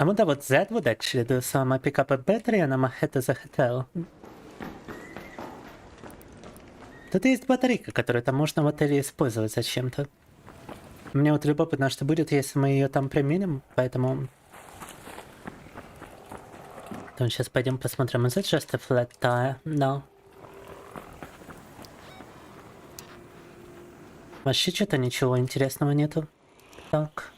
I wonder what that would actually do, so I'm gonna pick up a battery and I'm gonna head to the hotel. Тут есть батарейка, которую там можно в отеле использовать зачем-то. Мне вот любопытно, что будет, если мы ее там применим, поэтому... Потом сейчас пойдем посмотрим. Is it just a flat tire? No. Вообще что-то ничего интересного нету. Так.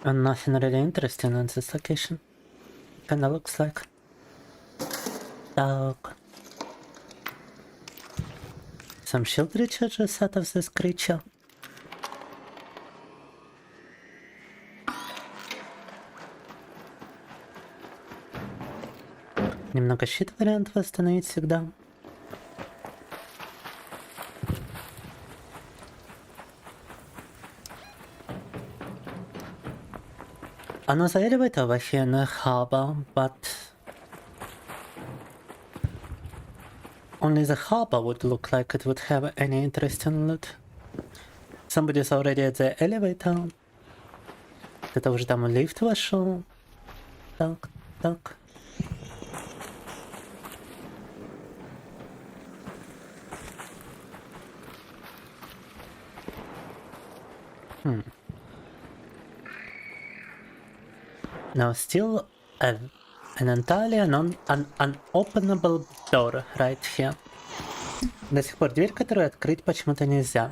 And nothing really interesting on this location. Kinda looks like. Так. Some shield recharges out of this creature. Немного щит вариант восстановить всегда. Оно заявляет over here in the harbor, but only the harbor would look like it would have any interesting loot. Somebody's already at the elevator. Кто-то уже там в лифт вошел. Так, так. Now still an entirely unopenable door right here. До сих пор дверь, которую открыть почему-то нельзя.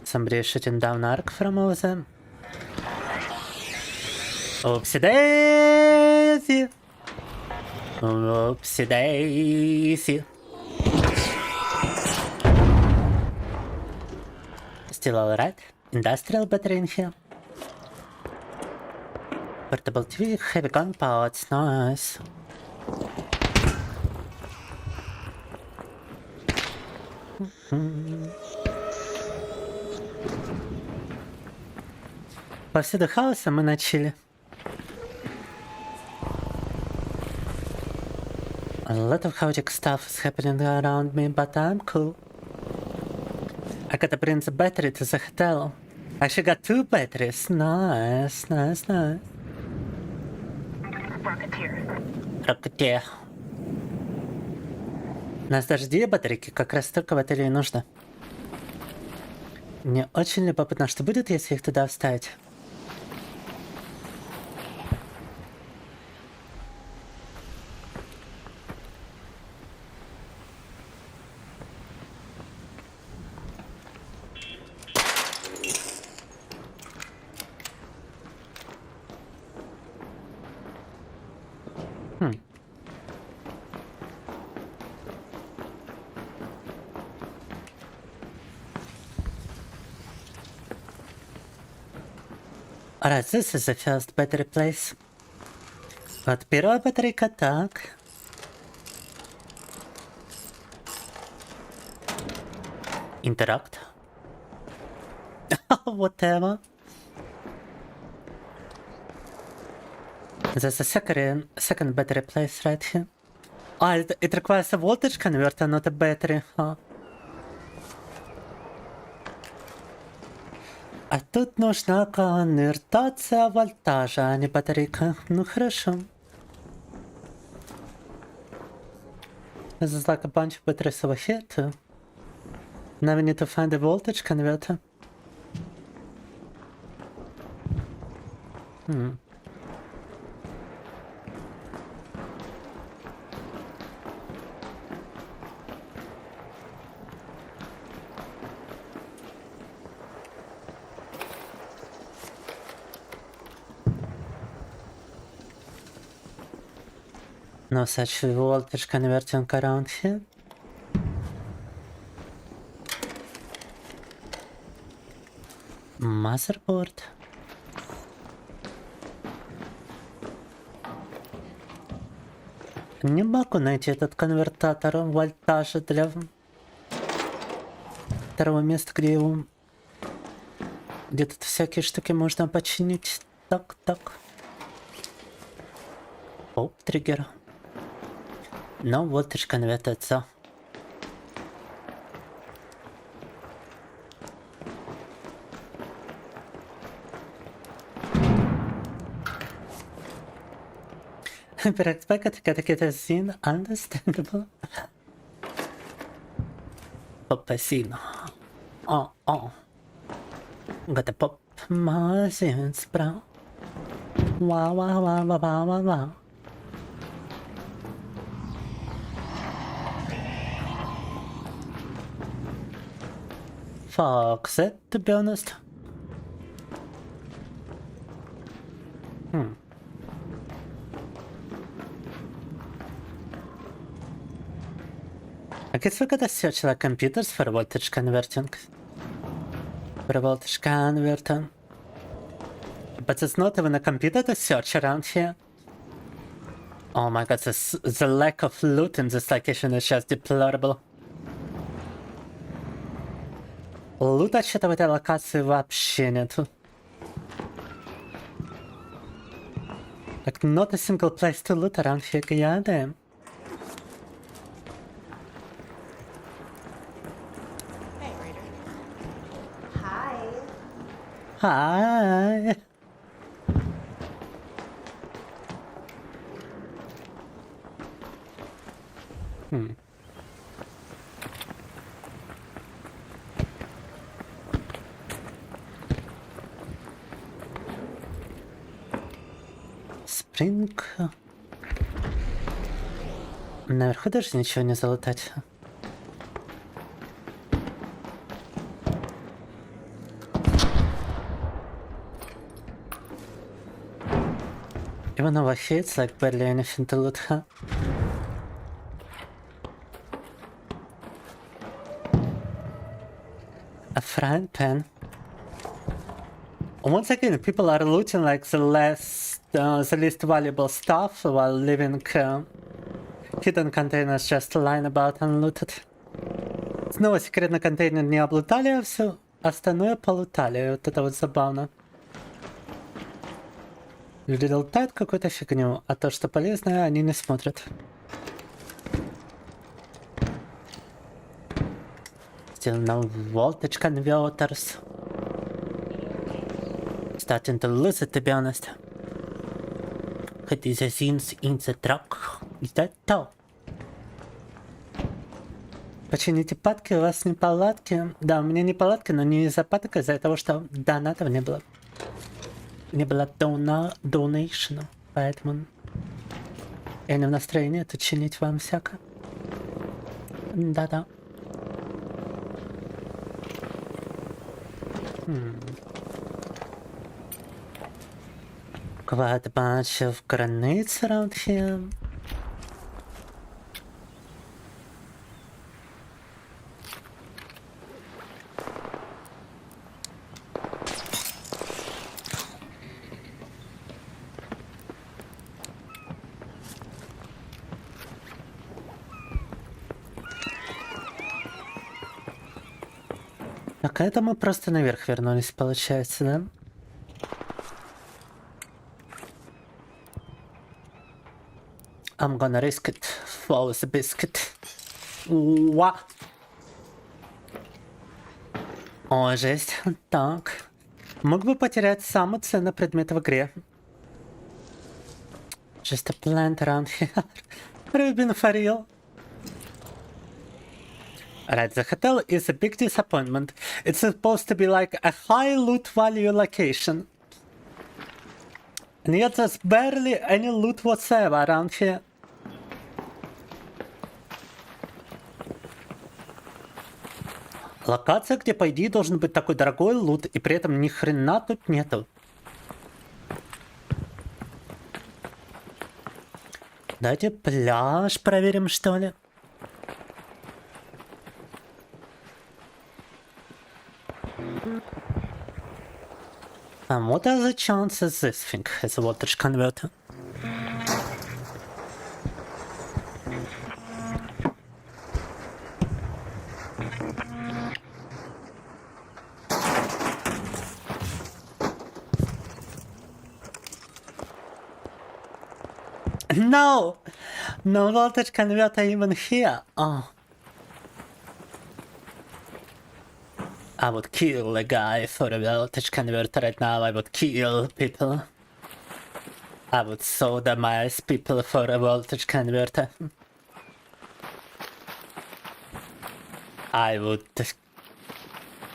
Somebody is shooting down arc from over there. Oopsie daisy! Oopsie daisy! Still alright. Industrial battery in here. Portable TV, heavy gun parts, nice. Повсюду хаоса мы начали. A lot of chaotic stuff is happening around me, but I'm cool. I gotta bring the battery to the hotel. I actually got 2 batteries. Nice, nice, nice. Rocketeer. У нас даже 2 батарейки, как раз только в отеле и нужно. Мне очень любопытно, что будет, если их туда вставить. Alright, this is the first battery place. Вот первая батарейка, так. Interact. Whatever. There's a second battery place right here. Ah, it requires a voltage converter, not a battery. Huh. А тут нужна конвертация вольтажа, а не батарейка. Ну хорошо. This is like a bunch of batteries over here too. Now we need to find a voltage converter. No such voltage converting around here. Motherboard. Не могу найти этот конвертатор вольтажа для второго места, где его... Где тут всякие штуки можно починить. Так, так. Оп, триггер. No voltage converter, so. Переспекати катакета зін, understandable. Попасіно. О. Gotta pop my zins, bro. Wow. Fuck that, to be honest. I guess we gotta search like computers for voltage converting. For voltage converter. But it's not even a computer to search around here. Oh my god, the lack of loot in this location is just deplorable. Лута что-то в этой локации вообще нету. Like, not a single place to loot around here, goddamn. Hi. Спринг. Наверху даже ничего не залутать. Even over here, it's like barely anything to loot, huh? A frying pan. Once again, people are looting like the least valuable stuff while leaving hidden containers just lying about unlooted. Снова секретный контейнер не облутали, а все остальное полутали. Вот это вот забавно. Люди лутают какую-то фигню, а то, что полезное, они не смотрят. Still no voltage converters. Starting to lose it, to be honest. What is the things in the truck? Is that so? Почините падки, у вас неполадки. Да, у меня неполадки, но не из-за падок, а из-за того, что донатов не было. Не было донейшена, поэтому я не в настроении тут чинить вам всякое. Да-да. Quite a bunch of grenades around here. Так, это мы просто наверх вернулись, получается, да? I'm gonna risk it for the biscuit. Уа! О, жесть. Так. Мог бы потерять самый ценный предмет в игре. Just a plant around here. Ruben for real. Right, the hotel is a big disappointment. It's supposed to be like a high loot value location. And yet there's barely any loot whatsoever around here. Локация, где, по идее, должен быть такой дорогой лут, и при этом ни хрена тут нету. Давайте пляж проверим, что ли. And what are the chances this thing has a voltage converter? No! No voltage converter even here. Oh. I would kill a guy for a voltage converter right now. I would kill people. I would sodomize people for a voltage converter. I would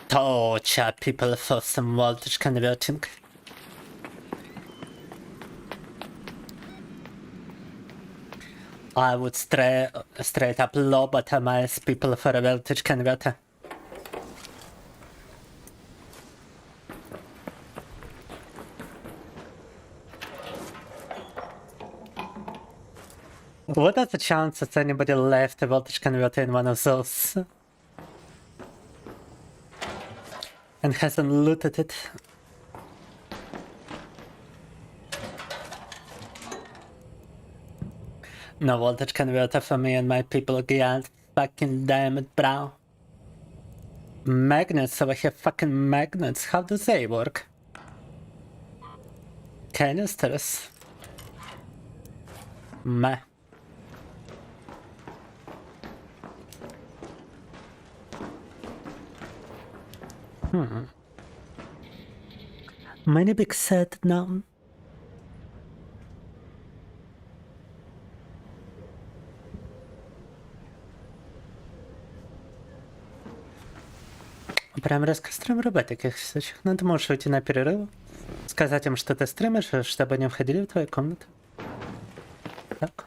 torture people for some voltage converting. I would straight up lobotomize people for a voltage converter. What are the chances anybody left a voltage converter in one of those? And hasn't looted it? No voltage converter for me and my people, god fucking damn it, bro. Magnets over here, fucking magnets, how do they work? Canisters. Meh. Many big set now. Прям резко стрим рубать в таких случаях. Ну, ты можешь уйти на перерыв, сказать им, что ты стримишь, чтобы они входили в твою комнату. Так.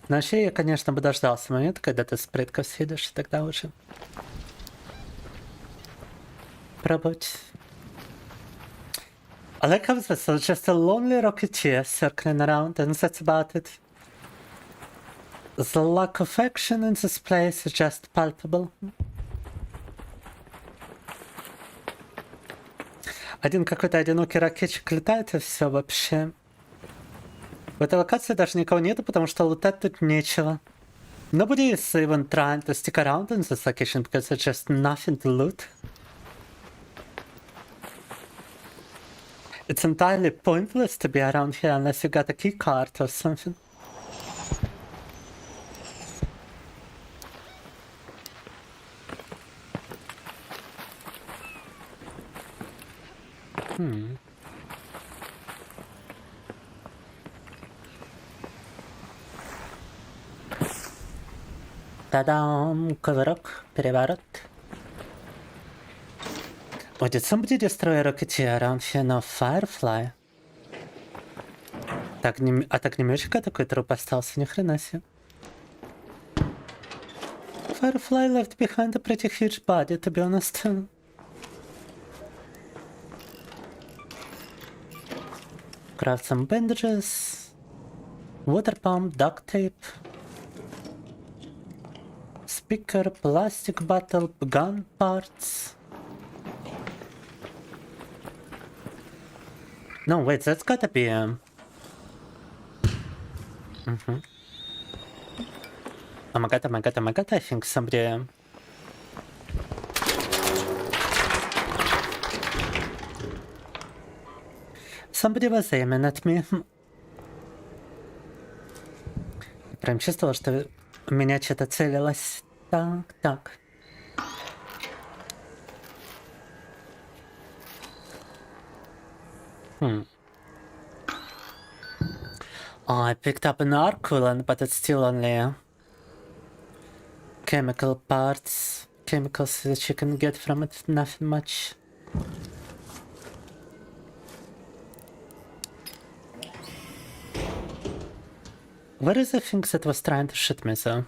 Но вообще я, конечно, бы дождался момента, когда ты с предков съедешь, и тогда уже пробовать. I like how it's just a lonely rocketeer circling around, and that's about it. The lack of action in this place is just palpable. Один какой-то одинокий ракетчик летает, и все вообще. В этой локации даже никого нету, потому что лутать тут нечего. Nobody is even trying to stick around in this location because there's just nothing to loot. It's entirely pointless to be around here unless you got a key card or something. Та-дам! Кувырок, переворот. Oh, did somebody destroy a rocketeer around here? No, Firefly. Так, от огнеметчика такой труп остался, ни хрена себе. Firefly left behind a pretty huge body, to be honest. Craft some bandages. Water pump, duct tape. Speaker, plastic bottle, gun parts. No, wait, that's gotta be Oh my god, oh my god, oh my god, I think somebody... Somebody was aiming at me. Прям чувствовал, что у меня что-то целилось. Так, так. Oh, I picked up an arc coolant, but it's still only chemical parts. Chemicals that you can get from it, nothing much. Where is the thing that was trying to shoot me, though?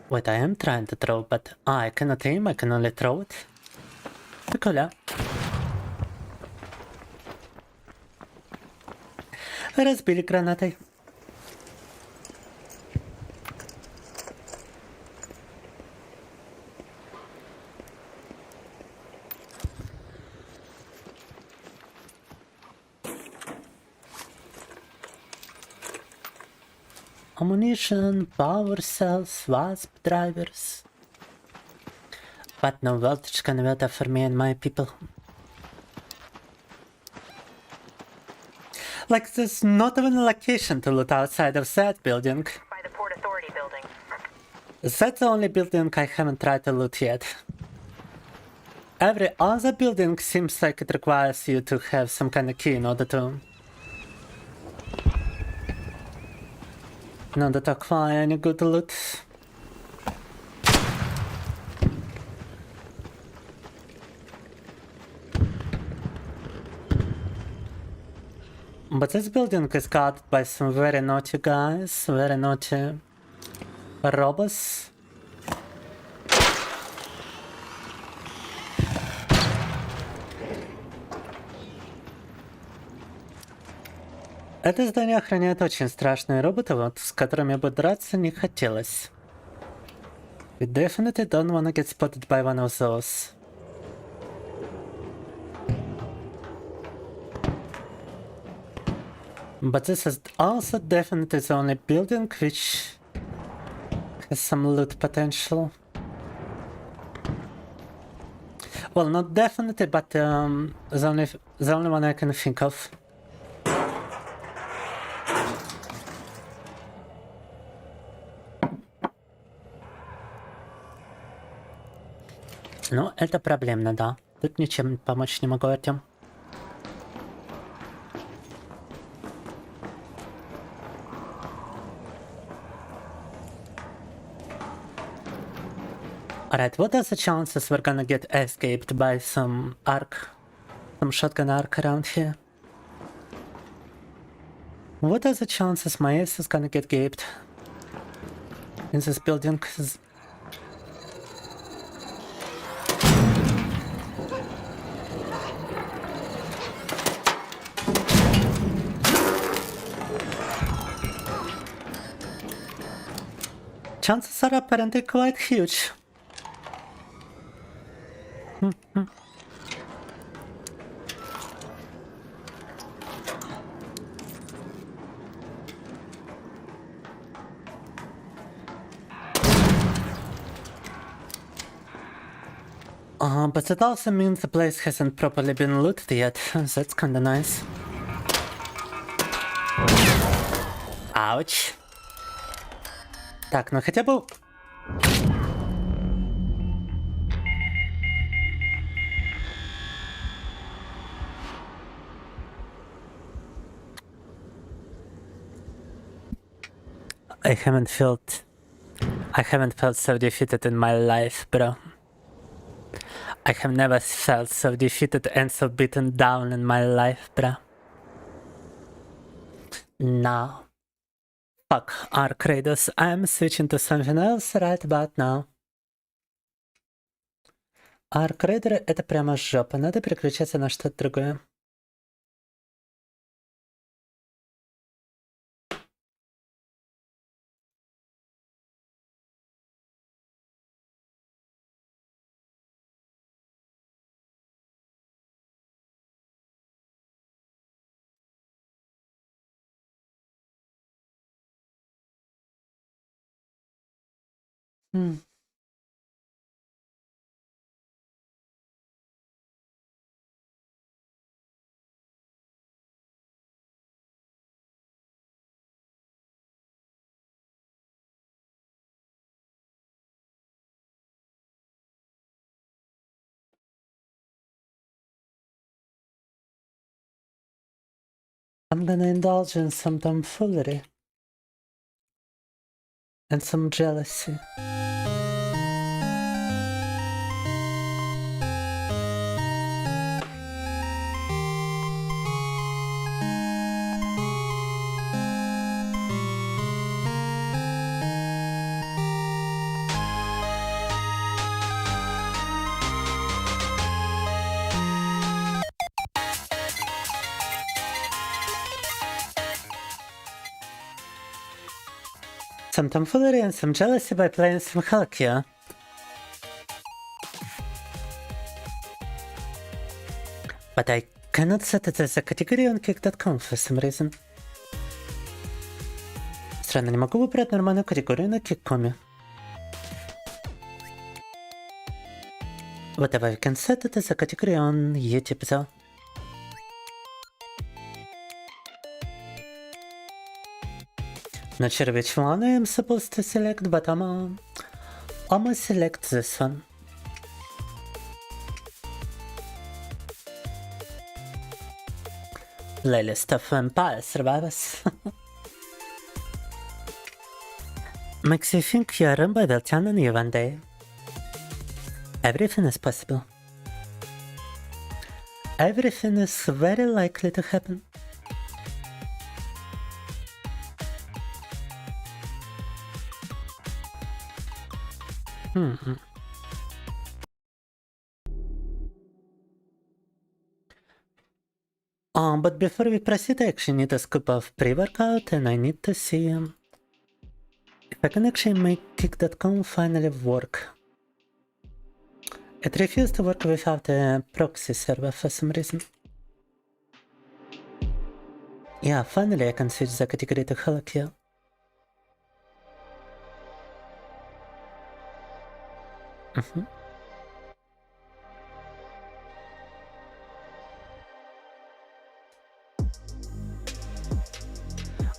Wait, I am trying to throw, but I cannot aim, I can only throw it. Прикольно. Разбили гранатой. Ammunition, power cells, wasp drivers. But no voltage converter for me and my people. Like, there's not even a location to loot outside of that building. By the Port Authority building. That's the only building I haven't tried to loot yet. Every other building seems like it requires you to have some kind of key in order to acquire any good loot. But this building is guarded by some very naughty guys, very naughty robots. Это здание охраняет очень страшные роботы, вот, с которыми бы драться не хотелось. We definitely don't wanna get spotted by one of those. But this is also definitely the only building which has some loot potential. Well, not definitely, but the only one I can think of. Ну, это проблемно, да. Тут ничем помочь не могу, Артем. Alright, what are the chances we're gonna get escaped by some shotgun arc around here? What are the chances my ace is gonna get gaped in this building? Chances are apparently quite huge. But it also means the place hasn't properly been looted yet. That's kinda nice. Ouch. Так, ну хотя бы... I haven't felt so defeated in my life, bro. I have never felt so defeated and so beaten down in my life, bro. Now. Fuck, Arc Raiders. I'm switching to something else right about now. Arc Raider — это прямо жопа. Надо переключаться на что-то другое. I'm gonna indulge in some tomfoolery and some jealousy. Some tomfoolery and some jealousy by playing some HoloCure. But I cannot set it as a category on kick.com for some reason. Странно, не могу выбрать нормальную категорию на киккоме. Whatever, I can set it as a category on YouTube though. Not sure which one I am supposed to select, but I'm gonna select this one. Playlist of Vampire Survivors. Makes you think your Rumba will turn on you one day. Everything is possible. Everything is very likely to happen. But before we proceed, I actually need a scoop of pre-workout and I need to see if I can actually make kick.com finally work. It refused to work without a proxy server for some reason. Yeah, finally I can switch the category to HoloCure.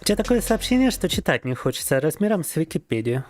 У тебя такое сообщение, что читать не хочется, размером с Википедию.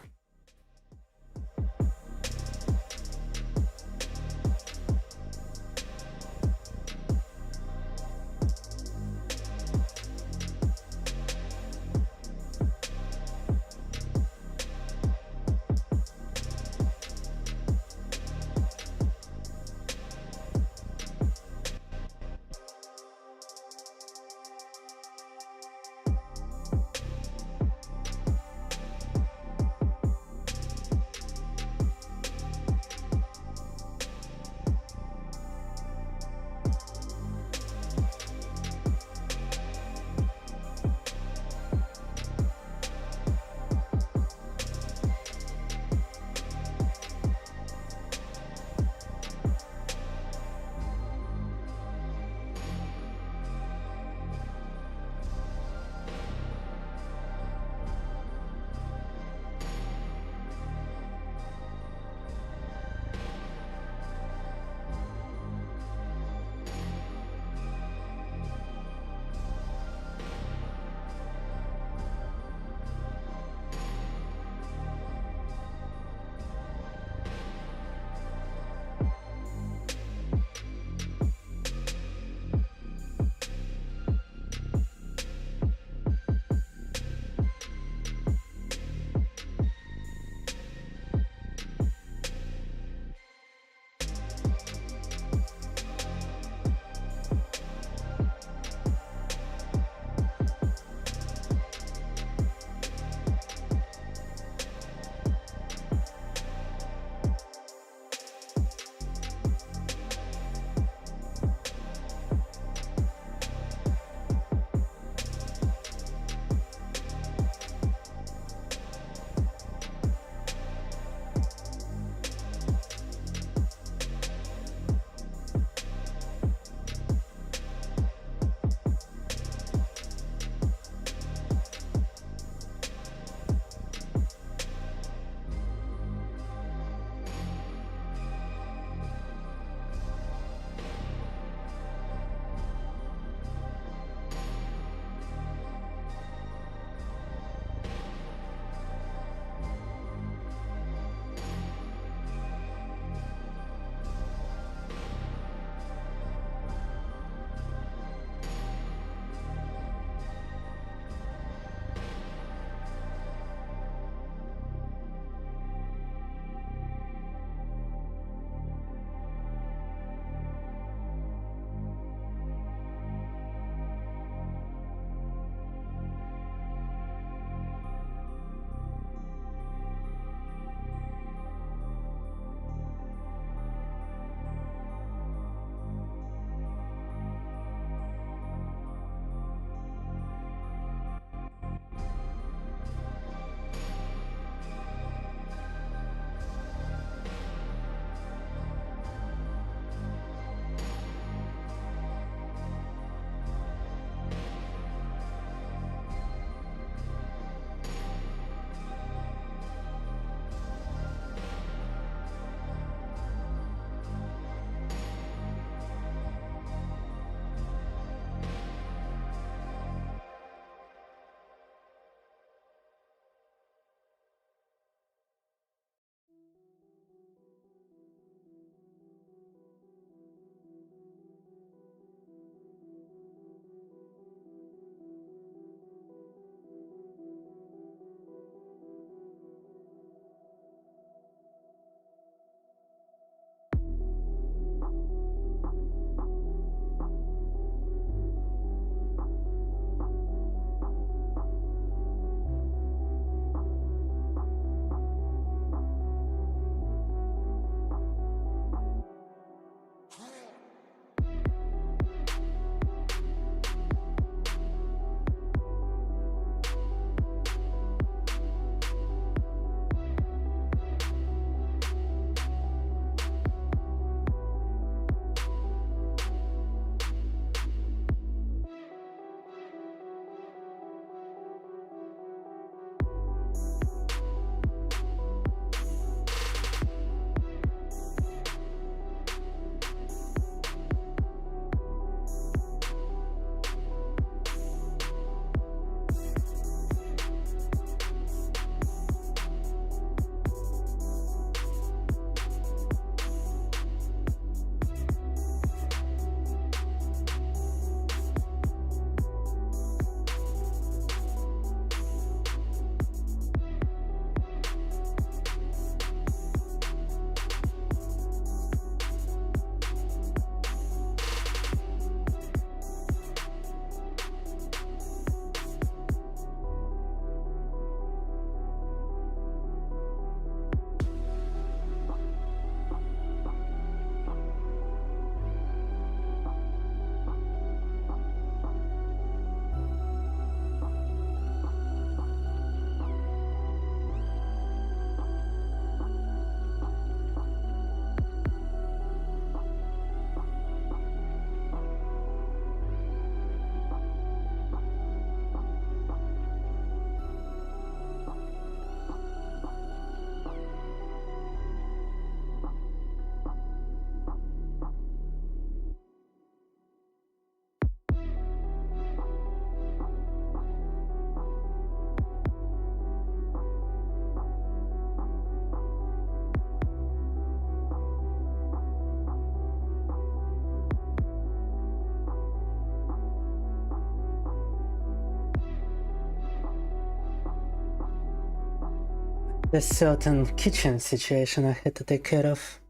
There's certain kitchen situation I had to take care of.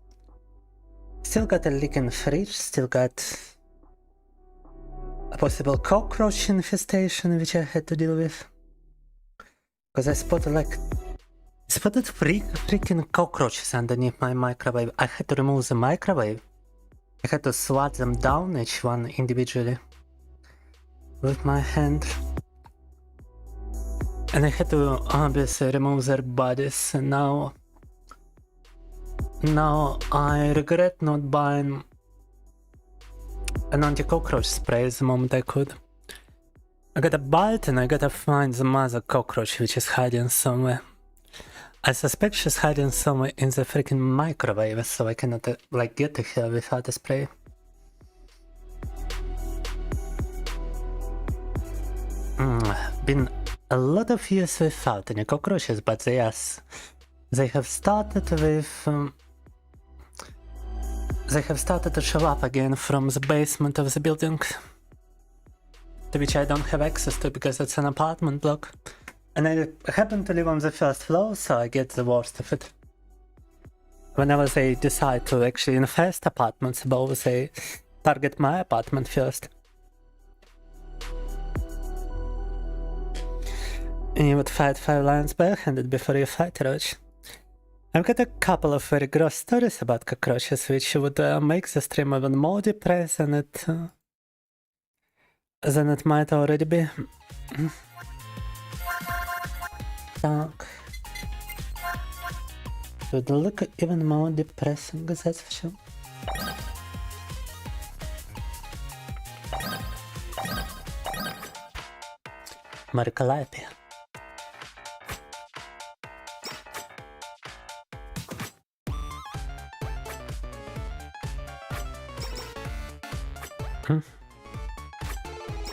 Still got a leak in the fridge, still got a possible cockroach infestation which I had to deal with. Because I spotted freaking cockroaches underneath my microwave. I had to remove the microwave. I had to swat them down, each one individually, with my hand. And I had to obviously remove their bodies, and now I regret not buying an anti-cockroach spray the moment I could. I gotta buy it and I gotta find the mother cockroach which is hiding somewhere. I suspect she's hiding somewhere in the freaking microwave, so I cannot get to her without a spray. Been a lot of years without any cockroaches, but they have started with they have started to show up again from the basement of the building, to which I don't have access to because it's an apartment block. And I happen to live on the first floor, so I get the worst of it. Whenever they decide to actually infest apartments above, they target my apartment first. And you would fight 5 lions barehanded before you fight a roach. I've got a couple of very gross stories about cockroaches, which would make the stream even more depressed than it might already be. Так. It would look even more depressing, that's for sure. Maricalapia.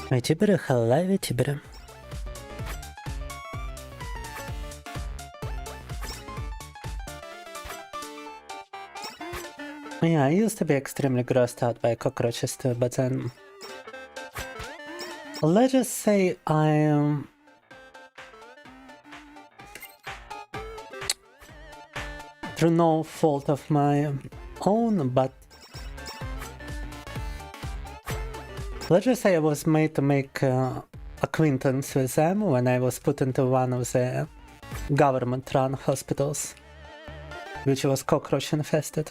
vTuber, hello vTuber. Yeah, I used to be extremely grossed out by cockroaches too, but then let's just say I am through no fault of my own, but let's just say I was made to make acquaintance with them when I was put into one of the government-run hospitals, which was cockroach infested.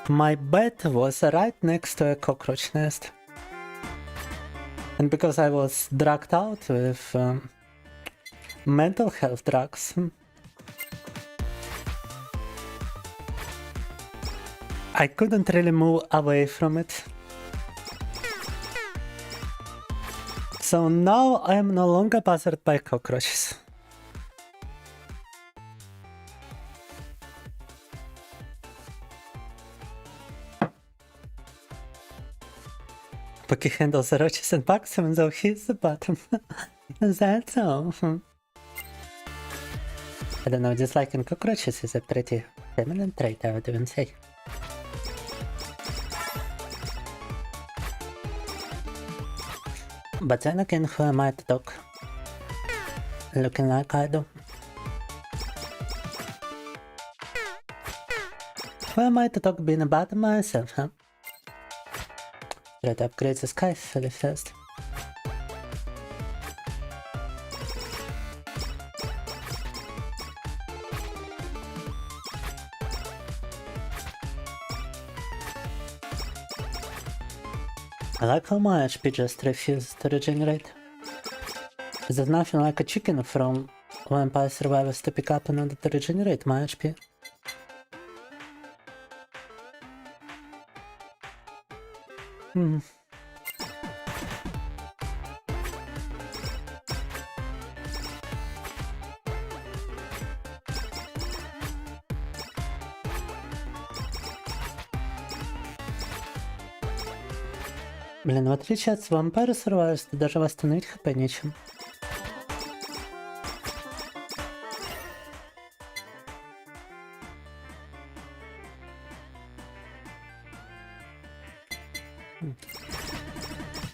My bed was right next to a cockroach nest. And because I was drugged out with mental health drugs, I couldn't really move away from it. So now I am no longer bothered by cockroaches. He handles the roaches and bugs them, though he's the bottom. That's all. I don't know, disliking cockroaches is a pretty feminine trait, I would even say. But then again, who am I to talk? Looking like I do. Who am I to talk being about myself, huh? Try to upgrade the sky fairly fast. I like how my HP just refuses to regenerate. There's nothing like a chicken from Vampire Survivors to pick up in order to regenerate my HP. Блин, в отличие от Vampire Survivors, ты даже восстановить хп нечем.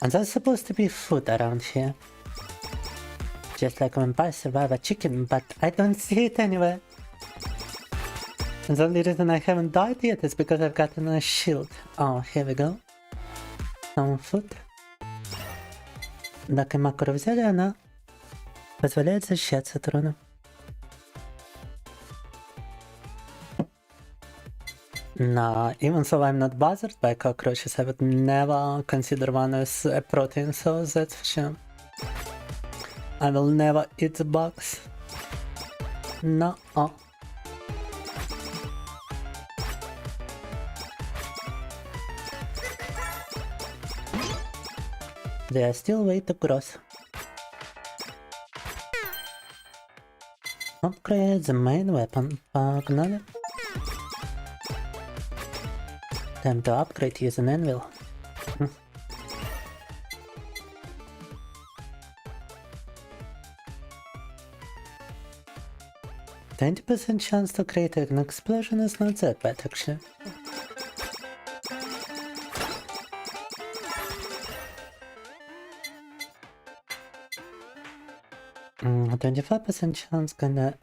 And there's supposed to be food around here. Just like vampires survive a chicken, but I don't see it anywhere. And the only reason I haven't died yet is because I've gotten a shield. Oh, here we go. Some food. Так, и макро взяли, она позволяет защищаться от урона. Nah, even so I'm not bothered by cockroaches, I would never consider one as a protein source, that's for sure. I will never eat the bugs. No. They are still way too gross. Upgrade the main weapon. Погнали. Time to upgrade, use an anvil. 20% chance to create an explosion is not that bad actually. Mm, 25% chance gonna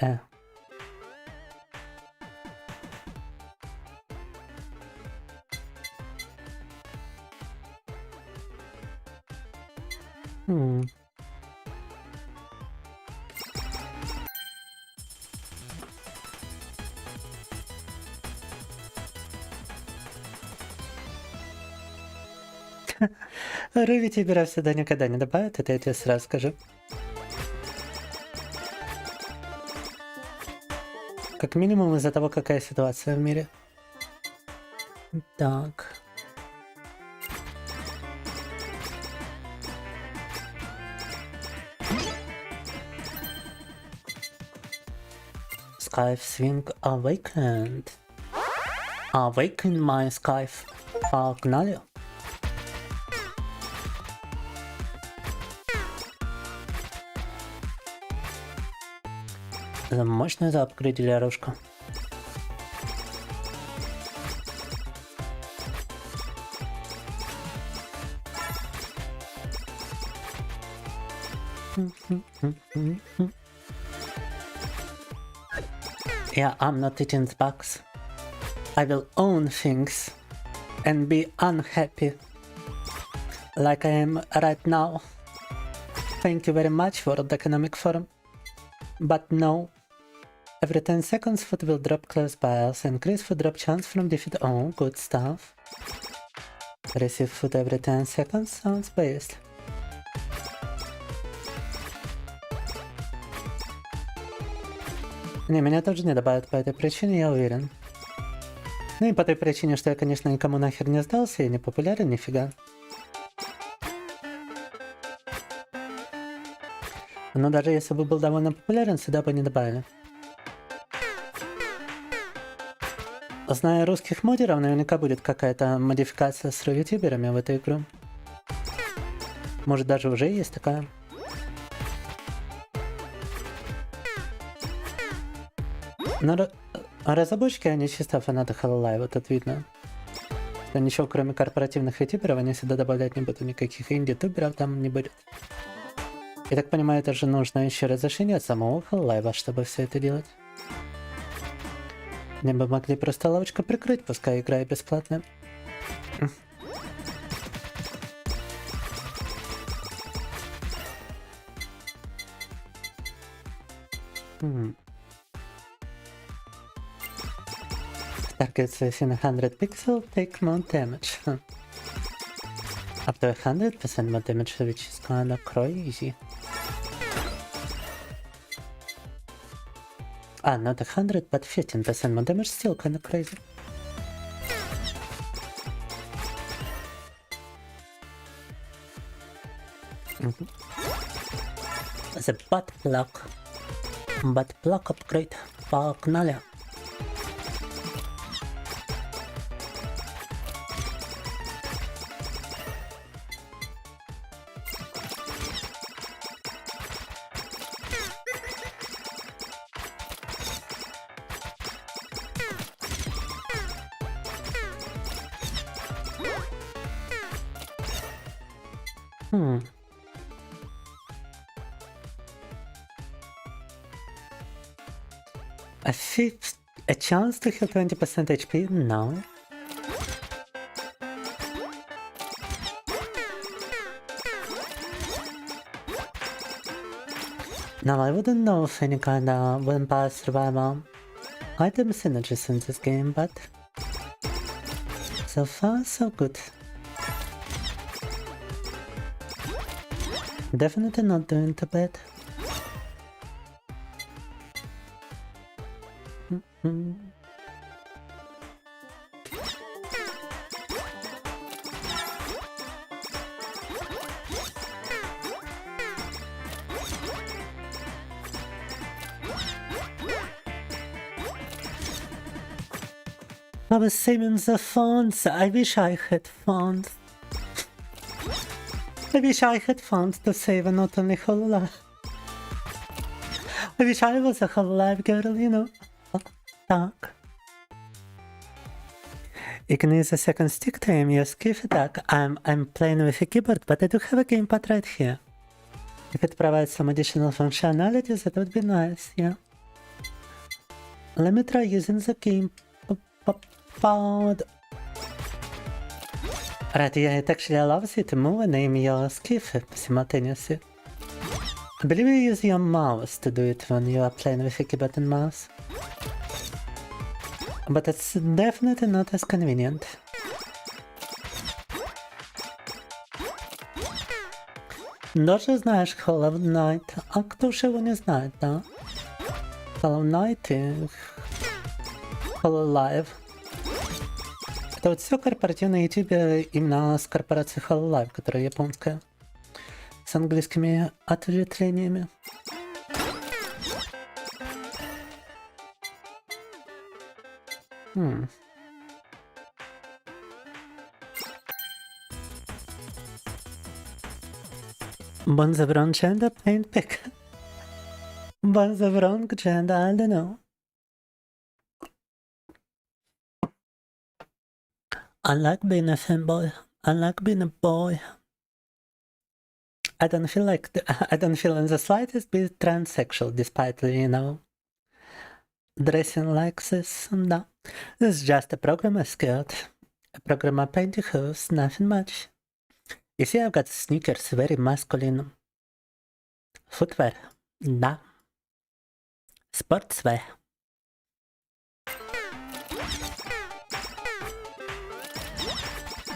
vTuber сюда никогда не добавят, это я тебе сразу скажу. Как минимум из-за того, какая ситуация в мире. Так. Scythe Swing Awakened. Awaken my Scythe. Погнали. Мощно заапгрейдили оружку. Yeah, I'm not eating the bugs. I will own things and be unhappy like I am right now. Thank you very much, World Economic Forum. But no. Every 10 seconds food will drop close by us. Increase food drop chance from defeat. Oh, good stuff. Receive food every 10 seconds. Sounds best. Не, меня тоже не добавят по этой причине, я уверен. Ну и по той причине, что я, конечно, никому нахер не сдался и не популярен нифига. Но даже если бы был довольно популярен, сюда бы не добавили. Зная русских модеров, наверняка будет какая-то модификация с вTuberами в эту игру. Может, даже уже есть такая. Но разработчики, они чисто фанаты HoloLive, тут видно. Что ничего, кроме корпоративных вTuberов, они сюда добавлять не будут. Никаких инди-туберов там не будет. Я так понимаю, это же нужно еще разрешение от самого HoloLive, чтобы все это делать. Мне бы могли просто лавочку прикрыть, пускай игра и бесплатная. Targets within 100 pixels take more damage. Up to 100% more damage, which is kinda crazy. Not 100, but 15% more damage, still kinda crazy. The butt plug upgrade. Погнали. A chance to heal 20% HP? No. Now I wouldn't know of any kind of vampire survival item synergies in this game, but so far so good. Definitely not doing too bad. I was saving the fonts. I wish I had fonts. I wish I had fonts to save and not only HoloLive. I wish I was a HoloLive girl, you know. Attack. You can use a second stick to aim your skiff attack. I'm playing with a keyboard, but I do have a gamepad right here. If it provides some additional functionalities, that would be nice, yeah. Let me try using the gamepad. Right, yeah, it actually allows you to move and aim your skiff simultaneously. I believe you use your mouse to do it when you are playing with a keyboard and mouse. But it's definitely not as convenient. Даже знаешь Hollow Knight. А кто же его не знает, да? Hollow Knight и HoloLive. Это вот все корпоративное YouTube именно с корпорацией HoloLive, которая японская. С английскими ответвлениями. Bon's the wrong gender paint pick. Bon's the wrong gender, I don't know. I like being a femboy. I like being a boy. I don't feel I don't feel in the slightest bit transsexual, despite, you know, dressing like this. No. This is just a programmer skirt. A programmer pantyhose, nothing much. You see, I've got sneakers, very masculine footwear. Da. Sportswear.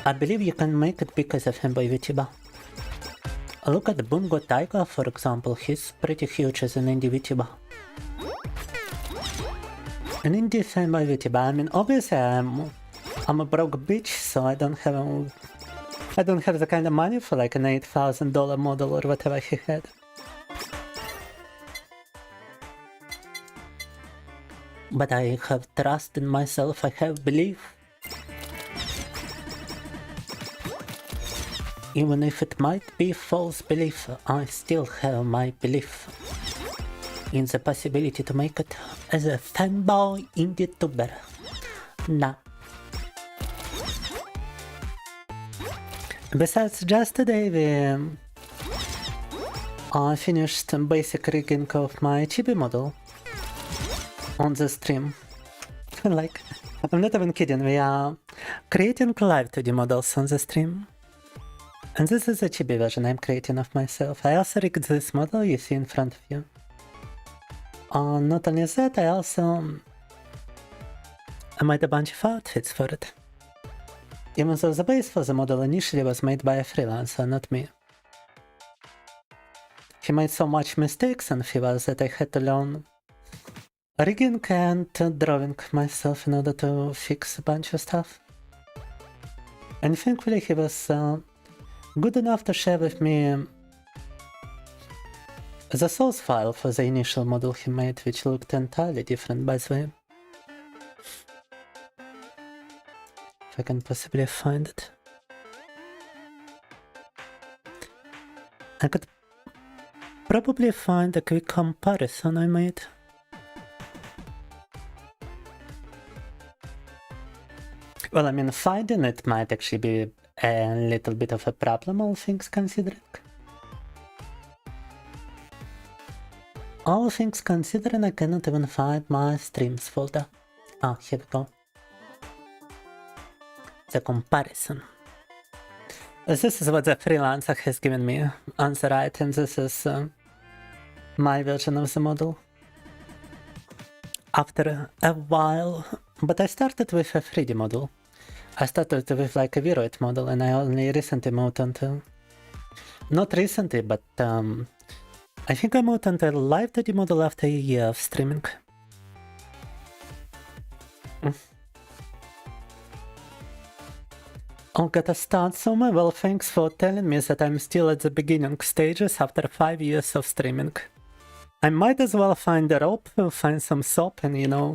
I believe you can make it because of Femboy VTuber. Look at Bungo Tiger, for example. He's pretty huge as an indie VTuber. An indie Femboy VTuber. I mean, obviously I'm a broke bitch, so I don't have the kind of money for like an $8,000 model or whatever he had. But I have trust in myself. I have belief. Even if it might be false belief, I still have my belief in the possibility to make it as a fanboy indie tuber. Nah. Besides, just today I finished basic rigging of my Chibi model on the stream. Like, I'm not even kidding, we are creating live 2D models on the stream. And this is a Chibi version I'm creating of myself. I also rigged this model you see in front of you. Not only that, I made a bunch of outfits for it. Even though the base for the model initially was made by a freelancer, not me. He made so much mistakes and fevers that I had to learn rigging and drawing myself in order to fix a bunch of stuff. And thankfully he was good enough to share with me the source file for the initial model he made, which looked entirely different, by the way. If I can possibly find it. I could probably find a quick comparison I made. Well, I mean, finding it might actually be a little bit of a problem, all things considered. All things considered, I cannot even find my streams folder. Ah, here we go. The comparison. This is what the freelancer has given me on the right, and this is my version of the model. After a while, but I started with a 3D model. I started with like a Viroid model, and I only recently moved on to... Not recently, but I think I moved on to a live 2D model after a year of streaming. Oh, gotta start somewhere? Well, thanks for telling me that I'm still at the beginning stages after 5 years of streaming. I might as well find a rope, find some soap, and, you know,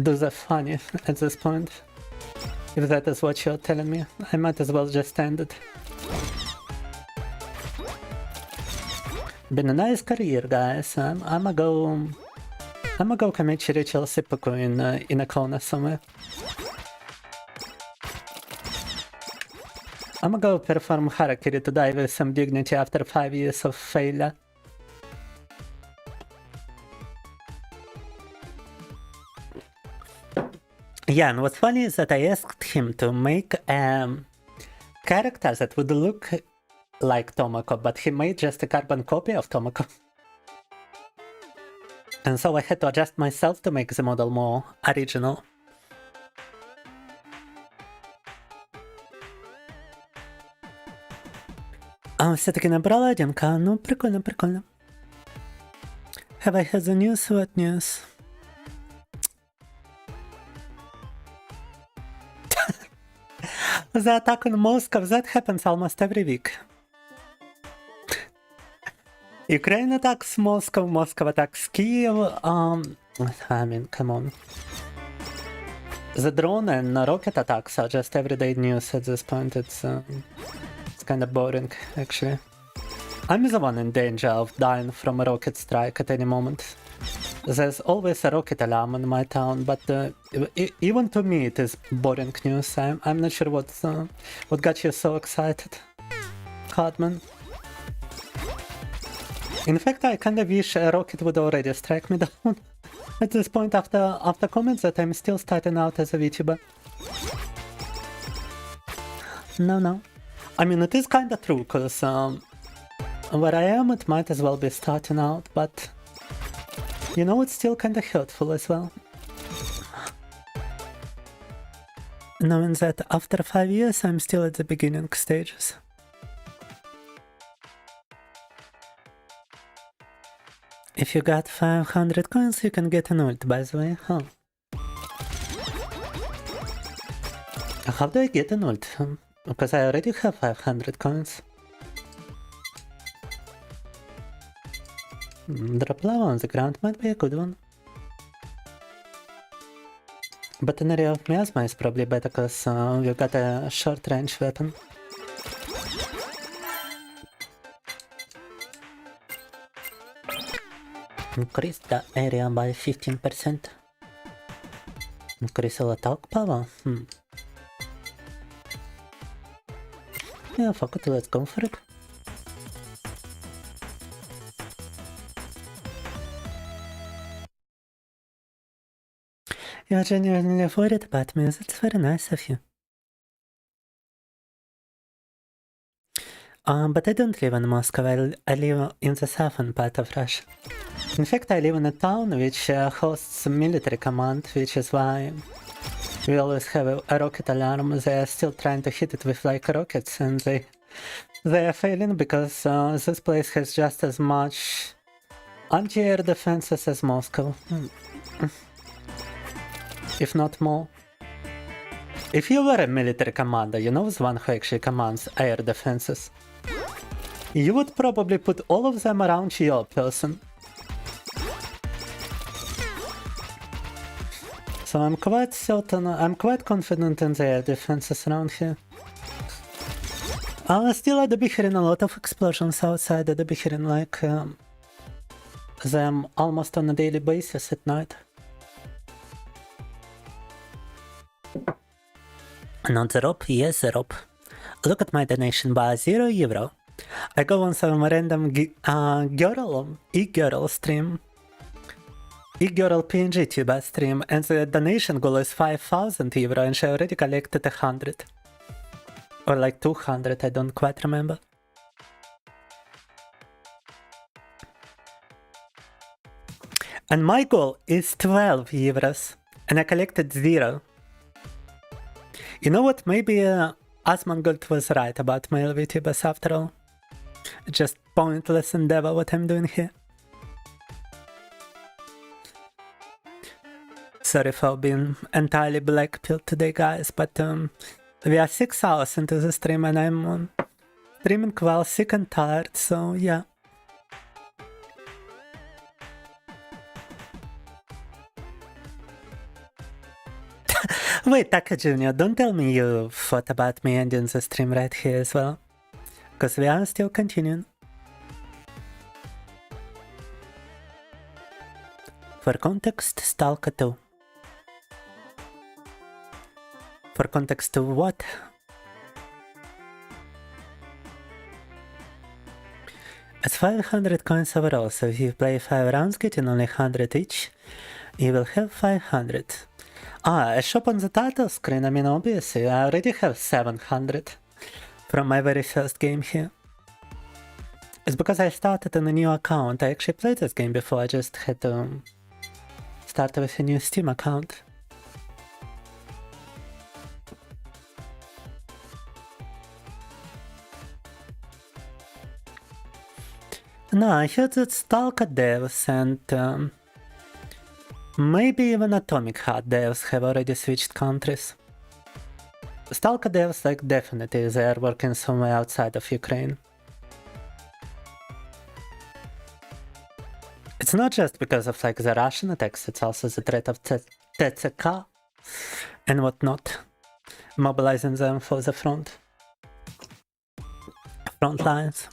do the funny at this point. If that is what you're telling me, I might as well just end it. Been a nice career, guys. I'ma go commit ritual seppuku in a corner somewhere. I'ma go perform harakiri to die with some dignity after 5 years of failure. Yeah, and what's funny is that I asked him to make a character that would look like Tomoko, but he made just a carbon copy of Tomoko. And so I had to adjust myself to make the model more original. Все-таки набрала 1К, ну прикольно, прикольно. Have I had the news? What news? The attack on Moscow, that happens almost every week. Ukraine attacks Moscow, Moscow attacks Kiev. I mean, come on. The drone and rocket attacks are just everyday news at this point. It's kind of boring, actually. I'm the one in danger of dying from a rocket strike at any moment. There's always a rocket alarm in my town, but even to me it is boring news. I'm not sure what got you so excited, Hardman. In fact, I kinda wish a rocket would already strike me down at this point after comments that I'm still starting out as a vTuber. No. I mean, it is kinda true, cause where I am it might as well be starting out, but you know, it's still kinda hurtful as well. Knowing that after 5 years I'm still at the beginning stages. If you got 500 coins, you can get an ult, by the way, huh? How do I get an ult? Because I already have 500 coins. Drop lava on the ground might be a good one. But an area of miasma is probably better because we've got a short range weapon. Increase the area by 15%. Increase all attack power? Yeah, fuck it, let's go for it. You're genuinely worried about me, that's very nice of you. But I don't live in Moscow, I live in the southern part of Russia. In fact, I live in a town which hosts a military command, which is why we always have a rocket alarm. They are still trying to hit it with like rockets, and they are failing because this place has just as much anti-air defenses as Moscow. If not more. If you were a military commander, you know, the one who actually commands air defenses, you would probably put all of them around your person. So I'm quite certain, I'm quite confident in the air defenses around here. Still, I'd be hearing a lot of explosions outside. I'd be hearing like them almost on a daily basis at night. Not the rope? Yes, the rope. Look at my donation bar, €0. I go on some random e-girl stream, e-girl PNG tuber stream, and the donation goal is 5,000 euro, and she already collected 100. Or like 200, I don't quite remember. And my goal is 12 euros, and I collected 0. You know what, maybe Asmongold was right about male VTubers after all. Just pointless endeavor what I'm doing here. Sorry for being entirely blackpilled today, guys, but we are 6 hours into the stream and I'm streaming while sick and tired, so yeah. Wait, Taka Jr., don't tell me you thought about me ending the stream right here as well. Because we are still continuing. For context, Stalker 2. For context to what? It's 500 coins overall, so if you play 5 rounds getting only 100 each, you will have 500. Ah, a shop on the title screen, I mean obviously, I already have 700 from my very first game here. It's because I started on a new account. I actually played this game before, I just had to start with a new Steam account. No, I heard that Stalker devs and maybe even Atomic Heart devs have already switched countries. Stalker devs, like, definitely they are working somewhere outside of Ukraine. It's not just because of like the Russian attacks, it's also the threat of TCK and whatnot, mobilizing them for the front lines.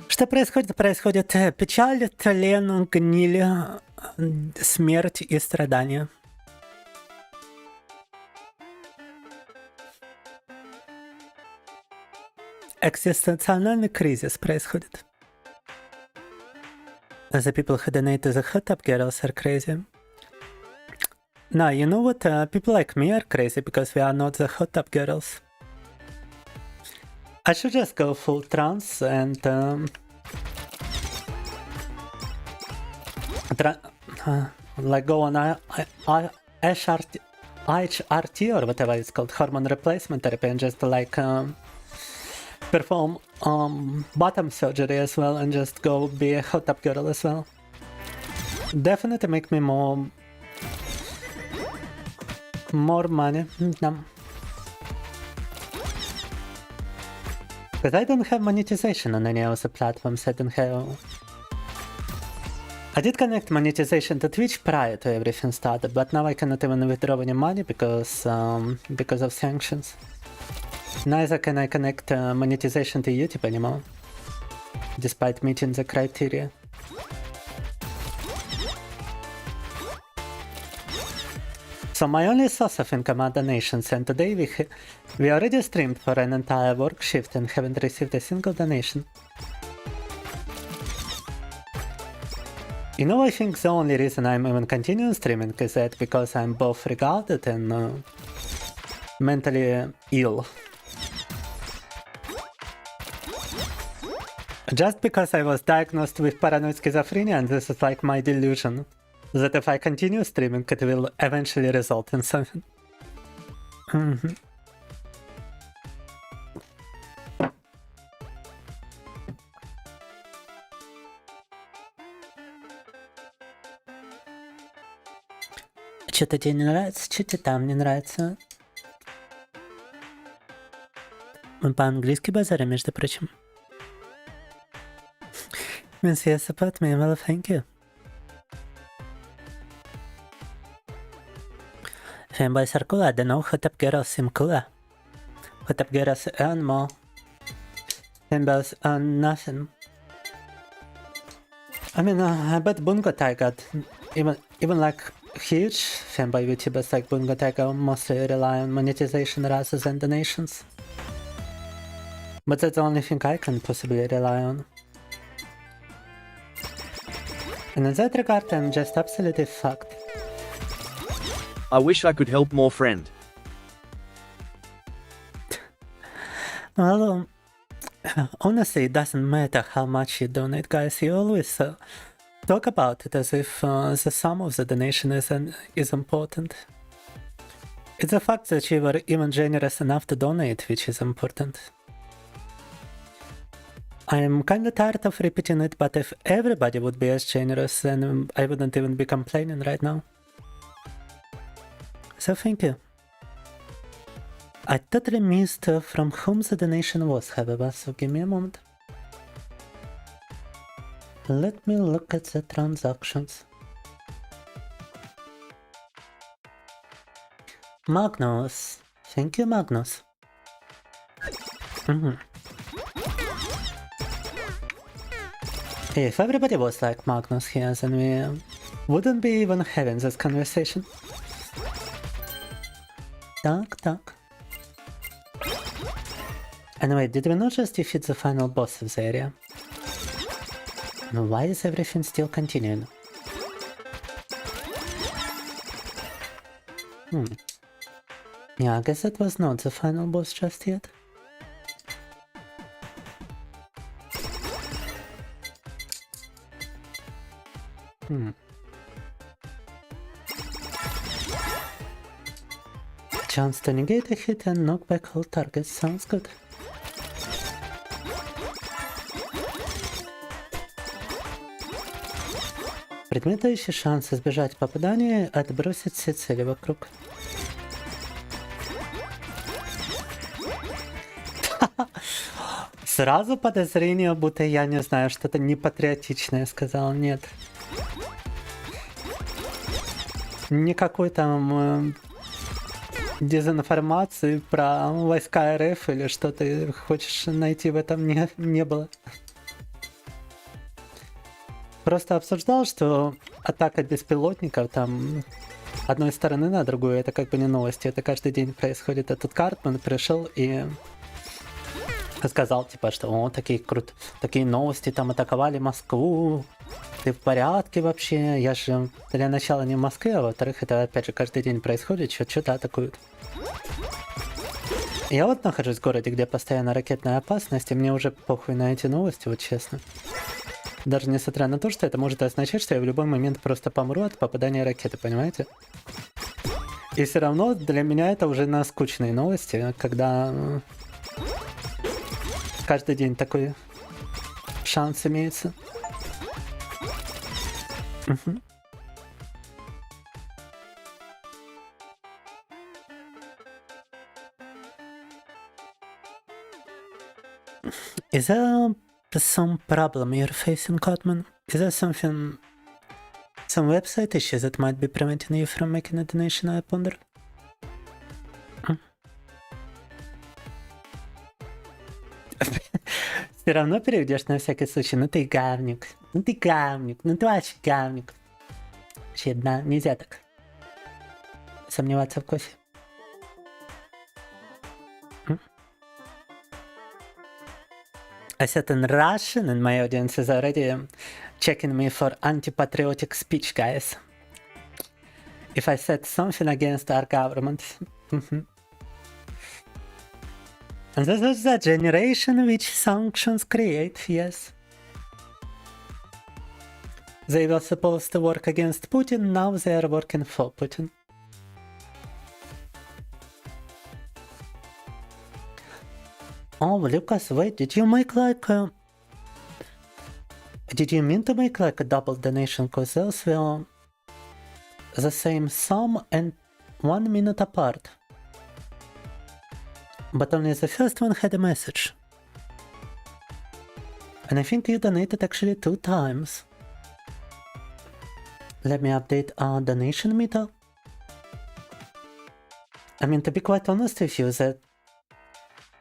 Что происходит? Происходит печаль, тлен, гниль, смерть и страдания. Экзистенциальный кризис происходит. The people who donate to the hot tub girls are crazy. Now, you know what? People like me are crazy because we are not the hot tub girls. I should just go full trance and like go on HRT or whatever it's called, hormone replacement therapy, and just like perform bottom surgery as well and just go be a hot tub girl as well. Definitely make me more money. Because I don't have monetization on any of the platforms. I did connect monetization to Twitch prior to everything started, but now I cannot even withdraw any money because of sanctions. Neither can I connect monetization to YouTube anymore, despite meeting the criteria. So my only source of income are donations, and today we already streamed for an entire work shift and haven't received a single donation. You know, I think the only reason I'm even continuing streaming is that because I'm both regarded and mentally ill. Just because I was diagnosed with paranoid schizophrenia, and this is like my delusion, that if I continue streaming, it will eventually result in something. Что-то тебе не нравится, что тебе там не нравится? Мы по-английски базарим, между прочим. Means you support me, well, thank you. Femboys are cool, I don't know, hot tub girls seem cooler. Hot tub girls earn more. Femboys earn nothing. I mean, I bet Bungo Thai got even like huge Femboy VTubers like Bungo mostly rely on monetization rather than donations. But that's the only thing I can possibly rely on. And in that regard, I'm just absolutely fucked. I wish I could help more friend. Well, honestly, it doesn't matter how much you donate, guys. You always talk about it as if the sum of the donation is important. It's the fact that you were even generous enough to donate which is important. I'm kinda tired of repeating it, but if everybody would be as generous, then I wouldn't even be complaining right now. So thank you. I totally missed from whom the donation was, however, so give me a moment. Let me look at the transactions. Magnus. Thank you, Magnus. If everybody was like Magnus here, then we wouldn't be even having this conversation. Tak. Anyway, did we not just defeat the final boss of the area? Why is everything still continuing? Yeah, I guess that was not the final boss just yet. Chance to negate a hit and knock back all targets. Sounds good. Предмет, дающий шанс избежать попадания, отбросить все цели вокруг. Сразу подозрение, будто я не знаю, что-то непатриотичное сказал. Нет. Никакой там дезинформации про войска РФ или что ты хочешь найти в этом не было. Просто обсуждал, что атака беспилотников там одной стороны на другую, это как бы не новости, это каждый день происходит. Этот Картман пришел и сказал, типа, что о, такие новости, там атаковали Москву, ты в порядке вообще? Я же для начала не в Москве, а во-вторых, это опять же каждый день происходит, что-то атакуют. Я вот нахожусь в городе, где постоянно ракетная опасность, и мне уже похуй на эти новости, вот честно. Даже несмотря на то, что это может означать, что я в любой момент просто помру от попадания ракеты, понимаете? И все равно для меня это уже наскучные новости, когда каждый день такой шанс имеется. Is there some problem you're facing, Cotman? Is there some website issue that might be preventing you from making a donation, I wonder? Все равно переведешь на всякий случай. Ну ты говник, ну ты вообще говник. Вообще, да, нельзя так сомневаться в кофе. I said in Russian, and my audience is already checking me for anti-patriotic speech, guys. If I said something against our government. And this is the generation which sanctions create, yes. They were supposed to work against Putin, now they are working for Putin. Oh, Lucas, wait, did you make like a... Did you mean to make like a double donation? Because those were the same sum and 1 minute apart. But only the first one had a message. And I think you donated actually 2 times. Let me update our donation meter. I mean, to be quite honest with you, that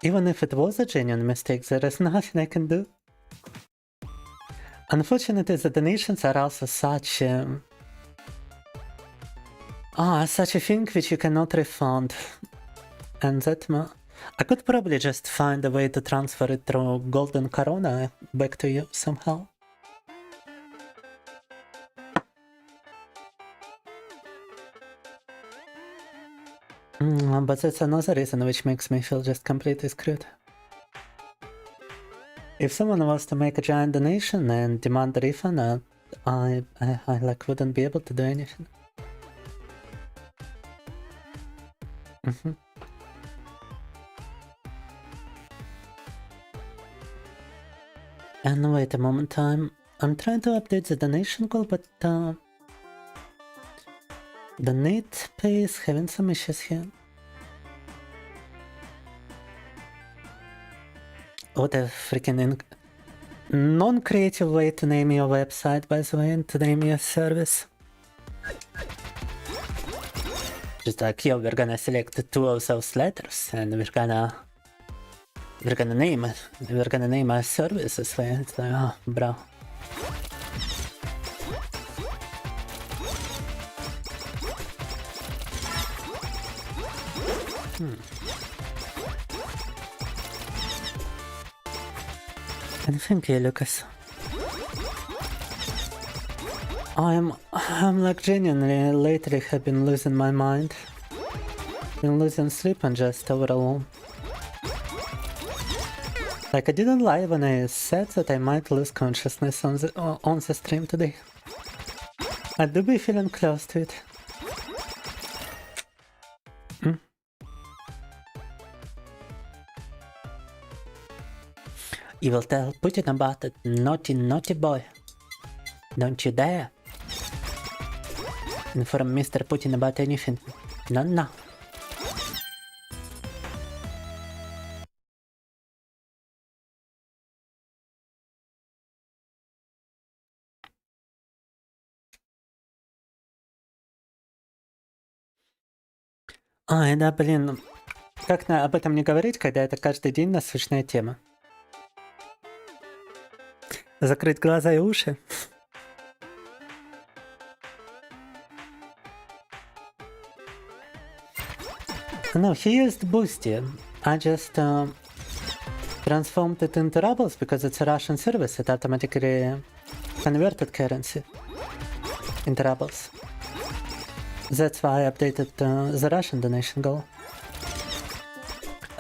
even if it was a genuine mistake, there is nothing I can do. Unfortunately, the donations are also such Ah, such a thing which you cannot refund. And that I could probably just find a way to transfer it through Golden Corona back to you somehow. But that's another reason which makes me feel just completely screwed. If someone was to make a giant donation and demand a refund, I like wouldn't be able to do anything. And wait a moment, I'm trying to update the donation goal, but donate pay is having some issues here. What a freaking non-creative way to name your website, by the way, and to name your service. Just like, yo, we're gonna select 2 of those letters and we're gonna name our service this way. It's like, oh, bro. And thank you, Lucas. I'm like genuinely lately have been losing my mind. Been losing sleep and just overall. Like, I didn't lie when I said that I might lose consciousness on the stream today. I do be feeling close to it. You will tell Putin about it, naughty boy. Don't you dare inform Mr. Putin about anything. No. Да, блин, как об этом не говорить, когда это каждый день насущная тема? Закрыть глаза и уши? No, he used Boosty. I just transformed it into rubles because it's a Russian service. It automatically converted currency into rubles. That's why I updated the Russian donation goal.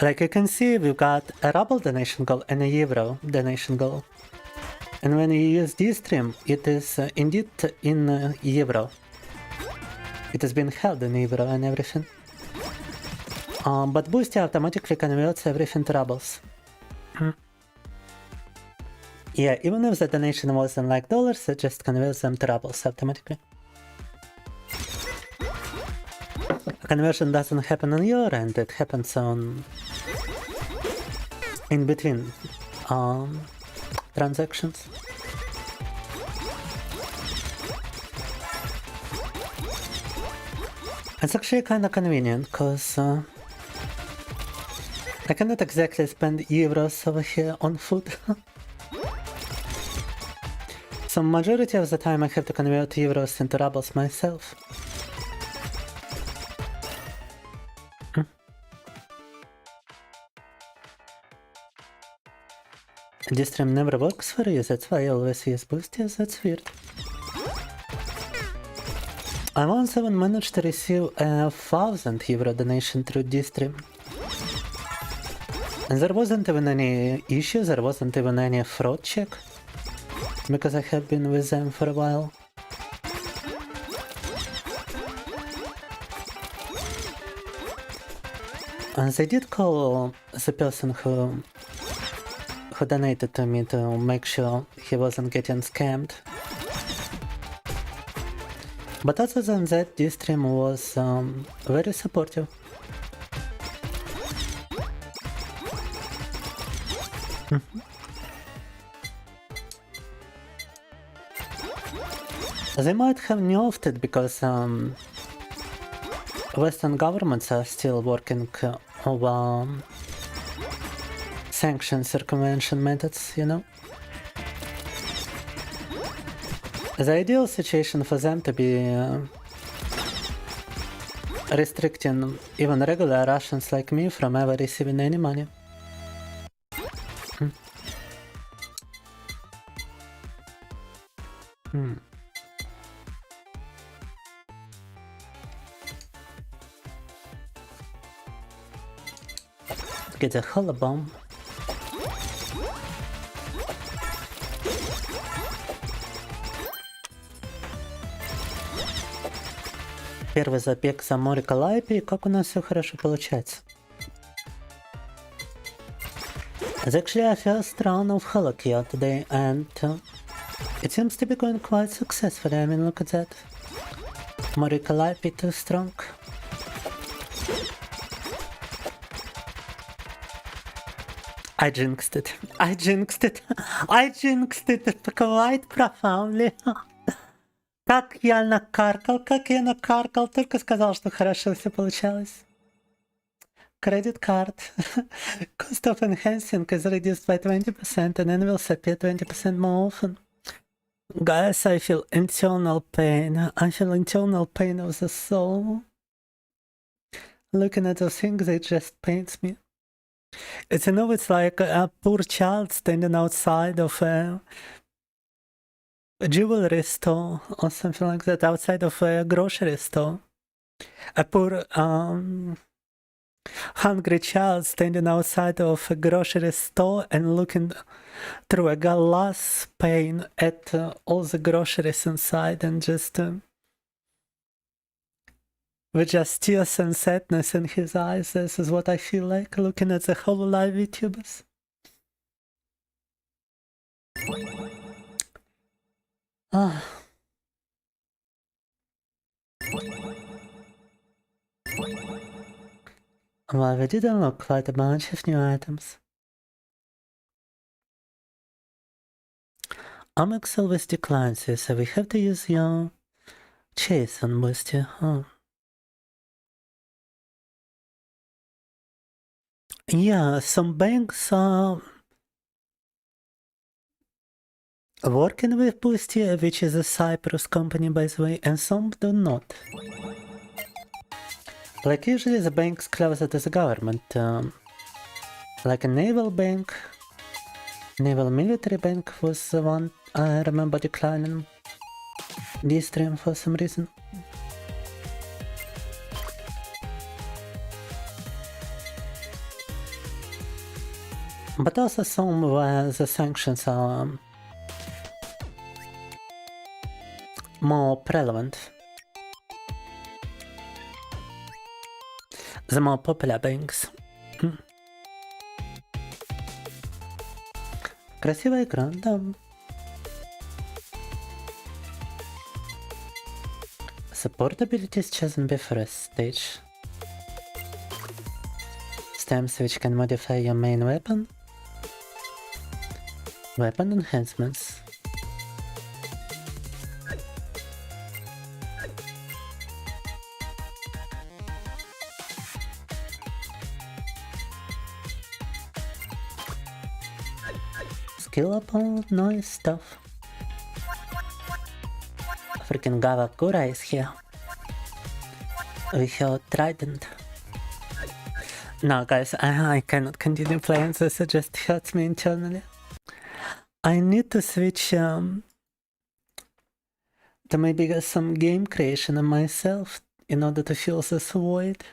Like you can see, we've got a ruble donation goal and a euro donation goal. And when you use Dstream, it is indeed in euro. It has been held in euro and everything. But Boosty automatically converts everything to rubles. Yeah, even if the donation wasn't like dollars, it just converts them to rubles automatically. Conversion doesn't happen on your end, it happens on in between transactions. It's actually kind of convenient because I cannot exactly spend euros over here on food. So majority of the time I have to convert euros into rubles myself. This stream never works for you, that's why I always use Boosty, that's weird. I once even managed to receive a 1,000 euro donation through this stream. And there wasn't even any issue, there wasn't even any fraud check. Because I have been with them for a while. And they did call the person who donated to me to make sure he wasn't getting scammed. But other than that, this stream was very supportive. They might have nerfed it because Western governments are still working over sanction circumvention methods, you know? The ideal situation for them to be restricting even regular Russians like me from ever receiving any money. Get a holobomb. Первый забег за море Калайпи, как у нас все хорошо получается. It's actually our first round of HoloCure today, and it seems to be going quite successfully. I mean, look at that. Mori Kalliope too strong. I jinxed it. I jinxed it. I jinxed it quite profoundly. Как я накаркал, только сказал, что хорошо все получалось. Credit card. Cost of enhancing is reduced by 20% and then will appear 20% more often. Guys, I feel internal pain. I feel internal pain of the soul. Looking at those things, it just pains me. It's, you know, it's like a poor child standing outside of a jewelry store or something like that, outside of a grocery store. A poor, hungry child standing outside of a grocery store and looking through a glass pane at all the groceries inside and just with just tears and sadness in his eyes. This is what I feel like looking at the HoloLive VTubers. Well, we did unlock quite a bunch of new items. Amex always declines this, so we have to use your chase on Boosty. Yeah, some banks are working with Boosty, which is a Cyprus company, by the way, and some do not. Like usually the banks closer to the government, like a naval bank, naval military bank was the one I remember declining this stream for some reason. But also some where the sanctions are more prevalent. The more popular banks. Красивая игра, да. Support abilities chosen before a stage. Stamps which can modify your main weapon. Weapon enhancements. Skill up all nice stuff. Freaking Gavakura is here. With your trident. No guys, I cannot continue playing this, it just hurts me internally. I need to switch to maybe some game creation on myself in order to fill this void.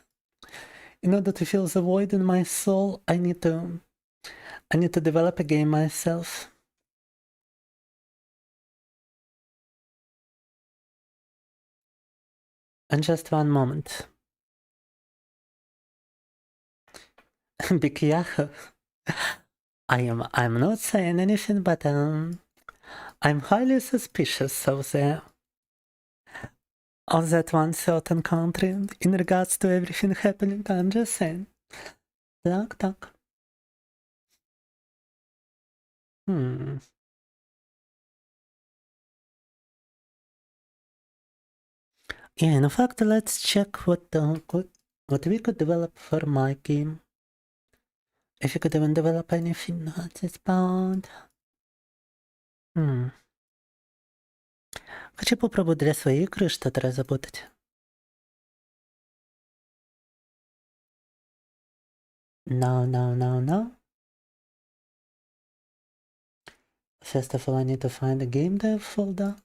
In order to fill the void in my soul, I need to develop a game myself. And just one moment. Big Yahoo. I'm not saying anything, but I'm highly suspicious of that one certain country in regards to everything happening. I'm just saying. Так. Yeah, in fact, let's check what we could develop for my game. If you could even develop anything at this point. Хочу попробовать для своей игры что-то разработать. No, no, no, no. First of all, I need to find the Gamedev folder.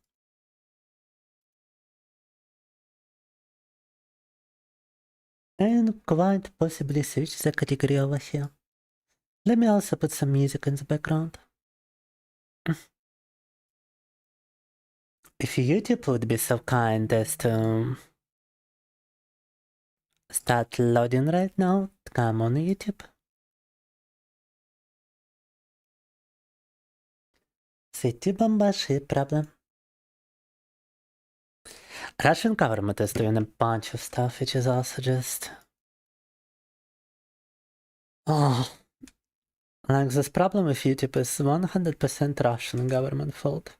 And quite possibly switch the category over here. Let me also put some music in the background. If YouTube would be so kind as to start loading right now, come on YouTube. City Bombashi problem. Russian government is doing a bunch of stuff, which is also just... Oh, like this problem with YouTube is 100% Russian government fault.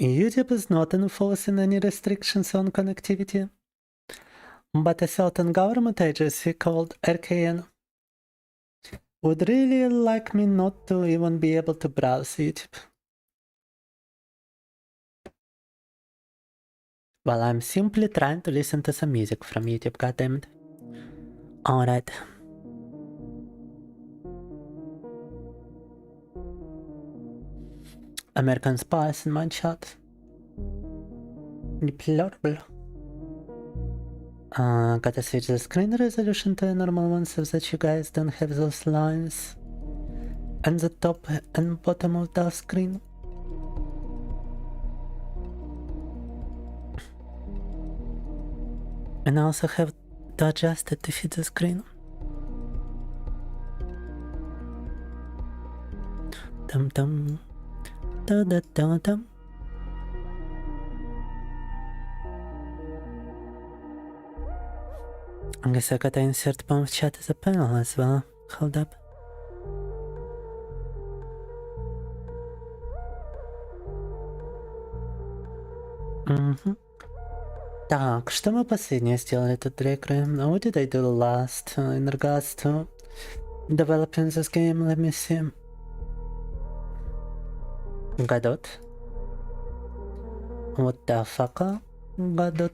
YouTube is not enforcing any restrictions on connectivity, but a certain government agency called RKN would really like me not to even be able to browse YouTube. Well, I'm simply trying to listen to some music from YouTube, goddammit. Alright. American Spies in my chat. Deplorable. Gotta switch the screen resolution to a normal one so that you guys don't have those lines on the top and bottom of the screen. And I also have to adjust it to fit the screen. Dum dum. Da da da dum. I guess I gotta insert bomb chat as a panel as well. Hold up. Так, что мы последнее сделали тут, Requiem? What did I do last in regards to developing this game? Let me see. Godot. What the fuck? Godot.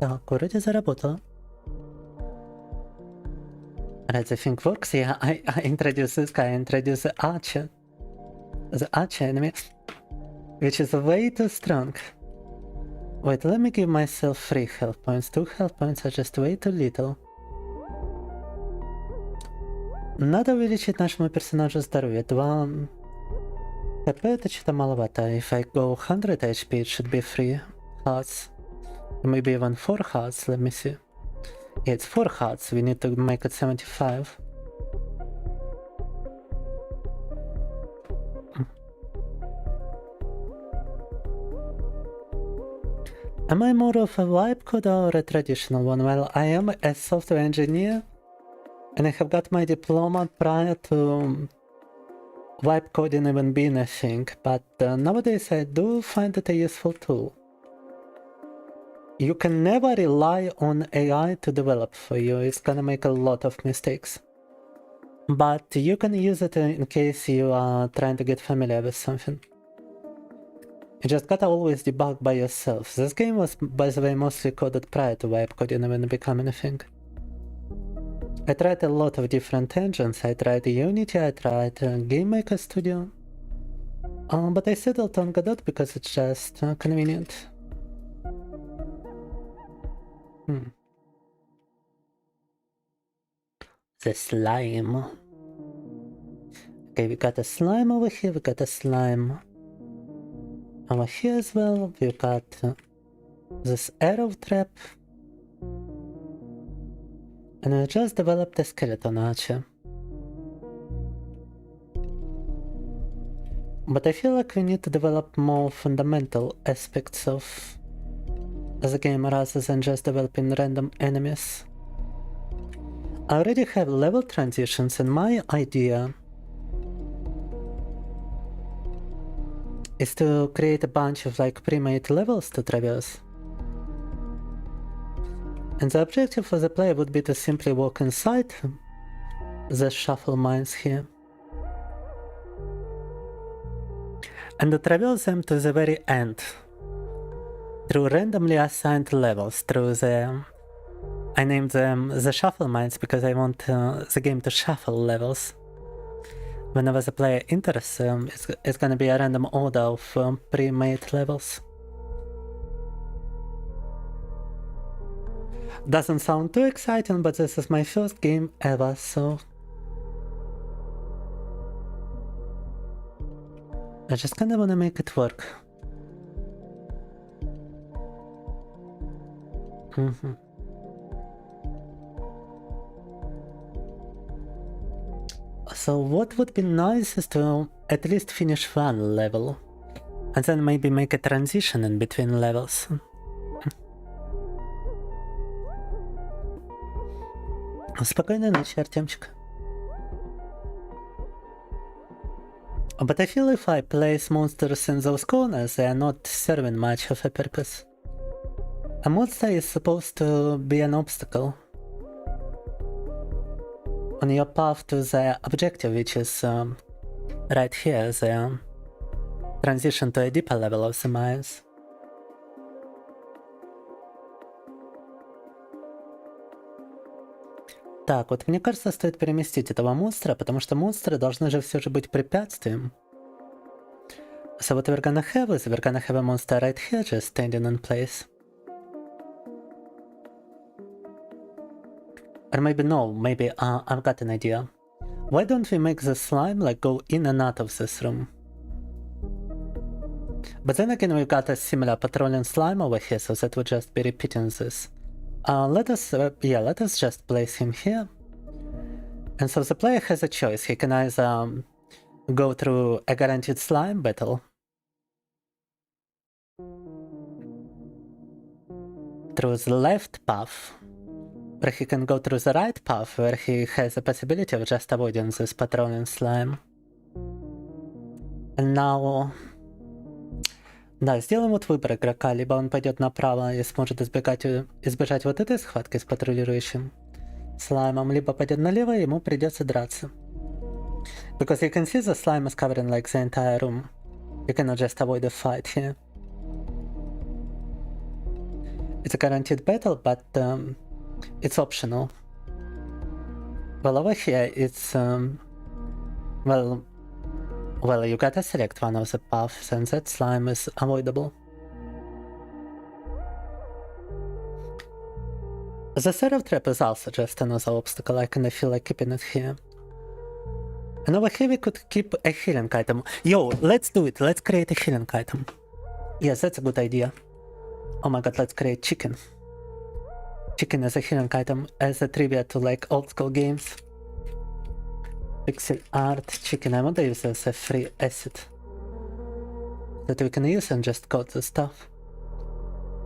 Так, вроде заработало. Right, the thing works. Yeah, I introduced this guy. I introduced the archer. The archer enemy. Which is way too strong. Wait, let me give myself 3 health points. 2 health points are just way too little. Надо увеличить нашему персонажу здоровье. 2 ХП это что-то маловато. If I go 100 HP, it should be 3 hearts. Maybe even 4 hearts, let me see. Yeah, it's 4 hearts, we need to make it 75. Am I more of a vibe code or a traditional one? Well, I am a software engineer and I have got my diploma prior to vibe coding even being a thing, but nowadays I do find it a useful tool. You can never rely on AI to develop for you, it's gonna make a lot of mistakes. But you can use it in case you are trying to get familiar with something. You just gotta always debug by yourself. This game was, by the way, mostly coded prior to vibe coding even becoming a thing. I tried a lot of different engines. I tried Unity, I tried Game Maker Studio. But I settled on Godot because it's just convenient. The slime. Okay, we got a slime over here, we got a slime over here as well. We got this arrow trap. And we just developed a skeleton archer. But I feel like we need to develop more fundamental aspects of the game rather than just developing random enemies. I already have level transitions, and my idea is to create a bunch of like pre-made levels to traverse. And the objective for the player would be to simply walk inside the shuffle mines here and to traverse them to the very end through randomly assigned levels, through the I named them the shuffle mines because I want the game to shuffle levels. Whenever the player enters, it's gonna be a random order of pre-made levels. Doesn't sound too exciting, but this is my first game ever, so I just kinda wanna make it work. So what would be nice is to at least finish one level, and then maybe make a transition in between levels. Спокойной ночи, Артемчик. But I feel if I place monsters in those corners, they are not serving much of a purpose. A monster is supposed to be an obstacle on your path to the objective, which is right here, the transition to a deeper level of the mines. Так, вот мне кажется, стоит переместить этого монстра, потому что монстры должны же все же быть препятствием. So what we're gonna have is we're gonna have a monster right here just standing in place. Or maybe no, maybe I've got an idea. Why don't we make the slime like go in and out of this room? But then again we've got a similar patrolling slime over here, so that would just be repeating this. Let us just place him here. And so the player has a choice. He can either go through a guaranteed slime battle through the left path, or he can go through the right path where he has the possibility of just avoiding this patrolling slime. And now... Да, сделаем вот выбор игрока. Либо он пойдет направо и сможет избежать вот этой схватки с патрулирующим слаймом, либо пойдет налево, и ему придется драться. Because you can see the slime is covering like the entire room. You cannot just avoid the fight here. It's a guaranteed battle, but it's optional. Well, over here it's... Well, you gotta select one of the paths, and that slime is avoidable. The seraph trap is also just another obstacle. I kinda feel like keeping it here. And over here we could keep a healing item. Yo, let's do it. Let's create a healing item. Yes, that's a good idea. Oh my god, let's create chicken. Chicken as a healing item, as a tribute to like old school games. Pixel art chicken. I want to use as a free asset that we can use and just code the stuff.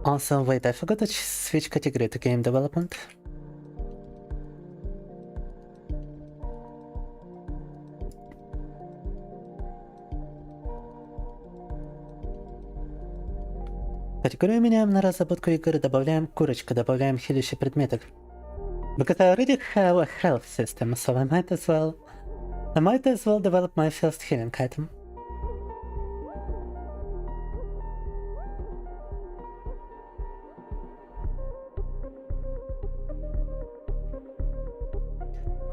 Also, wait, I forgot to switch category to game development. Категорию меняем на разработку игры, добавляем курочку, добавляем хилящий предметов. Because I already have a health system, so I might as well develop my first healing item.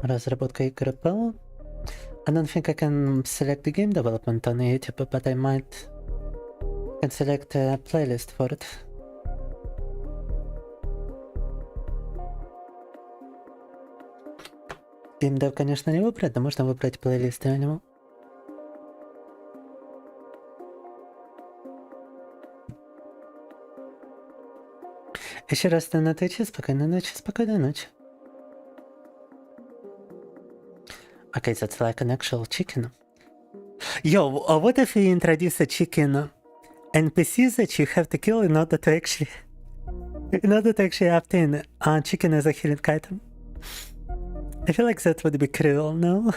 Разработка игры ПО. I don't think I can select the game development on YouTube, but I might can select a playlist for it. Gamedev, конечно, не выбрать, но можно выбрать плейлисты у него. Еще раз на Twitch, спокойной ночи, спокойной ночи. Okay, that's like an actual chicken. Yo, what if we introduce a chicken NPC that you have to kill in order to actually obtain a chicken as a healing item? I feel like that would be cruel, no?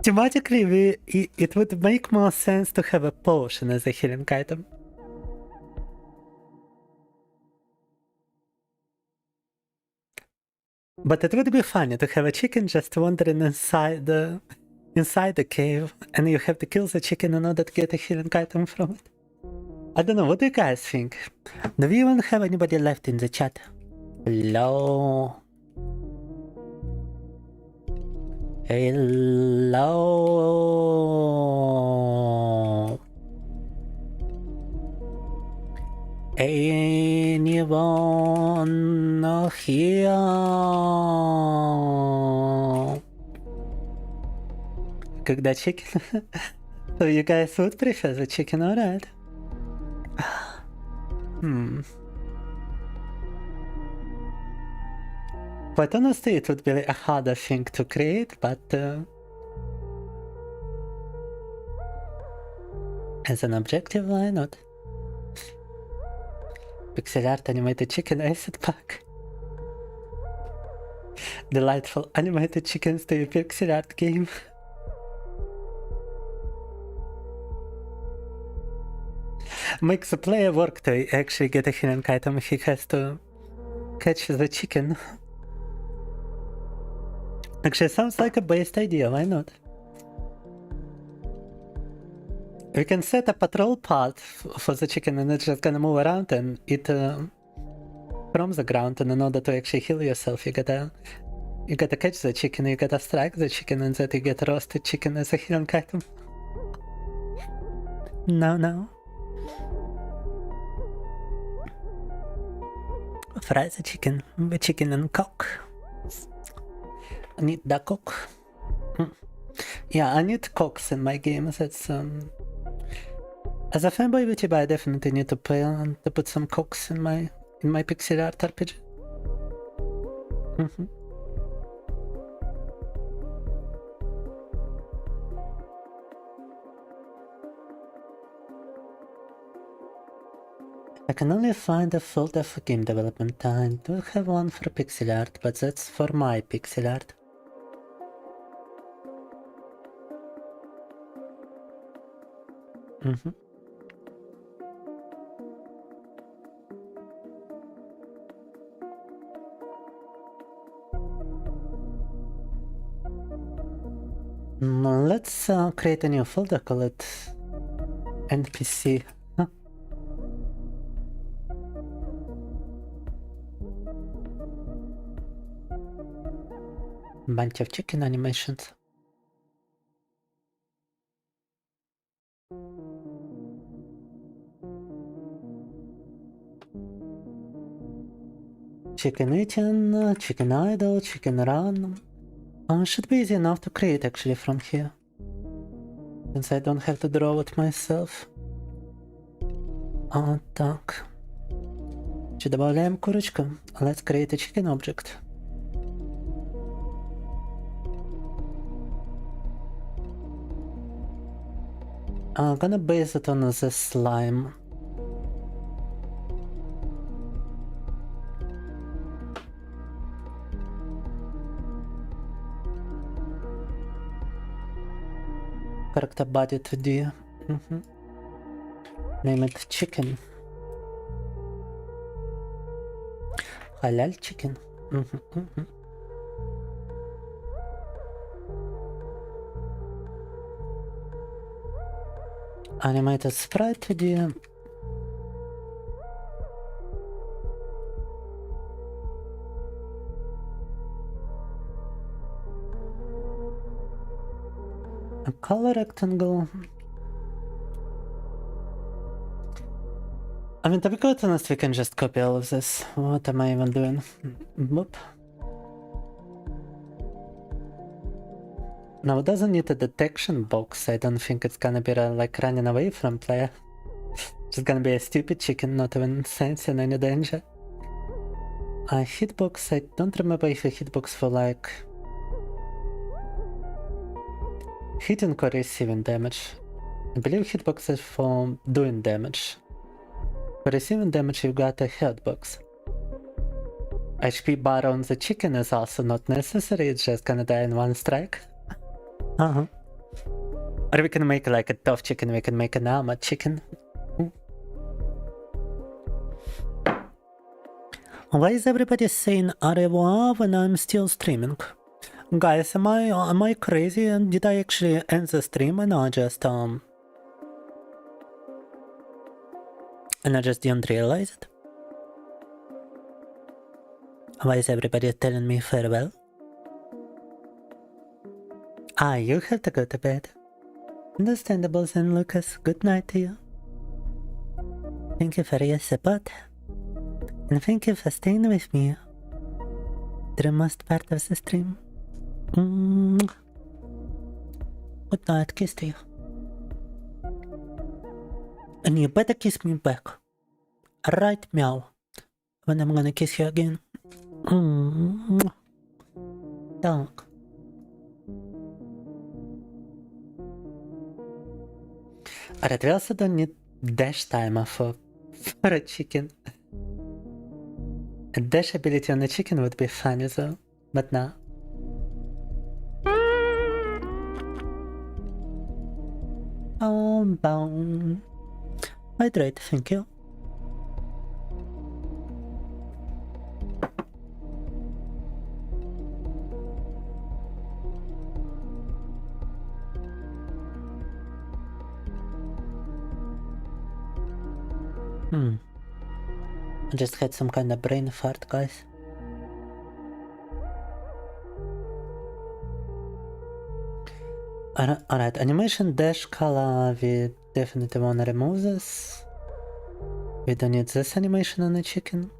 Thematically, it would make more sense to have a potion as a healing item. But it would be funny to have a chicken just wandering inside the cave, and you have to kill the chicken in order to get a healing item from it. I don't know, what do you guys think? Do we even have anybody left in the chat? Hello. Hello. Anyone here? Когда chicken? So you guys would prefer the chicken, alright? Quite honestly, it would be a harder thing to create, but as an objective, why not? Pixel art animated chicken asset pack. Delightful animated chickens to a pixel art game. Makes the player work to actually get a hidden item. He has to catch the chicken. Actually, sounds like a based idea, why not? We can set a patrol path for the chicken and it's just gonna move around and eat from the ground, and in order to actually heal yourself, you gotta catch the chicken, you gotta strike the chicken, and then you get roasted chicken as a hidden item. No. Fry the chicken with chicken and cock. I need the cock. Yeah, I need cocks in my games. That's as a fanboy vTuber, I definitely need to put some cocks in my pixel art RPG. I can only find a folder for game development. I do have one for pixel art, but that's for my pixel art. Let's create a new folder, call it NPC. Bunch of chicken animations. Chicken eating, chicken idle, chicken run. Should be easy enough to create actually from here, since I don't have to draw it myself. Так. Добавляем курочку. Let's create a chicken object. I'm gonna base it on the slime. Character body 2D. Name it chicken. Halal chicken. Animated sprite 2D. A color rectangle. I mean, to be quite honest, we can just copy all of this. What am I even doing? Boop. Now, it doesn't need a detection box. I don't think it's gonna be like running away from player. It's gonna be a stupid chicken, not even sensing any danger. A hitbox, I don't remember if a hitbox for like hitting or receiving damage. I believe hitbox is for doing damage. For receiving damage, you've got a headbox. HP bar on the chicken is also not necessary, it's just gonna die in one strike. Or we can make like a tough chicken, we can make an armored chicken. Why is everybody saying au revoir when I'm still streaming? Guys, am I crazy? And did I actually end the stream and I just didn't realize it? Why is everybody telling me farewell? Ah, you have to go to bed. Understandable then, Lucas. Good night to you. Thank you for your support. And thank you for staying with me through most part of the stream. Good night, kiss to you. And you better kiss me back. Right, meow. When I'm gonna kiss you again. Так. Alright, we also don't need dash timer for a chicken. A dash ability on a chicken would be funny though, but no. Boom. Hydrate, thank you. I just had some kind of brain fart, guys. Alright, animation dash color, we definitely wanna remove this. We don't need this animation on the chicken.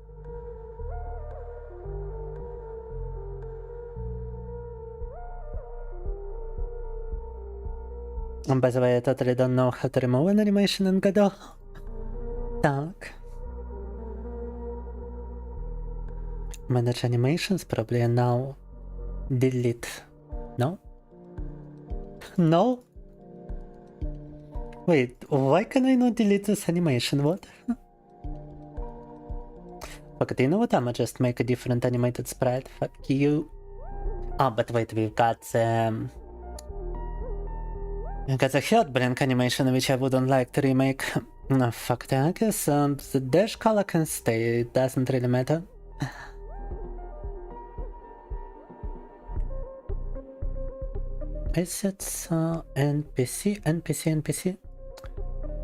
And by the way, I totally don't know how to remove an animation in Godot. Так. Manage animations, probably, and now delete. No? No? Wait, why can I not delete this animation? What? Fuck it, you know what? I'ma just make a different animated sprite. Fuck you. Oh, but wait, we've got the Heartbreak animation, which I wouldn't like to remake. No, fuck that. I guess the dash color can stay. It doesn't really matter. Assets, NPC.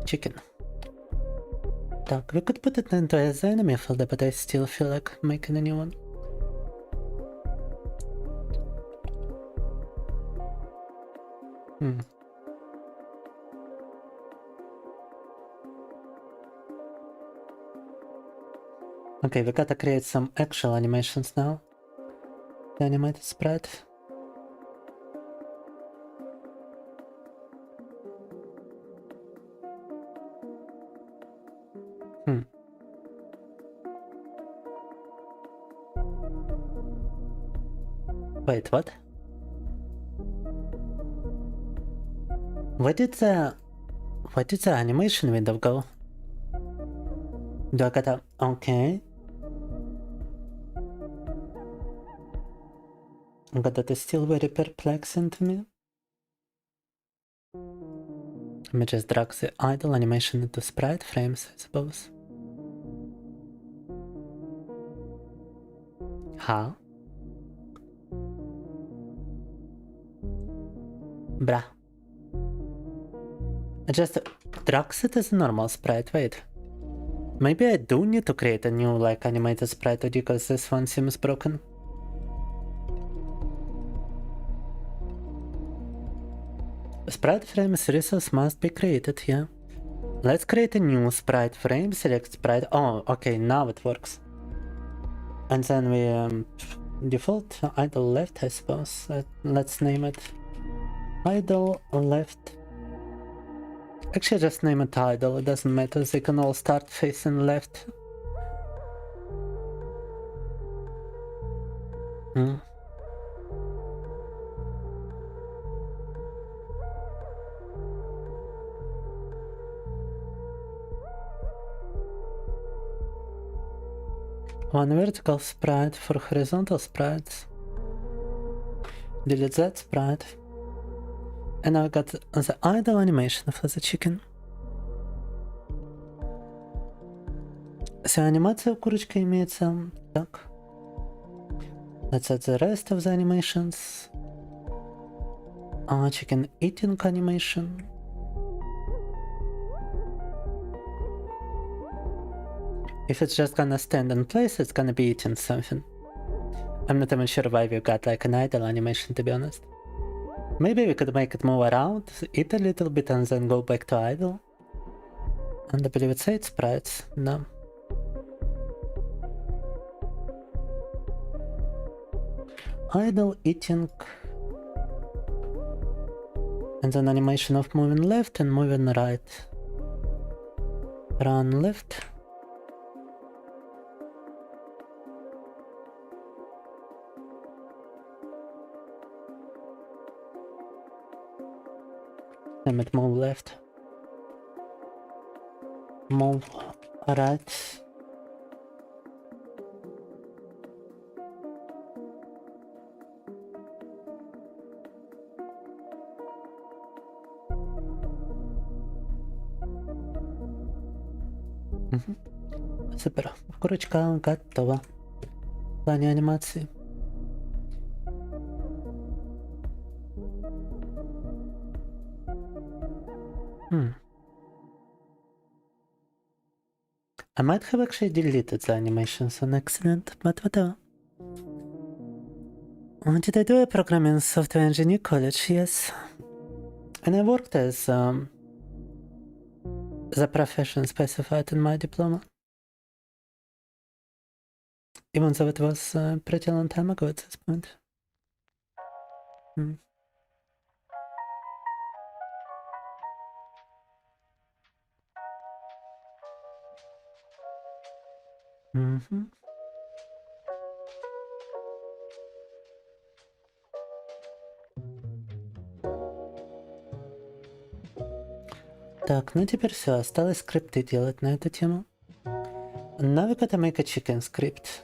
Chicken. Так, we could put it into as enemy folder, but I still feel like making a new one. Okay, we gotta create some actual animations now. The animated sprite. Wait, what? Where did the animation window go? Do I gotta... Okay. But that is still very perplexing to me. Let me just drag the idle animation into sprite frames, I suppose. How? Bruh. I just drag it as a normal sprite, wait. Maybe I do need to create a new, like, animated sprite because this one seems broken. Sprite frames resource must be created, yeah. Let's create a new sprite frame, select sprite. Oh, okay, now it works. And then we default idle left, I suppose. Let's name it idle left. Actually, just name it idle, it doesn't matter, they can all start facing left. One vertical sprite for horizontal sprites. Delete that sprite. And now I got the idle animation for the chicken. So анимация у курочки имеется. Так. Let's add the rest of the animations. Chicken eating animation. If it's just gonna stand in place, it's gonna be eating something. I'm not even sure why we got like an idle animation, to be honest. Maybe we could make it move around, eat a little bit, and then go back to idle. And I believe it's 8 sprites. No. Idle, eating, and then animation of moving left and moving right. Run left. Damn it, move left. Move right. Супер. Курочка готова. В плане анимации. I might have actually deleted the animations on accident, but whatever. Did I do a programming software engineer college? Yes. And I worked as the profession specified in my diploma. Even though it was a pretty long time ago at this point. Так, ну теперь все, осталось скрипты делать на эту тему. Now we gotta make a chicken script.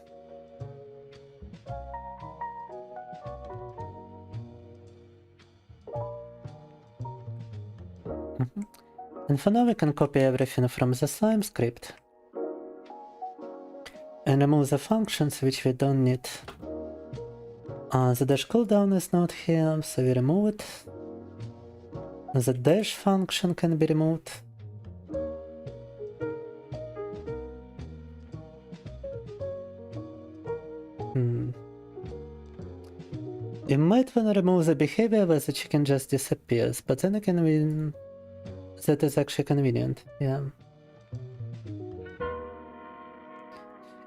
And for now we can copy everything from the slime script and remove the functions which we don't need. The dash cooldown is not here, so we remove it. The dash function can be removed. You might want to remove the behavior where the chicken just disappears, but then again that is actually convenient, yeah.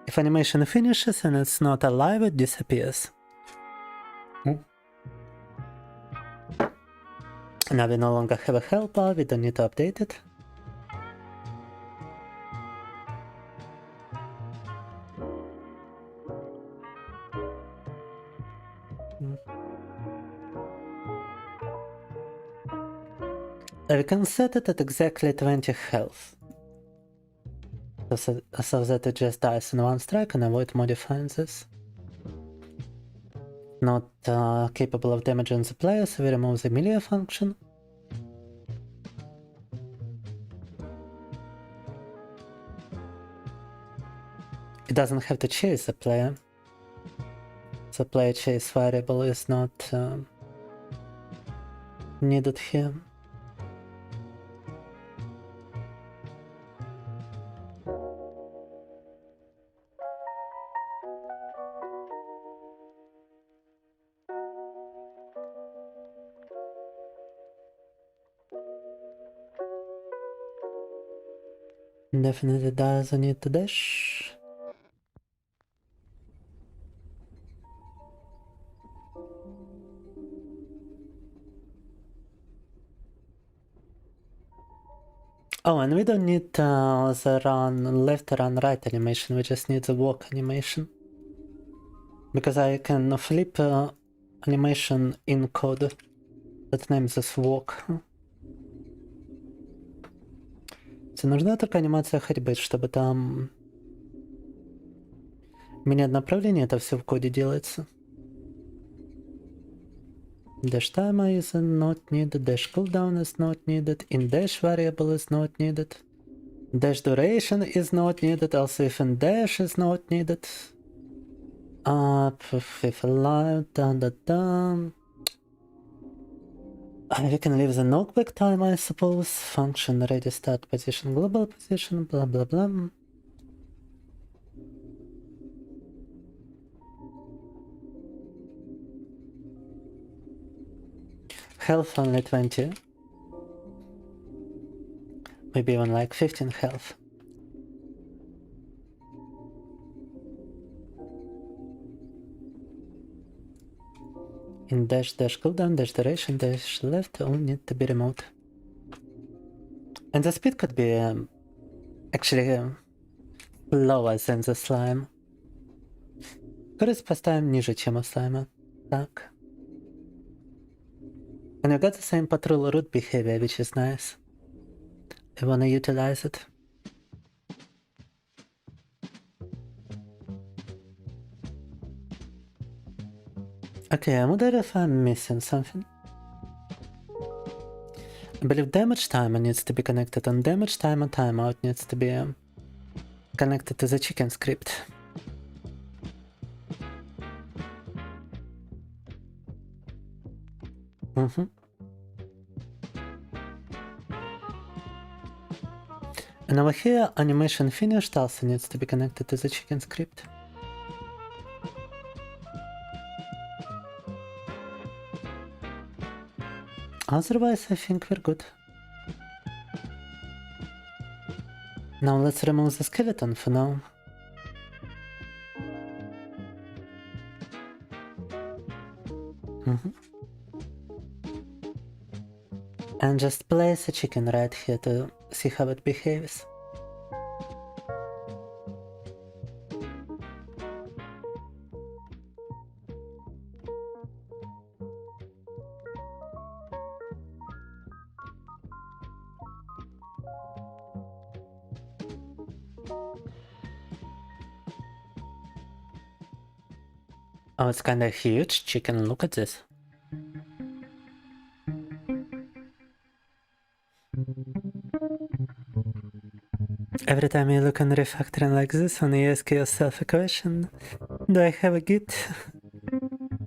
If animation finishes and it's not alive, it disappears. Now we no longer have a help bar, we don't need to update it. We can set it at exactly 20 health. So that it just dies in one strike and avoid modifying this. Not capable of damaging the player, so we remove the melee function. It doesn't have to chase the player. The player chase variable is not needed here. Definitely doesn't need to dash. Oh, and we don't need the run left, run right animation, we just need the walk animation. Because I can flip animation in code that names this walk. Нужна только анимация ходьбы, чтобы там менять направление, это все в коде делается. Dash timer is not needed, dash cooldown is not needed, in dash variable is not needed, dash duration is not needed, also if in dash is not needed. If alive, we can leave the knockback time, I suppose. Function ready start position, global position, blah blah blah. Health only 20. Maybe even like 15 health. In dash cooldown, dash duration, dash left all need to be remote. And the speed could be actually lower than the slime. Скорость поставим ниже, чем у слайма. Так. And you got the same patrol route behavior, which is nice. I wanna utilize it. Okay, I wonder if I'm missing something. I believe damage timer needs to be connected, and damage timer timeout needs to be connected to the chicken script. And over here, animation finished also needs to be connected to the chicken script. Otherwise, I think we're good. Now let's remove the skeleton for now. And just place a chicken right here to see how it behaves. Oh, it's kinda huge chicken, look at this. Every time you look on refactoring like this, when you ask yourself a question, do I have a Git?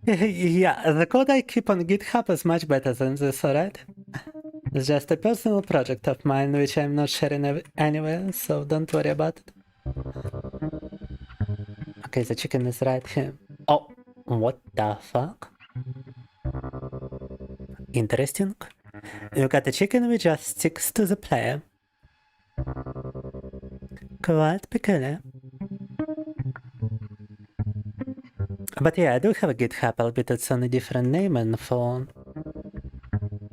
Yeah, the code I keep on GitHub is much better than this, alright? It's just a personal project of mine, which I'm not sharing anywhere, so don't worry about it. Okay, the chicken is right here. Oh, what the fuck? Interesting. You got a chicken which just sticks to the player. Quite peculiar. But yeah, I do have a GitHub, albeit it's on a different name and for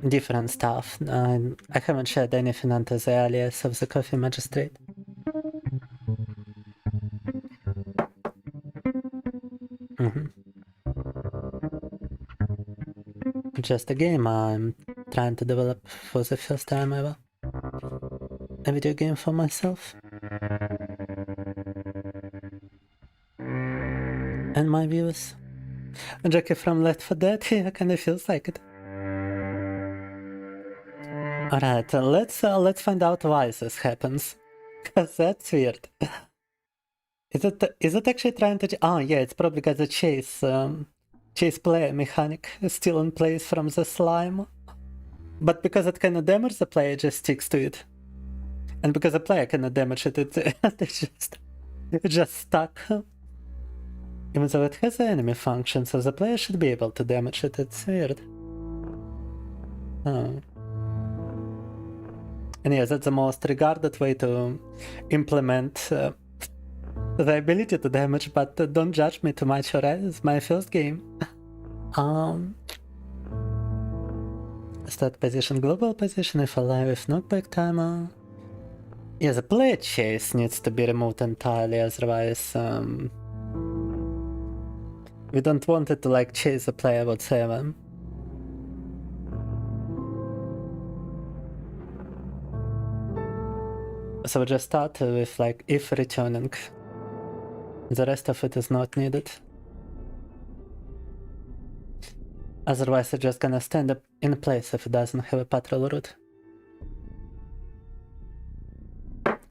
different stuff. I haven't shared anything under the alias of the Coffee Magistrate. Just a game I'm trying to develop for the first time ever. A video game for myself. And my viewers. Jackie from Left 4 Dead, yeah, kinda feels like it. Alright, let's find out why this happens. Cause that's weird. Is it actually trying to... Oh yeah, it's probably got the chase player mechanic still in place from the slime. But because it cannot damage the player, it just sticks to it. And because the player cannot damage it, it's just stuck. Even though it has an enemy function, so the player should be able to damage it, it's weird. Oh. And yeah, that's the most regarded way to implement the ability to damage, but don't judge me too much, alright? It's my first game. Start position, global position, if alive, if knockback timer. Yeah, the player chase needs to be removed entirely, otherwise we don't want it to like chase the player whatsoever. So we just start with like if returning. The rest of it is not needed. Otherwise it's just gonna stand up in place if it doesn't have a patrol route.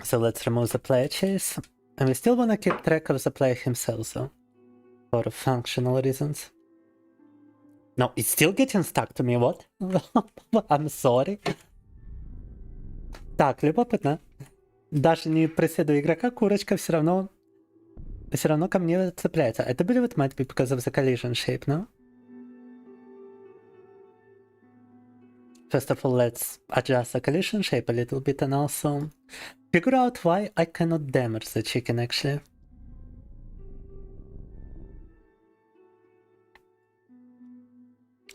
So let's remove the player chase. And we still wanna keep track of the player himself though. For functional reasons. No, it's still getting stuck to me, what? I'm sorry. Так, любопытно. Даже не преследуя игрока, курочка все равно ко мне цепляется. I believe it might be because of the collision shape, no? First of all, let's adjust the collision shape a little bit and also figure out why I cannot damage the chicken actually.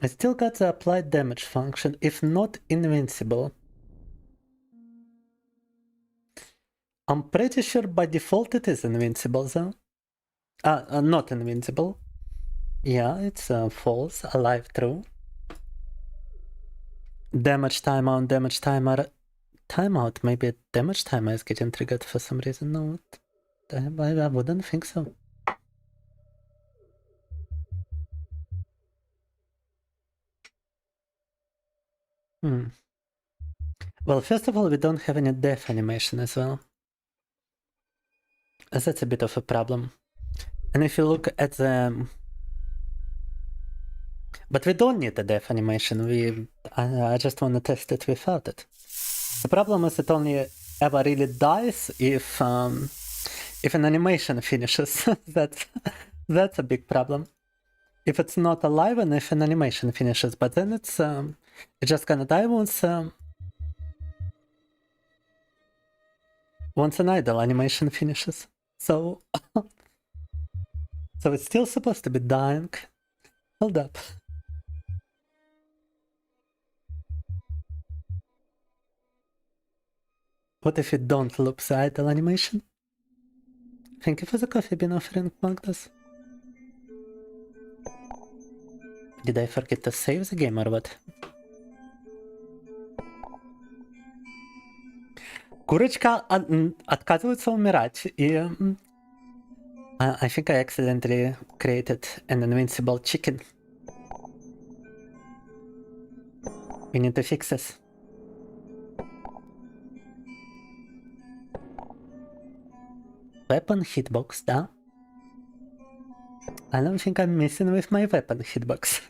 I still got the applied damage function, if not invincible. I'm pretty sure by default it is invincible though. Not invincible. Yeah, it's false, alive, true. Damage timeout, damage timer. Timeout, maybe damage timer is getting triggered for some reason. No, I wouldn't think so. Well, first of all, we don't have any death animation as well. That's a bit of a problem. And if you look at the... But we don't need the death animation. I just want to test it without it. The problem is it only ever really dies if an animation finishes. That's a big problem. If it's not alive and if an animation finishes, but then it's just gonna die once an idle animation finishes. So so it's still supposed to be dying. Hold up. What if you don't loop the idle animation? Thank you for the coffee bean offering, Magdas. Did I forget to save the game or what? Курочка отказывается умирать, и I think I accidentally created an invincible chicken. We need to fix this. Weapon hitbox, да? I don't think I'm messing with my weapon hitbox.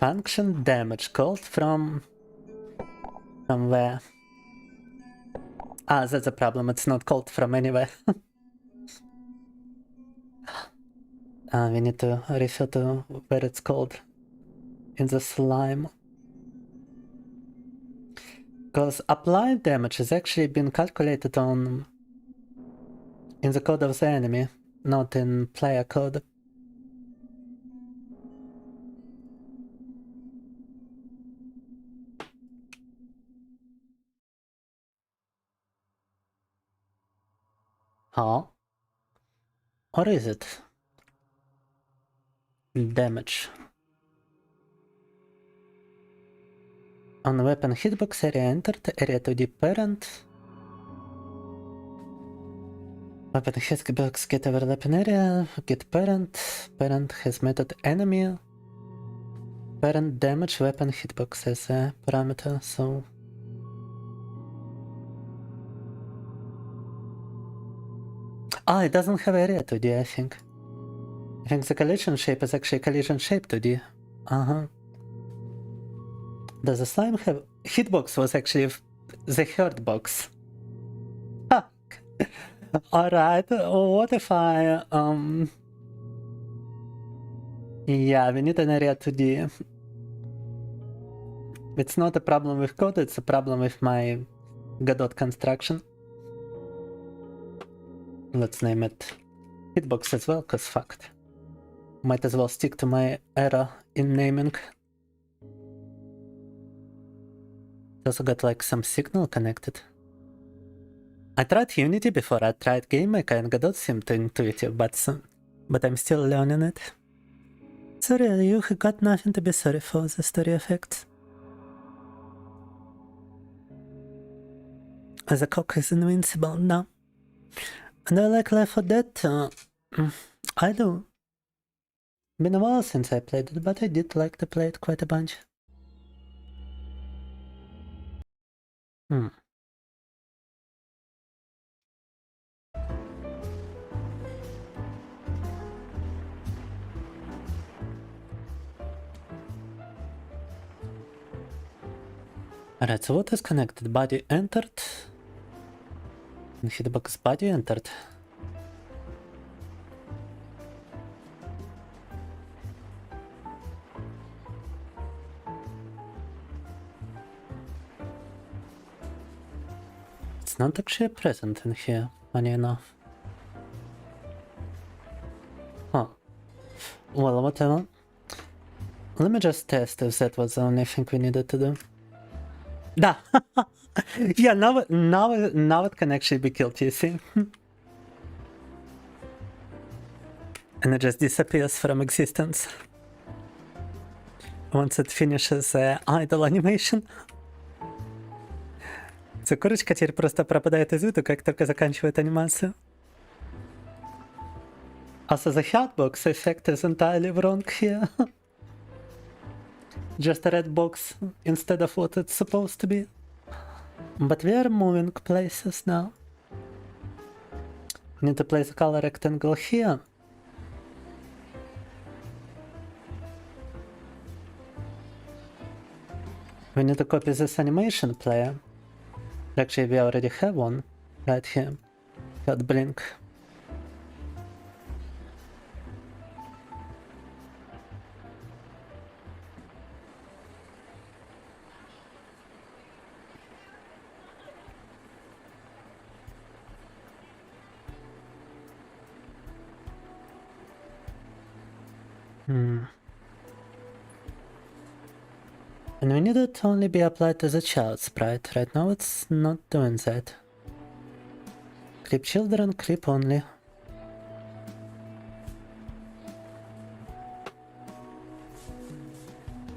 Function damage called from where? That's a problem, it's not called from anywhere. We need to refer to where it's called in the slime. Because applied damage has actually been calculated in the code of the enemy, not in player code. Huh? Or is it? Damage. On weapon hitbox area entered, area 2D parent. Weapon hitbox get overlapping area, get parent. Parent has method enemy. Parent damage weapon hitbox as a parameter, so... it doesn't have area 2D, I think. I think the collision shape is actually collision shape 2D. Does the slime have... Hitbox was actually the third box. Alright, what if I... Yeah, we need an area 2D. It's not a problem with code, it's a problem with my Godot construction. Let's name it hitbox as well, cause fucked. Might as well stick to my error in naming. Also got like some signal connected. I tried Unity before, I tried GameMaker and Godot seemed too intuitive, but I'm still learning it. Sorry, you got nothing to be sorry for, the story effects. The cock is invincible now. And I like Left 4 Dead. I do. Been a while since I played it, but I did like to play it quite a bunch. Alright, so what is connected? Body entered. And hitbox body entered. it's not actually present in here, funny enough. Huh. Well, whatever. Let me just test if that was the only thing we needed to do. Da! Yeah, now it can actually be killed, you see? And it just disappears from existence. Once it finishes the idle animation. So курочка теперь просто пропадает из виду, как только заканчивает анимацию. Also the hitbox effect is entirely wrong here. Just a red box instead of what it's supposed to be. But we are moving places now. Need to place a color rectangle here. We need to copy this animation player. Actually, we already have one right here. Got blink. And we need it to only be applied to the child sprite. Right now it's not doing that. Clip children, clip only.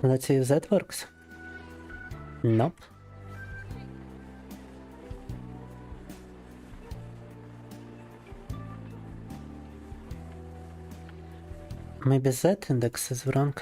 Let's see if that works. Nope. Maybe that index is wrong.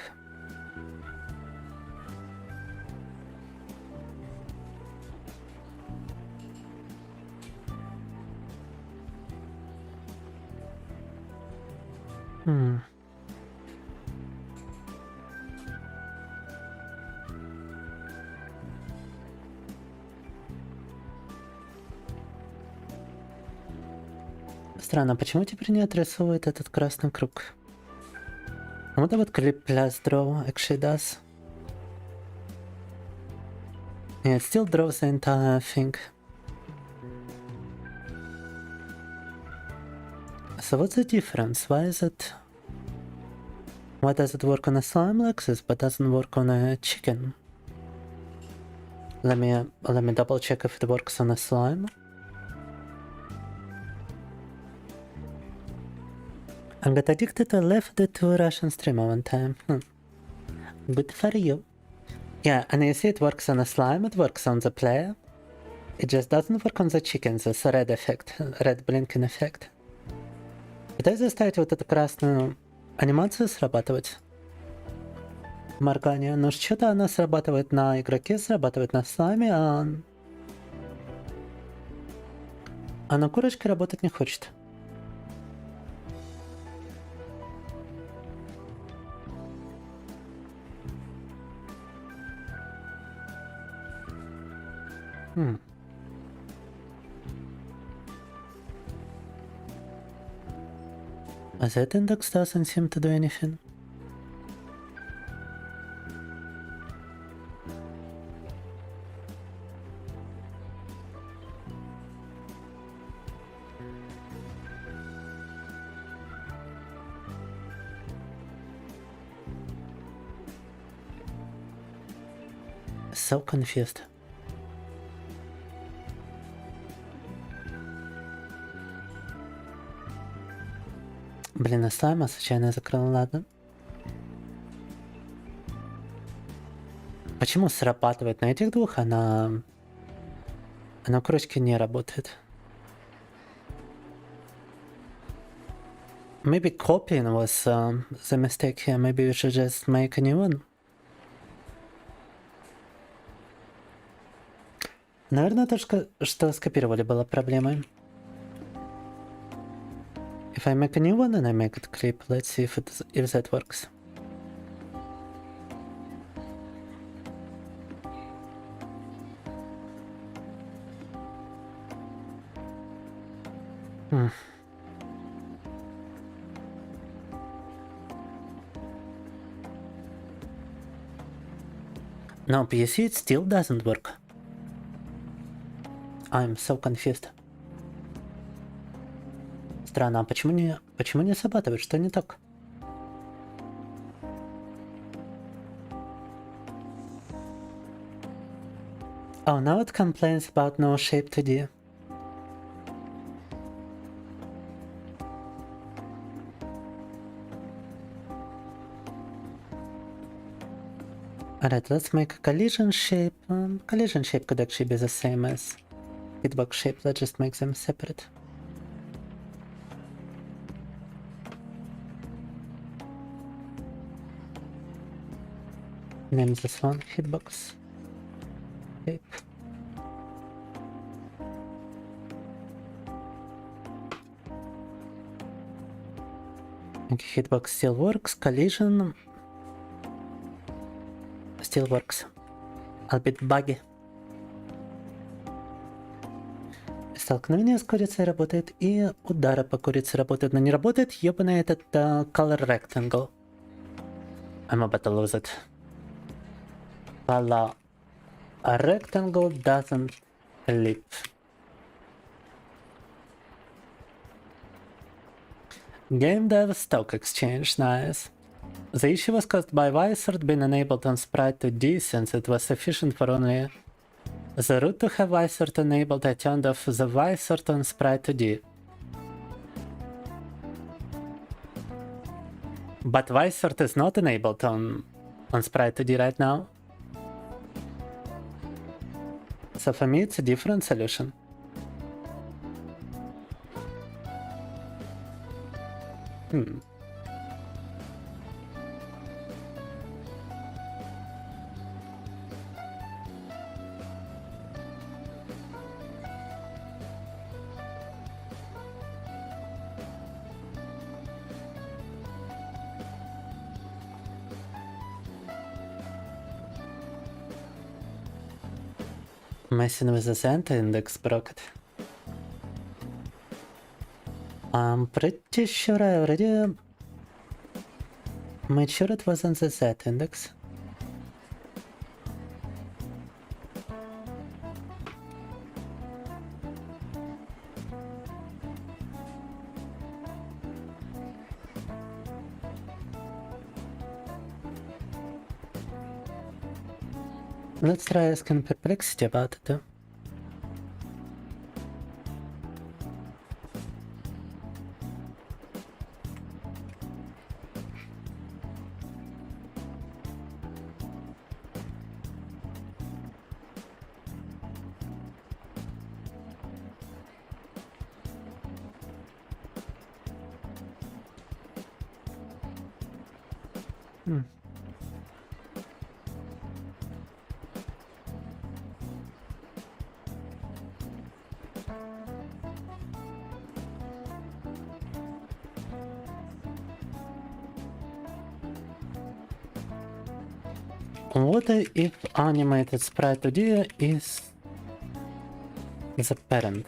Странно, почему теперь не отрисовывает этот красный круг? What about clip plus draw actually does? Yeah, it still draws the entire thing. So what's the difference? Why is it... Why does it work on a slime like this, but doesn't work on a chicken? Let me double check if it works on a slime. I got addicted to left to Russian streamer one time. Good for you. Yeah, and you see it works on a slime, it works on the player. It just doesn't work on the chicken, this red effect, red blinking effect. Пытаюсь заставить вот эту красную анимацию срабатывать. Моргание, но что-то она срабатывает на игроке, срабатывает на слайме, а на курочке работать не хочет. That index doesn't seem to do anything. So confused. Блин, а слайма случайно закрыл, ладно. Почему срабатывает на этих двух, а на курочке не работает? Maybe copying was the mistake here. Maybe we should just make a new one. Наверное, то, что скопировали, было проблемой. If I make a new one and I make it clip, let's see if that works. No, you see, it still doesn't work. I'm so confused. Странно, а почему не срабатывает? Что не так? Oh, now it complains about no shape 2D. Alright, let's make a collision shape. Collision shape could actually be the same as hitbox shape. Let's just make them separate. Name this one hitbox shape. Okay, hitbox still works. Collision still works. A bit buggy. Столкновение с курицей работает, и удары по курице работают, но не работает ебаный этот color rectangle. I'm about to lose it. Color rectangle doesn't flip. Gamedev stock exchange, nice. The issue was caused by Vysort being enabled on Sprite 2D since it was sufficient for only the root to have Vysort enabled. I turned off the Vysort on Sprite 2D. But Vysort is not enabled on Sprite 2D right now. So for me it's a different solution. Messing with the center index broke it. I'm pretty sure I already made sure it was on the Z index. Let's try asking Perplexity about it though. What if animated sprite 2D is a parent?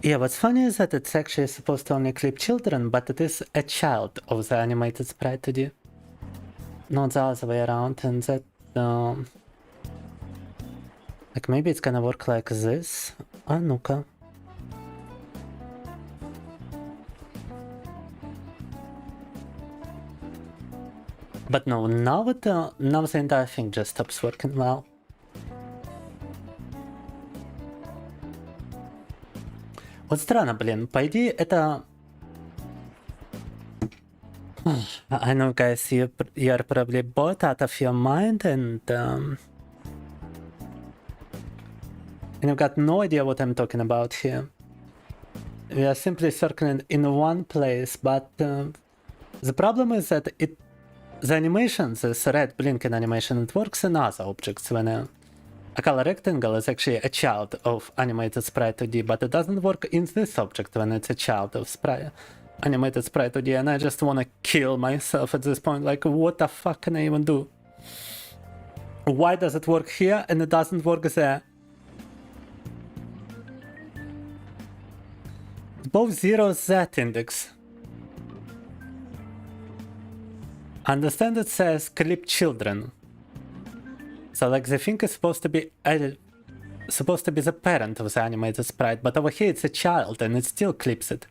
Yeah, what's funny is that it's actually supposed to only clip children, but it is a child of the animated sprite 2D. Not the other way around, and that... like, maybe it's gonna work like this. Ah, ну-ка. But no, now the entire thing just stops working well. Вот странно, блин, по идее это... I know guys, you're probably both out of your mind and you've got no idea what I'm talking about here. We are simply circling in one place, but the problem is that the animation, this red blinking animation, it works in other objects when A color rectangle is actually a child of animated sprite 2D, but it doesn't work in this object when it's a child of animated sprite 2D, and I just wanna kill myself at this point. Like, what the fuck can I even do? Why does it work here and it doesn't work there? Both 0 Z index. Understand it says clip children. So like the thing is supposed to be the parent of the animated sprite, but over here it's a child and it still clips it.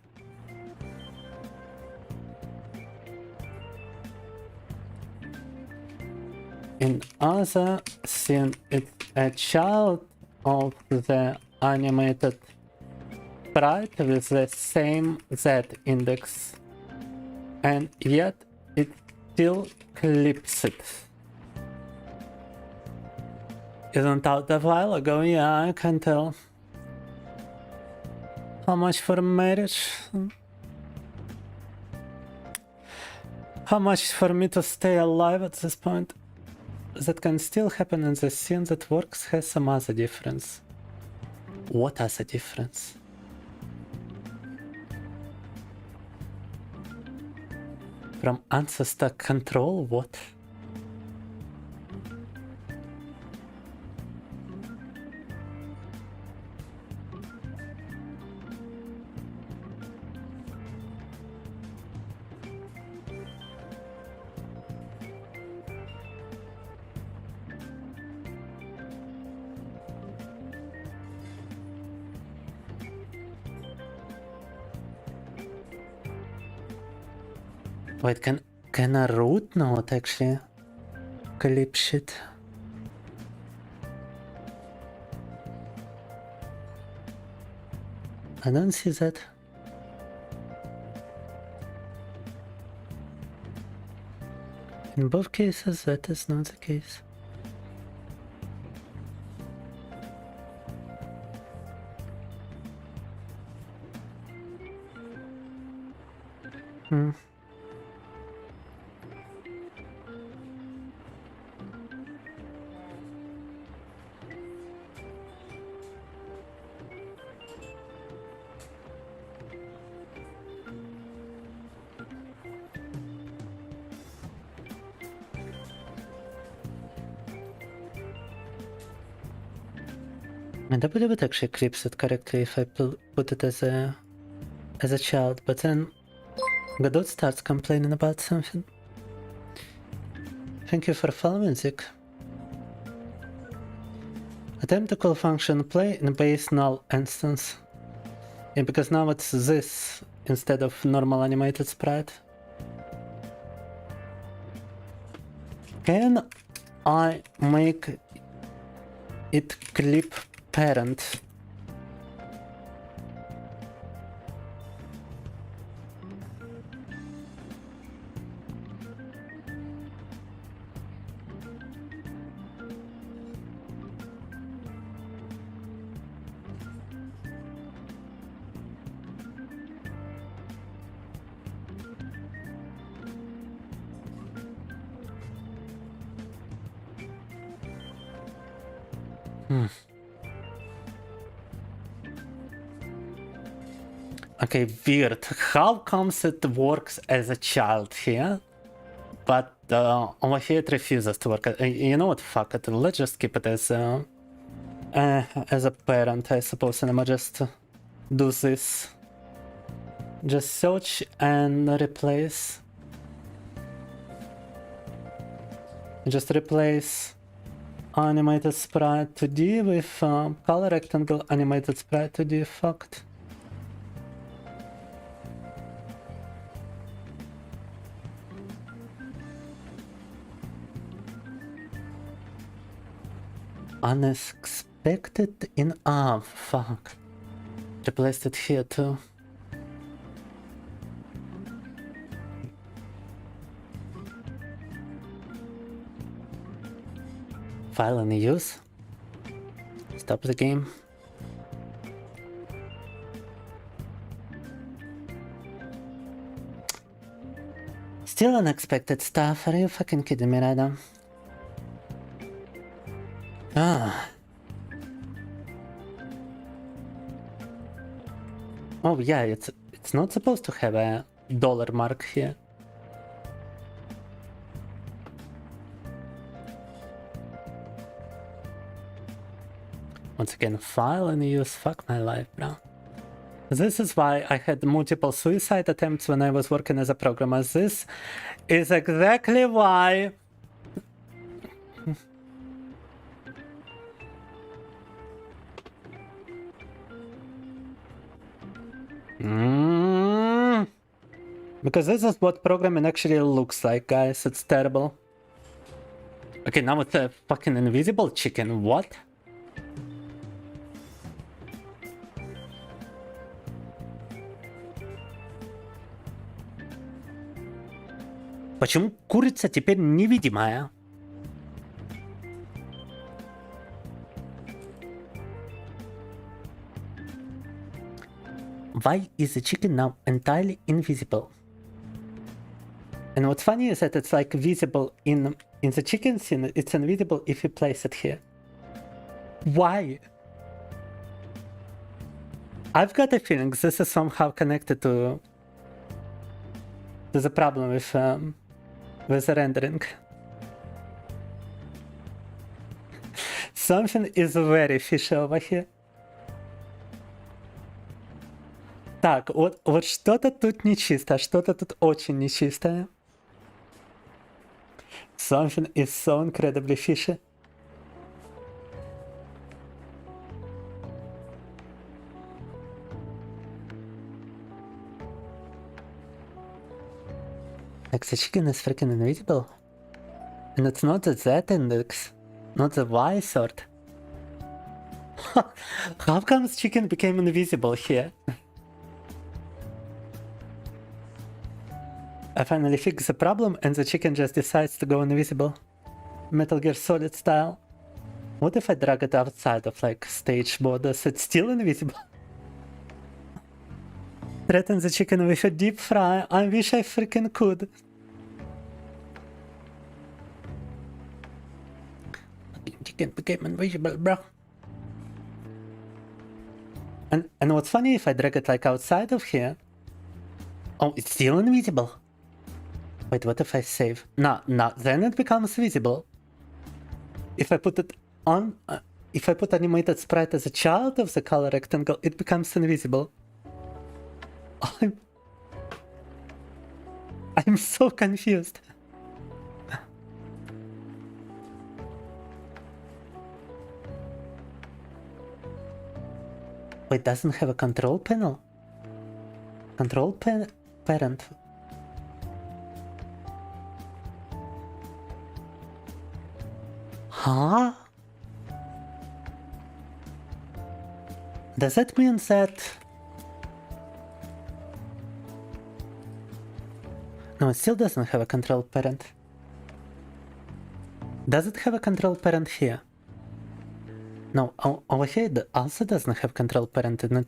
In other scene, it's a child of the animated sprite with the same Z index, and yet it still clips it. Isn't out a while ago? Yeah, I can tell. How much for marriage? How much for me to stay alive at this point? That can still happen in the scene that works has some other difference. What other difference? From ancestor control? What? Wait, can a root node actually clip shit? I don't see that. In both cases, that is not the case. And I believe it actually clips it correctly if I put it as a child, but then Godot starts complaining about something. Thank you for following, Zik. Attempt to call function play in base null instance. Yeah, because now it's this instead of normal animated sprite. Can I make it clip parent? Okay, weird. How comes it works as a child here, but over here it refuses to work? You know what? Fuck it. Let's just keep it as a parent, I suppose, and I'm just do this. Just search and replace. Just replace animated sprite 2D with color rectangle animated sprite 2D. Fucked. Unexpected in fuck. Replaced it here too. File in use. Stop the game. Still unexpected stuff. Are you fucking kidding me right now? Oh yeah, it's not supposed to have a dollar mark here. Once again, file and use. Fuck my life, bro. This is why I had multiple suicide attempts when I was working as a programmer. This is exactly why. Because this is what programming actually looks like, guys. It's terrible. Okay, now it's a fucking invisible chicken. What? Почему курица теперь невидимая? Why is the chicken now entirely invisible? And what's funny is that it's like visible in the chicken scene, it's invisible if you place it here. Why? I've got a feeling this is somehow connected to the problem with the rendering. Something is very fishy over here. Так, вот что-то тут нечисто, что-то тут очень нечистое. Something is so incredibly fishy. Like the chicken is freaking invisible. And it's not the Z index, not the Y sort. How comes chicken became invisible here? I finally fixed the problem and the chicken just decides to go invisible. Metal Gear Solid style. What if I drag it outside of like stage borders? It's still invisible. Threaten the chicken with a deep fry. I wish I freaking could. Chicken became invisible, bro. And what's funny, if I drag it like outside of here, oh, it's still invisible. Wait, what if I save? No, then it becomes visible. If I put it on, if I put animated sprite as a child of the color rectangle, it becomes invisible. I'm so confused. Wait, doesn't have a control panel? Control parent. Huh? Does that mean that... No, it still doesn't have a control parent. Does it have a control parent here? No, over here it also doesn't have control parent and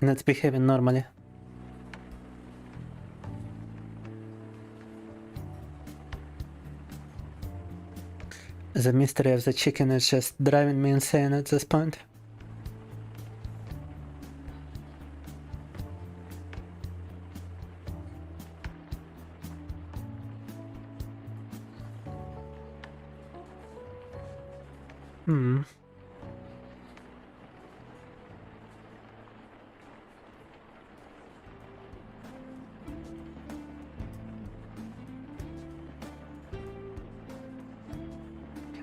it's behaving normally. The mystery of the chicken is just driving me insane at this point.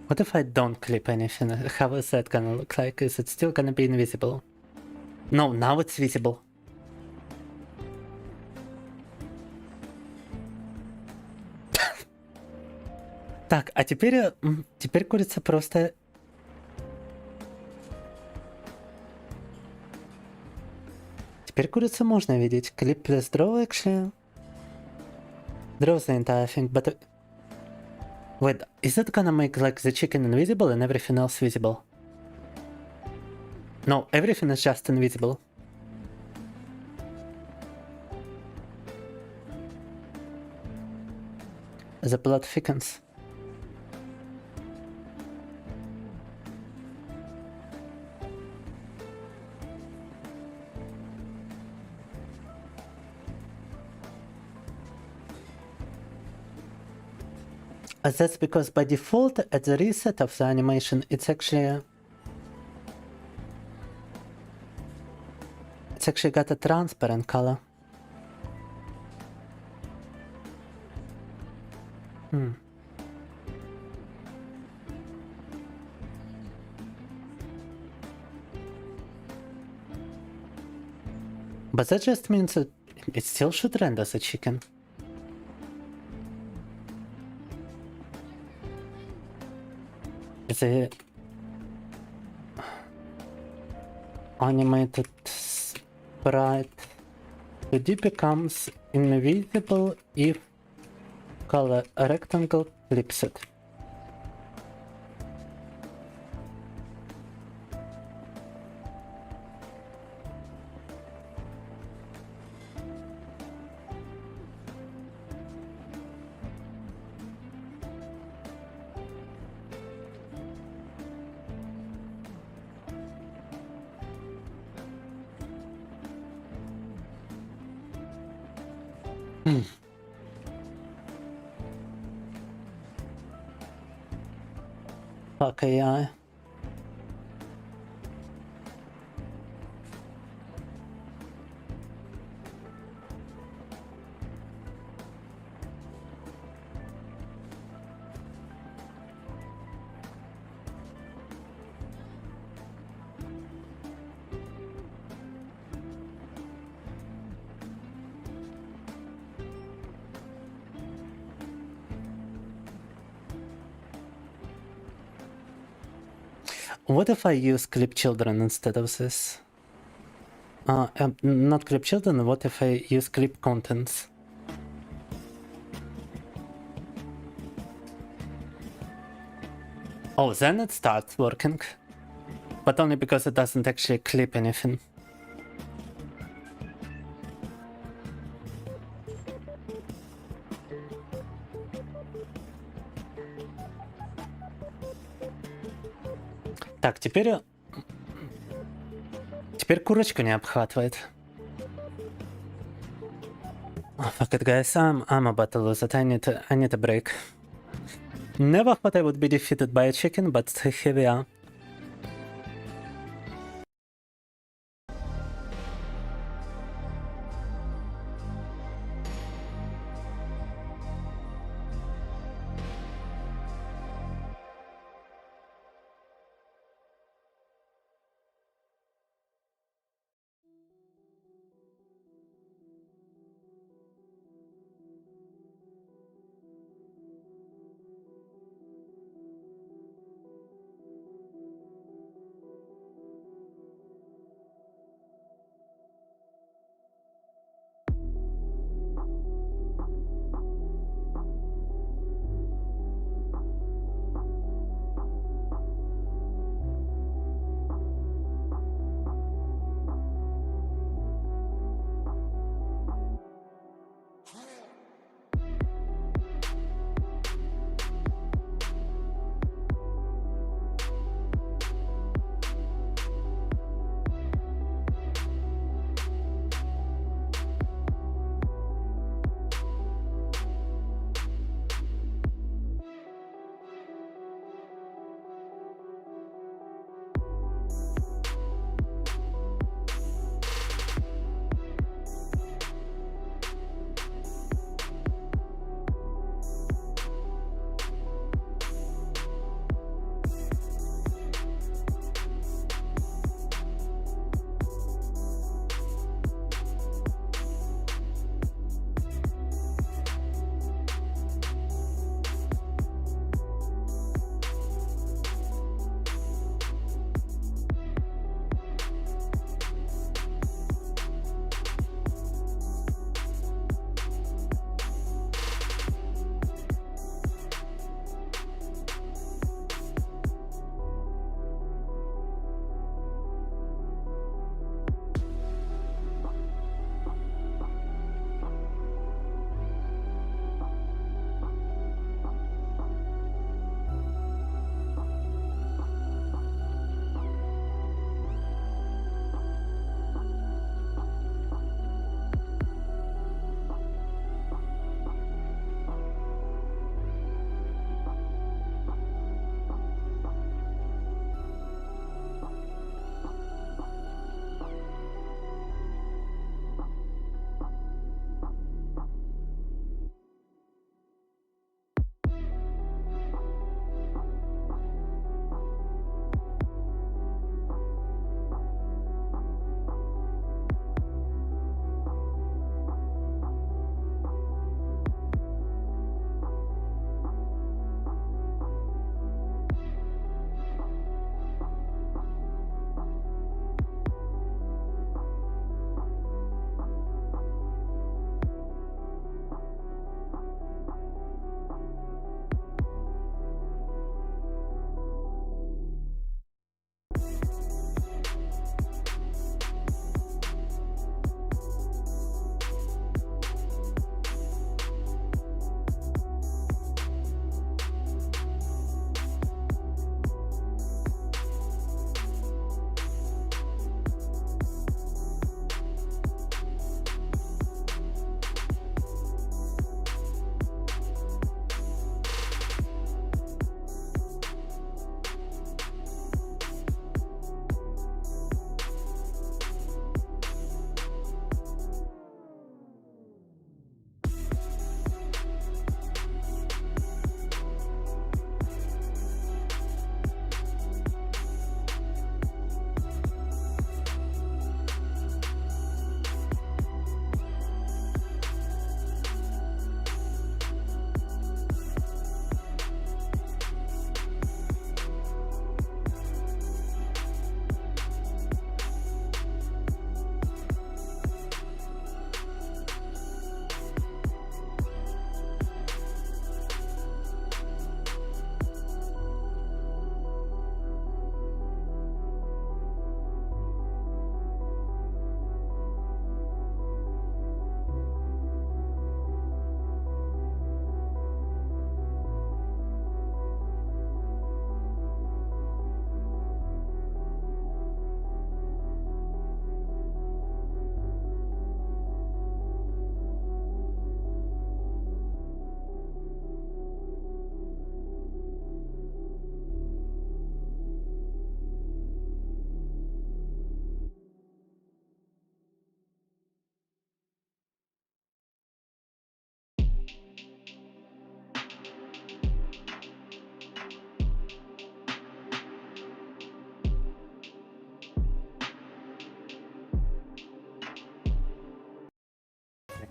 What if I don't clip anything? How is that gonna look like? Is it still gonna be invisible? No, now it's visible. Так, а теперь курица просто... Теперь курицу можно видеть. Clip plus draw actually. Draws the entire thing, but... Wait, is it gonna make like the chicken invisible and everything else visible? No, everything is just invisible. The plot thickens. That's because by default, at the reset of the animation, it's actually got a transparent color. But that just means that it still should render the chicken. The animated sprite 2D becomes invisible if color rectangle flips it. Fuck AI. What if I use clip children instead of this? Not clip children, what if I use clip contents? Oh, then it starts working. But only because it doesn't actually clip anything. Так, теперь курочку не обхватывает. Oh, fuck it, guys. I'm about to lose it. I need a break. Never thought I would be defeated by a chicken, but here we are.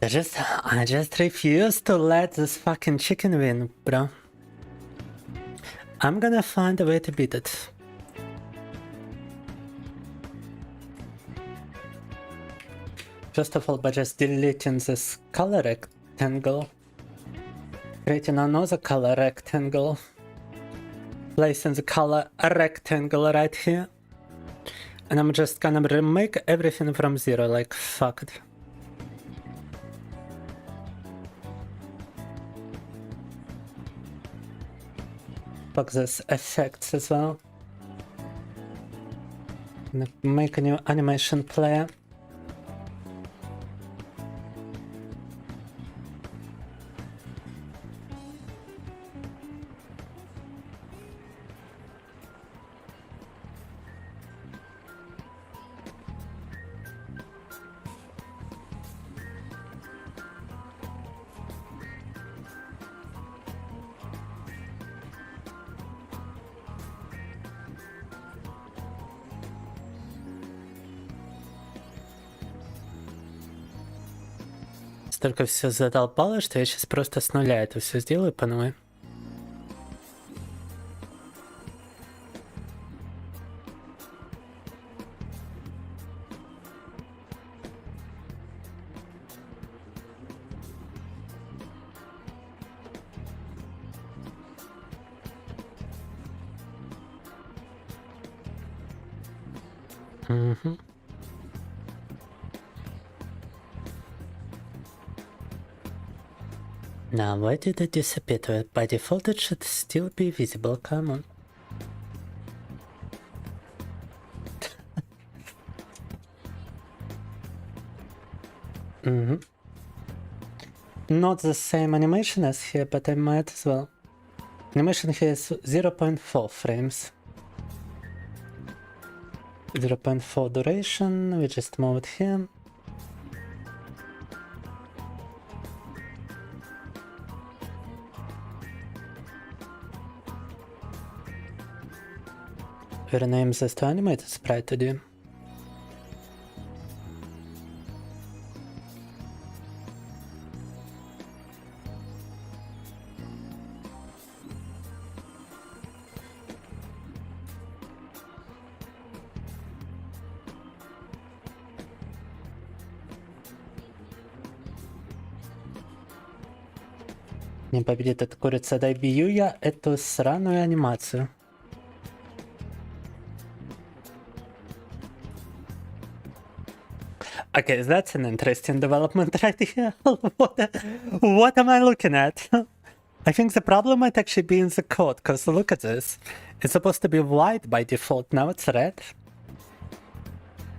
I just refuse to let this fucking chicken win, bro. I'm gonna find a way to beat it. First of all, by just deleting this color rectangle, creating another color rectangle, placing the color rectangle right here, and I'm just gonna remake everything from zero, like fuck it. Fuck this effects as well. Make a new animation player. Столько все задолбало, что я сейчас просто с нуля это все сделаю по новой. Now, why did it disappear? By default, it should still be visible. Come on. Not the same animation as here, but I might as well. Animation here is 0.4 frames. 0.4 duration. We just move it here. We rename this to animated sprite to do. Не победит эта курица, добью я эту сраную анимацию. Okay, that's an interesting development right here. What am I looking at? I think the problem might actually be in the code, because look at this. It's supposed to be white by default, now it's red.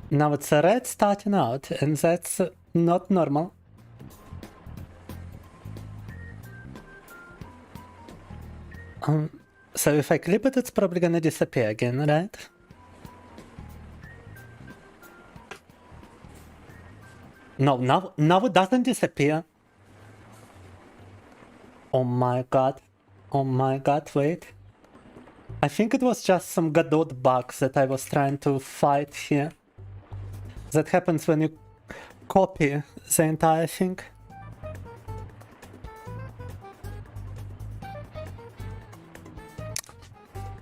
Now it's red starting out, and that's not normal. So if I clip it, it's probably gonna disappear again, right? No, now it doesn't disappear. Oh my god. Oh my god, wait. I think it was just some Godot bugs that I was trying to fight here. That happens when you copy the entire thing.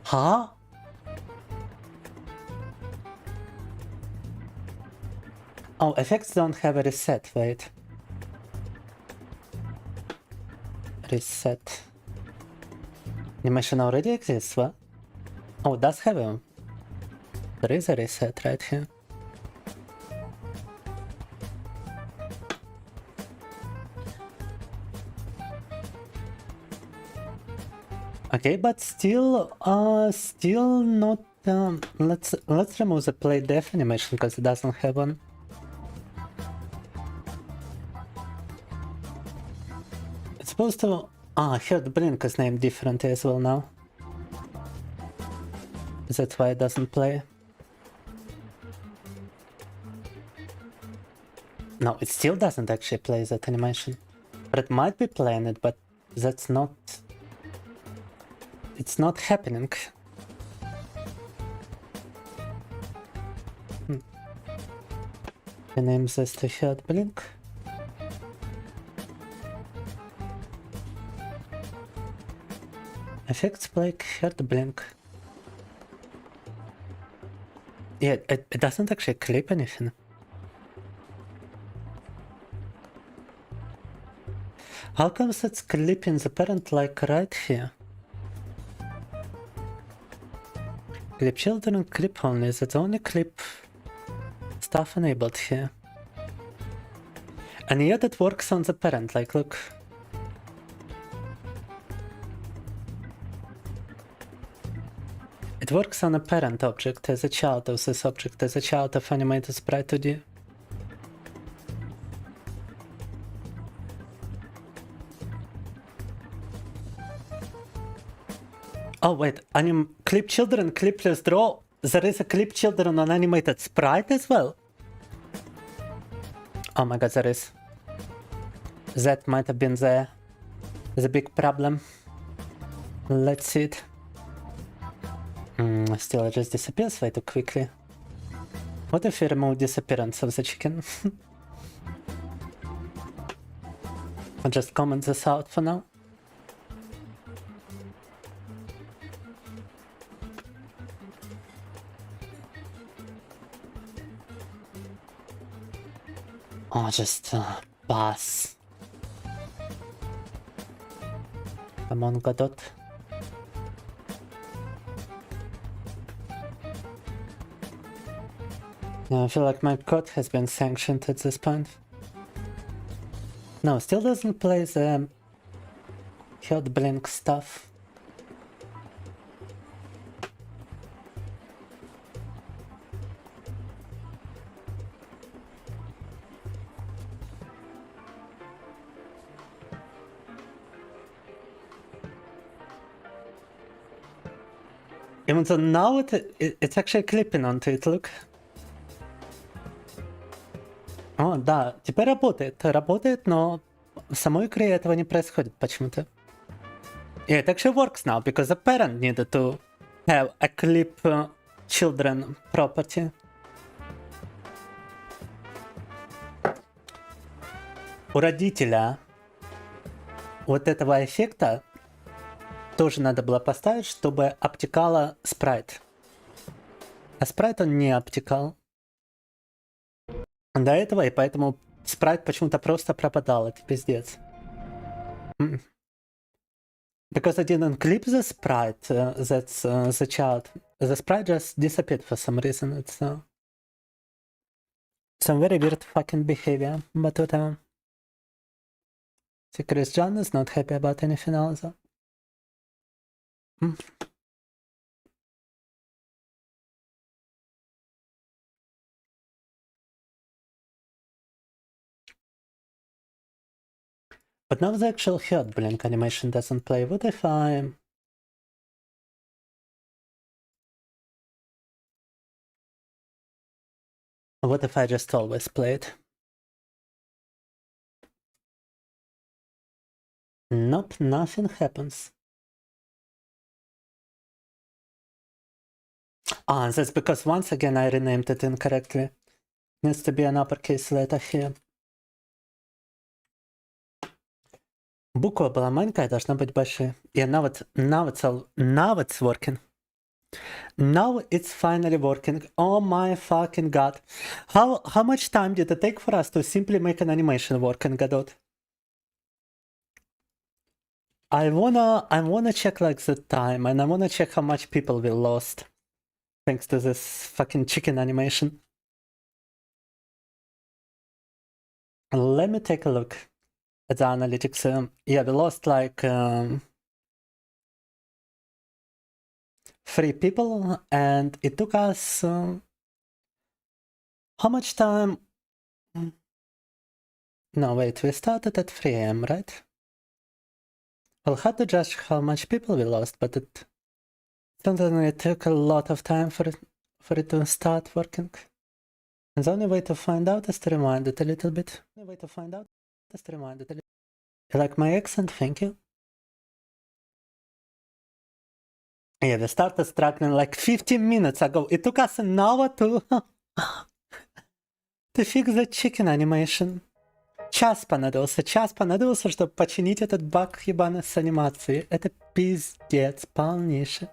Huh? Oh, effects don't have a reset, wait. Reset. Animation already exists, what? Oh, it does have a... There is a reset right here. Okay, but still not... let's remove the play def animation, because it doesn't have one. Supposed to... here the blink is named differently as well now. That's why it doesn't play. No, it still doesn't actually play that animation. But it might be playing it, but that's not... It's not happening. Rename this to head blink. Effects play heard blink. Yeah, it doesn't actually clip anything. How comes it's clipping the parent like right here? Clip children, clip only. Is it the only clip stuff enabled here? And yet it works on the parent, like look. It works on a parent object as a child of this object, as a child of animated sprite 2D. Oh wait, clip children, clip plus draw. There is a clip children on animated sprite as well. Oh my god, there is. That might have been the big problem. Let's see it. Still, it just disappears way too quickly. What if you remove disappearance of the chicken? I'll just comment this out for now. Oh, just pass. Come on, Godot. Yeah, I feel like my code has been sanctioned at this point. No, still doesn't play the hot blink stuff. Even though now it's actually clipping onto it, look. О, да, теперь работает, но в самой игре этого не происходит почему-то. Yeah, it actually works now, because the parent needed to have a clip children property. У родителя вот этого эффекта тоже надо было поставить, чтобы обтекало спрайт. А спрайт он не обтекал до этого, и поэтому спрайт почему-то просто пропадал. Это пиздец. Because I didn't clip the sprite, that's the child. The sprite just disappeared for some reason. It's some very weird fucking behavior. But whatever. See, Chris John is not happy about anything else. But now the actual head blink animation doesn't play. What if I... What if I just always play it? Nope, nothing happens. Ah, that's because once again I renamed it incorrectly. Needs to be an uppercase letter here. Буква была маленькая, должна быть большая. Yeah, now it's working. Now it's finally working. Oh my fucking god. How much time did it take for us to simply make an animation work in Godot? I wanna check like the time, and I wanna check how much people we lost thanks to this fucking chicken animation. Let me take a look at the analytics. Yeah, we lost like 3 people, and it took us how much time? No, wait, we started at 3 AM, right? I'll have to judge how much people we lost, but it certainly took a lot of time for it to start working. And the only way to find out is to rewind it a little bit. You like my accent? Thank you. Yeah, we started struggling like 15 minutes ago. It took us an hour to fix the chicken animation. Час понадобился, чтобы починить этот баг ебаный с анимацией. Это пиздец полнейший.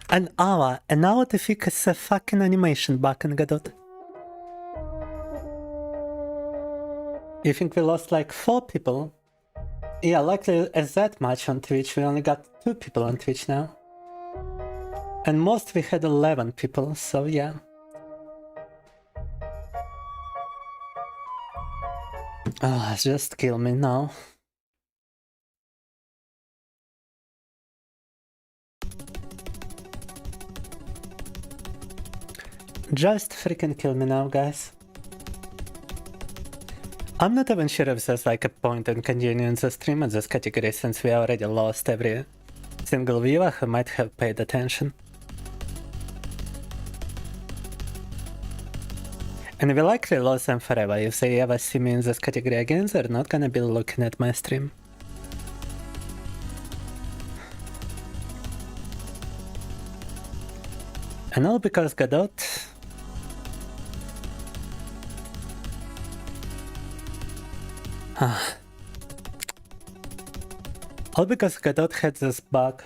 An hour to fix a fucking animation bug in Godot. You think we lost like 4 people? Yeah, likely as that much on Twitch. We only got 2 people on Twitch now. And most we had 11 people, so yeah. Ah, just kill me now. Just freaking kill me now, guys. I'm not even sure if there's like a point in continuing the stream in this category since we already lost every single viewer who might have paid attention. And we likely lost them forever. If they ever see me in this category again, they're not gonna be looking at my stream. And all because Godot all because Godot had this bug,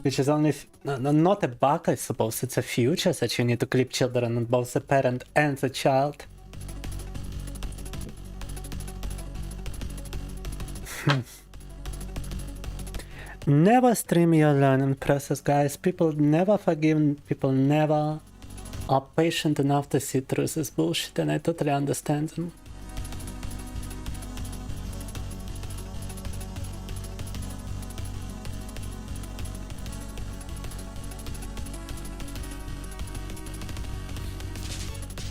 which is only not a bug, I suppose. It's a feature that you need to clip children on both the parent and the child. Never stream your learning process, guys. People never forgive. People never are patient enough to see through this bullshit, and I totally understand them.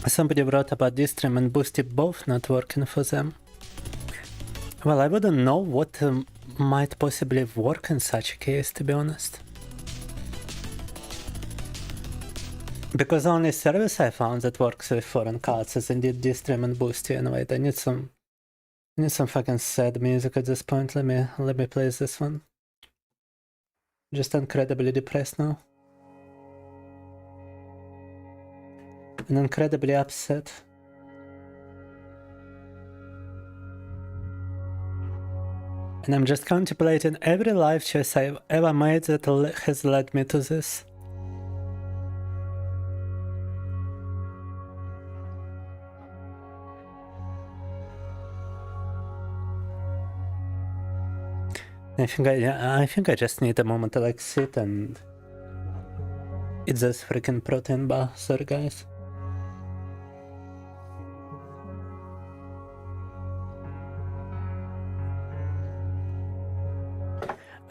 Somebody wrote about this stream and boosted both not working for them. Well, I wouldn't know what might possibly work in such a case, to be honest. Because the only service I found that works with foreign cards is indeed this stream and boosty. Anyway, I need some fucking sad music at this point. Let me play this one. Just incredibly depressed now. And incredibly upset. And I'm just contemplating every life choice I've ever made that has led me to this. I think I just need a moment to like sit and eat this freaking protein bar. Sorry, guys.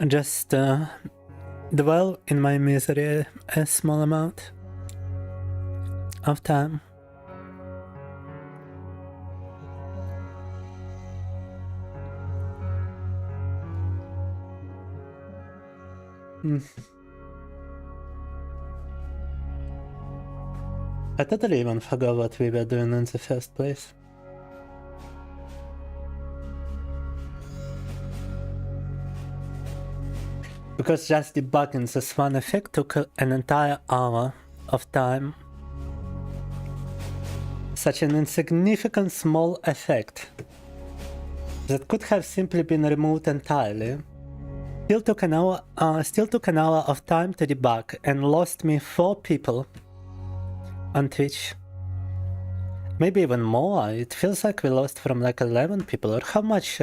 Just dwell in my misery a small amount of time. I totally even forgot what we were doing in the first place. Because just debugging this one effect took an entire hour of time. Such an insignificant small effect that could have simply been removed entirely. Still took an hour of time to debug and lost me 4 people on Twitch. Maybe even more. It feels like we lost from like 11 people. Or how much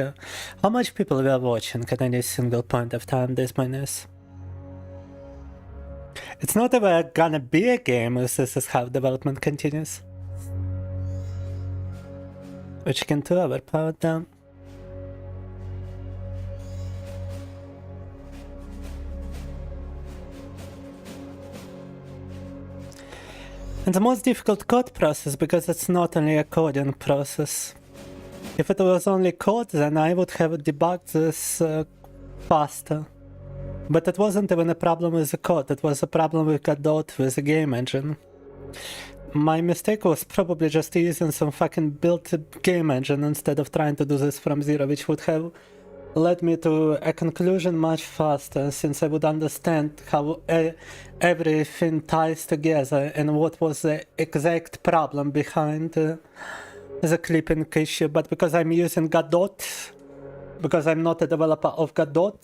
people were watching at any single point of time this minus. It's not ever gonna be a game if this is how development continues. Which can too overpowered down. And the most difficult code process because it's not only a coding process. If it was only code, then I would have debugged this faster. But it wasn't even a problem with the code, it was a problem with Godot, with the game engine. My mistake was probably just using some fucking built game engine instead of trying to do this from zero, which would have led me to a conclusion much faster, since I would understand how everything ties together and what was the exact problem behind as a clipping issue, but because I'm using Godot, because I'm not a developer of Godot,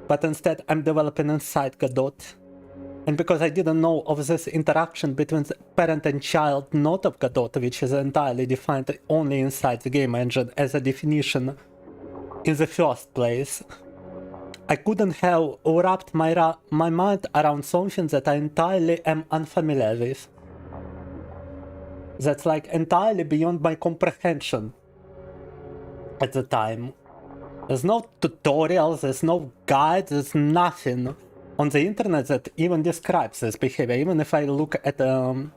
but instead I'm developing inside Godot. And because I didn't know of this interaction between the parent and child not of Godot, which is entirely defined only inside the game engine as a definition in the first place, I couldn't have wrapped my mind around something that I entirely am unfamiliar with. That's like entirely beyond my comprehension at the time. There's no tutorials, there's no guide, there's nothing on the internet that even describes this behavior. Even if I look at a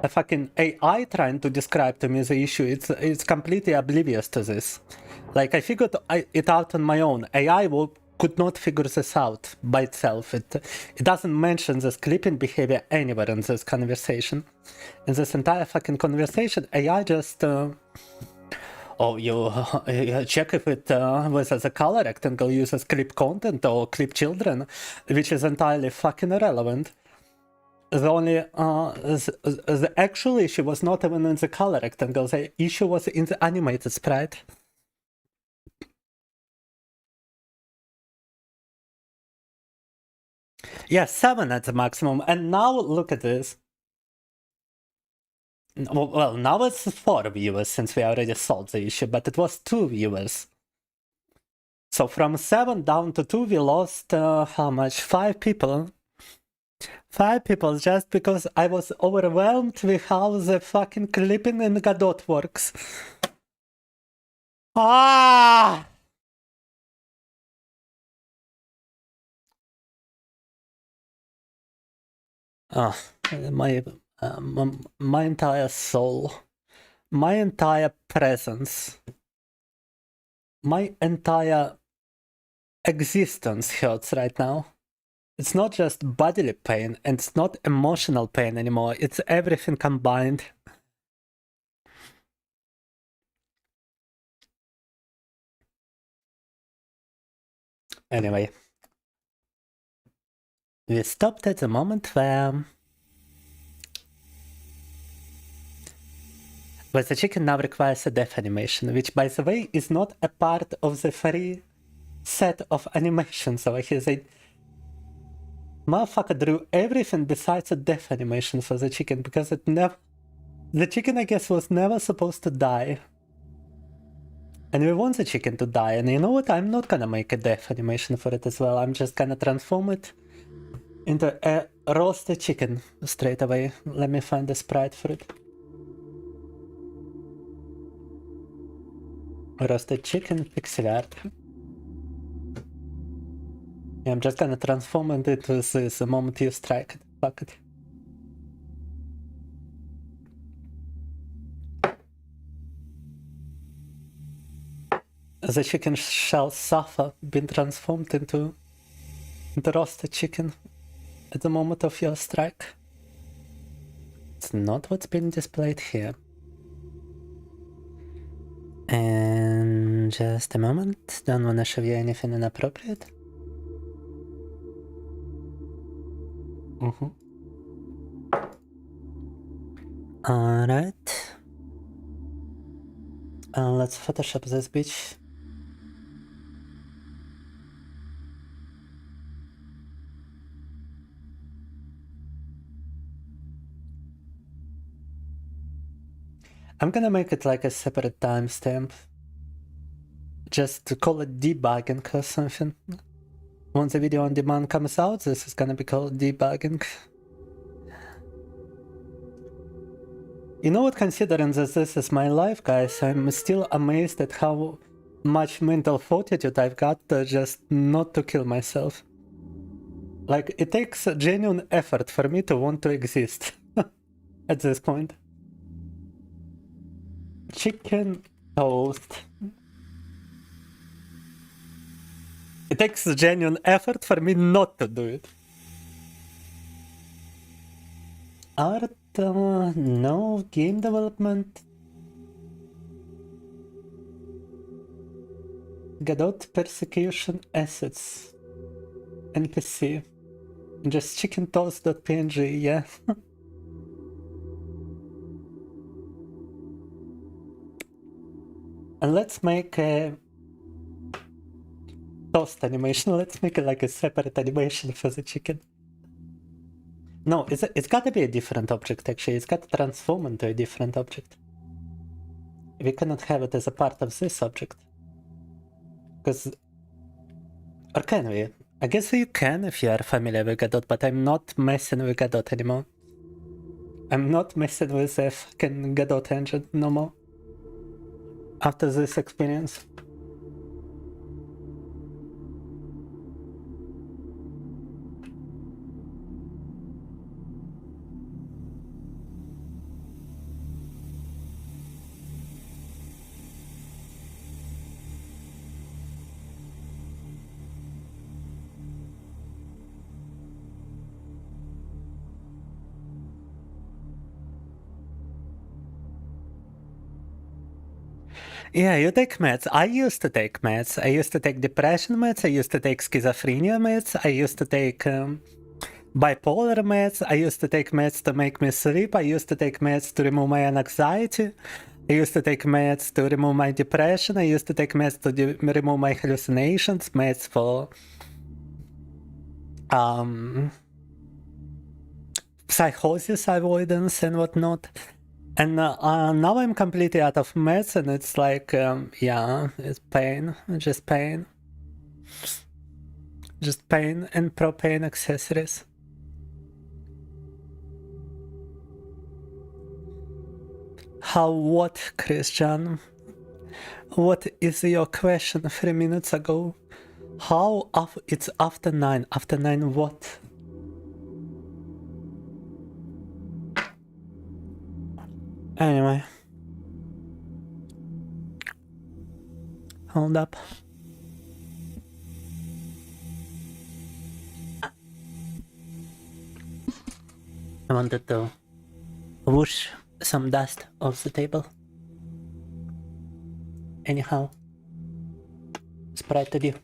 fucking AI trying to describe to me the issue, it's completely oblivious to this. Like, I figured it out on my own. AI could not figure this out by itself. It doesn't mention this clipping behavior anywhere in this conversation. In this entire fucking conversation, AI just... you check if it was as a color rectangle uses clip content or clip children, which is entirely fucking irrelevant. The only the actual issue was not even in the color rectangle. The issue was in the animated sprite. Yeah, 7 at the maximum, and now look at this. Well, now it's 4 viewers since we already solved the issue, but it was 2 viewers. So from 7 down to 2 we lost, how much? 5 people. 5 people just because I was overwhelmed with how the fucking clipping in Godot works. Ah! My entire soul, my entire presence, my entire existence hurts right now. It's not just bodily pain, and it's not emotional pain anymore, it's everything combined. Anyway, we stopped at the moment where the chicken now requires a death animation, which, by the way, is not a part of the free set of animations over here. They motherfucker drew everything besides a death animation for the chicken, because the chicken, I guess, was never supposed to die. And we want the chicken to die, and you know what? I'm not gonna make a death animation for it as well. I'm just gonna transform it into a roasted chicken straight away. Let me find the sprite for it. Roasted chicken pixel art. Yeah, I'm just gonna transform it into this the moment you strike it. Fuck it. The chicken shall suffer being transformed into roasted chicken at the moment of your strike. It's not what's being displayed here. And just a moment, don't wanna show you anything inappropriate. Alright. Let's Photoshop this bitch. I'm gonna make it like a separate timestamp. Just to call it debugging or something. Once the video on demand comes out, this is gonna be called debugging. You know what, considering that this is my life, guys, I'm still amazed at how much mental fortitude I've got just not to kill myself. Like, it takes a genuine effort for me to want to exist at this point. Chicken toast. It takes a genuine effort for me not to do it. Art, no. Game development. Godot persecution assets. NPC. Just chicken toast.png, yeah. And let's make a toast animation. Let's make it like a separate animation for the chicken. No, it's gotta be a different object actually. It's gotta transform into a different object. We cannot have it as a part of this object. Because... Or can we? I guess you can if you are familiar with Godot, but I'm not messing with Godot anymore. I'm not messing with the fucking Godot engine no more. After this experience. Yeah, you take meds. I used to take meds. I used to take depression meds. I used to take schizophrenia meds. I used to take bipolar meds. I used to take meds to make me sleep. I used to take meds to remove my anxiety. I used to take meds to remove my depression. I used to take meds to remove my hallucinations. Meds for psychosis avoidance and whatnot. And now I'm completely out of meds, and it's like, yeah, it's pain, just pain. Just pain and propane accessories. How what, Christian? What is your question 3 minutes ago? How it's after 9? After 9 what? Anyway. Hold up. I wanted to whoosh some dust off the table. Anyhow. Sprite to you.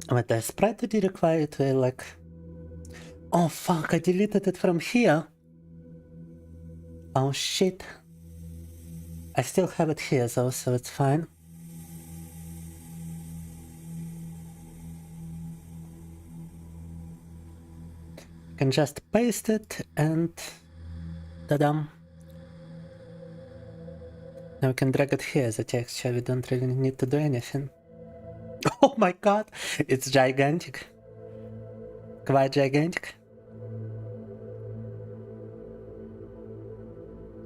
But the sprite to require to like... Oh fuck, I deleted it from here. Oh shit. I still have it here though, so it's fine. You can just paste it and... ta-dam. Now we can drag it here as a texture, we don't really need to do anything. Oh my god, it's gigantic. Quite gigantic.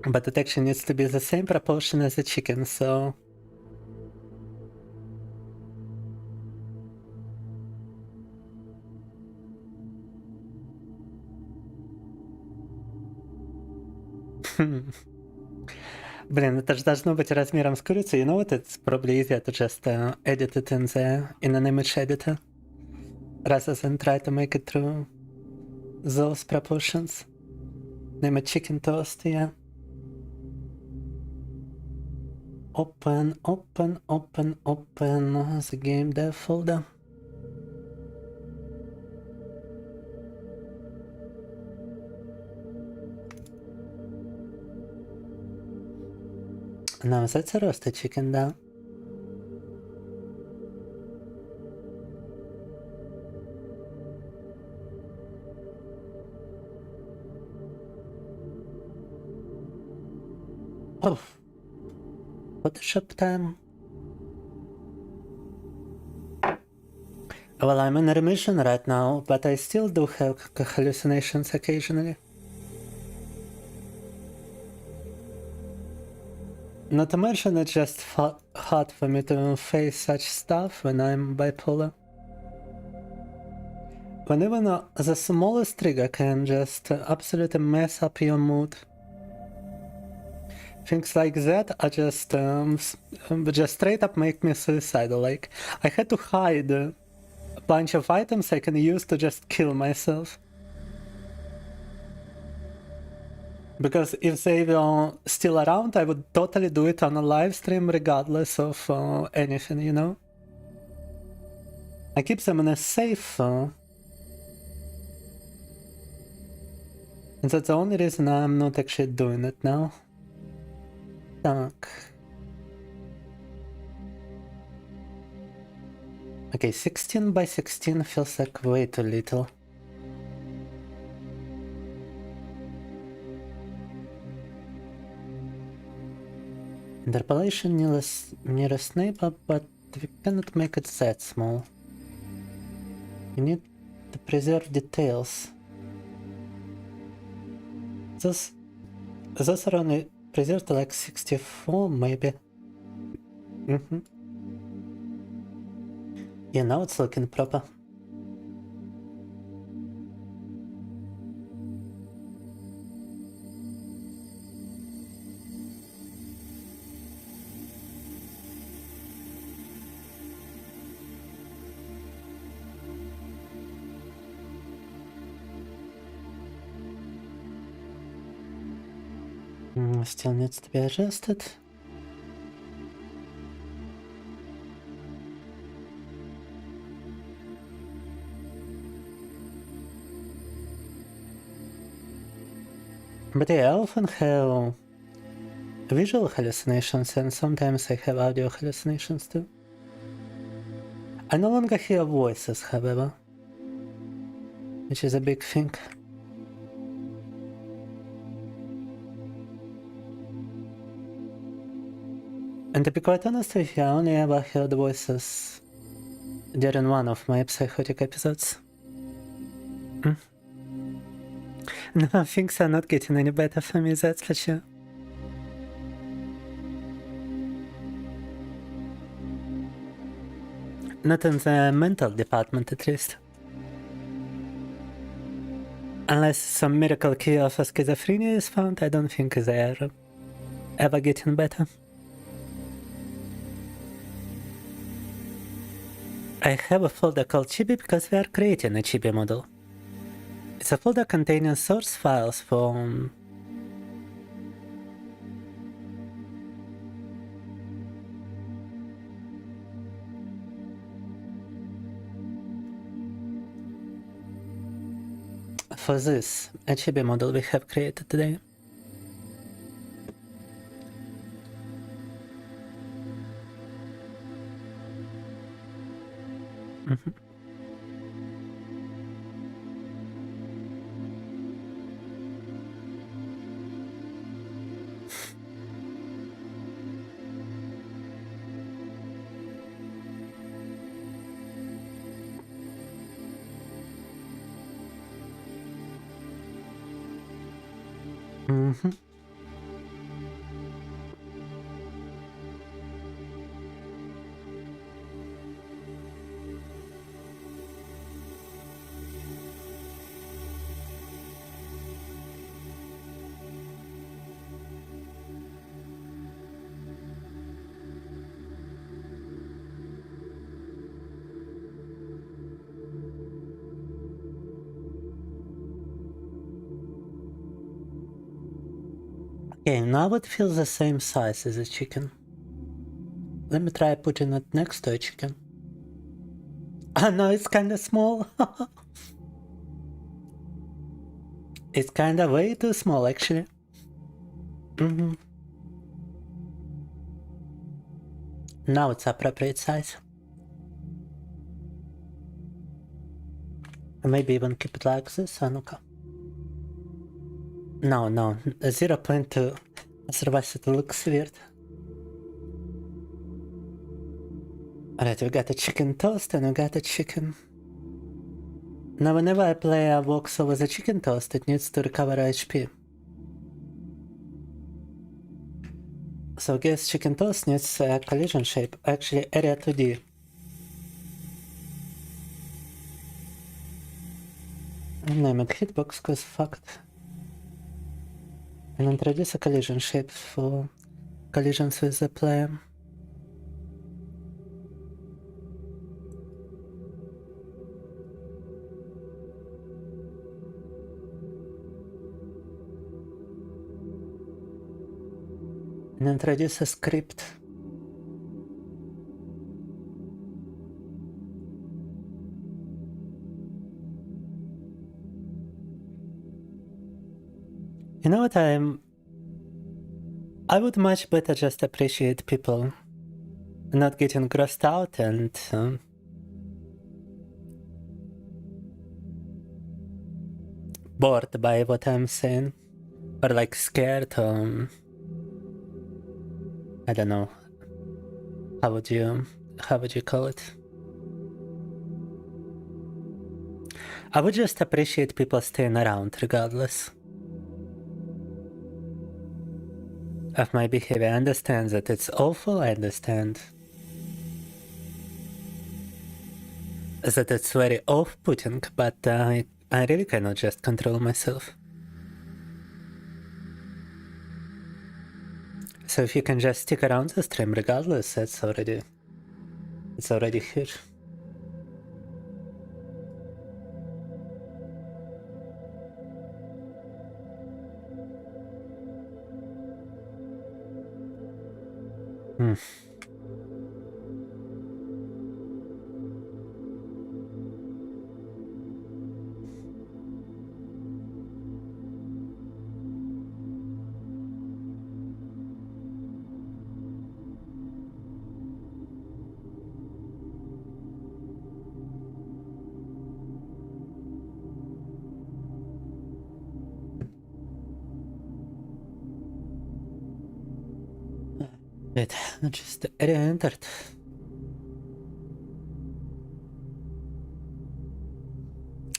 But it actually needs to be the same proportion as the chicken, so... Блин, это же должно быть размером с курицу. You know what? It's probably easier to just edit it in an image editor rather than try to make it through those proportions. Name a chicken toast, yeah. Open the Gamedev folder. No, that's a roasted chicken, though. Oh, Photoshop time. Well, I'm in remission right now, but I still do have hallucinations occasionally. Not to mention it's just hard for me to face such stuff when I'm bipolar. When even the smallest trigger can just absolutely mess up your mood. Things like that are just straight up make me suicidal. Like, I had to hide a bunch of items I can use to just kill myself. Because if they were still around, I would totally do it on a live stream regardless of anything, you know? I keep them in a safe... and that's the only reason I'm not actually doing it now. Так. Okay, 16 by 16 feels like way too little. Interpolation nearest neighbor, but we cannot make it that small. We need to preserve details. Those are only preserved to like 64, maybe. Yeah, now it's looking proper. Still needs to be adjusted. But yeah, I often have visual hallucinations and sometimes I have audio hallucinations too. I no longer hear voices, however, which is a big thing. And to be quite honest with you, I only ever heard voices during one of my psychotic episodes. No, things are not getting any better for me, that's for sure. Not in the mental department, at least. Unless some miracle cure for schizophrenia is found, I don't think they're ever getting better. I have a folder called Chibi because we are creating a Chibi model. It's a folder containing source files from for this a Chibi model we have created today. Okay, now it feels the same size as a chicken. Let me try putting it next to a chicken. Oh no, it's kinda small. It's kinda way too small, actually. Now it's appropriate size. Maybe even keep it like this, okay. No, 0.2. Otherwise it looks weird. Alright, we got a chicken toast and we got a chicken. Now whenever a player walks over the chicken toast, it needs to recover HP. So I guess chicken toast needs a collision shape, actually area 2D. Name it hitbox, cause fucked. And introduce a collision shape for collisions with the player. and introduce a script. You know what, I would much better just appreciate people not getting grossed out and bored by what I'm saying, or like scared, I don't know, how would you call it? I would just appreciate people staying around regardless of my behavior. I understand that it's awful, I understand that it's very off-putting, but I really cannot just control myself. So if you can just stick around the stream regardless, it's already huge. Wait, I just re-entered.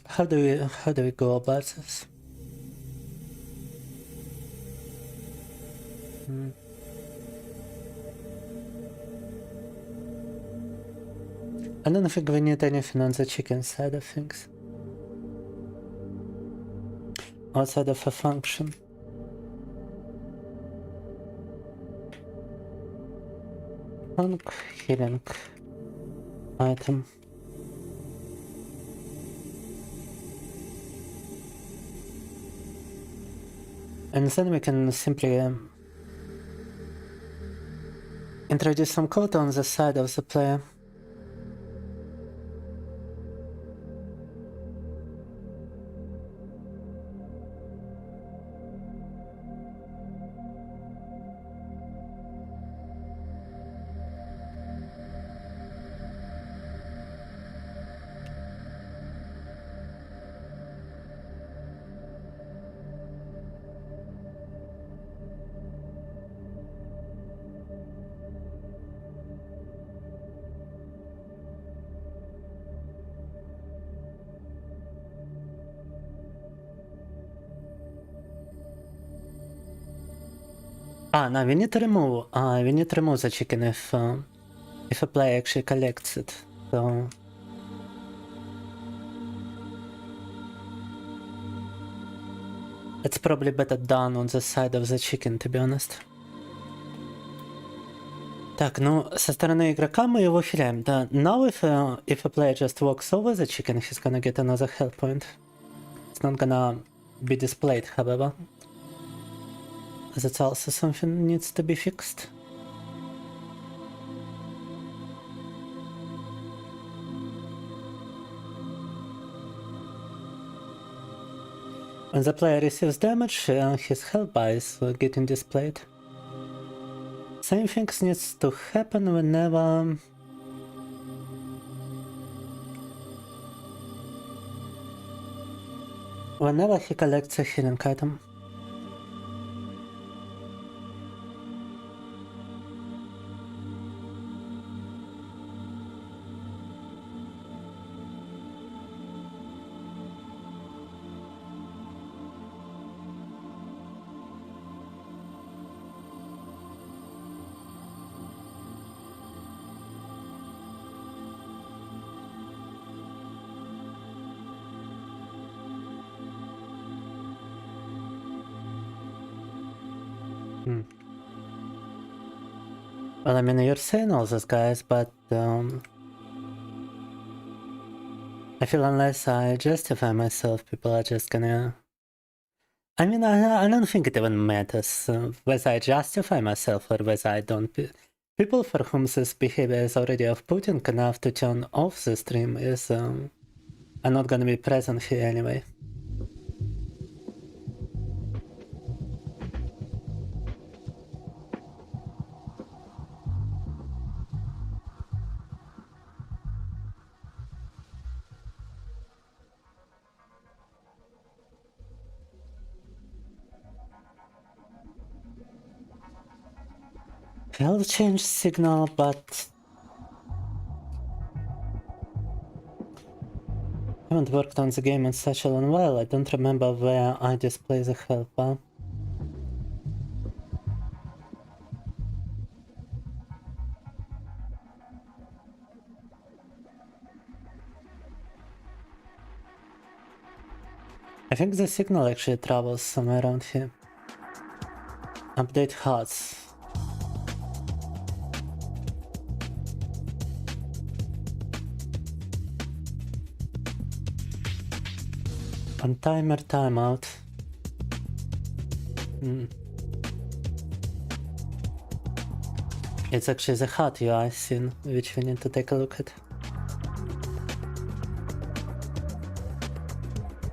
How do we go about this? I don't think we need anything on the chicken side of things. Outside of a function. Healing item. And then we can simply introduce some code on the side of the player. No, we need to remove the chicken if a player actually collects it. So it's probably better done on the side of the chicken, to be honest. Так, ну, со стороны игрока мы его хиляем, да. Now if a player just walks over the chicken, he's gonna get another health point. It's not gonna be displayed, however. That's also something needs to be fixed. When the player receives damage, his health bar is getting displayed. Same things needs to happen whenever he collects a healing item. Well, I mean, you're saying all this, guys, but I feel unless I justify myself, people are just gonna I mean, I don't think it even matters whether I justify myself or whether I don't. People for whom this behavior is already off-putting enough to turn off the stream is are not gonna be present here anyway. I'll change signal, but I haven't worked on the game in such a long while. I don't remember where I display the health bar. I think the signal actually travels somewhere around here. Update HUDs. On timer timeout. It's actually the HUD UI scene, which we need to take a look at.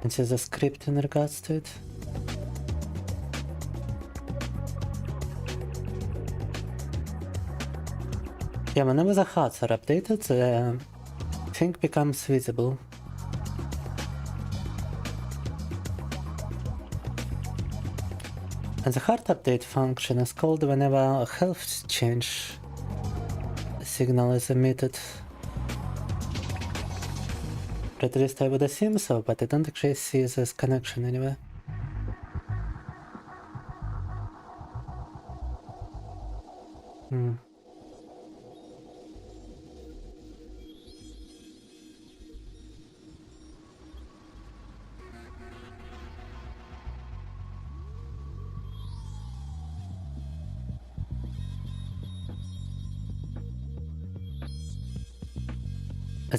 And see the script in regards to it. Yeah, whenever the HUDs are updated, the thing becomes visible. And the hard update function is called whenever a health change signal is emitted. Or at least I would assume so, but I don't actually see this connection anywhere.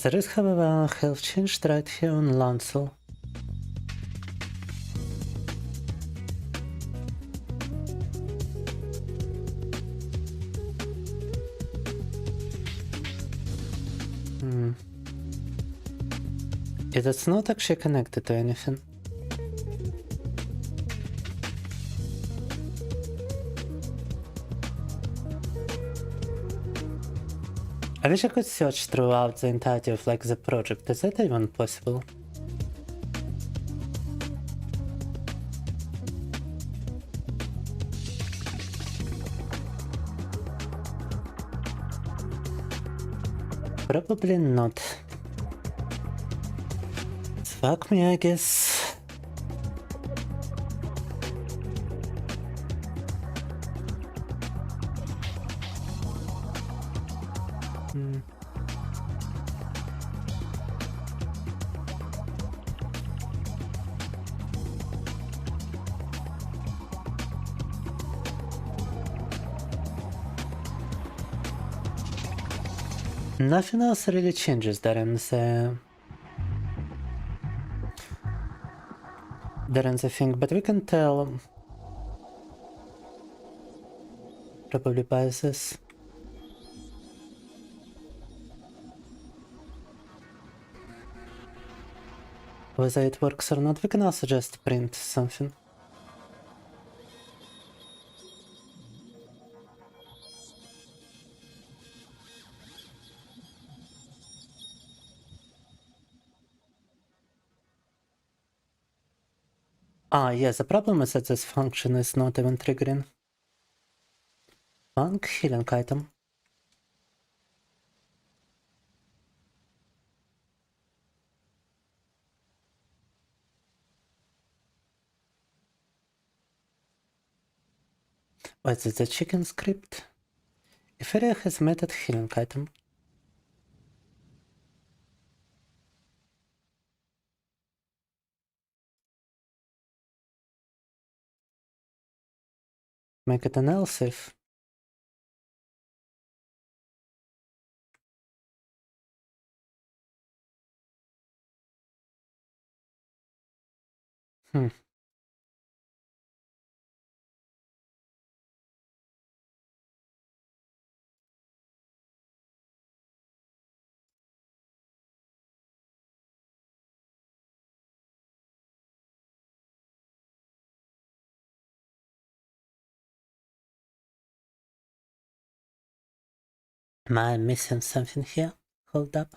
There is, however, a health change right here on Lancel. It's not actually connected to anything. I wish I could search throughout the entirety of like the project. Is that even possible? Probably not. Fuck me, I guess. Nothing else really changes there in the thing, but we can tell probably by this. Whether it works or not, we can also just print something. Ah, yes, the problem is that this function is not even triggering. Bank healing item. What is it, the chicken script? If area has method healing item. Make it an else if. Am I missing something here? Hold up.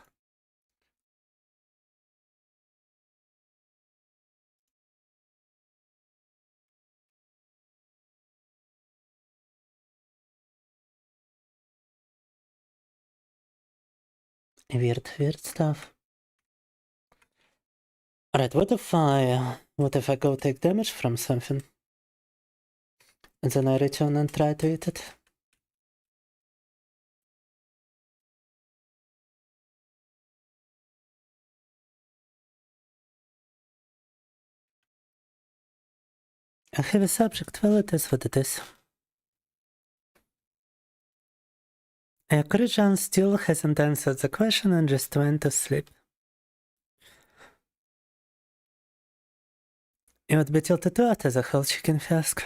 Weird stuff. Alright, what if I go take damage from something? And then I return and try to eat it? A heavy subject, well, it is what it is. Christian still hasn't answered the question and just went to sleep. It would be tilted to it as a whole chicken fiasco.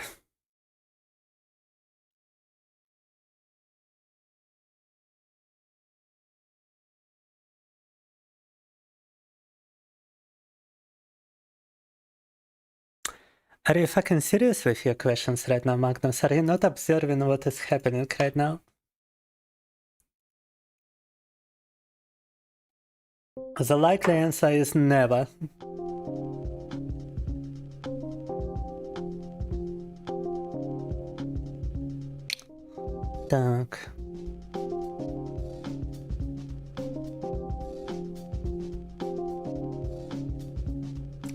Are you fucking serious with your questions right now, Magnus? Are you not observing what is happening right now? The likely answer is never. Так.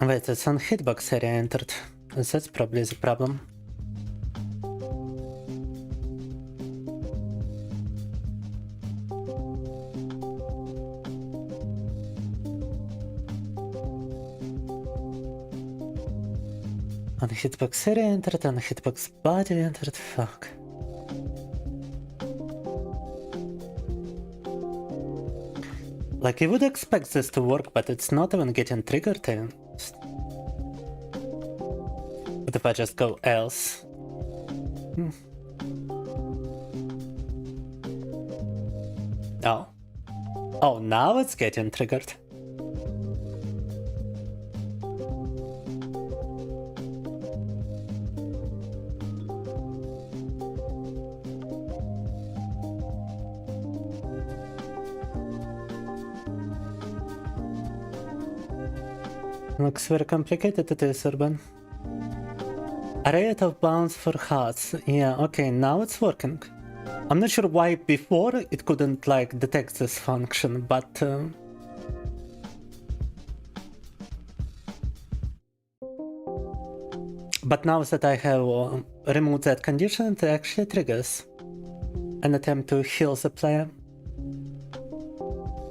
Wait, it's on hitbox area entered. That's probably the problem. On hitbox area entered, on hitbox body entered, fuck. Like, you would expect this to work, but it's not even getting triggered. What if I just go else? Oh. Oh, now it's getting triggered. Looks very complicated it is, Urban. Array out of bounds for hearts. Yeah, okay, now it's working. I'm not sure why before it couldn't, like, detect this function, but... But now that I have removed that condition, it actually triggers an attempt to heal the player.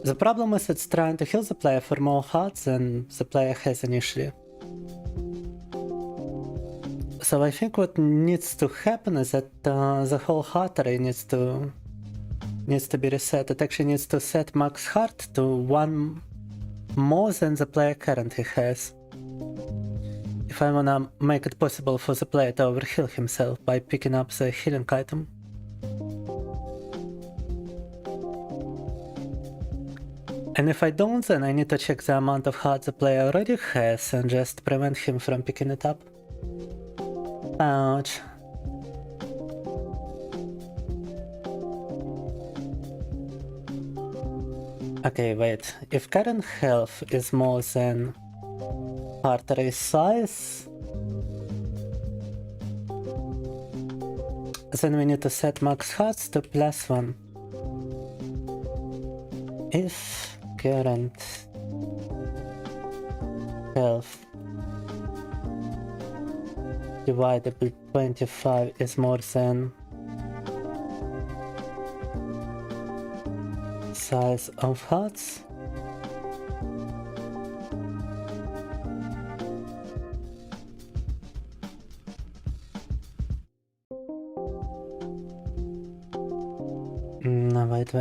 The problem is it's trying to heal the player for more hearts than the player has initially. So I think what needs to happen is that the whole heart array needs to be reset. It actually needs to set max heart to 1 more than the player currently has. If I wanna make it possible for the player to overheal himself by picking up the healing item. And if I don't, then I need to check the amount of hearts the player already has and just prevent him from picking it up. Ouch. Okay, wait. If current health is more than heart array size, then we need to set max hearts to +1. If current health divided by 25 is more than size of hearts, no, wait.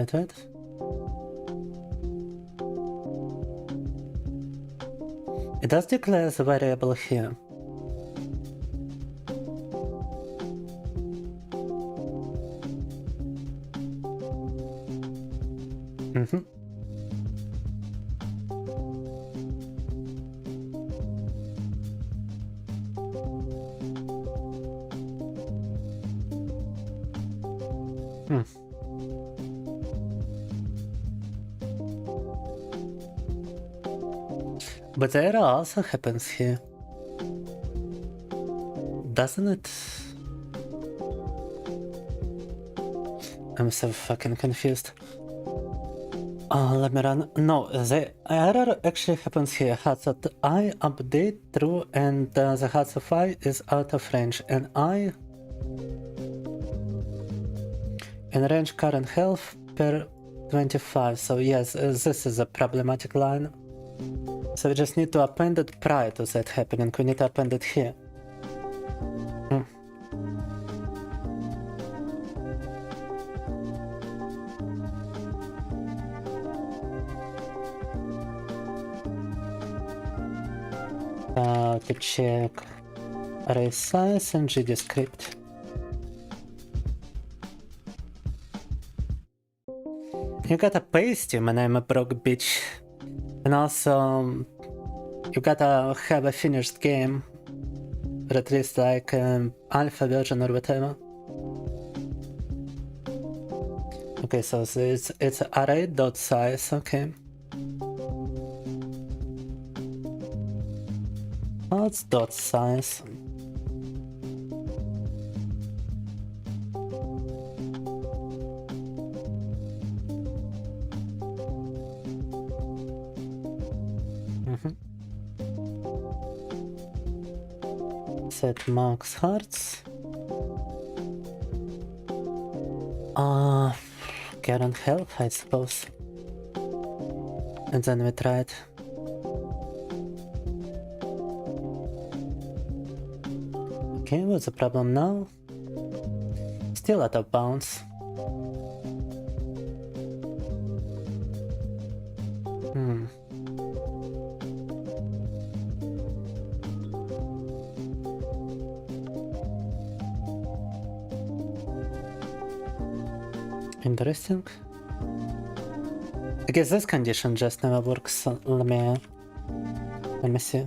It does declare the variable here. But the error also happens here. Doesn't it? I'm so fucking confused. Let me run. No, the error actually happens here. Headset I update true and the headset I is out of range and I in range current health per 25. So yes, this is a problematic line. So we just need to append it prior to that happening. We need to append it here. To check array size and GD script. You gotta paste my name a broke bitch. And also you gotta have a finished game, or at least like alpha version or whatever. Okay, so it's array.size, okay. What's dot size? Set max hearts. Current health, I suppose. And then we try it. Okay, what's the problem now? Still out of bounds. Interesting. I guess this condition just never works. So let me see.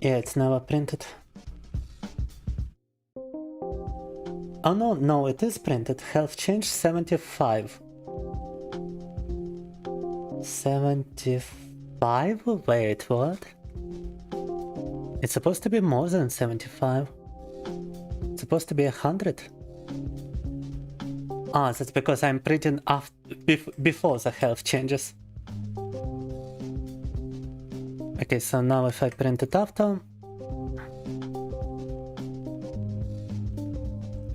Yeah, it's never printed. Oh no, it is printed. Health change 75. 75? Wait, what? It's supposed to be more than 75. It's supposed to be 100. Ah, that's because I'm printing before the health changes. Okay, so now if I print it after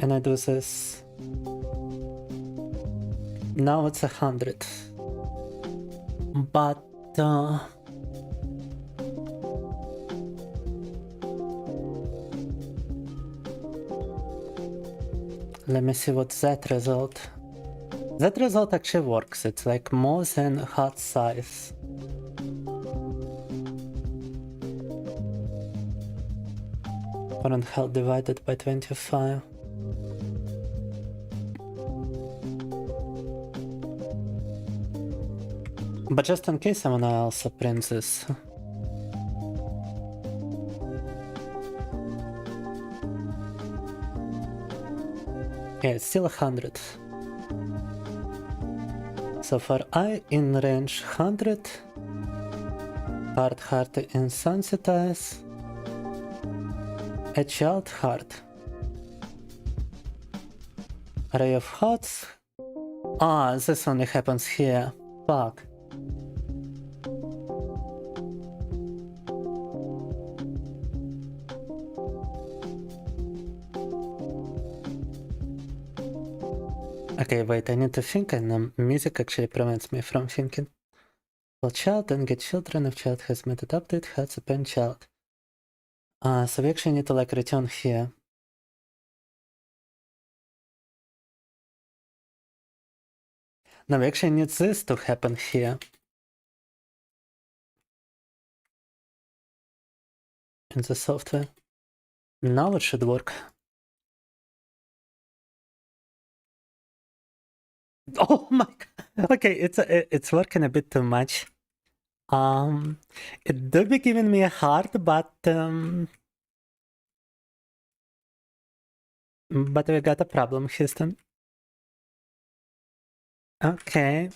and I do this, now it's 100. But let me see what that result. That result actually works. It's like more than heart size. Current health divided by 25. But just in case, I wanna also print this. Yeah, it's still 100. So for I in range 100, hard to insensitize, a child heart, array of hearts. Ah, this only happens here. Fuck. Okay, wait, I need to think, and music actually prevents me from thinking. Well, child and get children if child has method update, has append child. So we actually need to like return here. No, we actually need this to happen here. In the software. Now it should work. Oh my god. Okay, it's working a bit too much. It do be giving me a heart, but But we got a problem, Houston. Okay.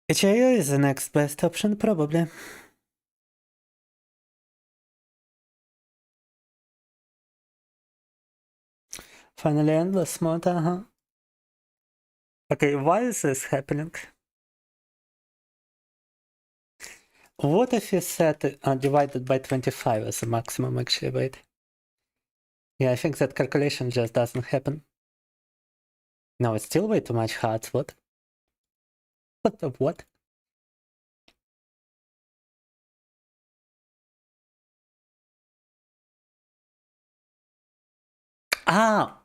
HIO is the next best option, probably. Finally, endless mode, Okay, why is this happening? What if you set divided by 25 as the maximum, actually, wait. Yeah, I think that calculation just doesn't happen. No, it's still way too much hard, what? What the what? Ah!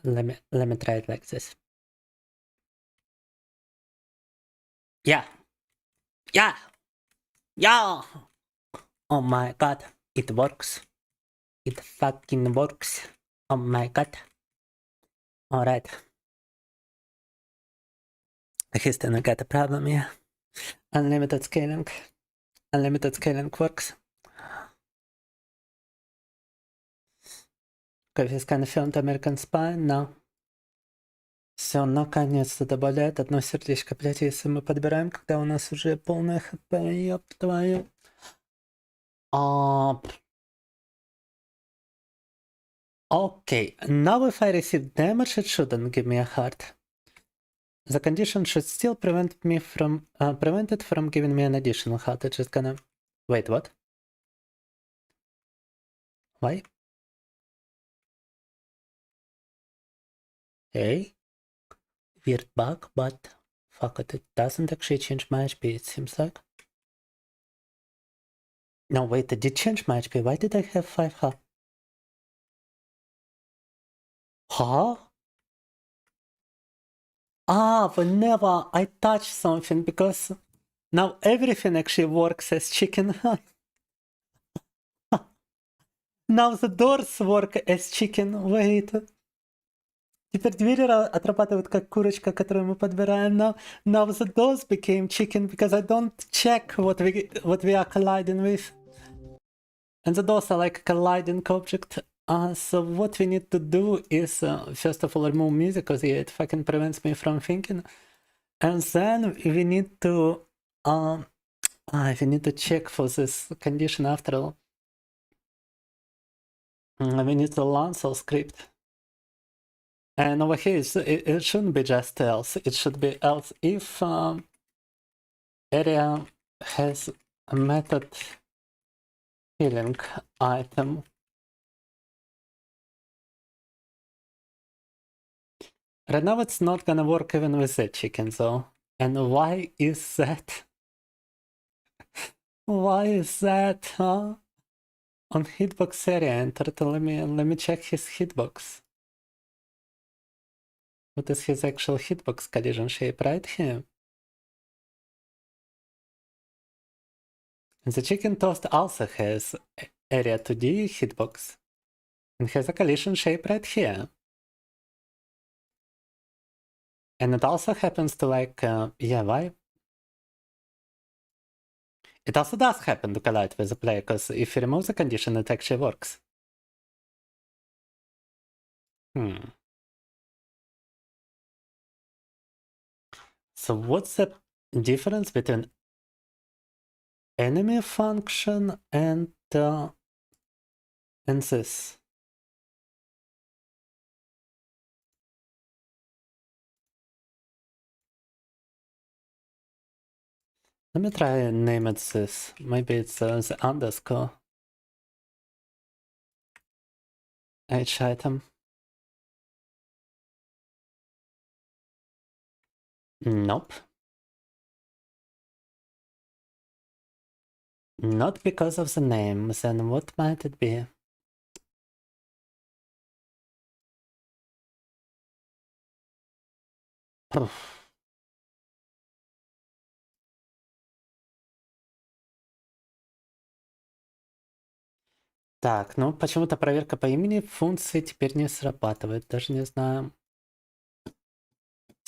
Let me try it like this. Yeah. Yeah. Yeah. Oh my god. It works. It fucking works. Oh my god. Alright. Houston, I got a problem, yeah. Unlimited scaling. Unlimited scaling works. Кофе confirmed American Spy? No. Все, наконец-то добавляет одно сердечко, блять, если мы подбираем, когда у нас уже полная хп, ёб твою. Okay, now if I receive damage, it shouldn't give me a heart. The condition should still prevent it from giving me an additional heart. It's just gonna... Wait, what? Why? Hey? Weird bug, but fuck it doesn't actually change my HP, it seems like. No, wait, it did change my HP. Why did I have 5 heart? Huh? Whenever I touch something, because now everything actually works as chicken. Now the doors work as chicken. Wait. Теперь двери отрабатывают как курочка, которую мы подбираем. Now the doors became chicken because I don't check what we are colliding with. And the doors are like a colliding object. So what we need to do is, first of all, remove music, because it fucking prevents me from thinking. And then we need to check for this condition after all. We need to launch our script. And over here, it shouldn't be just else. It should be else if area has a method healing item. Right now it's not gonna work even with that chicken though. And why is that? Why is that, huh? On hitbox area entered, let me check his hitbox. What is his actual hitbox collision shape right here? And the chicken toast also has area 2D hitbox. And has a collision shape right here. And it also happens to like, yeah, why? It also does happen to collide with the player, because if you remove the condition, it actually works. So what's the difference between enemy function and this? Let me try and name it this. Maybe it's the underscore. H item. Nope. Not because of the name, then what might it be? Так, ну почему-то проверка по имени функции теперь не срабатывает, даже не знаю.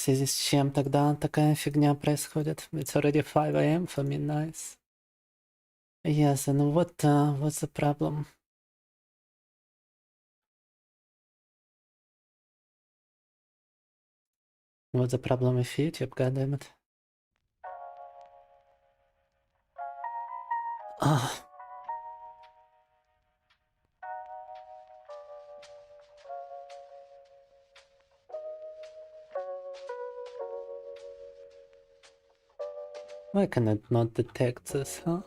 В связи с чем тогда такая фигня происходит? It's already 5 AM for me, nice. Yes, and what's the problem? What's the problem with YouTube, goddammit? Ah. Why can it not detect this, huh?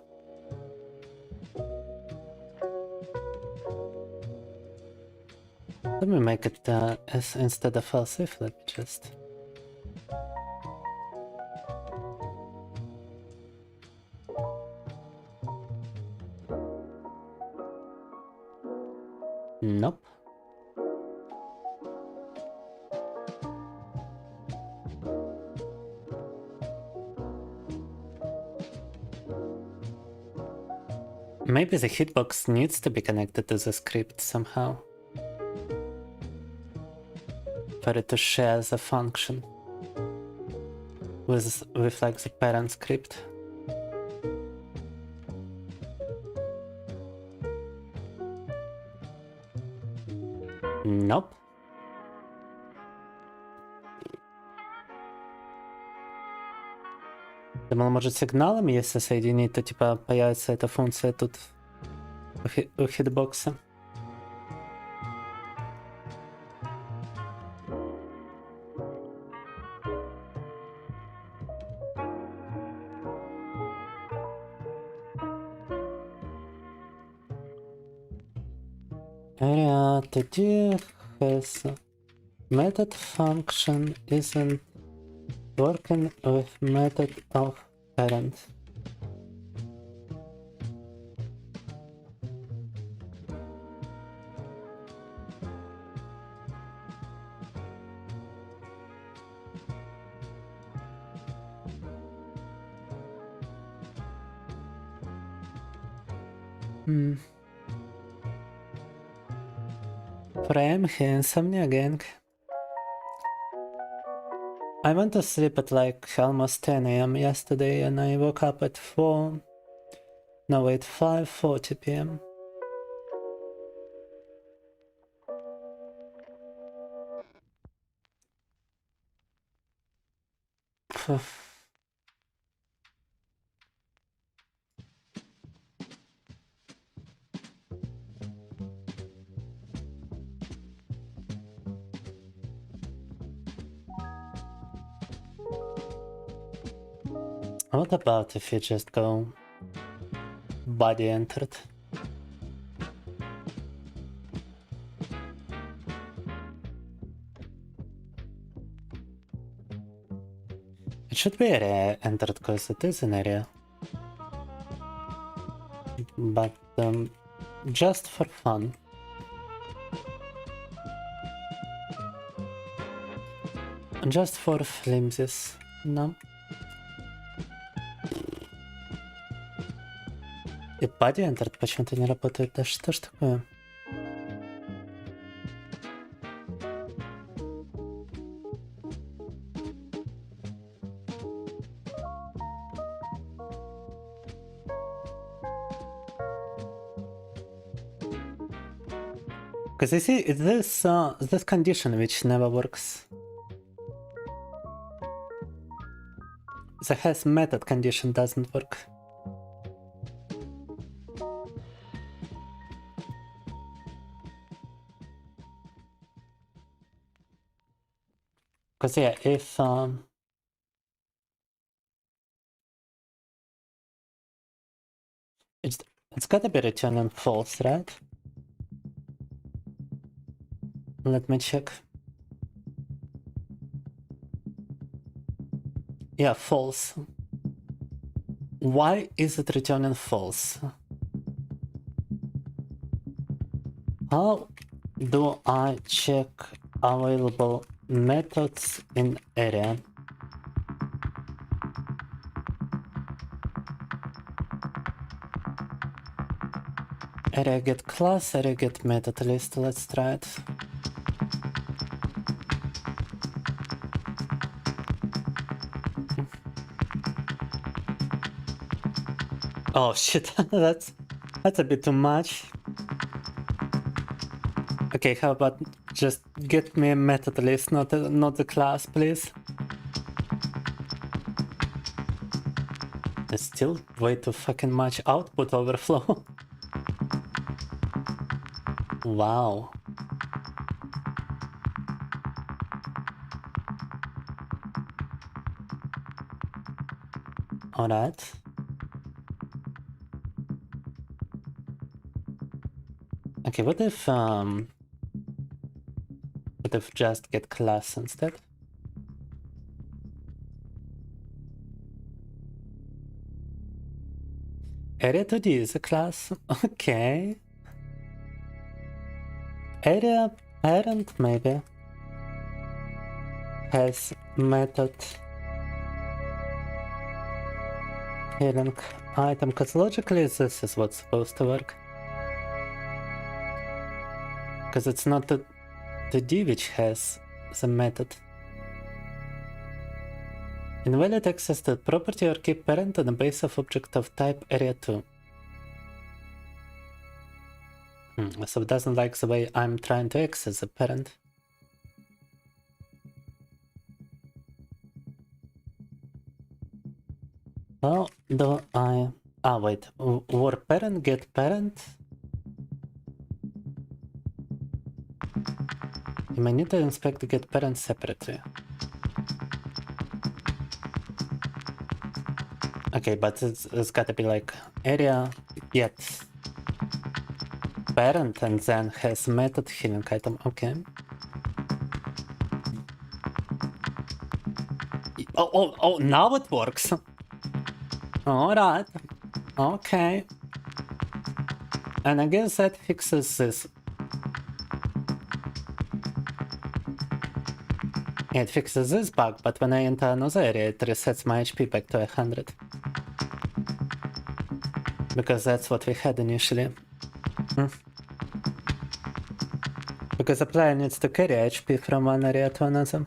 Let me make it as instead of else if, let me just... Nope. Maybe the hitbox needs to be connected to the script somehow. For it to share the function with like the parent script. Nope. Думал, может, сигналом, если соединить, то типа появится эта функция тут у хитбокса. Area TD has method function isn't working with method of parent. Frame insomnia gang. I went to sleep at like almost 10 AM yesterday and I woke up at 5:40 PM. What about if you just go body entered? It should be area entered because it is an area. But just for fun. Just for flimsies, no? И body entered почему-то не работает, да что ж такое? Because you see, it's this condition which never works. The has method condition doesn't work. Because yeah, if it's gotta be returning false, right? Let me check. Yeah, false. Why is it returning false? How do I check available methods in area? Area get class, area get method list. Let's try it. Oh shit, that's a bit too much. Okay, how about just get me a method list, not the class, please. It's still way too fucking much output overflow. Wow. Alright. Okay, what if just get class instead? Area 2D is a class. Okay. Area parent maybe has method healing item, because logically this is what's supposed to work. Because it's not the D which has the method. Invalid access to property or keep parent on the base of object of type area 2. So it doesn't like the way I'm trying to access the parent. How do I... Ah, wait. War parent, get parent. You may need to inspect the get parent separately. Okay, but it's gotta be like area get parent and then has method healing item. Okay. Oh, now it works. Alright. Okay. And I guess that fixes this. It fixes this bug, but when I enter another area, it resets my HP back to 100. Because that's what we had initially. Because the player needs to carry HP from one area to another.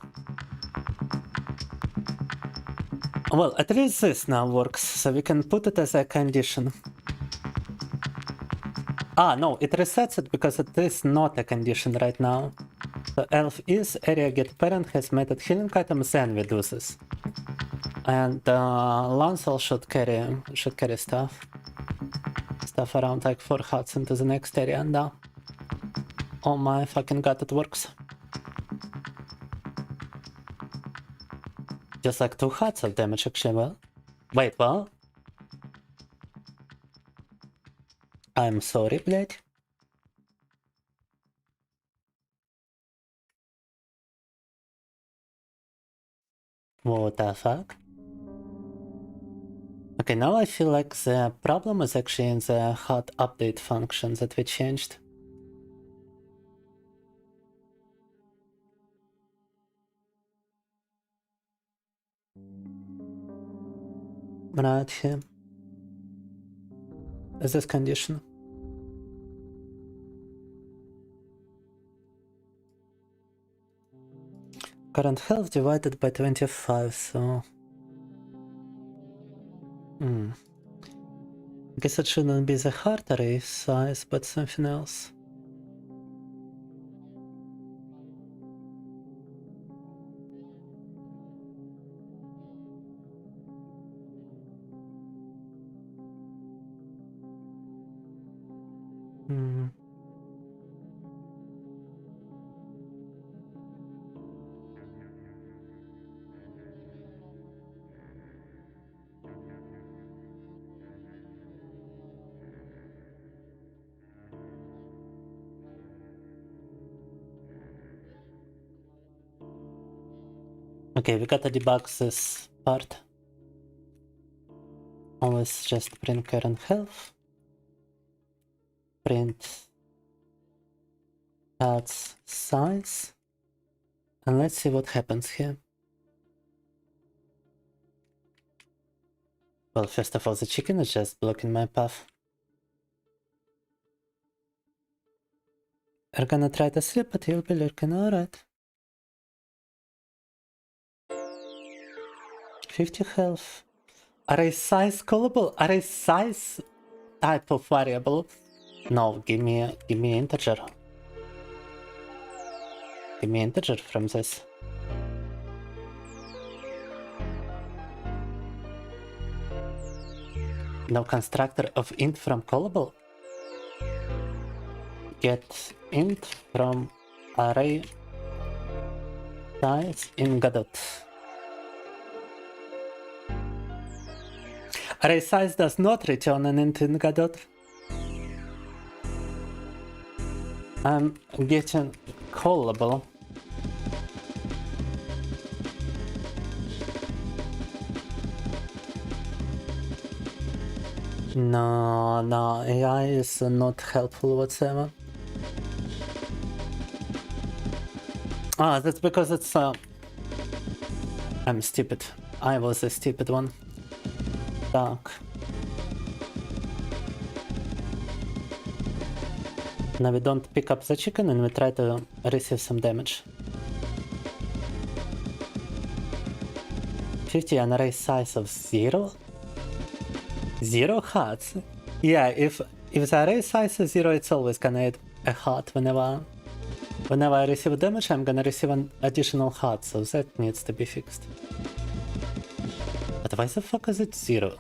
Well, at least this now works, so we can put it as a condition. Ah, no, it resets it because it is not a condition right now. So elf is area get parent has method healing item, then we do this. And Lancel should carry stuff around like 4 huts into the next area, and oh my fucking god, it works. Just like 2 huts of damage actually. Well, wait, well, I'm sorry, блядь. What the fuck? Okay, now I feel like the problem is actually in the hot update function that we changed. Right here. Is this condition? Current health divided by 25, so... I guess it shouldn't be the heart array size, but something else. Okay, we gotta debug this part. Always just print current health. Print heart's size. And let's see what happens here. Well, first of all, the chicken is just blocking my path. We're gonna try to sleep, but you'll be lurking, alright. 50 health. Array size callable? Array size type of variable? No, give me integer. Give me integer from this. No constructor of int from callable? Get int from array size in Godot. Array size does not return an int in Godot. I'm getting callable. No, AI is not helpful whatsoever. Ah, that's because it's I'm stupid. I was a stupid one. Так. Now we don't pick up the chicken and we try to receive some damage. 50 an array size of 0? 0 hearts? Yeah, if the array size is 0, it's always gonna add a heart whenever I receive damage. I'm gonna receive an additional heart, so that needs to be fixed. But why the fuck is it 0?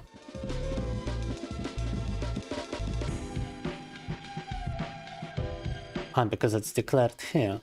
Ah, because it's declared here.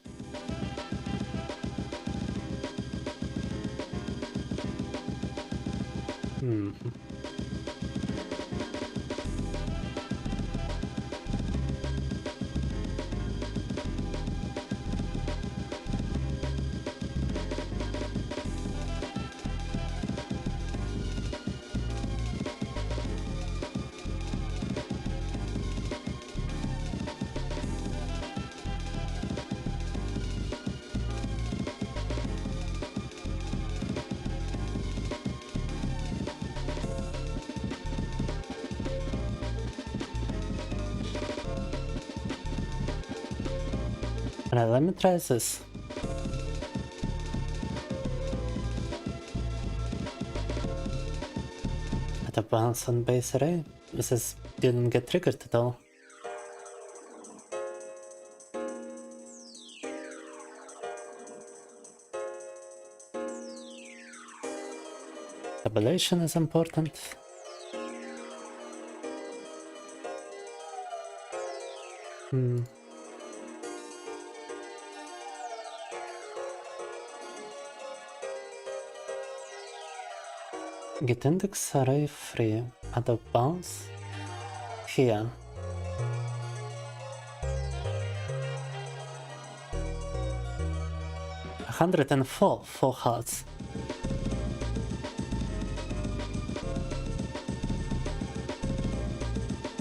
Alright, let me try this. At a bounce on base array? This didn't get triggered at all. Tabulation is important. Get index array free at a bounce here. $104 hearts.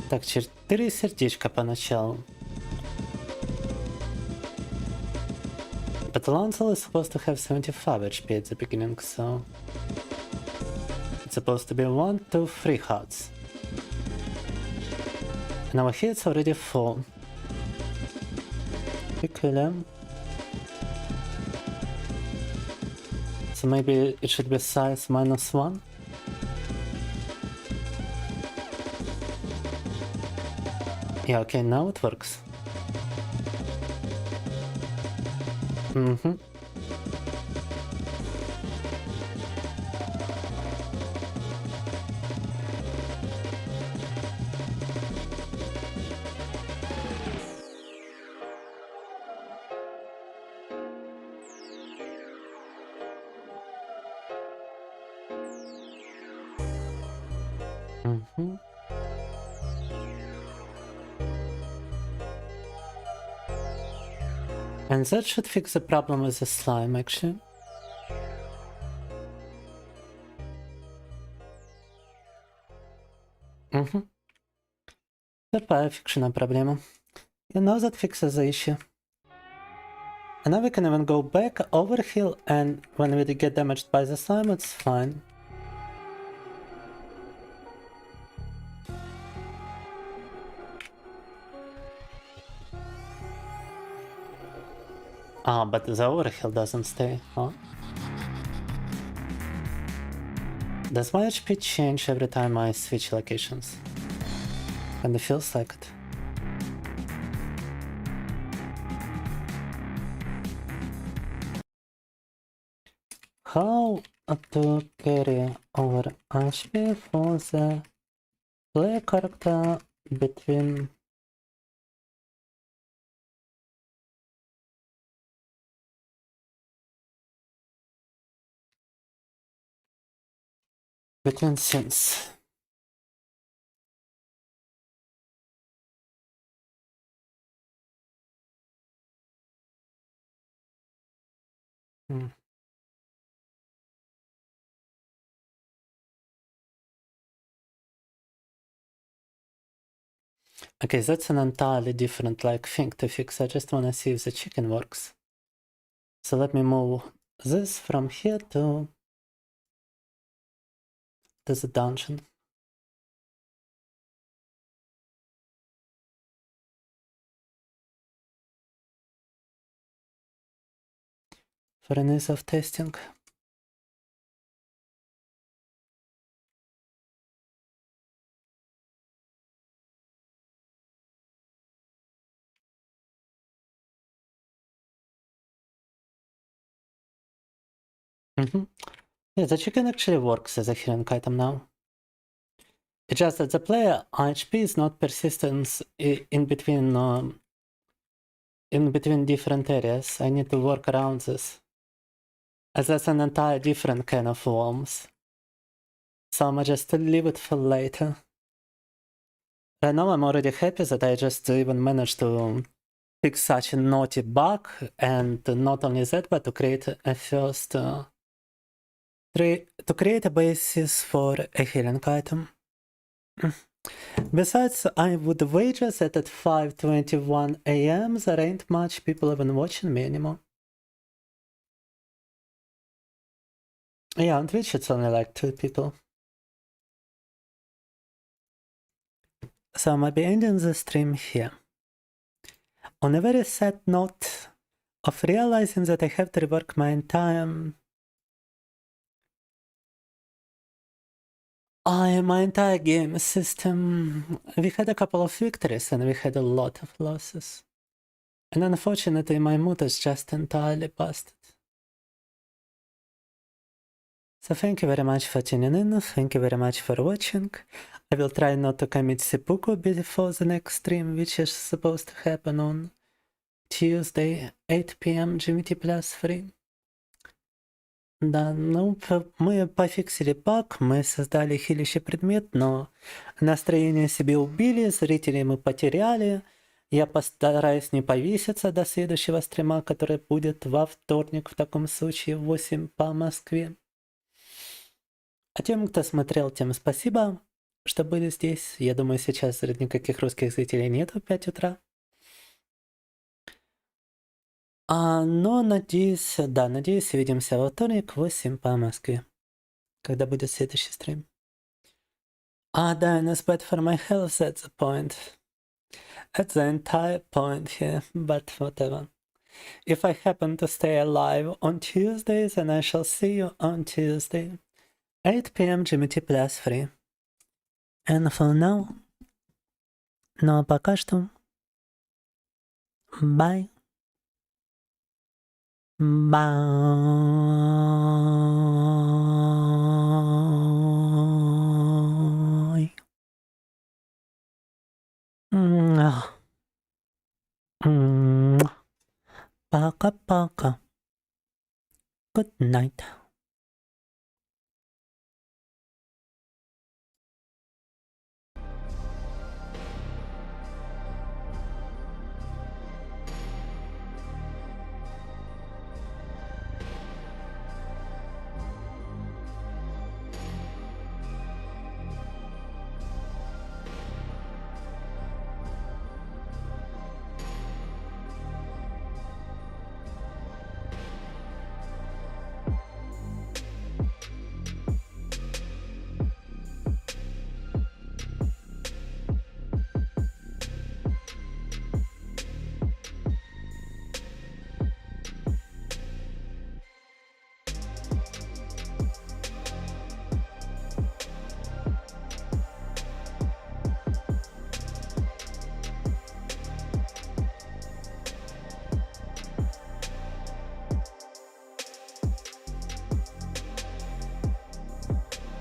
Так, 4 сердечка поначалу. But Lancel is supposed to have 75 HP at the beginning, so it's supposed to be 1, 2, 3 hearts. And over here it's already 4. We kill him. So maybe it should be size -1. Yeah, okay, now it works. And that should fix the problem with the slime, actually. Тупая фикшена проблема. You know that fixes the issue. And now we can even go back, overheal, and when we get damaged by the slime, it's fine. Ah, but the overheal doesn't stay, huh? Does my HP change every time I switch locations? And it feels like it. How to carry over HP for the player character between scenes? Okay, that's an entirely different thing to fix. I just wanna see if the chicken works. So let me move this from here to the dungeon. For an ease of testing. Yeah, the chicken actually works as a healing item now. It's just that the player HP is not persistent in between different areas. I need to work around this. As that's an entire different kind of worms. So I'm just leave it for later. Right now I'm already happy that I just even managed to fix such a naughty bug, and not only that, but to create a first to create a basis for a healing item. Besides, I would wager that at 5:21 AM there ain't much people even watching me anymore. Yeah, on Twitch it's only like 2 people. So I might be ending the stream here. On a very sad note of realizing that I have to rework my entire game system. We had a couple of victories and we had a lot of losses. And unfortunately my mood is just entirely busted. So thank you very much for tuning in, thank you very much for watching. I will try not to commit seppuku before the next stream, which is supposed to happen on Tuesday, 8 PM GMT +3. Да, ну, мы пофиксили баг, мы создали хилящий предмет, но настроение себе убили, зрителей мы потеряли. Я постараюсь не повеситься до следующего стрима, который будет во вторник, в таком случае в 8 по Москве. А тем, кто смотрел, тем спасибо, что были здесь. Я думаю, сейчас никаких русских зрителей нету в 5 утра. Но надеюсь, надеюсь, увидимся во вторник в 8 по Москве, когда будет следующий стрим. Да, and it's bad for my health, that's the point. That's the entire point here, but whatever. If I happen to stay alive on Tuesday, then I shall see you on Tuesday, 8 PM GMT +3. And for now, ну а пока что, bye. Bye. Пока-пока. Good night.